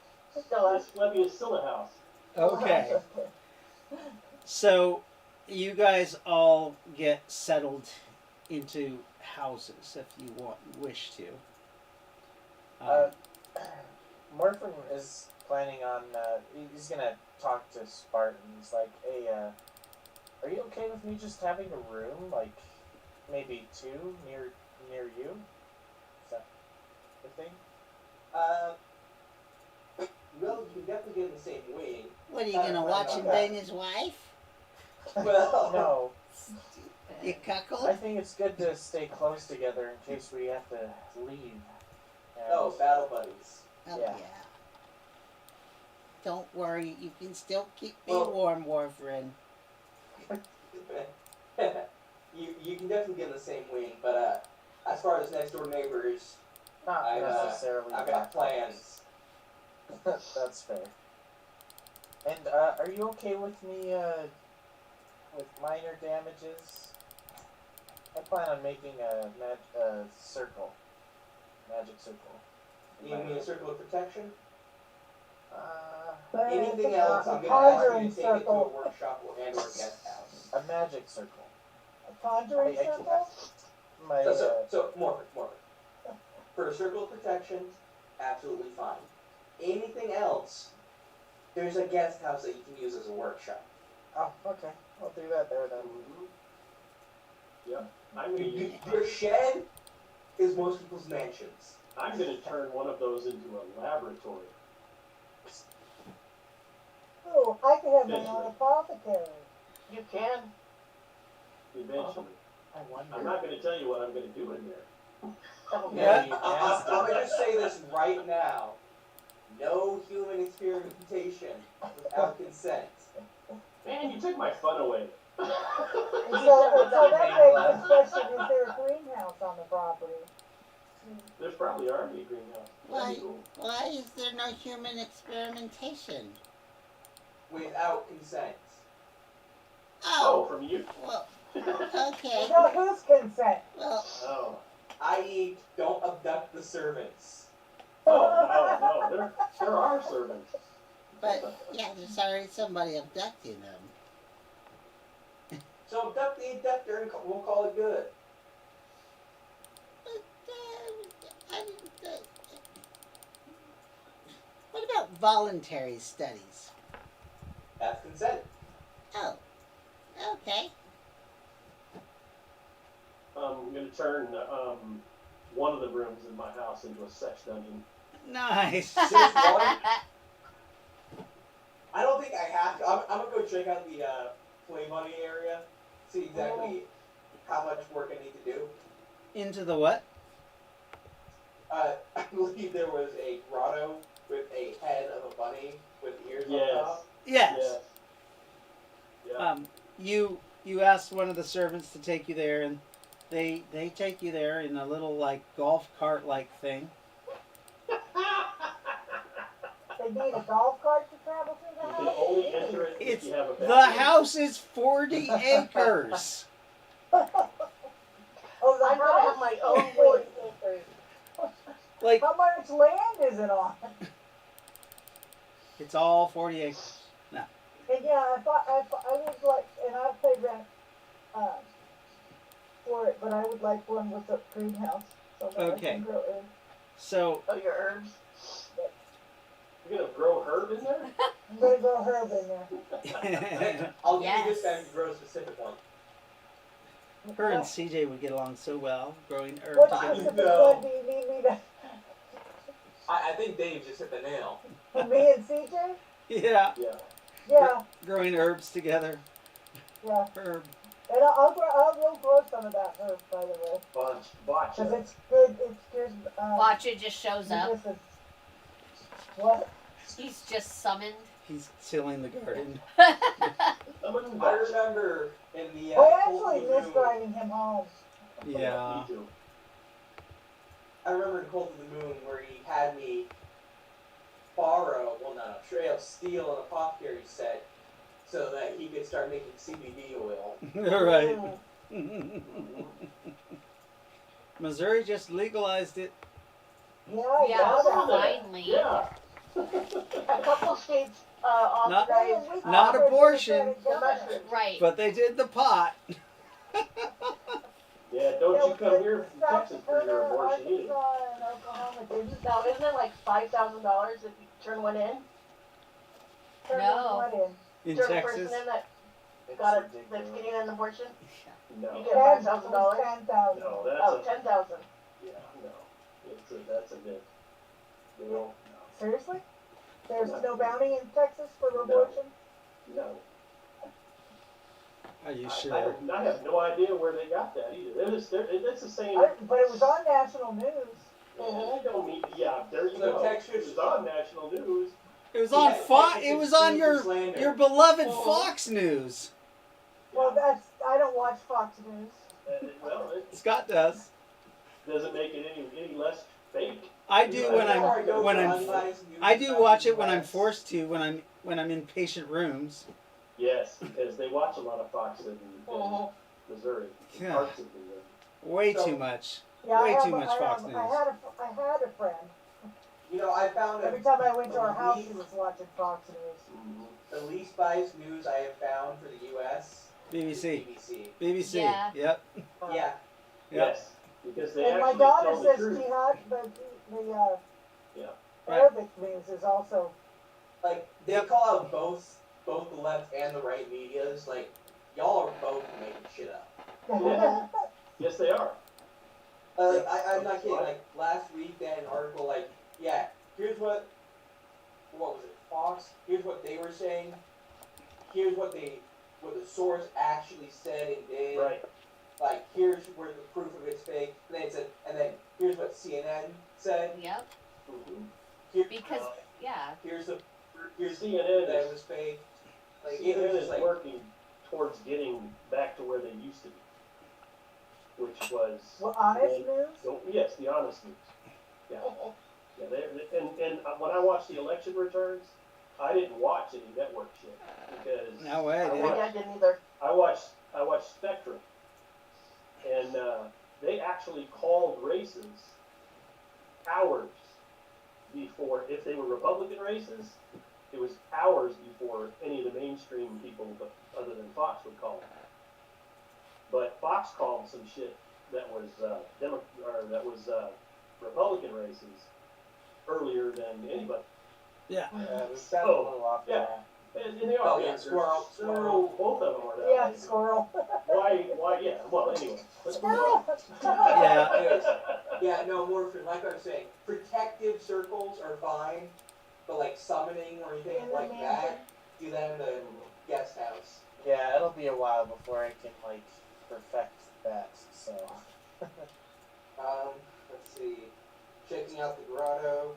Still The Asclepius Scylla house. Okay. So, you guys all get settled into houses if you wish to. Morphin is planning on, he's gonna talk to Spartan. He's like, hey, are you okay with me just having a room, like, maybe two near you? Is that the thing? Well, you can definitely get in the same wing. What, are you gonna watch him bang his wife? Well, No, You I cuckold? think it's good to stay close together in case we have to leave. And oh, battle buddies. Oh, Yeah. yeah. Don't worry, you can still keep me Well- warm, Warfarin. you can definitely get in the same wing, but as far as next door neighbors, not I've necessarily. I've got plans. That's fair. And are you okay with me with minor damages? I plan on making a circle, magic circle. You mean a circle of protection? But Anything it's else, a I'm gonna ask you conjuring to take it to a circle. workshop and or guest house. A magic circle. A conjuring I circle? My So more. For a circle of protection, absolutely fine. Anything else, there's a guest house that you can use as a workshop. oh, okay. I'll do that there then. Yep. I'm gonna Your shed is most people's mansions. I'm gonna turn one of those into a laboratory. Oh, I could have my Eventually. own apothecary. You can. Eventually. I wonder. I'm not gonna tell you what I'm gonna do in there. That'll be Yeah, it. you I'm asked gonna just say this right now. No human experimentation without consent. Man, you took my fun away. So that begs the question, is there a greenhouse on the property? There's probably already a greenhouse. That'd be cool. Why is there no human experimentation? Without consent. Oh, Oh, from you? well, okay. Without whose consent? Well, Oh. I.e., don't abduct the servants. Oh, no, there are servants. but yeah, there's already somebody abducting them. So abduct the abductor and we'll call it good. But what about voluntary studies? That's consent. Oh, okay. I'm gonna turn one of the rooms in my house into a sex dungeon. Nice. Just one. I don't think I have to. I'm gonna go check out the play money area, see exactly how much work I need to do. Into the what? I believe there was a grotto with a head of a bunny with ears on Yes. top. Yes. Yeah. You asked one of the servants to take you there, and they take you there in a little like golf cart like thing. They need a golf cart to travel through the You can house? only enter it if It's you have a the bathroom. house is 40 acres. Oh, the I'm gonna have house? my own 40 acres. Like How much land is it on? it's all 40 acres. And yeah, I would like, and I'll pay rent for it, but I would like one with a greenhouse so that I Okay. can grow eggs. So Oh, your herbs. You're gonna grow herb in there? I'm gonna grow herb in there. I'll give you Yes. this guy to grow a specific one. her and CJ would get along so well, growing herbs What together. specific No. one do you need me to? I think Dave just hit the nail. Me and CJ? Yeah, Yeah. Yeah, growing herbs together. yeah. Herb. And I'll grow some of that herb, by the way, Botch. because it's good. It's good. Watcha just shows up. medicine. What? He's just summoned. He's tilling the garden. Someone I remember in the I Cold actually of the miss Moon. driving him home. Yeah. Me too. I remember in Cold of the Moon where he had me borrow, well not straight up steal an apothecary set so that he could start making CBD oil. Right. Mm. Missouri just legalized it. Yeah, I Yeah, saw that. finally. Yeah. A couple states authorized We Not covered abortion. the the governor. mushrooms. Right. But they did the pot. Yeah, don't you come but here from South Texas for your Dakota, abortion either. Arkansas, and Oklahoma didn't. Now, isn't it like $5,000 if you turn one in? turn No. one in. In Turn a Texas. person in that It's got it, ridiculous. that's getting an abortion? You No. get $5,000? 10,000. No, that's Oh, a 10,000. yeah, no. That's a myth. No. Seriously? There's no bounty in Texas for abortion? No. Are you I sure? have no idea where they got that either. It's the same. But it was on national news. I don't mean, yeah, there you So go. Texas- It was on national news. It was on Yeah, Fox. Texas It was is on sued your for slander. beloved Fox News. Well, I don't watch Fox News. Well, it Scott does. doesn't make it any less fake. I do when Before I go when for I'm unbiased news I do about watch the it when I'm US, forced to when I'm in patient rooms. Yes, because they watch a lot of Fox in Missouri. Yeah. Parts of Missouri. Way So- too much. Yeah, Way I too much Fox I News. had a friend. You know, I found Every that time I went to her house, Least- she was watching Fox News. the least biased news I have found for the U.S. BBC. BBC. BBC. Yeah. Yep. Yeah. Yep. Yes, because they And my actually daughter tell the says truth. jihad, but the Yeah. Right. Arabic news is also. Like they Yep. call out both the left and the right medias. Like y'all are both making shit up. Yeah. Yes, they are. I'm not kidding. Like last week, they had an article. Like, yeah, here's what was it? Fox. Here's what they were saying. Here's what the source actually said and did. Right. Like, here's where the proof of it's fake. And then it said, and then here's what CNN said. Yep. Mm-hmm. Here, Because yeah. here's CNN that it is was fake. Like it CNN was is just like working towards getting back to where they used to be, which was Well, honest they- news. yes, the honest news. Yeah, yeah. And when I watched the election returns, I didn't watch any network shit because No way, I dude. Maybe watched, I didn't either. I watched Spectrum, and they actually called races hours before, if they were Republican races, it was hours before any of the mainstream people, other than Fox, would call them. But Fox called some shit that was Republican races earlier than anybody. Yeah. It sounded a little off. Yeah. And they are. Oh, yeah, squirrel. Both of them are that Yeah, way. squirrel. Why? Yeah. Well, anyway. Squirrel! Yeah. Anyways, yeah, no, more for, like I was saying, protective circles are fine, but like summoning or anything In the like mansion. that, do that in the guest house. Yeah, it'll be a while before I can like perfect that. So. Let's see. Checking out the grotto.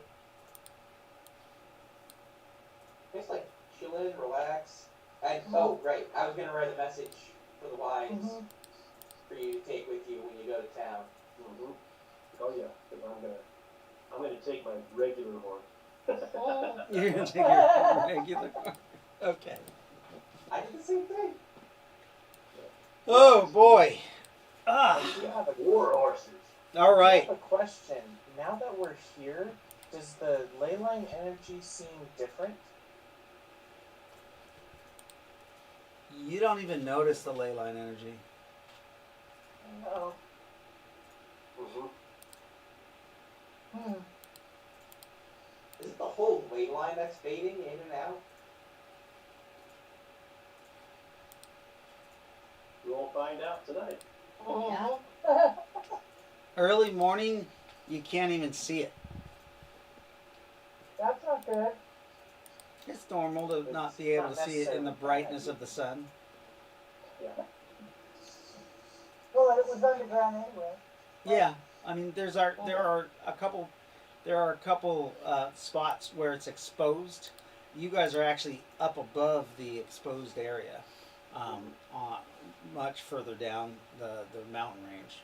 Just like chill in, relax. And oh right, I was gonna write a message for the wives Mhm. for you to take with you when you go to town. Mm-hmm. Oh yeah, because I'm gonna take my regular horse. You're gonna take your regular. Okay. I did the same thing. Oh boy. Ah. I do have a War horses. All I right. have a question. Now that we're here, does the ley line energy seem different? You don't even notice the ley line energy. Oh. Mm-hmm. Hmm. Is it the whole ley line that's fading in and out? We'll find out tonight. Mhm. Early morning, you can't even see it. That's not good. It's normal to not be able to see it in the brightness of the sun. Yeah. Well, it was underground anyway. Yeah, I mean, there are a couple spots where it's exposed. You guys are actually up above the exposed area, much further down the mountain range.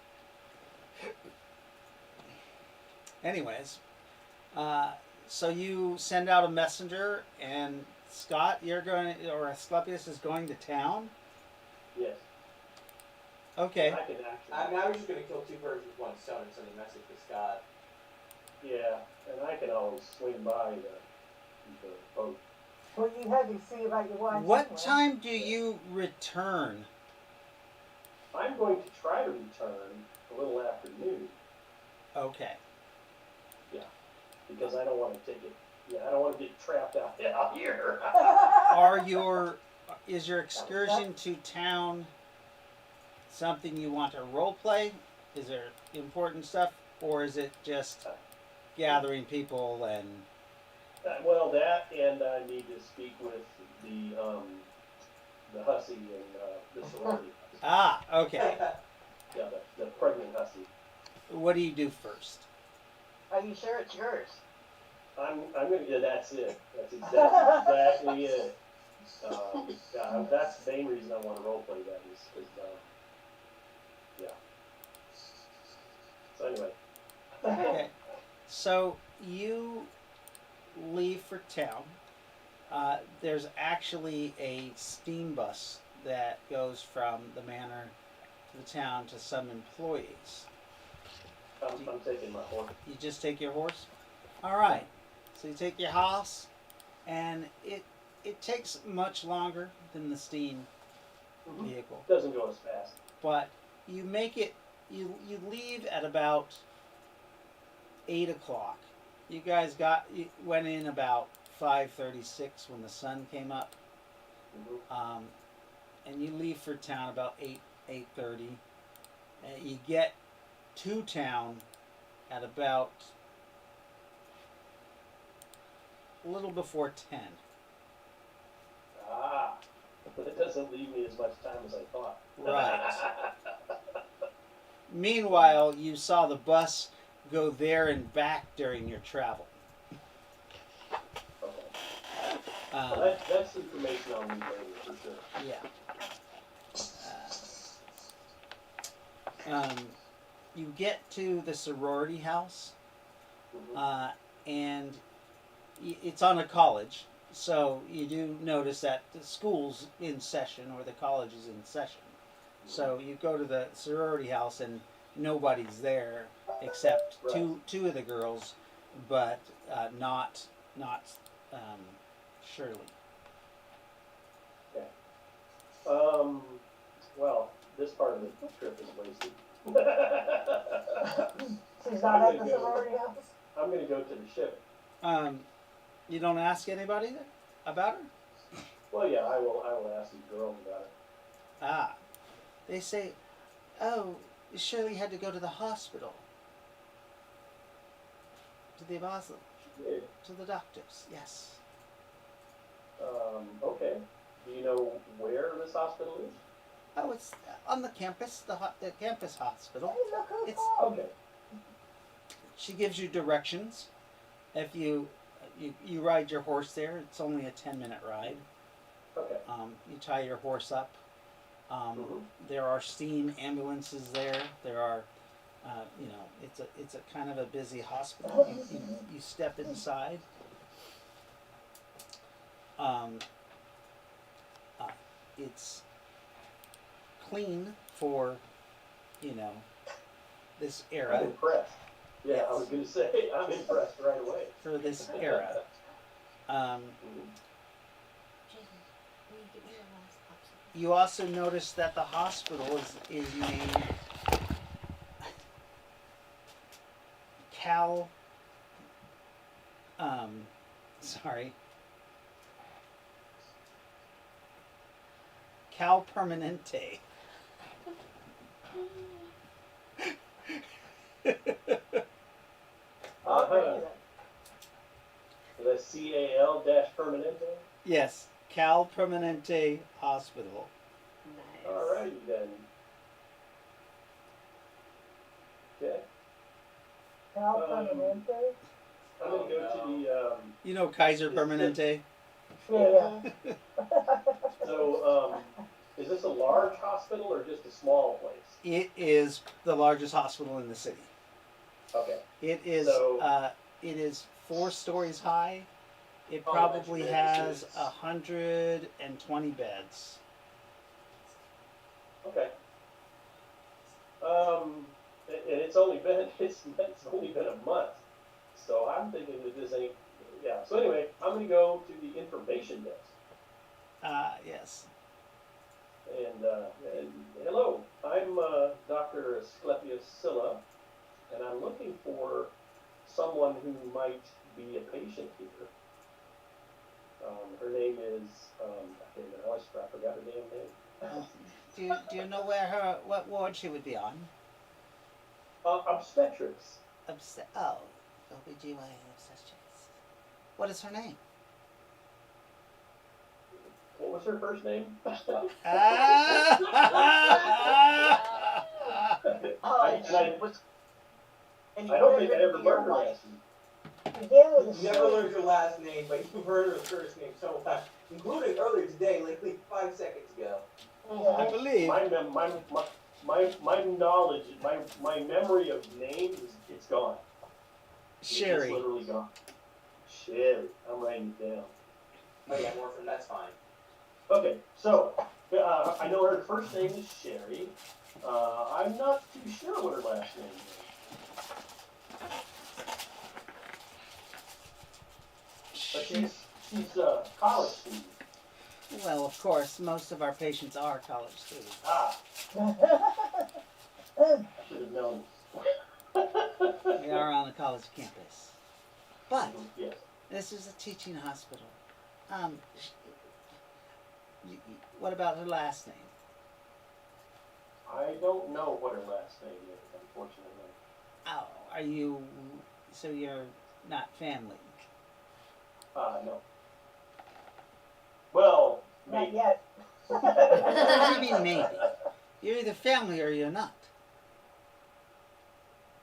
Anyways, so you send out a messenger, and Scott, Asclepius is going to town. Yes. Okay. I can actually. I was just gonna kill two birds with one stone and send a message to Scott. Yeah, and I can always swing by the boat. Well, you had to see about your wife. What anyway. time do you return? I'm going to try to return a little after noon. Okay. Because I don't want to take it. Yeah, I don't want to get trapped out here. Is your excursion to town something you want to role play? Is there important stuff, or is it just gathering people and? Well, that, and I need to speak with the hussy and the sorority. Ah, okay. Yeah, the pregnant hussy. What do you do first? Are you sure it's yours? I'm gonna. Yeah, that's it. That's exactly it. Yeah, that's the main reason I want to roleplay that is yeah. So anyway. Okay. So you leave for town. There's actually a steam bus that goes from the manor to the town to some employees. I'm taking my horse. You just take your horse? All right. So you take your horse, and it takes much longer than the steam vehicle. Doesn't go as fast. But you make it, you leave at about 8 o'clock. You guys went in about 5:36 when the sun came up. And you leave for town about 8:30. And you get to town at about a little before 10. Ah, but it doesn't leave me as much time as I thought. Right. Meanwhile, you saw the bus go there and back during your travel. Okay. That's information I'll need later for sure. Yeah. You get to the sorority house, and it's on a college, So you do notice that the school's in session or the college is in session. So you go to the sorority house and nobody's there except Right. two of the girls, but not Shirley. Well, this part of the trip is wasted. She's I'm not at gonna the go. sorority house? I'm gonna go to the ship. You don't ask anybody about her? Well, yeah, I will ask these girls about it. Ah, they say, oh, Shirley had to go to the hospital. To the hospital. Yeah. To the doctors, yes. Okay. Do you know where this hospital is? Oh, it's on the campus, the campus hospital. Hey, look who's It's home. Okay. She gives you directions. If you ride your horse there, it's only a 10-minute ride. Okay. You tie your horse up. Mhm. There are steam ambulances there. There are, it's a kind of a busy hospital. You step inside. It's clean for, this I'm era. impressed. Yeah, Yes. I was gonna say I'm impressed right away. For this era. Mhm. You also notice that the hospital is named Cal. Sorry. Cal Permanente. Uh-huh. The CAL-Permanente. Yes, Cal Permanente Hospital. Nice. Alrighty then. Okay. Cal Permanente? I'm gonna go to the You know Kaiser Permanente? Yeah. So, is this a large hospital or just a small place? It is the largest hospital in the city. Okay. It is So- it is 4 stories high. It Oh, probably that's has ridiculous. 120 beds. Okay. And it's only been it's only been a month, so I'm thinking that this ain't. Yeah. So anyway, I'm gonna go to the information desk. Yes. And hello, I'm Dr. Asclepius Scylla, and I'm looking for someone who might be a patient here. Her name is I forgot her damn name. Do you know what ward she would be on? Obstetrics. OBGYN obstetrics. What is her name? What was her first name? I don't think I ever learned her last name. Begin with a You've never learned your last name, but you've heard her first name several times, including earlier today, like 5 seconds ago. I believe. My knowledge, my memory of names, it's gone. Sherry. It's literally gone. Sherry. I'm writing it down. Oh yeah, Morphin, that's fine. Okay, so I know her first name is Sherry. I'm not too sure what her last name is. But she's a college student. Well, of course, most of our patients are college students. Ah, I should have known. We are on a college campus. But Yes. this is a teaching hospital. What about her last name? I don't know what her last name is, unfortunately. Oh, so you're not family? No. Well, Not maybe. yet. What do you mean maybe? You're either family or you're not.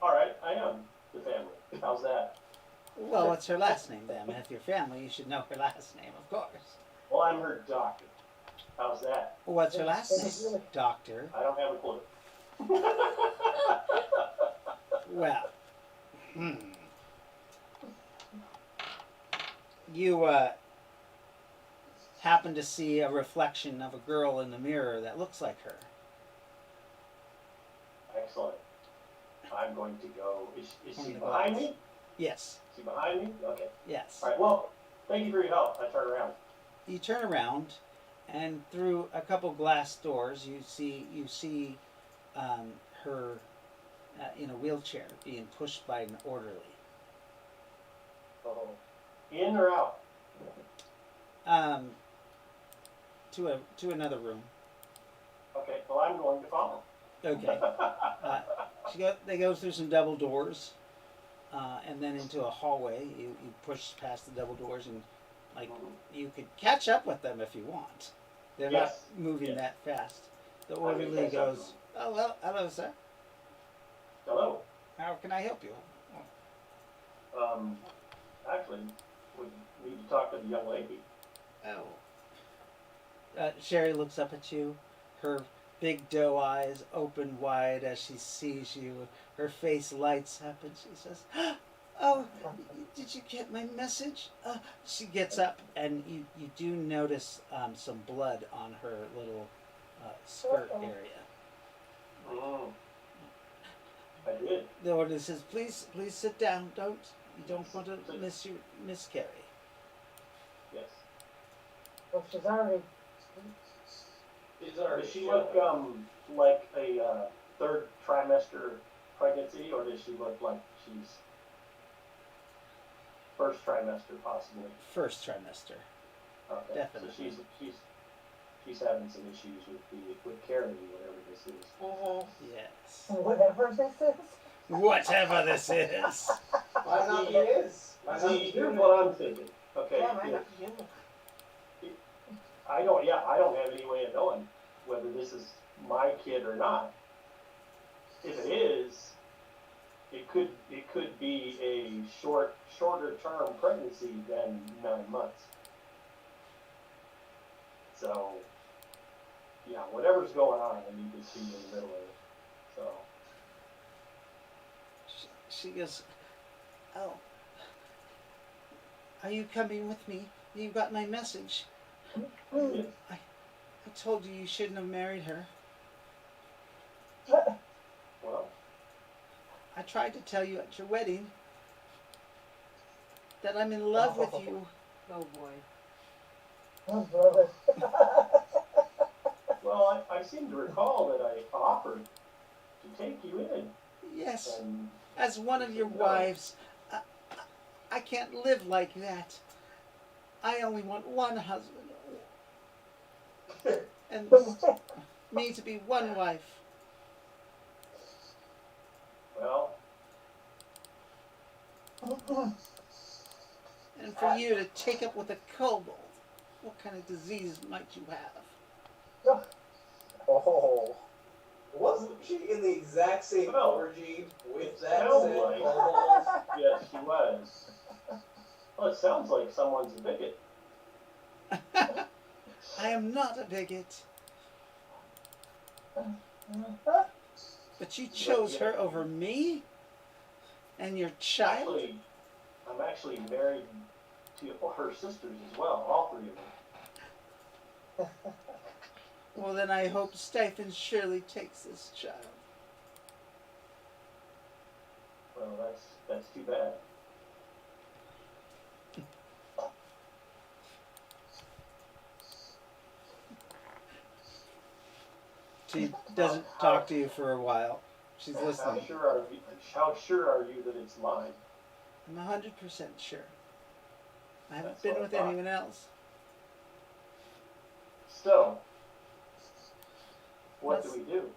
All right, I am the family. How's that? Well, what's her last name then? If you're family, you should know her last name, of course. Well, I'm her doctor. How's that? Well, what's her last name? Doctor. I don't have a clue. Well, you happen to see a reflection of a girl in the mirror that looks like her. Excellent. I'm going to go. Is On she the behind glass. me? Yes. Is she behind me? Okay. Yes. All right. Well, thank you for your help. I turn around. You turn around, and through a couple glass doors, you see her in a wheelchair being pushed by an orderly. Oh. In or out? To another room. Okay. Well, I'm going to follow. Okay. They go through some double doors, and then into a hallway. You push past the double doors, and you could catch up with them if you want. They're Yes. not moving Yes. that fast. The I can orderly catch up to goes, "Oh well, hello, sir. Hello. How can I help you?" Actually, we need to talk to the young lady. Oh. Sherry looks up at you. Her big doe eyes open wide as she sees you. Her face lights up and she says, "Oh, did you get my message?" She gets up and you do notice some blood on her little skirt area. I did. The orderly says, "Please sit down. You don't want to miscarry." Yes. Well, she's already. Does she look like a third trimester pregnancy, or does she look like she's first trimester possibly? First trimester. Okay. Definitely. So she's having some issues with carrying whatever this is. Yes. Whatever this is. Whatever this is. Might not be his. See, here's what I'm thinking. Okay. Yeah, might not be human. I don't have any way of knowing whether this is my kid or not. If it is, it could be a shorter term pregnancy than 9 months. So, yeah, whatever's going on, I need to see in the middle of it. So, She goes, "Oh, are you coming with me? You got my message. yes. I told you shouldn't have married her. Well, I tried to tell you at your wedding that I'm in love with you." Oh boy. Oh, brother. well, I seem to recall that I offered to take you in. Yes, And as one of your wives. I can't live like that. I only want one husband. And me to be one wife. well, And for you to take up with a kobold. What kind of disease might you have? Oh. Wasn't she in the exact same Well, orgy with it that sounds said like- kobold? yes, she was. Well, it sounds like someone's a bigot. I am not a bigot. But you chose her over me? And your child? Actually, I'm actually married to her sisters as well, all 3 of them. Well, then I hope Stephen surely takes this child. Well, that's too bad. She doesn't talk to you for a while. She's How listening. sure are you that it's mine? I'm 100% sure. I haven't That's been what I with thought. anyone else. So, what That's- do we do?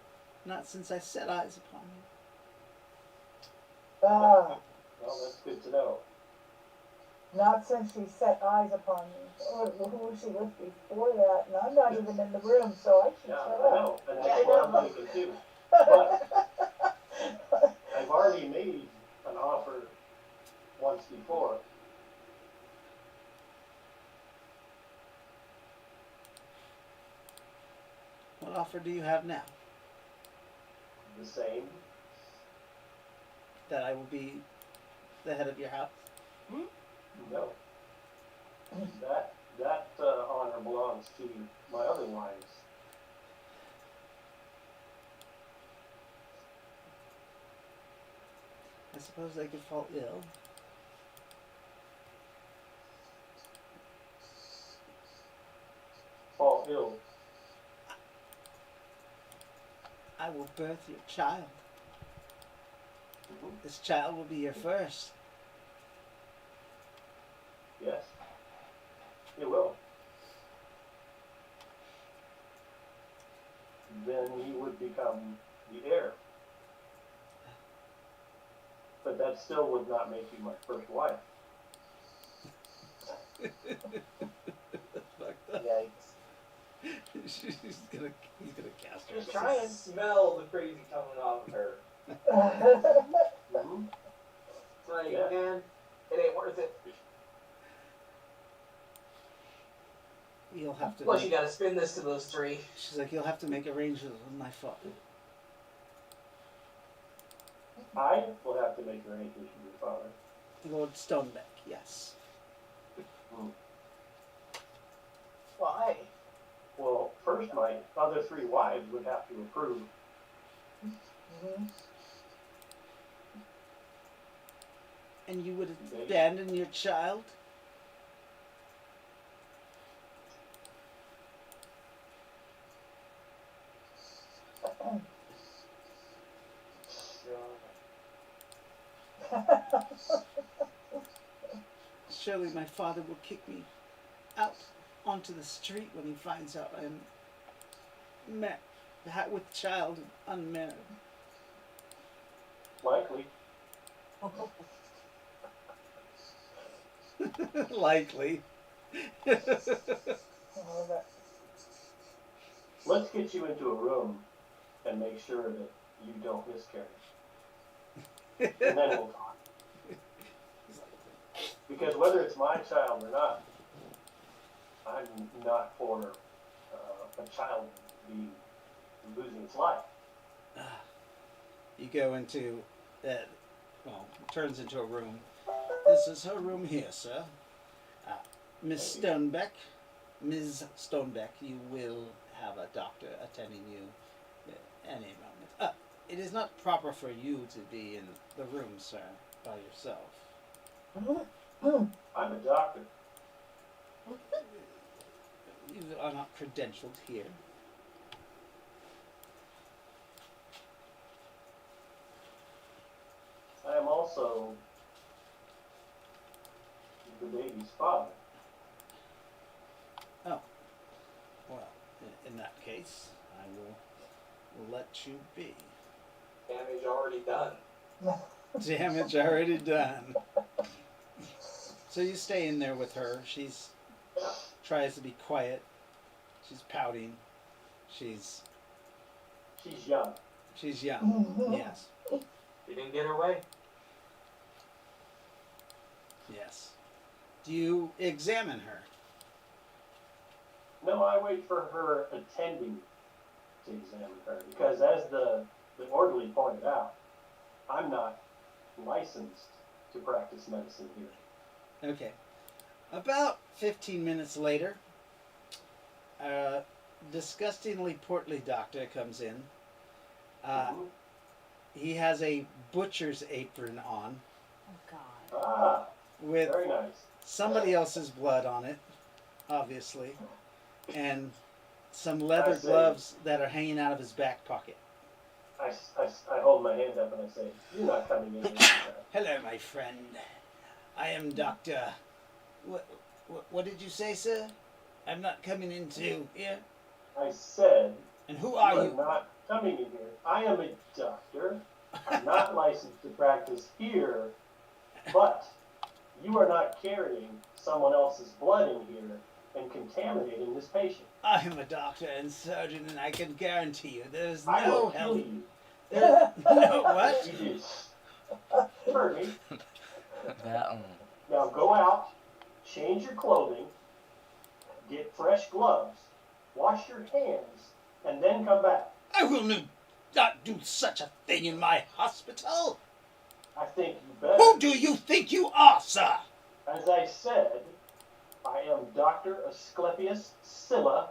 Not since I set eyes upon you. Ah, Well, that's good to know. not since she set eyes upon me. Or who was she with before that? And I'm not even in the room, so I should Yeah, shut I up. know, and Yeah, I that's what I'm know. thinking too. But I've already made an offer once before. What offer do you have now? The same. That I will be the head of your house? No. That that honor belongs to my other wives. I suppose they could fall ill. Fall ill. I will birth your child. Mhm. This child will be your first. Yes, it will. Then you would become the heir. But that still would not make you my first wife. Fucked up. Yikes. he's gonna cast her. Just try and smell the crazy coming off of her. Mm-hmm. It's like, Yeah. man, it ain't worth it. You'll have to. Plus, you gotta spin this to those three. She's like, you'll have to make arrangements with my father. I will have to make arrangements with your father. Lord Stonebeck, yes. Why? Well, first my other three wives would have to approve. And you would abandon your child? Surely my father will kick me out onto the street when he finds out I'm with child and unmarried. Likely. Likely. Let's get you into a room and make sure that you don't miscarry. And then we'll talk. Because whether it's my child or not, I'm not for a child losing its life. You go into, turns into a room. This is her room here, sir. Ms. Stonebeck, you will have a doctor attending you at any moment. It is not proper for you to be in the room, sir, by yourself. I'm a doctor. You are not credentialed here. I am also the baby's father. Oh. Well, in that case, I will let you be. Damage already done. Damage already done. So you stay in there with her. She's tries to be quiet. She's pouting. She's young. She's young. Yes. You didn't get her way. Yes. Do you examine her? No, I wait for her attending to examine her because, as the orderly pointed out, I'm not licensed to practice medicine here. Okay. About 15 minutes later, a disgustingly portly doctor comes in. He has a butcher's apron on. Oh, God. Ah, with very nice. Somebody else's blood on it, obviously, and some leather gloves that are hanging out of his back pocket. I hold my hand up and I say, "You're not coming in here." Hello, my friend. I am Dr. What did you say, sir? I'm not coming into here. I said, and who are you? Not coming in here. I am a doctor. I'm not licensed to practice here, but you are not carrying someone else's blood in here and contaminating this patient. I am a doctor and surgeon, and I can guarantee you there's I no will help. kill you. No, what? You did. Heard me. That Now go out, change your clothing, get fresh gloves, wash your hands, and then come back. I will not do such a thing in my hospital. I think you better. Who do you think you are, sir? As I said, I am Dr. Asclepius Scylla,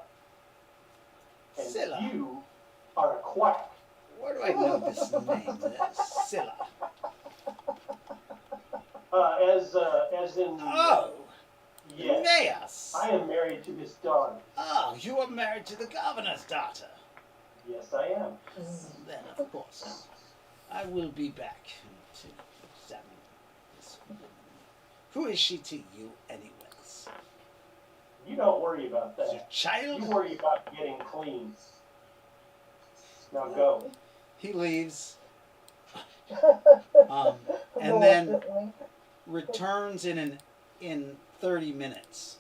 and Scylla. you are a quack. Where do I know this name? Scylla. As in, Oh, yes. Aeneas. I am married to his daughter. Oh, you are married to the governor's daughter. Yes, I am. Then, of course, I will be back to examine this woman. Who is she to you, anyways? You don't worry about Your that. child? You worry about getting clean. Now go. He leaves, and then Reluctantly. returns in 30 minutes.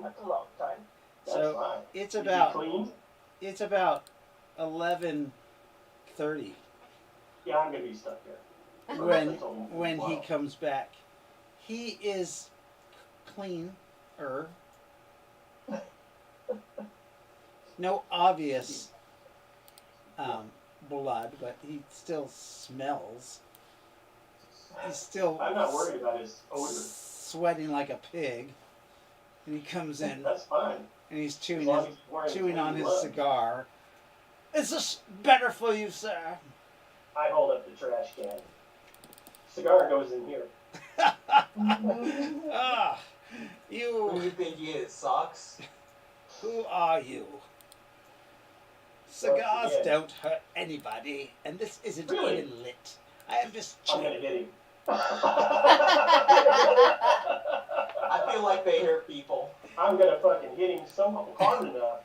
That's a long time. That's So fine. it's You about clean? 11:30 Yeah, I'm gonna be stuck here. when That's a when he while. comes back. He is cleaner. No obvious blood, but he still smells. He's still I'm not worried about his odor. sweating like a pig. And he comes in That's fine. and he's As chewing long as he's wearing chewing on clean his gloves. cigar. Is this better for you, sir? I hold up the trash can. Cigar goes in here. Ah, Who you. do you think he is? Socks? Who are you? Cigars yeah. don't hurt anybody, and this isn't Really? even lit. I am just I'm gonna chewing. hit him. I feel like they hurt people. I'm gonna fucking hit him so hard enough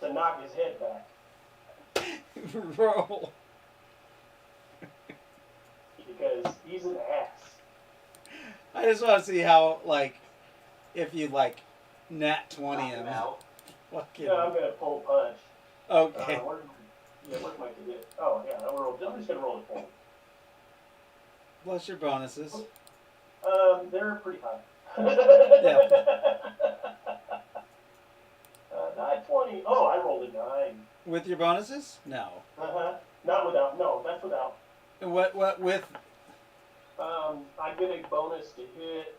to knock his head back. Roll. Because he's an ass. I just want to see how, like, if you like nat 20 Knock him him. out. Fucking. Yeah, I'm gonna pull punch. Okay. Where's my cadet? Oh yeah, I'm just gonna roll it for him. Plus your bonuses. They're pretty high. Yeah. 920. Oh, I rolled a 9. With your bonuses? No. Not without. No, that's without. What with? I get a bonus to hit.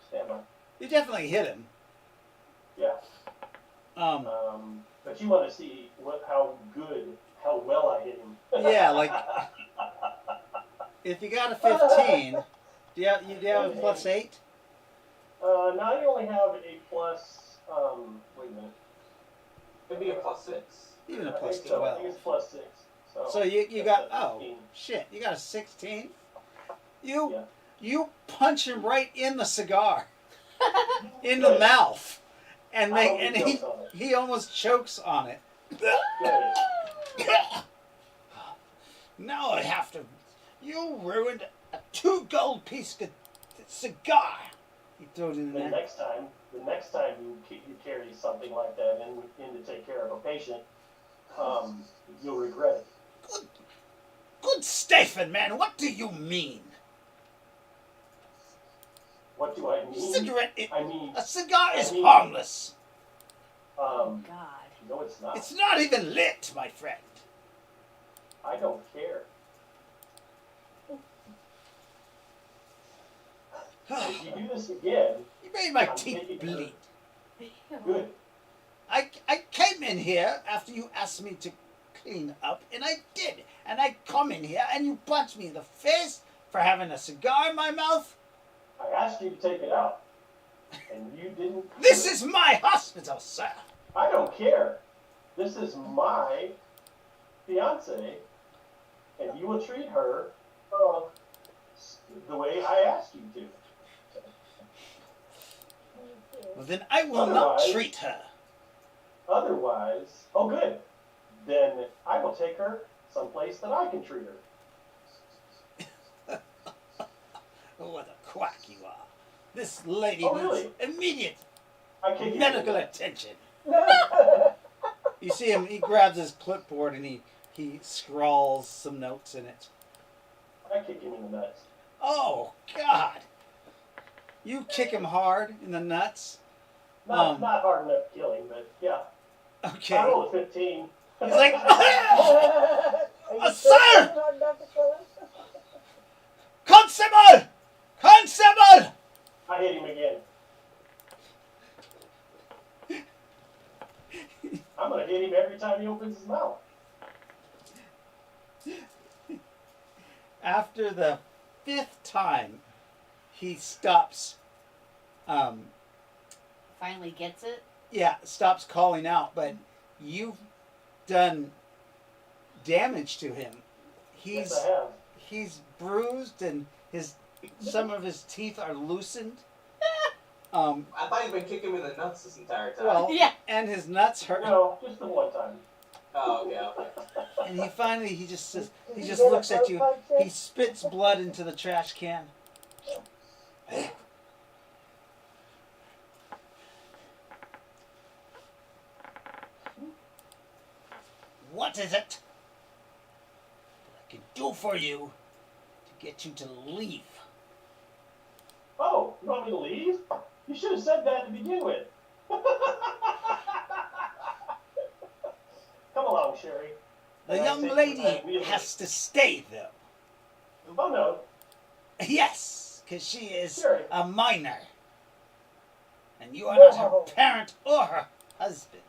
Stand by. You definitely hit him. Yeah. But you want to see how well I hit him. Yeah, like if you got a 15, do you have a plus 8? Now I only have a plus. Wait a minute. It'd be a +6. Even a I plus think so. I 12. think it's plus 6. So you that's got a 15. shit, you got a 16. Yeah. You punch him right in the cigar, in the mouth, and I hope he he chokes on it. he almost chokes on it. Good. Now I have to. You ruined a 2 gold piece cigar. He threw it in The there. next time you carry something like that in to take care of a patient, you'll regret it. Good Stephen, man. What do you mean? What do I mean? Cigarette. I mean, A cigar is I mean- harmless. um, God. no, it's not. It's not even lit, my friend. I don't care. If you do this again, You made my I'm teeth taking bleed. good. I came in here after you asked me to clean up, and I did. And I come in here, and you punch me in the face for having a cigar in my mouth. I asked you to take it out, and you didn't. This is my hospital, sir. I don't care. This is my fiance, and you will treat her the way I asked you to. Well, then I will not Otherwise- treat her. Otherwise, oh good. Then I will take her someplace that I can treat her. Oh, what a quack you are. This lady Oh, needs really? immediate I kick you in medical the attention. You see him, he grabs his clipboard and he scrawls some notes in it. I kick him in the nuts. Oh, God. You kick him hard in the nuts? Not hard enough to kill him, but yeah. Okay. I rolled a 15. He's like, Are you Sir! still trying hard not to kill him? Constable! Constable! I hit him again. time he opens his mouth. After the 5th time, he stops. Finally gets it. Yeah, stops calling out. But you've done damage to him. Yes, I have. He's bruised and some of his teeth are loosened. I thought you'd been kicking him in the nuts this entire time. Well, Yeah. and his nuts hurt. No, just the one time. Oh, okay. And he finally he just says, he Did just you get a looks at throat you. punch in? He spits blood into the trash can. What is it that I can do for you to get you to leave? Oh, you want me to leave? You should have said that to begin with. Come along, Sherry. The And I young take lady my wheel- has to stay, though. Oh, no. Yes, because she is Sure. a minor. And you are not her Whoa. parent or her husband.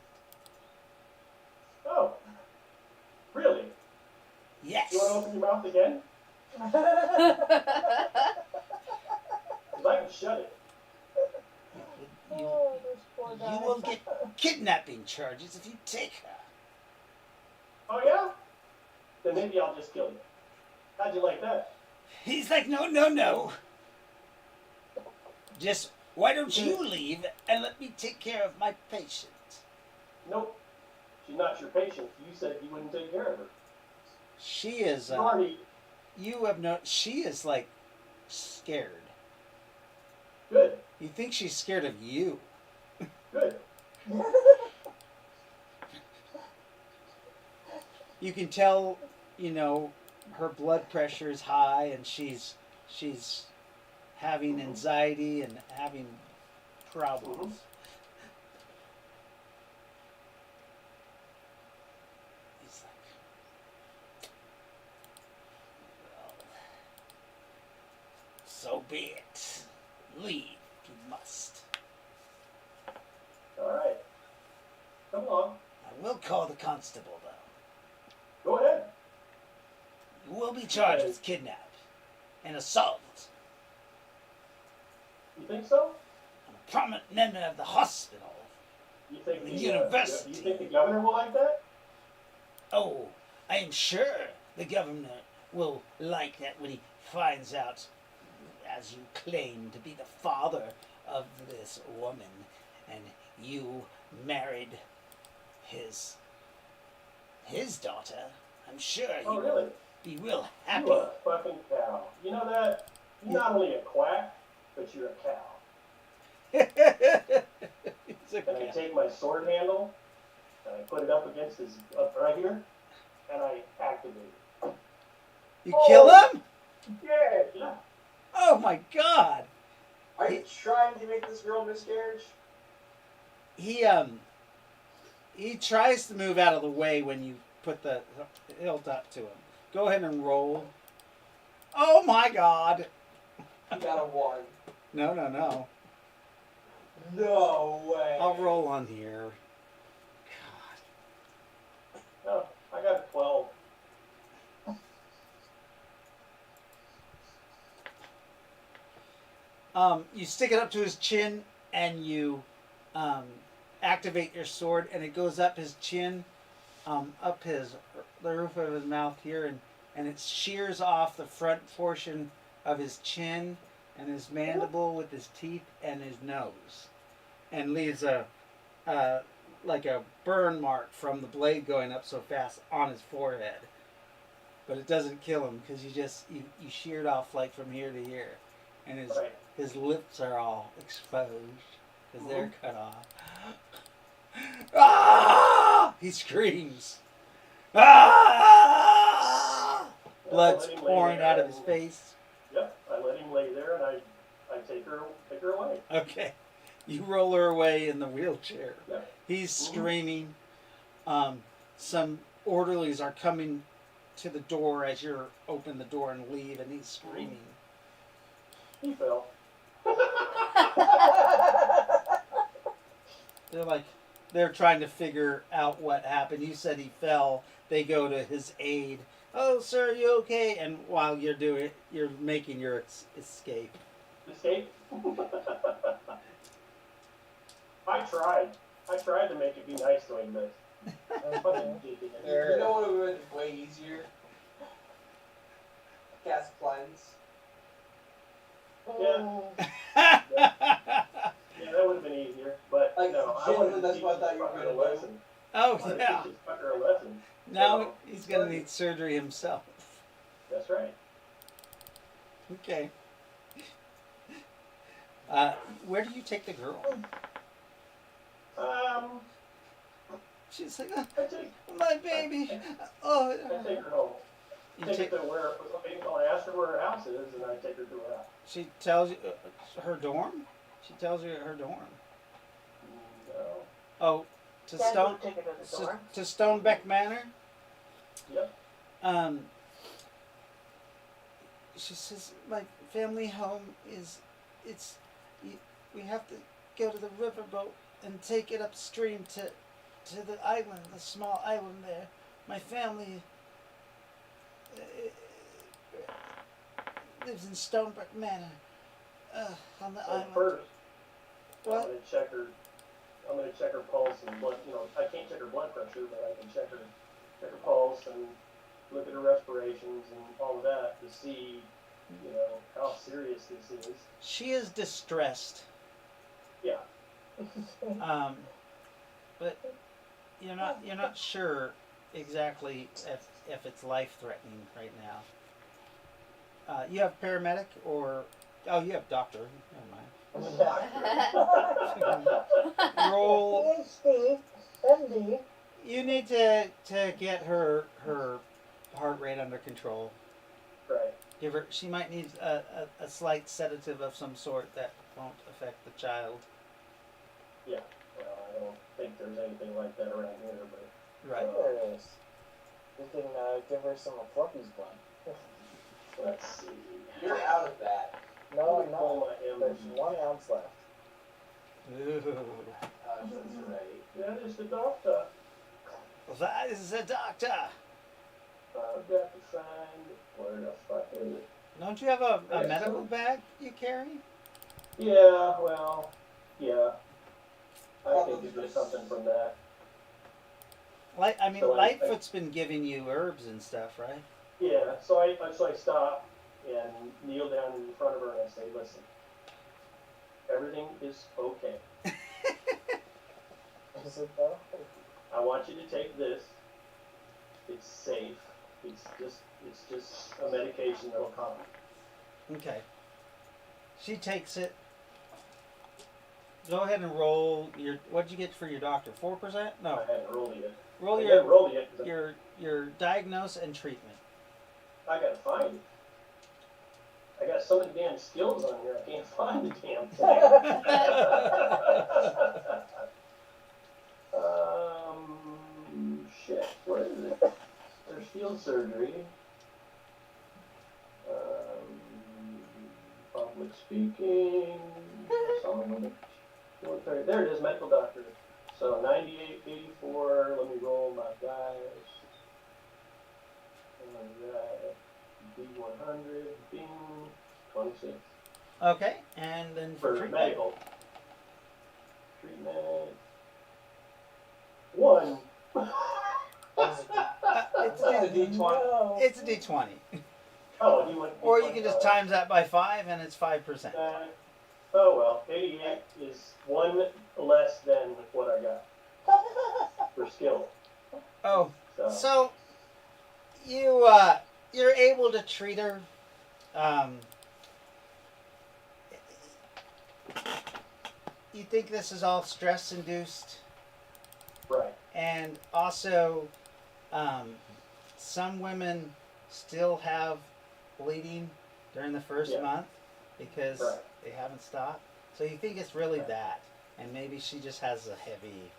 Oh. Really? Yes. You want to open your mouth again? Because I can shut it. You, Oh, this poor you guy. will get kidnapping charges if you take her. Oh, yeah? Then maybe I'll just kill you. How'd you like that? He's like, no, no, no. Just, why don't you leave and let me take care of my patient? Nope. She's not your patient. You said you wouldn't take care of her. She is, You already... you have no, she is like scared. Good. You think she's scared of you. Good. You can tell, her blood pressure is high and she's having anxiety and having problems. He's like, well, so be it. Leave, you must. All right. Come along. I will call the constable, though. Go ahead. You will be charged with kidnapping and assault. You think so? I'm a prominent member of the hospital. You think The the university. You think the governor will like that? Oh, I am sure the governor will like that when he finds out, as you claim to be the father of this woman, and you married his daughter. I'm sure he Oh, will really? be real happy. You a fucking cow. You know that? You're not only a quack, but you're a cow. He's a And I cat. take my sword handle, and I put it up against his, up right here, and I activate it. You kill him? Yeah. Oh my God! Are you trying to make this girl miscarriage? He tries to move out of the way when you put the hilt up to him. Go ahead and roll. Oh my God! You got a 1. No, no, no. No way. I'll roll on here. No, I got a 12. You stick it up to his chin and you activate your sword, and it goes up his chin, up the roof of his mouth here, and it shears off the front portion of his chin and his mandible with his teeth and his nose, and leaves like a burn mark from the blade going up so fast on his forehead. But it doesn't kill him because you sheared off like from here to here, and his lips are all exposed because they're cut off. Ah! He screams. Ah! Blood's pouring out of his face. Yep, I let him lay there, and I take her away. Okay. You roll her away in the wheelchair. Yep. He's screaming. Some orderlies are coming to the door as you open the door and leave, and he's screaming. He fell. They're like, they're trying to figure out what happened. You said he fell. They go to his aid. Oh, sir, are you okay? And while you're doing it, you're making your escape. Escape? I tried. I tried to make it be nice to him, but fucking dick in it. You know what would have been way easier? Cast cleanse. Yeah. Yeah, that would have been easier, but Like, no, I genuinely, wanted to that's teach what I thought this you were fucker gonna a do. lesson. Oh, I wanted to yeah. teach this fucker a lesson. Now So, he's going to need surgery himself. That's right. Okay. Where do you take the girl? She's like, I take my baby. Oh, I take her home. you Take take, her to where I asked her where her house is, and I take her to her house. she tells you her dorm? She tells you her dorm. No. Oh, to Dad Stone would take her to the dorm. to Stonebeck Manor? Yep. She says my family home is we have to go to the riverboat and take it upstream to the island, the small island there. My family lives in Stonebeck Manor on the So island. first, What? I'm gonna check her pulse and blood. You know, I can't check her blood pressure, but I can check her pulse and look at her respirations and all of that to see, you know, how serious this is. She is distressed. Yeah. But you're not sure exactly if it's life threatening right now. You have paramedic or you have doctor. Never mind. Roll. PhD, MD. You need to get her heart rate under control. Right. Give her. She might need a slight sedative of some sort that won't affect the child. Yeah. Well, I don't think there's anything like that around here, but Right. There it is. We can give her some of Fluffy's blood. let's see. You're out of that. No, Let I'm me pull not. my There's MD. 1 ounce left. Ooh. That's right. That is the doctor. That is the doctor. I've got to find where the fuck is it? Don't you have a Yeah, medical so- bag you carry? Yeah, well, yeah. I Probably think it's just just- something from that. So I- Lightfoot's been giving you herbs and stuff, right? Yeah, so I stop and kneel down in front of her and I say, listen, everything is okay. Is it though? I want you to take this. It's safe. It's just a medication that'll calm you. Okay. She takes it. Go ahead and roll your. What'd you get for your doctor? 4%? No. I hadn't rolled it yet. Roll I haven't rolled it yet 'cause your diagnose and treatment. I gotta find it. I got so many damn skills on here, I can't find the damn thing. Shit, where is it? There's field surgery. Public speaking. There it is, medical doctor. So 98, 84, let me roll my dice. Alright. B100, bing, 26. Okay, and then for For treatment. medical. Treatment. 1. It's It's a a D20. No. it's a D20, Oh, you went. or you can just times that by 5, and it's 5%. Oh well, 88 is 1 less than what I got for skill. Oh, So, so you're able to treat her. You think this is all stress induced, right. and also some women still have bleeding during the first Yeah. month because Right. they haven't stopped. So you think it's really Right. that, and maybe she just has a heavy.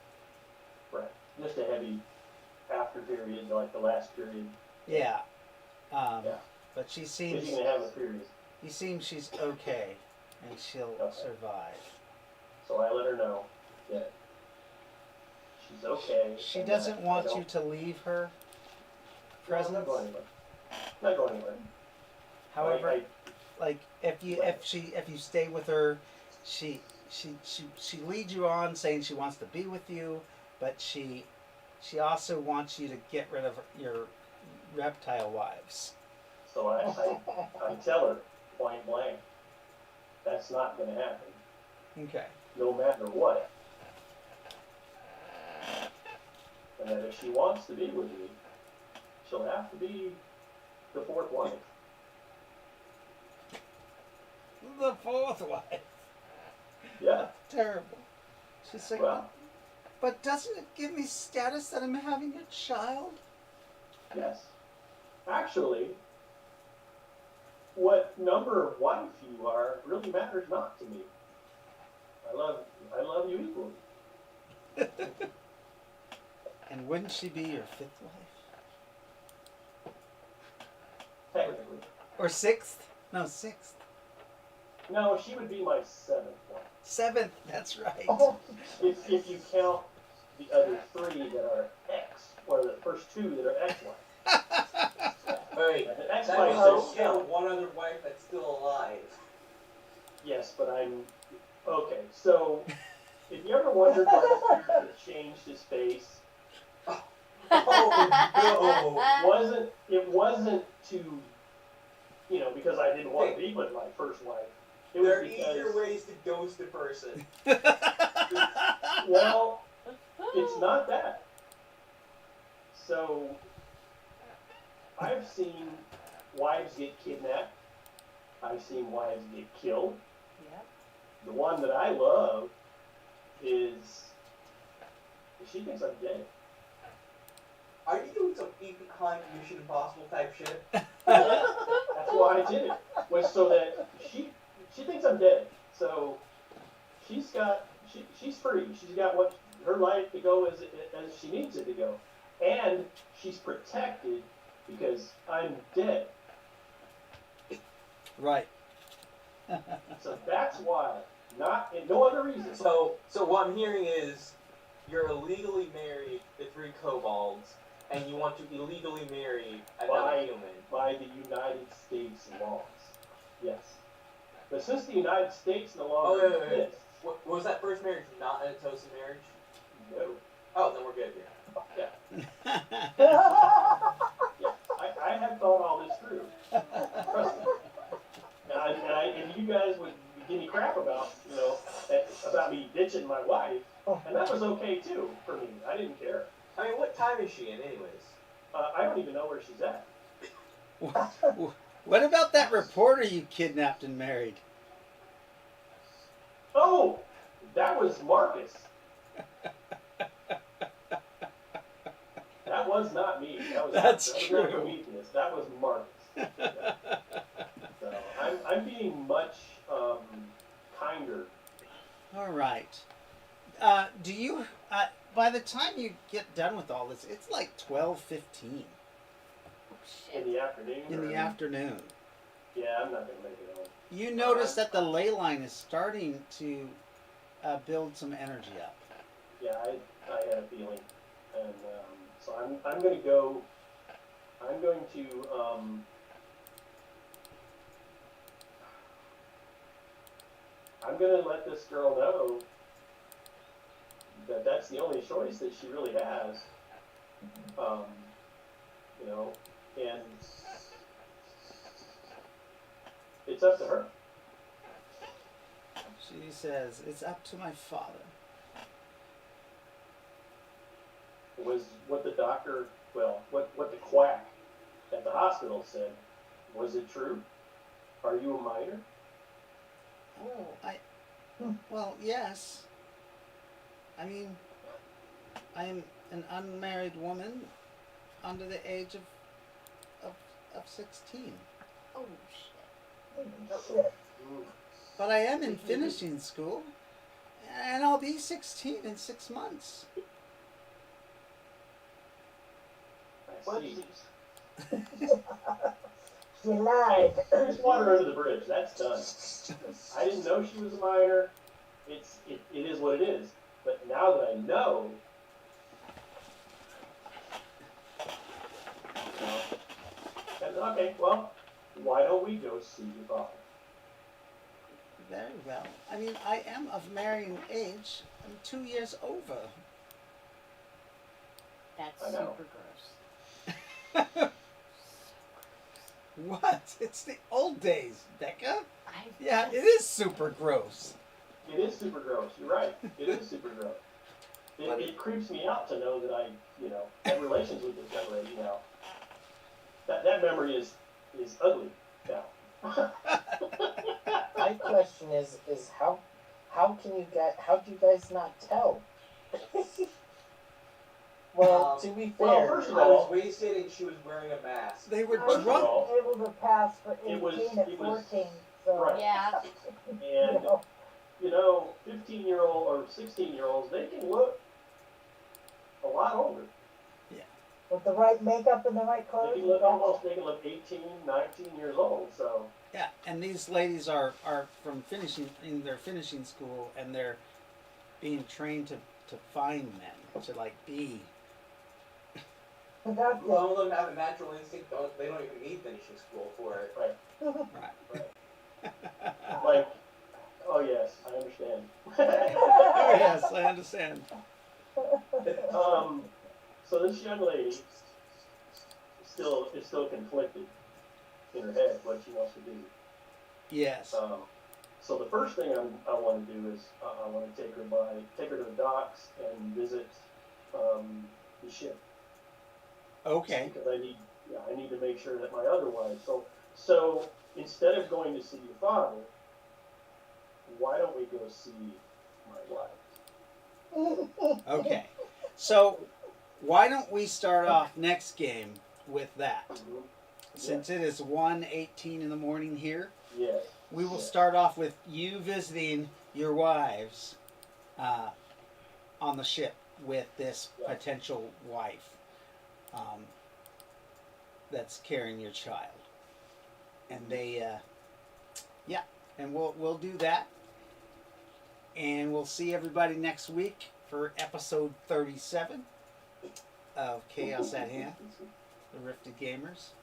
Right. Just a heavy after period, like the last period. Yeah. Yeah. But she Because seems. you can have a period. He seems she's okay, and she'll Okay. survive. So I let her know that She's okay. She and doesn't I want don't- you to leave her No, I'm presence. not going anywhere. Not going anywhere. However, like if you stay with her, she leads you on saying she wants to be with you, but she also wants you to get rid of your reptile wives. So I tell her point blank, that's not going to happen, Okay. no matter what. And that if she wants to be with me, she'll have to be the fourth wife. The fourth wife. Yeah. Terrible. She's like, Well, but doesn't it give me status that I'm having a child? yes. Actually, what number of wife you are really matters not to me. I love you equally. And wouldn't she be your fifth wife? Technically. Or sixth? No, sixth. No, she would be my seventh wife. Seventh, that's right. Oh, If you count the other three that are ex, or the first two that are ex-wife. Wait, The that ex-wife was is still one other wife that's still alive. yes, but I'm okay. So, if you ever wondered why the character changed his face, Oh it wasn't to, because I didn't want to be with my first wife. It no! was There are because, easier ways to ghost a person. well, it's not that. So, I've seen wives get kidnapped. I've seen wives get killed. Yep. The one that I love is, she thinks I'm dead. Are you doing some behind Mission Impossible type shit? That's why I did it. Was so that she thinks I'm dead. So she's free. She's got what her life to go as she needs it to go, and she's protected because I'm dead. Right. So that's why, not and no other reason. So what I'm hearing is, you're illegally married to 3 kobolds, and you want to illegally marry another human. By the United States laws, yes. But since the United States no longer wait. exists, Was that first marriage not an toasted marriage? no. Oh, then we're good here. Yeah, I have thought all this through. Trust me. And you guys would give me crap about, about me ditching my wife, and that was okay too for me. I didn't care. I mean, what time is she in, anyways? I don't even know where she's at. What about that reporter you kidnapped and married? Oh, that was Marcus. That was not me. That's that was true. not Prometheus. That was Marcus. So I'm being much kinder. All right. Do you? By the time you get done with all this, it's like 12:15 In the afternoon. in the afternoon. Yeah, I'm not gonna make it home. You notice that the ley line is starting to build some energy up. Yeah, I had a feeling, and so I'm gonna go. I'm going to I'm gonna let this girl know that that's the only choice that she really has. And it's up to her. She says, "It's up to my father." Was what the doctor, what the quack at the hospital said, was it true? Are you a minor? Oh, well, yes. I mean, I am an unmarried woman under the age of 16. Oh shit. shit. But I am in finishing school, and I'll be 16 in 6 months. I see. She lied. Just water under the bridge. That's done. I didn't know she was a minor. It is what it is. But now that I know, okay, well, why don't we go see your father? Very well. I mean, I am of marrying age. I'm 2 years over. That's I know. super gross. What? It's the old days, Becca. I Yeah, just- it is super gross. It is super gross. You're right. It is super gross. It creeps me out to know that I, have relations with this young lady now. That memory is ugly now. My question is how do you guys not tell? Well, to be well, fair, first of I was all, wasted and she was wearing a mask. They were I was First of drunk. all, able to pass for 18 it was- at it was- 14, so. right. Yeah. And 15-year-old or 16-year-olds, they can look a lot older. With the right makeup and the right They clothes. can look 18, 19 years old. So Yeah, and these ladies are from their finishing school, and they're being trained to find men, to like be. Productive. Some of them have a natural instinct. They don't even need finishing school for it. Right. like, oh yes, I understand. Oh yes, I understand. So this young lady is still conflicted in her head what she wants to do. Yes. So the first thing I want to do is I want to take her to the docks and visit the ship. Okay. Because I need to make sure that my other wife. So instead of going to see your father, why don't we go see my wife? Okay. So why don't we start off next game with that? Mm-hmm. Since it is 1:18 in the morning here, Yes. we will Yes. start off with you visiting your wives on the ship with this Yeah. potential wife that's carrying your child. And they, and we'll do that. And we'll see everybody next week for episode 37 of Chaos at Hand, the Rifted Gamers.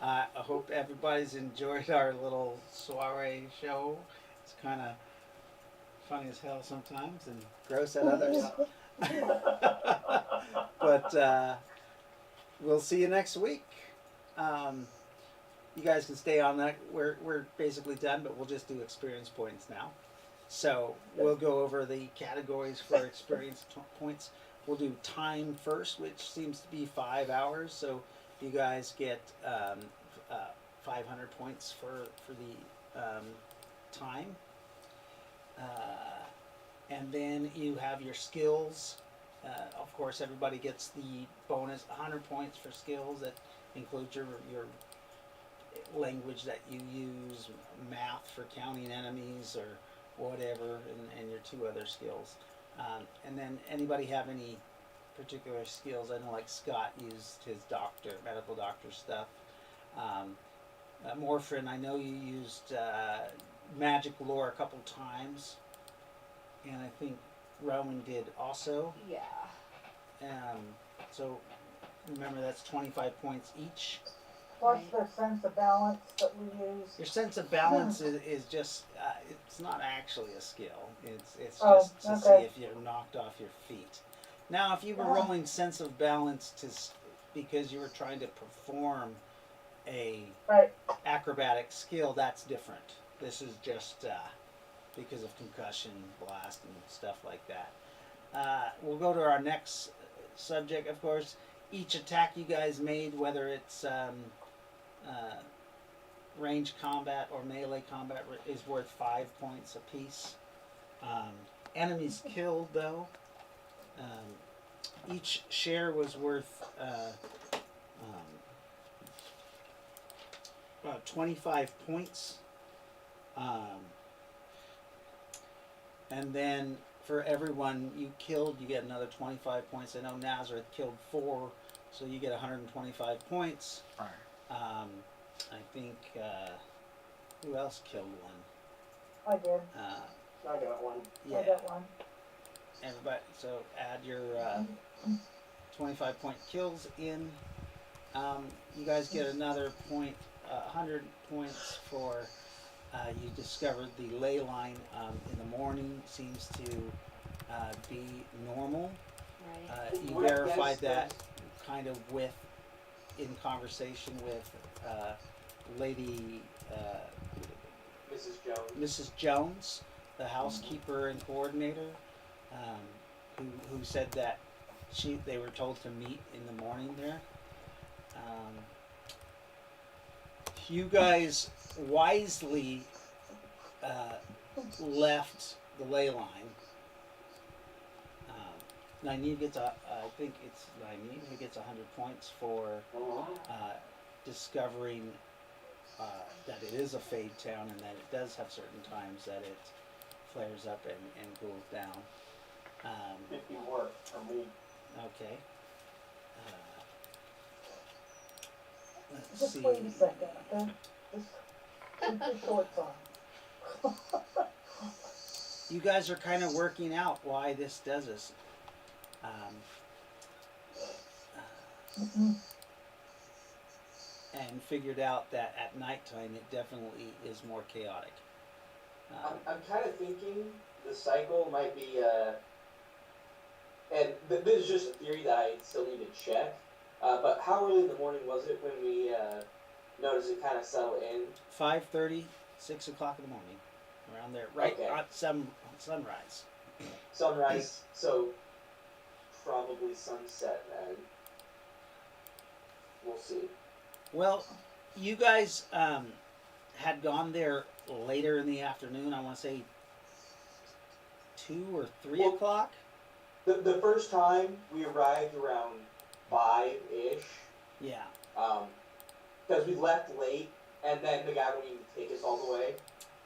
I hope everybody's enjoyed our little soiree show. It's kind of funny as hell sometimes and gross at others. But we'll see you next week. You guys can stay on that. We're basically done, but we'll just do experience points now. So we'll go over the categories for experience points. We'll do time first, which seems to be 5 hours. So you guys get 500 points for the time. And then you have your skills. Of course, everybody gets the bonus 100 points for skills. That includes your language that you use, math for counting enemies or whatever, and your 2 other skills. And then anybody have any particular skills? I know like Scott used his medical doctor stuff. Morphin, I know you used magic lore a couple times, and I think Rowan did also. Yeah. So remember, that's 25 points each. Plus the sense of balance that we use. Your sense of balance is just, it's not actually a skill. It's Oh, just to see okay. if you're knocked off your feet. Now, if you were rolling sense of balance because you were trying to perform a Right. acrobatic skill, that's different. This is just because of concussion, blast, and stuff like that. We'll go to our next subject, of course. Each attack you guys made, whether it's range combat or melee combat, is worth 5 points apiece. Enemies killed, though, each share was worth 25 points. And then for everyone you killed, you get another 25 points. I know Nazareth killed 4, so you get 125 points. I think, who else killed one? I did. I got one. I Yeah, got one. everybody, so add your 25 point kills in. You guys get another point, 100 points for you discovered the ley line in the morning seems to be normal. Right. You Would I verified guess that kind of in conversation with Lady Mrs. Jones. Mrs. Jones, the housekeeper and coordinator, who said that they were told to meet in the morning there. You guys wisely left the ley line. Nyneave gets I think it's Nyneave who gets 100 points for discovering that it is a fade town and that it does have certain times that it flares up and cools down. 50 more for me. Okay. Let's Just see. wait a second, okay? Just keep your shorts on. You guys are kind of working out why this does this. And figured out that at nighttime it definitely is more chaotic. I'm kind of thinking the cycle might be, and this is just a theory that I still need to check, but how early in the morning was it when we noticed it kind of settle in? 5:30, 6 o'clock in the morning, around there, right Okay. at sunrise. Sunrise, so probably sunset then. We'll see. Well, you guys had gone there later in the afternoon. I want to say 2 or 3 Well, o'clock. The first time we arrived around 5-ish, Yeah. because we left late, and then the guy wouldn't even take us all the way,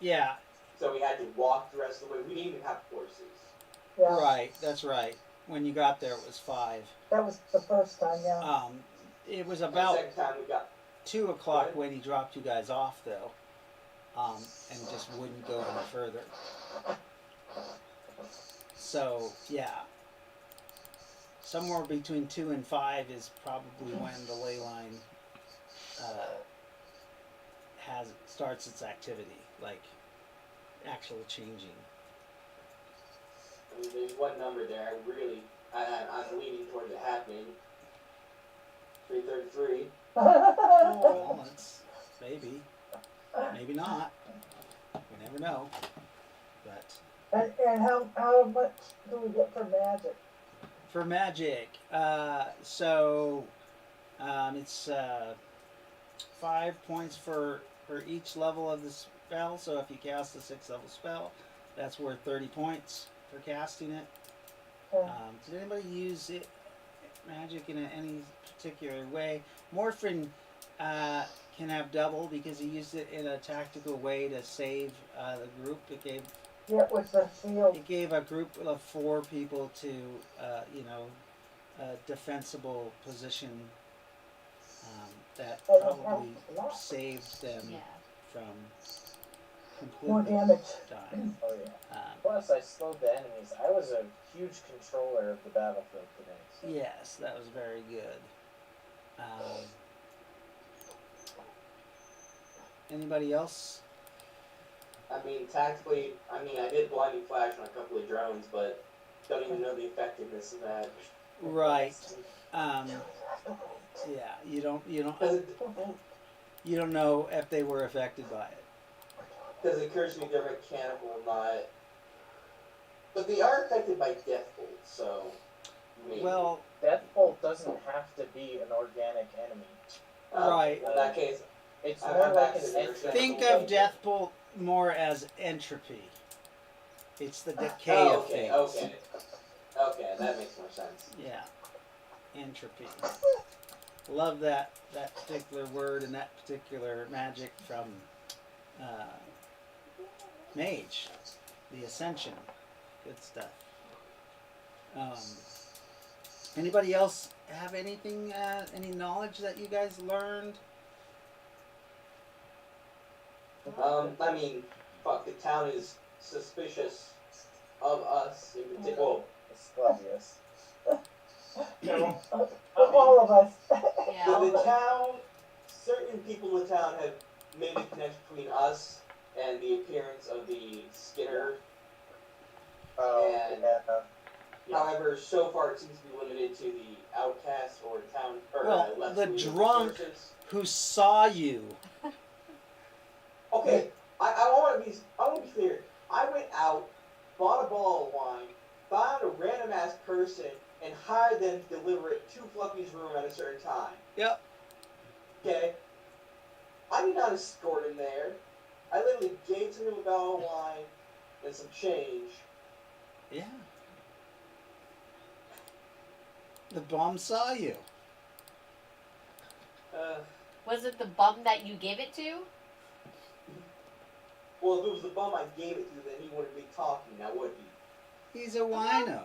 Yeah. so we had to walk the rest of the way. We didn't even have horses. Yeah, Right. That's right. When you got there, it was 5. that was the first time, yeah. It was And about the second time we got 2 o'clock when he dropped you guys off, though, and just wouldn't go any further. So yeah, somewhere between 2 and 5 is probably when the ley line starts its activity, like actual changing. I mean, there's one number there. I'm leaning towards it happening. 333. Well, it's maybe not. We never know. But And how much do we get for magic? for magic, it's 5 points for each level of the spell. So if you cast a 6th level spell, that's worth 30 points for casting it. Did anybody use magic in any particular way? Morphin can have double because he used it in a tactical way to save the group. Yeah, with the shield. It gave a group of 4 people to a defensible position that probably saved them Yeah. from More completely damage. dying. Oh yeah. Plus, I slowed the enemies. I was a huge controller of the battlefield today. So. Yes, that was very good. Anybody else? I mean, tactically, I did blinding flash on a couple of drones, but don't even know the effectiveness of that. Right. Yeah, you don't know if they were affected by it. Because it occurs to me they're mechanical, not. But they are affected by deathbolt, so. Maybe. Well, Deathbolt doesn't have to be an organic enemy. right. In that case, It's I'm more back like to an the entry. Think of Deathbolt more as entropy. It's the decay of things. Okay, that makes more sense. Yeah, entropy. Love that particular word and that particular magic from Mage, the Ascension. Good stuff. Anybody else have anything, any knowledge that you guys learned? I mean, fuck, the town is suspicious of us in particular. Well, It's obvious. No, For all of us. Yeah. So the town, certain people in the town have made a connection between us and the appearance of the Skinner. And however, so far it seems to be limited to the outcast or town or Well, less the believable drunk sources. who saw you. Okay, I want to be clear. I went out, bought a bottle of wine, found a random ass person, and hired them to deliver it to Fluffy's room at a certain time. Yep. Okay? I did not escort him there. I literally gave him a bottle of wine and some change. Yeah. The bum saw you. Was it the bum that you gave it to? Well, if it was the bum I gave it to, then he wouldn't be talking, now would he? He's a wino.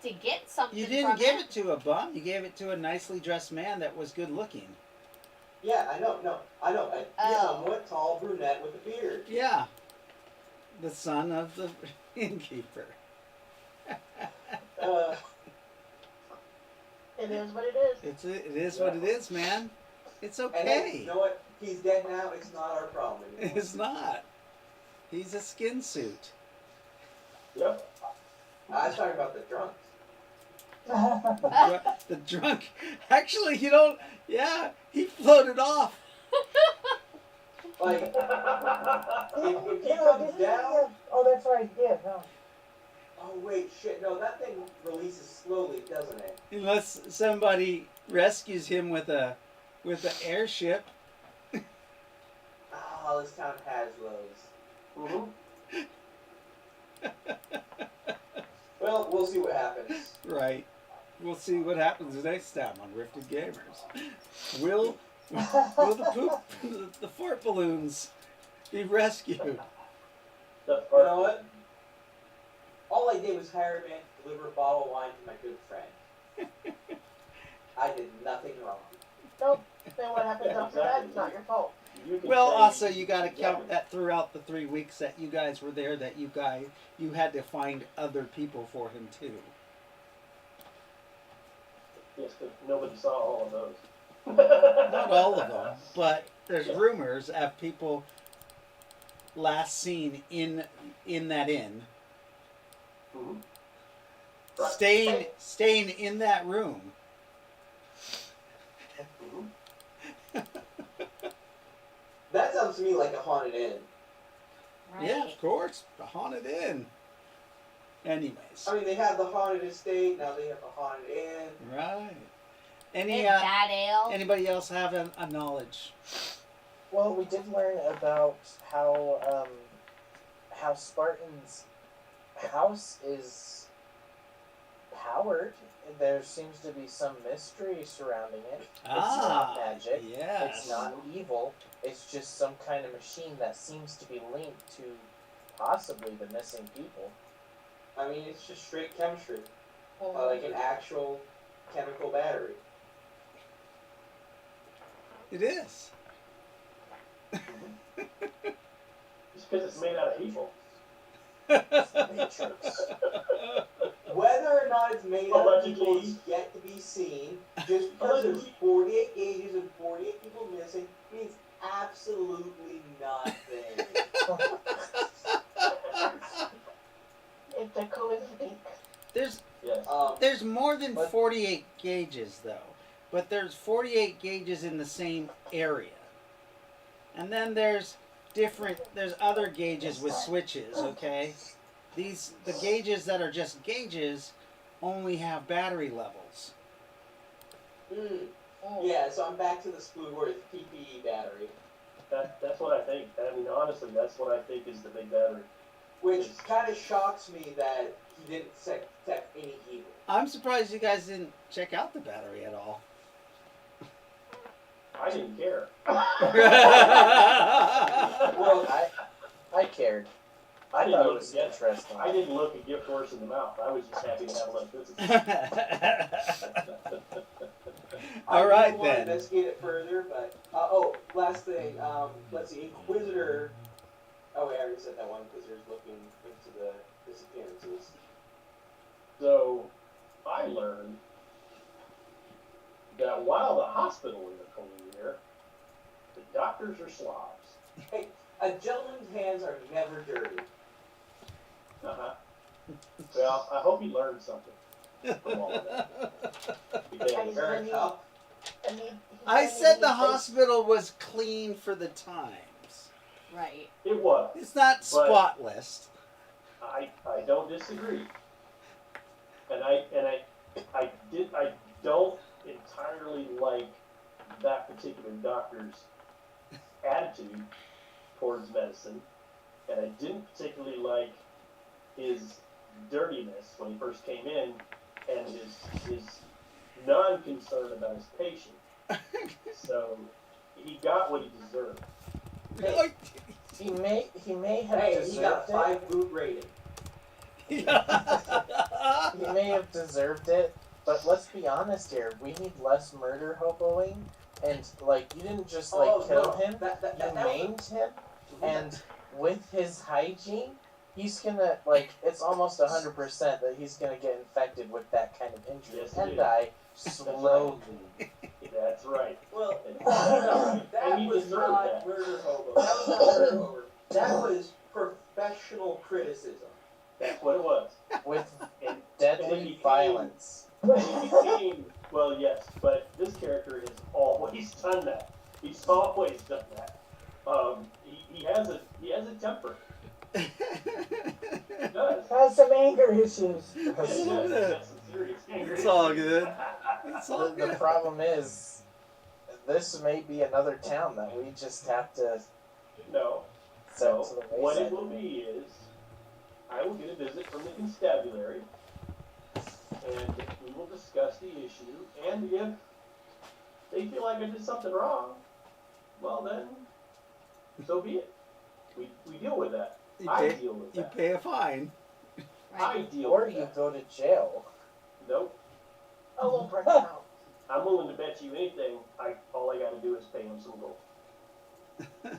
To get something You didn't from give it to a bum. You gave it to a nicely dressed man that was good looking. Yeah, I know. Oh. Somewhat tall brunette with a beard. Yeah. The son of the innkeeper. It is what it is. It is what it is, man. It's And hey, okay. you know what? He's dead now. It's not our problem anymore. It's not. He's a skin suit. Yep. I was talking about the drunks. The drunk. Actually, you don't. Yeah, he floated off. Like, if he Yeah, comes didn't he down. have- oh, that's right, he did, huh? Oh wait, shit! No, that thing releases slowly, doesn't it? Unless somebody rescues him with an airship. Oh, this town has those. Mm-hmm. Well, we'll see what happens. Right. We'll see what happens next time on Rifted Gamers. Will the fort balloons be rescued? That's You know what? All I did was hire a man to deliver a bottle of wine to my good friend. I did nothing wrong. Nope. Then what happens after that? It's not your fault. Well, also you got to count that throughout the 3 weeks that you guys were there, that you had to find other people for him too. Yes, but nobody saw all of those. Not all of them, but there's rumors of people last seen in that inn, Mm-hmm. staying in that room. Mm-hmm. That sounds to me like a haunted inn. Right. Yeah, of course, the haunted inn. Anyways, I mean, they have the haunted estate, now they have a haunted inn. right. And Any bad ale. anybody else have a knowledge? Well, we did learn about how Spartan's house is powered. There seems to be some mystery surrounding it. It's not magic. Yes. It's not evil. It's just some kind of machine that seems to be linked to possibly the missing people. I mean, it's just straight chemistry. Like an actual chemical battery. It is. Just because it's made out of evil. It's the Matrix. Whether or not it's made out of people Allegedly. is yet to be seen. Just because there's 48 gauges and 48 people missing means absolutely nothing. It's a coincidence. Yes. There's more than 48 gauges though, but there's 48 gauges in the same area, and then there's other gauges with switches. Okay, the gauges that are just gauges only have battery levels. Yeah, so I'm back to the Spoonworth PPE battery. That's what I think. I mean, honestly, that's what I think is the big battery. Which kind of shocks me that he didn't detect any evil. I'm surprised you guys didn't check out the battery at all. I didn't care. Well, I cared. I didn't thought it look was yet. interesting. I didn't look and get horse in the mouth. I was just happy to have electricity. All right, I do want to then. investigate it further, but last thing. Let's see, Inquisitor. Oh wait, I already said that one. Inquisitor's looking into the disappearances. So, I learned that while the hospital is a clean here, the doctors are slobs. Hey, a gentleman's hands are never dirty. Uh-huh. Well, I hope he learned something from all of that. Because Fair enough. I said the hospital was clean for the times. Right. it was. It's not spotless. I don't disagree. And I don't entirely like that particular doctor's attitude towards medicine, and I didn't particularly like his dirtiness when he first came in, and his non-concern about his patient. So he got what he deserved. Hey, He may have hey, he deserved got it. 5 boot rating. He may have deserved it, but let's be honest here. We need less murder hoboing, and like you didn't just like kill him. You maimed him, and with his hygiene, he's gonna like it's almost 100% that he's gonna get infected with that kind of injury Yes, he and is. die slowly. That's right. Well, And that he was deserved not that. murder hobo. That was not murder hobo. That was professional criticism. That's what it was. With And deadly became- violence. And he became, well, yes, but this character has always done that. He's always done that. He has a temper. He does. Has some anger issues. He does. He has some serious anger It's all issues. good. It's all The good. problem is, this may be another town that we just have to No. set So to the what wayside. it will be is, I will get a visit from the constabulary, and we will discuss the issue. And if they feel like I did something wrong, well then, so be it. We deal with that. You I pay, deal with you that. pay a fine. I deal Or with you that. go to jail. Nope. I won't bring it out. I'm willing to bet you anything. All I got to do is pay him some gold.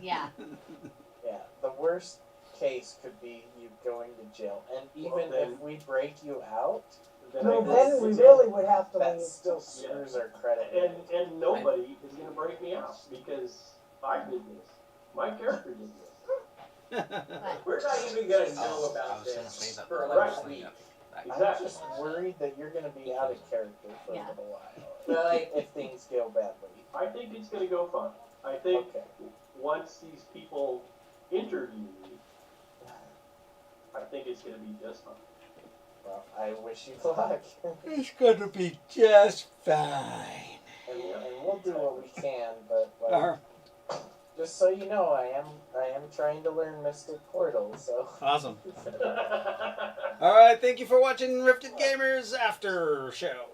Yeah. Yeah, the worst case could be you going to jail. And even Well, then- if we break you out, No, I then we this- really would have to that leave. still screws our credit. And nobody is going to break me out because I did this. My character did this. We're not even gonna know Oh, I about was gonna this say that. for Right. like a week. I'm Exactly. just worried that you're going to be out of character for Yeah. a little while. But like, If things go badly. I think it's going to go fine. I think Okay. once these people interview me, I think it's going to be just fine. Well, I wish you luck. It's gonna be just fine. and we'll do what we can, but like, Uh, just so you know, I am trying to learn Mystic Portal, so awesome. All right, thank you for watching Rifted Gamers After Show.